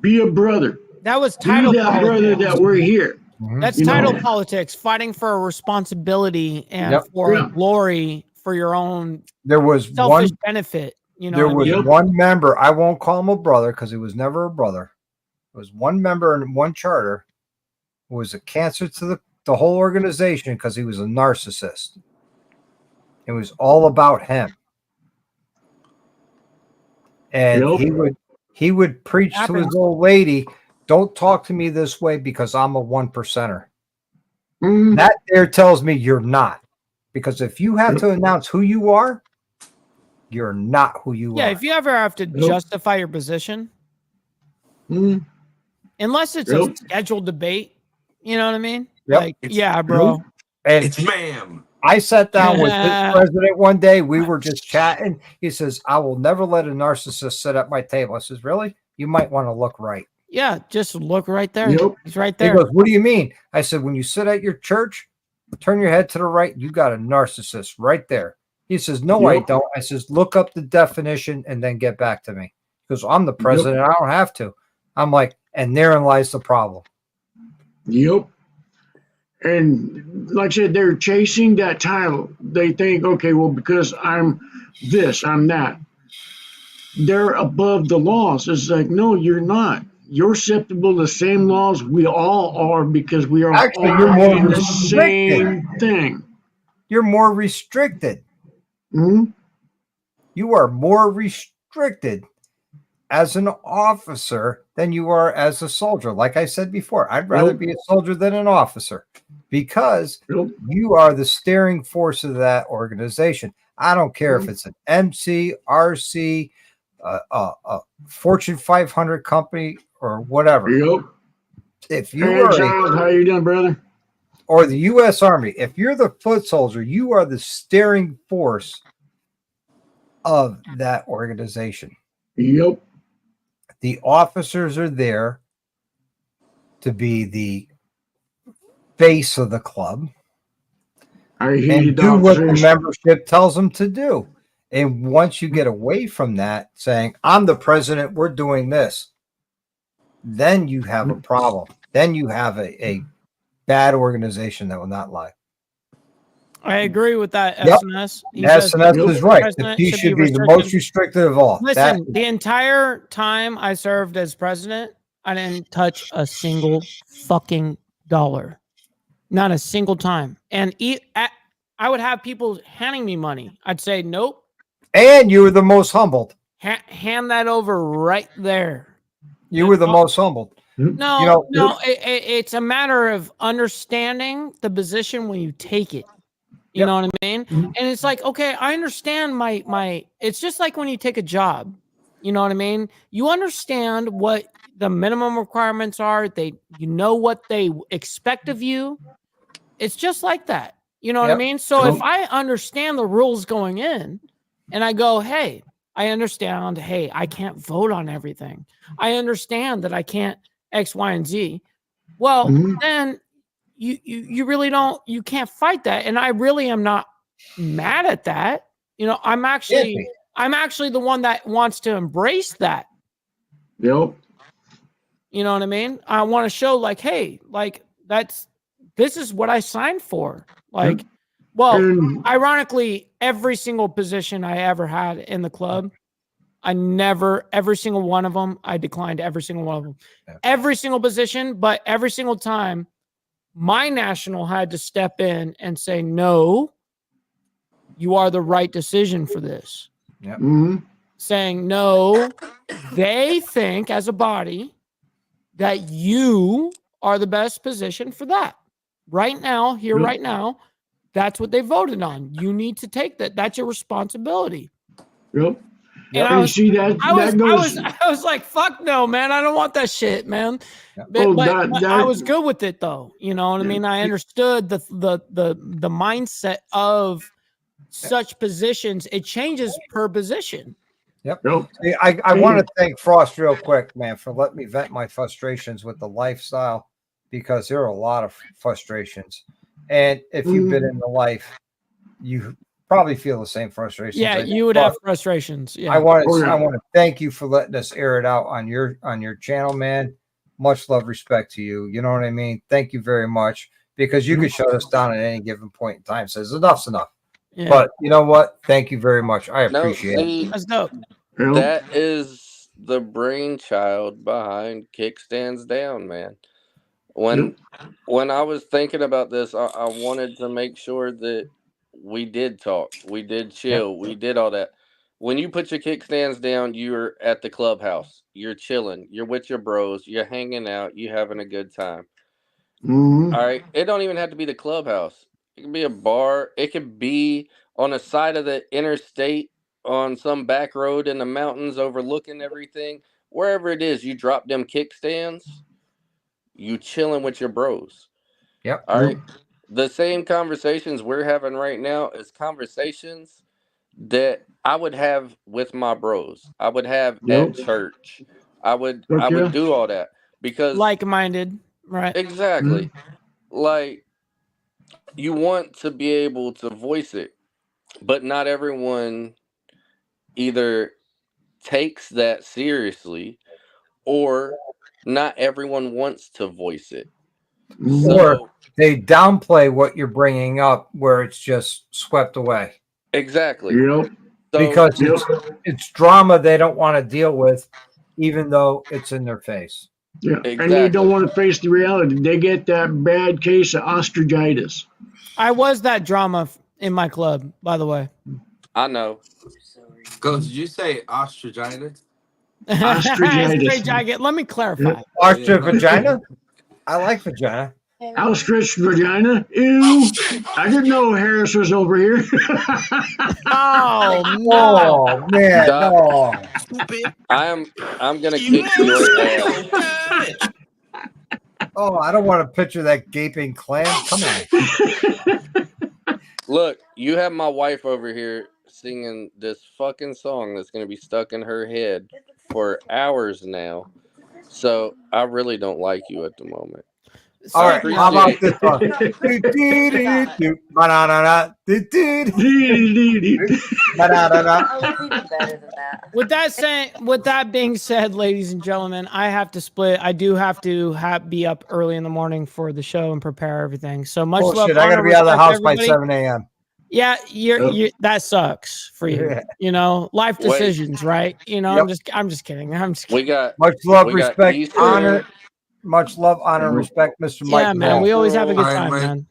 Be a brother. That was Be title that brother politics. that we're here. That's you know. title politics, fighting for a responsibility and Yep. for Yeah. glory for your own There was selfish one. benefit. You know, There what I was mean? Yep. one member. I won't call him a brother because he was never a brother. There was one member in one charter who was a cancer to the whole organization because he was a narcissist. It was all about him, and Yep. he would preach to Happens. his old lady, "Don't talk to me this way because I'm a 1%er." Mhm. That there tells me you're not, because if you have to announce who you are, you're not who you Yeah, are. if you ever have to Yep. justify your position, Mhm. unless it's a Yep. scheduled debate, you know what I mean? Yep. Like, yeah, bro. And ma'am. I sat down with this president one day. We were just chatting. He says, "I will never let a narcissist sit at my table." I says, "Really? You might want to look right." Yeah, just look right there. Yep. He's right He there. goes, "What do you mean?" I said, "When you sit at your church, turn your head to the right. You got a narcissist right there." He says, "No, I Yep. don't." I says, "Look up the definition and then get back to me." He goes, "I'm the president. I don't have to." I'm like, and therein lies the problem. Yep. And like I said, they're chasing that title. They think, okay, well, because I'm this, I'm that. They're above the laws. It's like, no, you're not. You're susceptible to the same laws we all are because we are Actually, all you're more doing the restricted. same thing. You're more restricted. Hmm. You are more restricted as an officer than you are as a soldier. Like I said before, I'd rather Yep. be a soldier than an officer because Yep. you are the steering force of that organization. I don't care if it's an MC, RC, a Fortune 500 company, or whatever. Yep. If you Hey, are Charles, how you doing, brother? or the U.S. Army, if you're the foot soldier, you are the steering force of that organization. Yep. The officers are there to be the face of the club I hear you, and do what the officers. membership tells them to do. And once you get away from that, saying, I'm the president, we're doing this, then you have a problem. Then you have a bad organization that will not lie. I agree with that, Yep. SNS. He SNS says the is right. The president P should be the most restrictive of all. Listen, the entire time I served as president, I didn't touch a single fucking dollar. Not a single time. And I would have people handing me money. I'd say, nope. And you were the most humbled. Hand that over right there. You were the most humbled. No, it's a matter of understanding the position when you take it. You know what I mean? And it's like, okay, I understand my it's just like when you take a job. You know what I mean? You understand what the minimum requirements are. You know what they expect of you. It's just like that. You know what I mean? So if I understand the rules going in and I go, hey, I understand, hey, I can't vote on everything. I understand that I can't X, Y, and Z. Well, then you really you can't fight that. And I really am not mad at that. You know, I'm actually the one that wants to embrace that. Yep. You know what I mean? I want to show like, hey, like this is what I signed for. Like, well, ironically, every single position I ever had in the club, every single one of them, I declined every single one of them. Every single position, but every single time my national had to step in and say, no, you are the right decision for this. Yep. Saying, no, they think as a body that you are the best position for that. Right now, right now, that's what they voted on. You need to take that. That's your responsibility. Yep. And I was like, fuck no, man. I don't want that shit, man. But I was good with it though. You know what I mean? I understood the mindset of such positions. It changes per position. Yep. See, I want to thank Frost real quick, man, for letting me vent my frustrations with the lifestyle, because there are a lot of frustrations. And if you've been in the life, you probably feel the same frustrations. Yeah, you would have frustrations. Yeah. I want to thank you for letting us air it out on your channel, man. Much love, respect to you. You know what I mean? Thank you very much, because you can shut us down at any given point in time. Says enough's enough. Yeah. But you know what? Thank you very much. I appreciate it. That's dope. That is the brainchild behind Kickstands Down, man. When I was thinking about this, I wanted to make sure that we did talk, we did chill, we did all that. When you put your kickstands down, you're at the clubhouse, you're chilling, you're with your bros, you're hanging out, you having a good time. All right, it don't even have to be the clubhouse. It can be a bar. It could be on the side of the interstate, on some back road in the mountains, overlooking everything. Wherever it is, you drop them kickstands. You chilling with your bros. Yep. All right. The same conversations we're having right now is conversations that I would have with my bros. I would have at church. I would do all that because like-minded, right? Exactly. Like, you want to be able to voice it, but not everyone either takes that seriously, or not everyone wants to voice it. Or they downplay what you're bringing up, where it's just swept away. Exactly. Because it's drama they don't want to deal with, even though it's in their face. Yeah, and they don't want to face the reality. They get that bad case of ostrigitis. I was that drama in my club, by the way. I know. Did you say ostrigitis? Ostrigitis. Let me clarify. Ostrich vagina? I like vagina. Outstretched vagina? Ew. I didn't know Harris was over here. Oh, no. Man, no. I'm gonna kick your ass. Oh, I don't want to picture that gaping clam. Come on. Look, you have my wife over here singing this fucking song that's gonna be stuck in her head for hours now. So I really don't like you at the moment. All right, how about Appreciate- this one? Do-do-do-do-do. Ba-da-da-da. Do-do-do-do. Ba-da-da-da. Oh, it's even better than that. With that being said, ladies and gentlemen, I have to split. I do have to be up early in the morning for the show and prepare everything. So much love. Bullshit, I gotta honor, be out of the respect, house by everybody. 7 a.m. Yeah, you that sucks for you. Yeah. You know, life Wait. decisions, right? You know, Yep. I'm just kidding. I'm just We kidding. got Much love, we got respect, Eastern honor. Much love, honor, and respect, Mr. Mike. Yeah, man. Wall. We always have a good All right, time, Mike. man.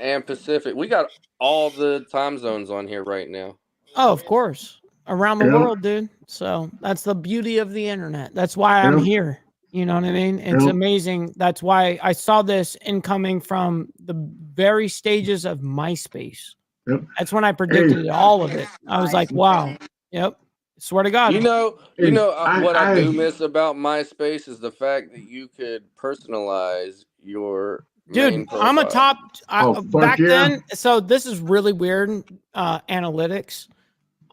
and Pacific. We got all the time zones on here right now. Oh, of course. Around the Yeah. world, dude. So that's the beauty of the internet. That's why I'm Yeah. here. You know what I mean? It's Yeah. amazing. That's why I saw this incoming from the very stages of MySpace. Yep. That's when I predicted all of it. I was like, wow. Yep. Swear to God. You know Hey, what I do I- miss about MySpace is the fact that you could personalize your Dude, main I'm a profile. top Oh, fuck back yeah. then. So this is really weird. Analytics.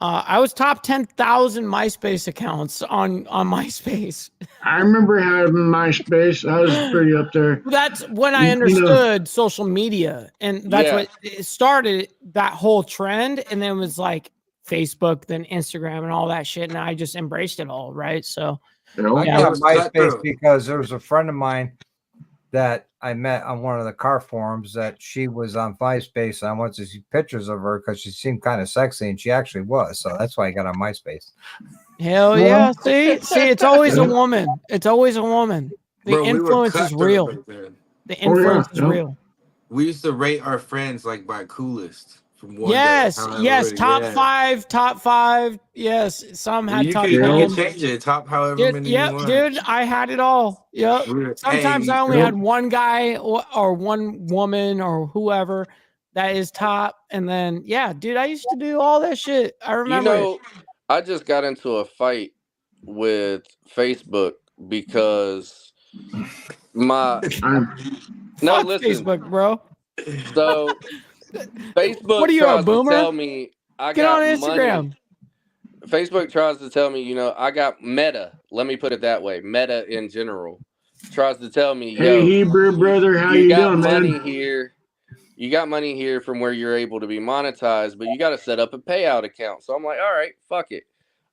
I was top 10,000 MySpace accounts on MySpace. I remember having MySpace. I was pretty up there. That's when I You know- understood social media, and that's Yeah. what it started that whole trend. And then it was like Facebook, then Instagram, and all that shit. And I just embraced it all, right? So You know? I Yeah. got was MySpace cutthroat. because there was a friend of mine that I met on one of the car forums that she was on MySpace. And I wanted to see pictures of her because she seemed kind of sexy, and she actually was. So that's why I got on MySpace. hell yeah. See, it's always a woman. It's always a woman. The Bro, we were influence is cutthroat real. back then. The influence is yeah. real. We used to rate our friends like by coolest from one Yes, to however yes. many- Top yeah. five. Yes, some had You top could 10. change it top however Dude, many yep, you want. dude, I had it all. Yep. We were- Sometimes hey, I only yep. had one guy or one woman or whoever that is top. And then, yeah, dude, I used to do all that shit. I You remember it. know, I just got into a fight with Facebook because my I'm- no Fuck listen. Facebook, bro. So Facebook What are you, a tries to boomer? tell me I Get got on Instagram. money. Facebook tries to tell me, I got Meta. Let me put it that way. Meta in general tries to tell me, Hey, yo, Hebrew brother, how you got doing, money man? here. You got money here from where you're able to be monetized, but you got to set up a payout account. So I'm like, all right, fuck it.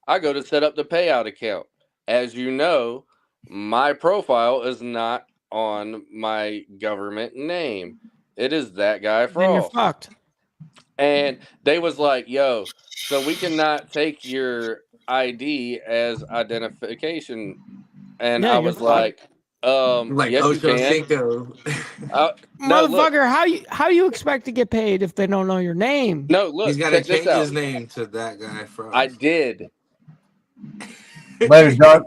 I go to set up the payout account. As you know, my profile is not on my government name. It is that guy Then you're Frost. fucked. And they was like, yo, so we cannot take your ID as identification. And Yeah, I you're was fucked. like, like yes, you Ocho can. Cinco. No, look. Motherfucker, how you expect to get paid if they don't know your name? No, look, He's got to check this change out. his name to that guy from. I did. Later, Doug.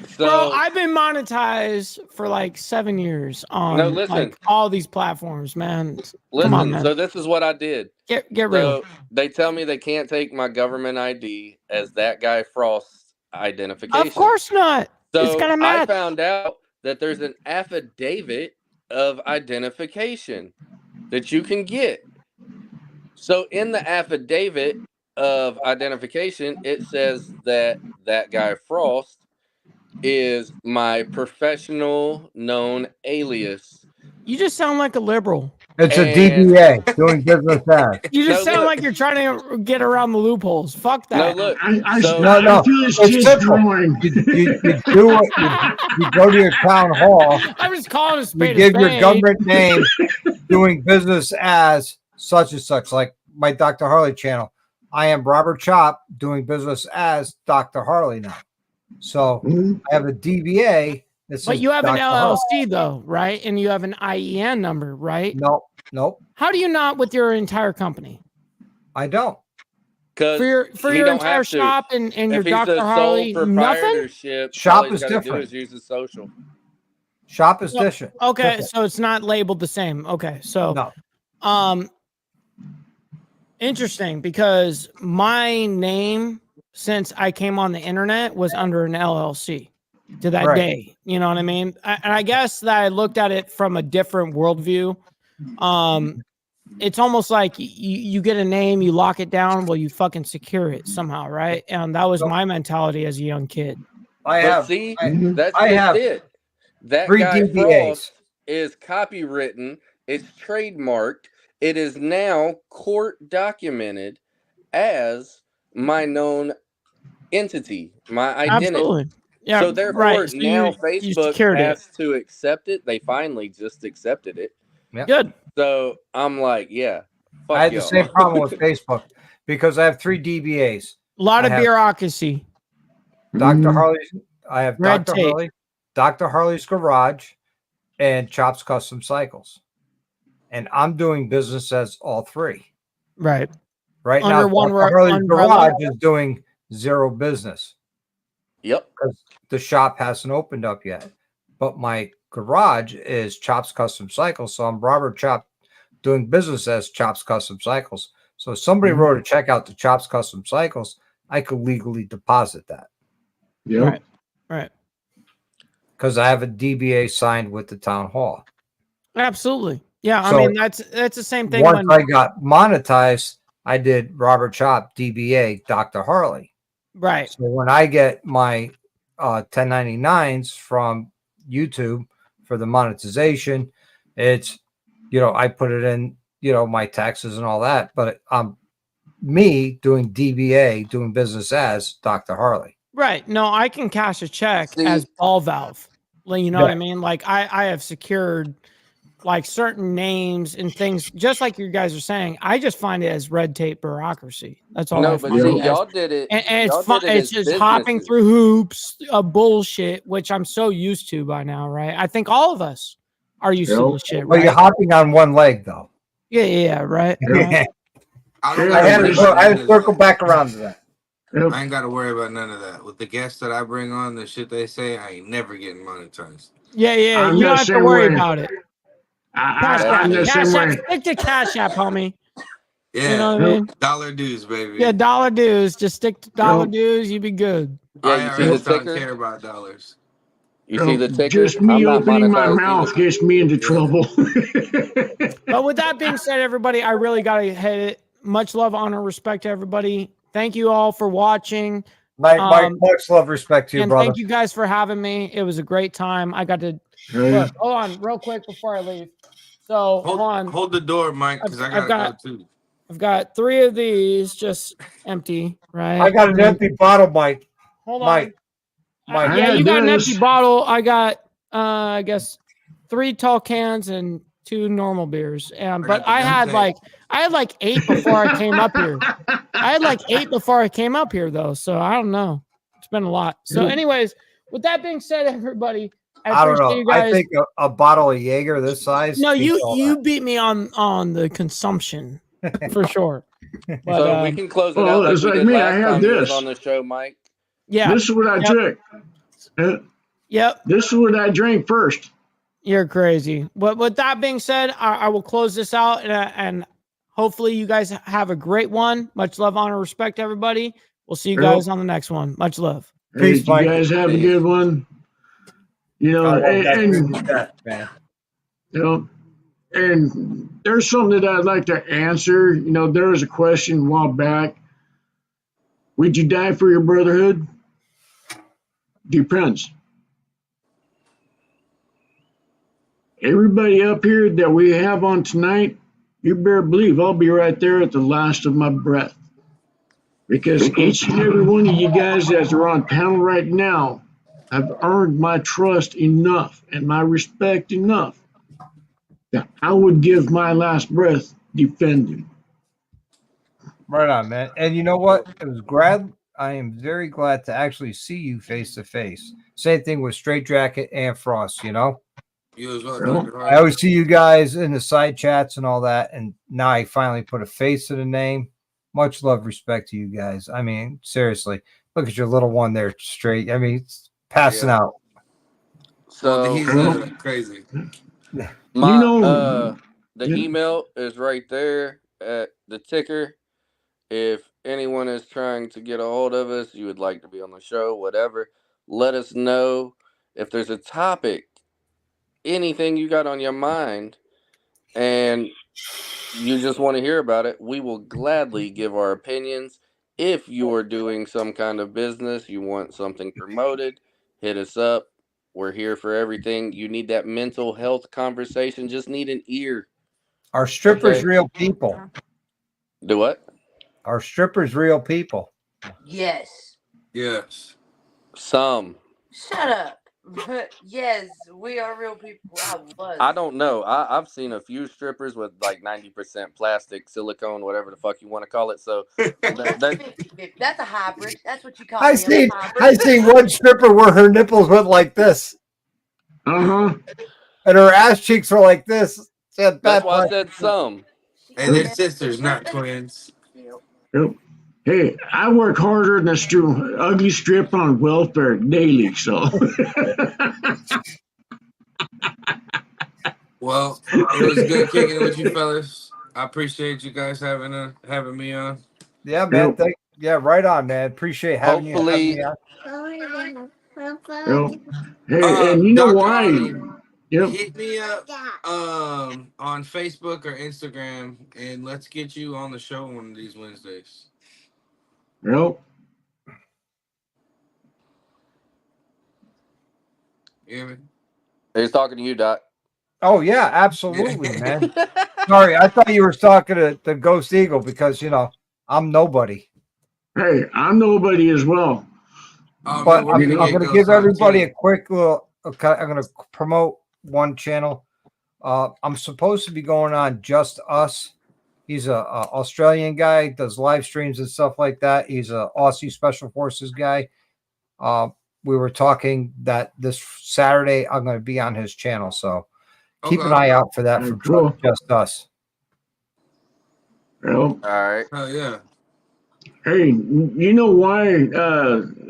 So Bro, I've been monetized for like 7 years on No, listen. like all these platforms, man. Come listen, on, man. so this is what I did. Get real. So they tell me they can't take my government ID as that guy Frost's identification. Of course not. It's So gonna I match. found out that there's an affidavit of identification that you can get. So in the affidavit of identification, it says that that guy Frost is my professional known alias. You just sound like a liberal. It's a And- DBA, doing business as. You just No, sound look. like you're trying to get around the loopholes. Fuck No, that. look. I So- No, feel this it's kid's simple. drawing. You do what you go to your town hall. I'm just calling a You spade a give your spade. government name, doing business as such and such, like my Dr. Harley channel. I am Robert Chop, doing business as Dr. Harley now. So Mhm. I have a DBA that says But you have an Dr. Harley. LLC though, right? And you have an IEN number, right? Nope, How do you not with your entire company? I don't. Because For he your don't entire have to. shop and your If he's Dr. a sole Harley, nothing? proprietorship, Shop all he's is got to do different. is use his social. Shop is No, different. Okay, Different. so it's not labeled the same. Okay, so No. Interesting, because my name since I came on the internet was under an LLC to that Right. day. You know what I mean? And I guess that I looked at it from a different worldview. It's almost like you get a name, you lock it down, well, you fucking secure it somehow, right? And that was my mentality as a young kid. But see, that's I just have it. That 3 guy DBAs. Frost is copywritten, it's trademarked, it is now court documented as my known entity, my identity. Absolutely. Yeah. So therefore, right. So now you Facebook secured it. has to accept it. They finally just accepted it. Yep. Good. So I'm like, yeah, fuck I had y'all. the same problem with Facebook because I have 3 DBAs. A lot I of have bureaucracy. Dr. Harley's. I have Red Dr. tape. Harley, Dr. Harley's Garage, and Chops Custom Cycles, and I'm doing business as all 3. Right. Right Under now, one Dr. Harley's umbrella. Garage is doing 0 business. Yep. Because the shop hasn't opened up yet. But my garage is Chops Custom Cycles, so I'm Robert Chop doing business as Chops Custom Cycles. So if somebody wrote a check out to Chops Custom Cycles, I could legally deposit that. Yeah. Right. Because I have a DBA signed with the town hall. Absolutely. Yeah. So I mean, that's the same thing. Once I got monetized, I did Robert Chop, DBA, Dr. Harley. Right. So when I get my 1099s from YouTube for the monetization, it's, I put it in, my taxes and all that, but I'm me doing DBA, doing business as Dr. Harley. Right. No, I can cash a check as ball valve. You know what I mean? Like I have secured like certain names and things, just like you guys are saying. I just find it as red tape bureaucracy. That's all. No, I but find see, it as. y'all did it. And it's y'all fun. did it It's as just hopping businesses. through hoops of bullshit, which I'm so used to by now, right? I think all of us are used to this shit, Well, right? you're hopping on one leg, though. Yeah, right. right. I don't I had gotta to worry about none of circle that. back around to that. I ain't got to worry about none of that. With the guests that I bring on, the shit they say, I ain't never getting monetized. Yeah. I'm You the don't have to same worry way. about it. Cash I'm the App. same way. Stick to Cash App, homie. Yeah, You know what I mean? dollar dues, baby. Yeah, dollar dues. Just stick to dollar dues. You be good. Yeah, you see the IRS don't ticker? care about dollars. You see the ticker? Just me I'm not opening my monetized mouth either. gets me into trouble. But with that being said, everybody, I really got to hit it. Much love, honor, respect to everybody. Thank you all for watching. Much love, respect to you, and brother. thank you guys for having me. It was a great time. I got to look. Hold on, real quick before I leave. So hold the door, Mike, because I gotta go too. I've got 3 of these just empty, right? I got an empty bottle, Mike. Hold on. Mike. Yeah, you got an empty bottle. I got I guess 3 tall cans and 2 normal beers. But I had like 8 before I came up here. I had like 8 before I came up here though. So I don't know. It's been a lot. So anyways, with that being said, everybody, I don't know. you guys. I think a bottle of Jaeger this size. No, you beat me on the consumption for sure. But, so we can close it out like it's we like did me. I last have time you was this. on the show, Mike. Yeah. This is what I drink. Yep. This is what I drank first. You're crazy. But with that being said, I will close this out and hopefully you guys have a great one. Much love, honor, respect, everybody. We'll see you guys on the next one. Much love. Peace, you guys have a good one. And there's something that I'd like to answer. There was a question a while back. Would you die for your brotherhood? Depends. Everybody up here that we have on tonight, you better believe I'll be right there at the last of my breath. Because each and every one of you guys that are on panel right now have earned my trust enough and my respect enough that I would give my last breath defending. Right on, man. And you know what? I am very glad to actually see you face to face. Same thing with Straight Jacket and Frost, You as well, Dr. I always see you guys in the side chats and all that, and now I finally put a face to the name. Much love, respect to you guys. I mean, seriously, look at your little one there, Straight. I mean, it's passing out. So he's crazy. The email is right there at the ticker. If anyone is trying to get a hold of us, you would like to be on the show, whatever, let us know. If there's a topic, anything you got on your mind, and you just want to hear about it, we will gladly give our opinions. If you are doing some kind of business, you want something promoted, hit us up. We're here for everything. You need that mental health conversation, just need an ear. Are strippers Okay. real people? Do what? Are strippers real people? Yes. Yes. Some. Shut up. Yes, we are real people. I was. I don't know. I've seen a few strippers with like 90% plastic, silicone, whatever the fuck you want to call it. So That's 50-50. That's a hybrid. That's what you call I me. seen A hybrid. I seen one stripper where her nipples went like this, Uh-huh. and her ass cheeks were like this. She had that's bad why I plastic. said some. And they're sisters, not twins. Yep. Hey, I work harder than a ugly strip on welfare daily, so. Well, it was good kicking it with you fellas. I appreciate you guys having me on. Yeah, man. Yep. Yeah, right on, man. Appreciate having you. Hopefully, Yep. Hey, and you know Dr. why? Ollie, Yep. hit me up on Facebook or Instagram, and let's get you on the show one of these Wednesdays. Yep. Yeah. he's talking to you, Doc. Oh yeah, absolutely, man. Sorry, I thought you were talking to the Ghost Eagle because I'm nobody. Hey, I'm nobody as well. Oh, But man, I'm we're going to give everybody a quick little. Okay, I'm going to promote one channel. I'm supposed to be going on Just Us. He's a Australian guy, does live streams and stuff like that. He's a Aussie Special Forces guy. We were talking that this Saturday I'm going to be on his channel, so keep an eye out for that from Cool. Just Us. Yep. All right. Oh yeah. Hey, you know why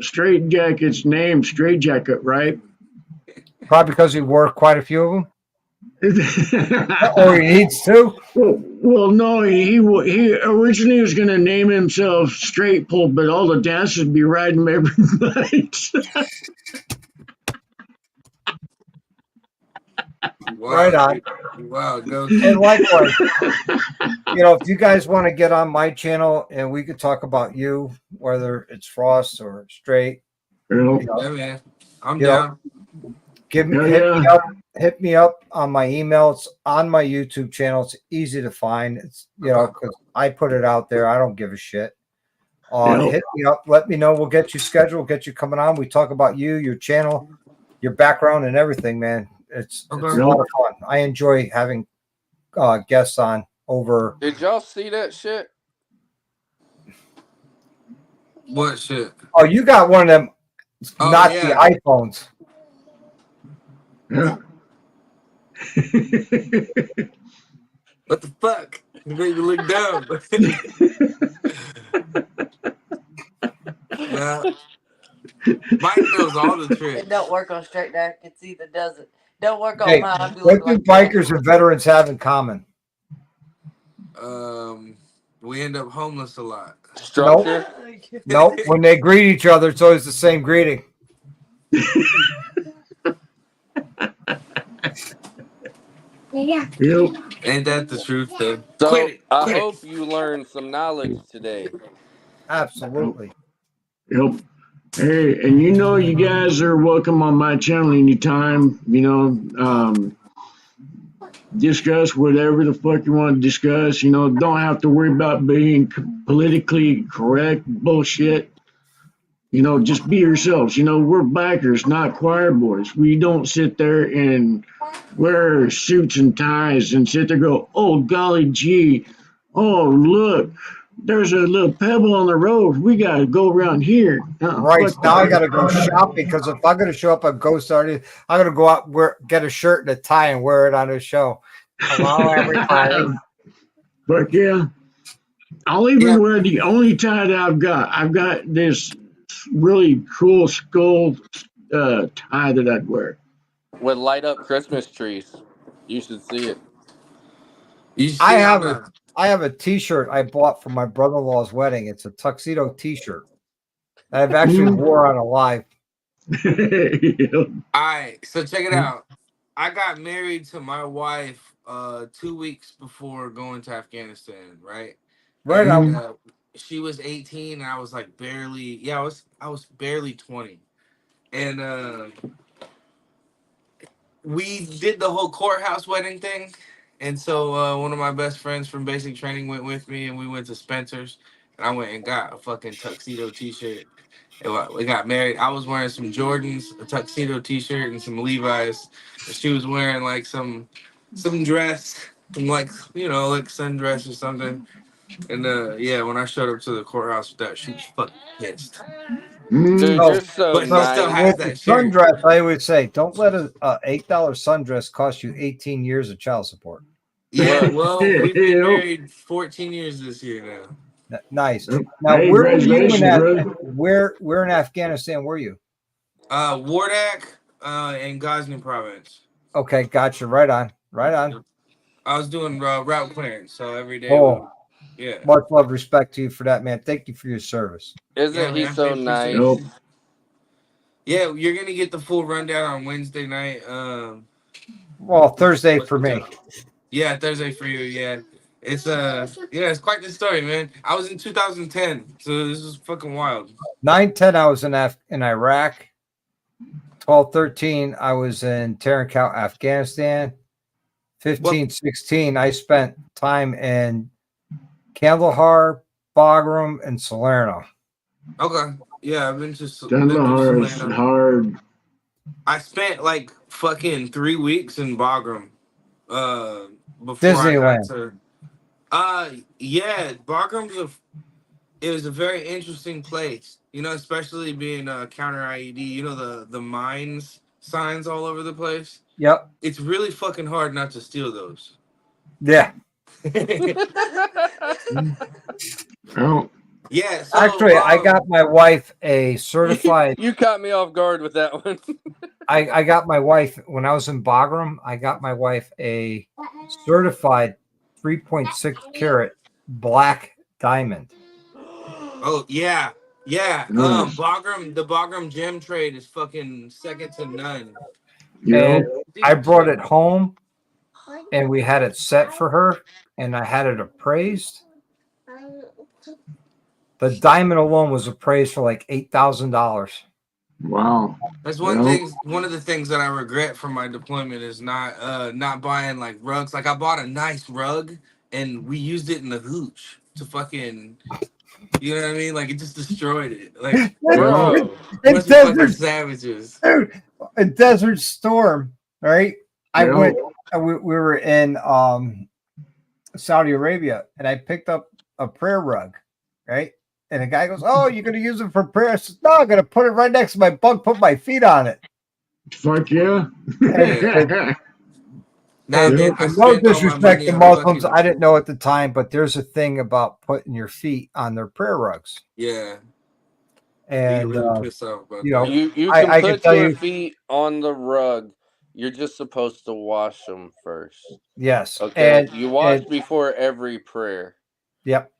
Straight Jacket's named Straight Jacket, right? Probably because he wore quite a few of them. Or he needs to. Well, no, he originally was going to name himself Straight Pull, but all the dancers be riding him every night. Wow. Right on. Wow, go. And likewise, if you guys want to get on my channel and we could talk about you, whether it's Frost or Straight, Yeah, man. I'm down. Hit me up on my email. It's on my YouTube channel. It's easy to find. It's because I put it out there. I don't give a shit. Hit me up. Let me know. We'll get you scheduled. Get you coming on. We talk about you, your channel, your background, and everything, man. It's a lot of fun. I enjoy having guests on over. Did y'all see that shit? What shit? Oh, you got one of them, not the iPhones. Yeah. What the fuck? You made me look dumb. Yeah. Mike knows all the tricks. It don't work on straight back. It's either does it. Don't work on Hey, mine. what do bikers and veterans have in common? We end up homeless a lot. Structure? Nope. When they greet each other, it's always the same greeting. Yep. Ain't that the truth, though? So I hope you learned some knowledge today. Absolutely. Yep. Hey, and you guys are welcome on my channel anytime. Discuss whatever the fuck you want to discuss. Don't have to worry about being politically correct bullshit. Just be yourselves. We're bikers, not choir boys. We don't sit there and wear suits and ties and sit there and go, oh, golly gee, oh, look, there's a little pebble on the road. We got to go around here. Right. Now I got to go shopping because if I'm going to show up at Ghost Artist, I'm going to go out, get a shirt and a tie and wear it on the show. Hello, everybody. But yeah, I'll even wear the only tie that I've got. I've got this really cool skull tie that I'd wear. With light up Christmas trees. You should see it. I have a T-shirt I bought for my brother-in-law's wedding. It's a tuxedo T-shirt. I've actually wore on a live. All right, so check it out. I got married to my wife 2 weeks before going to Afghanistan, right? Right and, on. She was 18 and I was like barely, I was barely 20. And we did the whole courthouse wedding thing, and so one of my best friends from basic training went with me, and we went to Spencer's, and I went and got a fucking tuxedo T-shirt. And we got married. I was wearing some Jordans, a tuxedo T-shirt, and some Levi's. And she was wearing like some dress, some like like sundress or something. And yeah, when I showed up to the courthouse with that, she was fucking pissed. Dude, So, you're so But she so still nice. has with the that shirt. sundress, I would say, don't let a $8 sundress cost you 18 years of child support. Yeah, Look, well, we've been Yep. married 14 years this year now. Nice. Yep. Now, Hey, where were you in congratulations, bro. where in Afghanistan were you? Wardak and Ghazni province. Okay, gotcha. Right on. Right on. I was doing route clearance, so every day Oh, yeah. much love, respect to you for that, man. Thank you for your service. isn't Yeah, he man, so I appreciate nice? Yep. it. Yeah, you're gonna get the full rundown on Wednesday night. Well, Thursday for me. Yeah, Thursday for you. Yeah, it's it's quite the story, man. I was in 2010, so this is fucking wild. 9-10, I was in Iraq. 12-13, I was in Tarakau, Afghanistan. 15-16, I spent time in Kandahar, Bagram, and Salerno. Okay, yeah, I've been through Kandahar is Salerno. hard. I spent like fucking 3 weeks in Bagram, before I got Disneyland. to. Yeah, it was a very interesting place. Especially being counter IED. The mines signs all over the place. Yep. It's really fucking hard not to steal those. Yeah. Oh, Yeah. So Actually, I got my wife a certified. You caught me off guard with that one. I got my wife when I was in Bagram. I got my wife a certified 3.6 carat black diamond. Oh yeah. Yeah. nice. The Bagram gem trade is fucking second to none. And Yep. I brought it home and we had it set for her and I had it appraised. The diamond alone was appraised for like $8,000. Wow. That's Yep. one of the things that I regret from my deployment is not buying like rugs. Like I bought a nice rug and we used it in the hooch to fucking, you know what I mean? Like it just destroyed it. Like Bro. must be fucking savages. Dude, a Desert Storm, right? I Yep. went. We were in Saudi Arabia, and I picked up a prayer rug, right? And the guy goes, "Oh, you're gonna use it for prayer?" I said, "No, I'm gonna put it right next to my bunk, put my feet on it." Fuck yeah. Yeah. Nah, Yep. man, I And no spent all my disrespect money to on Muslims, fucking I didn't know at the time, but there's a thing about putting your feet on their prayer rugs, yeah. and They really pissed off about you know, that. You can I can put tell your you, feet on the rug. You're just supposed to wash them first. yes, Okay? You wash and before every prayer. yep.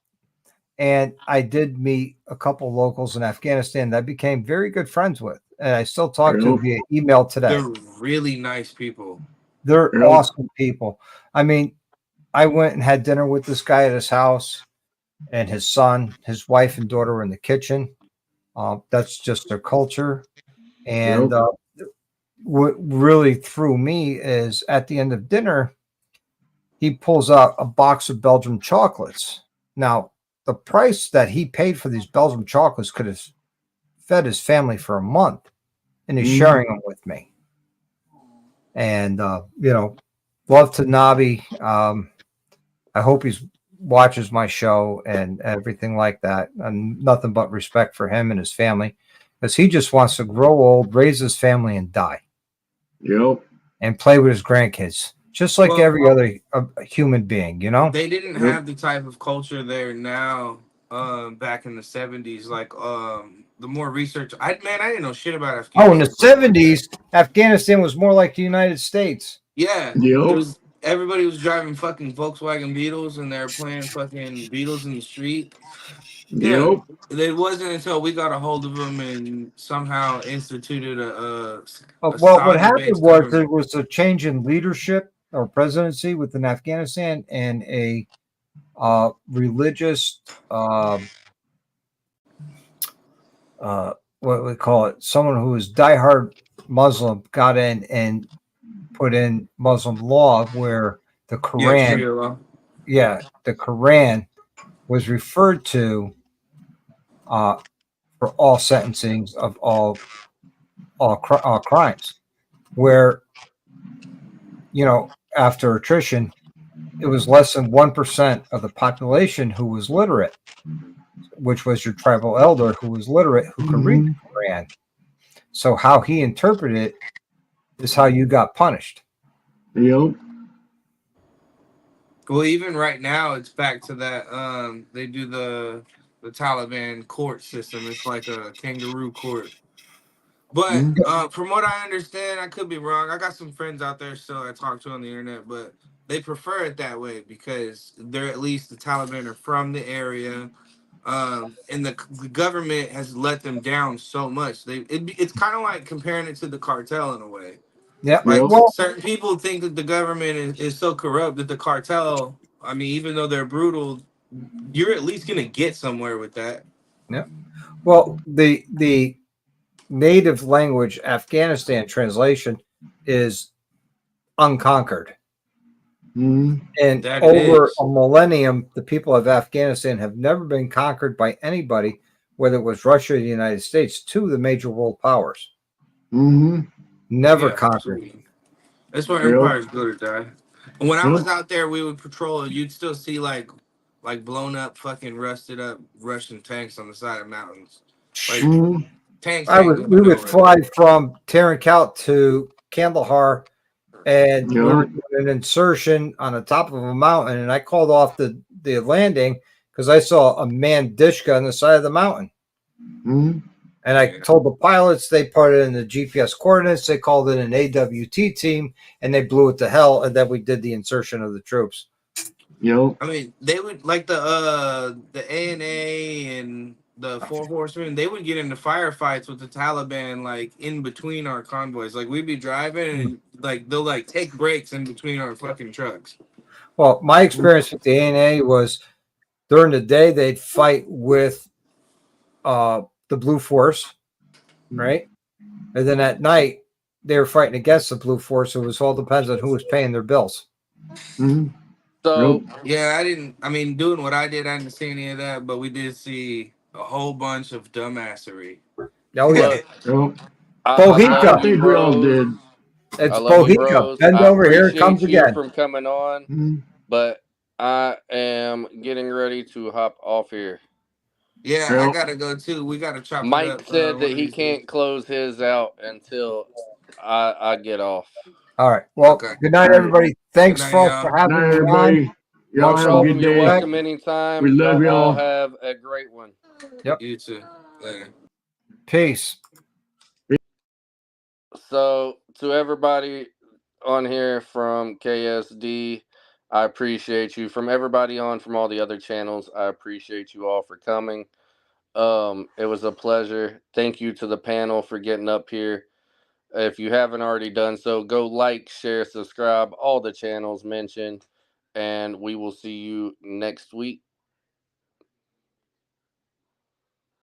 And I did meet a couple locals in Afghanistan that I became very good friends with. And I still talk to Yep. via email today. They're really nice people. They're Yep. awesome people. I mean, I went and had dinner with this guy at his house and his son, his wife and daughter were in the kitchen. That's just their culture. And what really threw me is at the end of dinner, he pulls out a box of Belgian chocolates. Now, the price that he paid for these Belgian chocolates could have fed his family for a month, and he's sharing them with me. And love to Nabi. I hope he watches my show and everything like that, and nothing but respect for him and his family, because he just wants to grow old, raise his family, and die. Yep. And play with his grandkids, just like every other human being. They didn't have the type of culture there now. Back in the 70s, like the more research, I didn't know shit about Afghanistan. Oh, in the 70s, Afghanistan was more like the United States. Yeah, Yep. everybody was driving fucking Volkswagen Beetles and they're playing fucking Beatles in the street. Yeah, Yep. it wasn't until we got a hold of them and somehow instituted a What happened was government. there was a change in leadership or presidency within Afghanistan, and a religious what we call it, someone who is diehard Muslim got in and put in Muslim law where the Yeah, Quran, Sharia law. the Quran was referred to for all sentencings of all crimes, where, you know, after attrition, it was less than 1% of the population who was literate, which was your tribal elder who was literate, who could read the Quran. So how he interpreted it is how you got punished. Yep. Well, even right now, it's back to that. They do the Taliban court system. It's like a kangaroo court. But from what I understand, I could be wrong. I got some friends out there still I talk to on the internet, but they prefer it that way because they're at least the Taliban are from the area, and the government has let them down so much. It's kind of like comparing it to the cartel in a way. Yeah. Like Well, certain people think that the government is so corrupt that the cartel, I mean, even though they're brutal, you're at least gonna get somewhere with that. yeah. Well, the native language Afghanistan translation is unconquered. And That it over is. a millennium, the people of Afghanistan have never been conquered by anybody, whether it was Russia or the United States, two of the major world powers. Never Yeah, conquered. absolutely. That's where empires go to die. And when I Yep. was out there, we would patrol. You'd still see like blown up, fucking rusted up Russian tanks on the side of mountains. Like tanks ain't We going would nowhere. fly from Tarankout to Kandahar, and we Yeah. were doing an insertion on the top of a mountain, and I called off the landing because I saw a manned dishka on the side of the mountain. And I told the pilots, they put it in the GPS coordinates, they called it an AWT team, and they blew it to hell, and then we did the insertion of the troops. Yep. I mean, they would like the ANA and the Four Horsemen. They would get into firefights with the Taliban, like in between our convoys. Like we'd be driving, and like they'll like take breaks in between our fucking trucks. Well, my experience with the ANA was during the day they'd fight with the Blue Force, right? And then at night they were fighting against the Blue Force. It was all depends on who was paying their bills. So yeah, I mean, doing what I did, I didn't see any of that, but we did see a whole bunch of dumbassery. Oh yeah. look, Yep. I love Bohica. I you, think we all bros. did. It's I love you, Bohica. bros. Bend I over, here it appreciate comes you again. from coming on, but I am getting ready to hop off here. Yeah, I gotta go too. We gotta chop it Mike up said one that of he these days. can't close his out until I get off. All right. Well, Okay. good night, All right. everybody. Thanks, Good night, folks, y'all. for Good having night, me on. everybody. No Y'all have a problem. good You're day. welcome anytime. We love Y'all all y'all. have a great one. Yep. You too. Later. Peace. So, to everybody on here from KSD, I appreciate you. From everybody on from all the other channels, I appreciate you all for coming. It was a pleasure. Thank you to the panel for getting up here. If you haven't already done so, go like, share, subscribe, all the channels mentioned, and we will see you next week.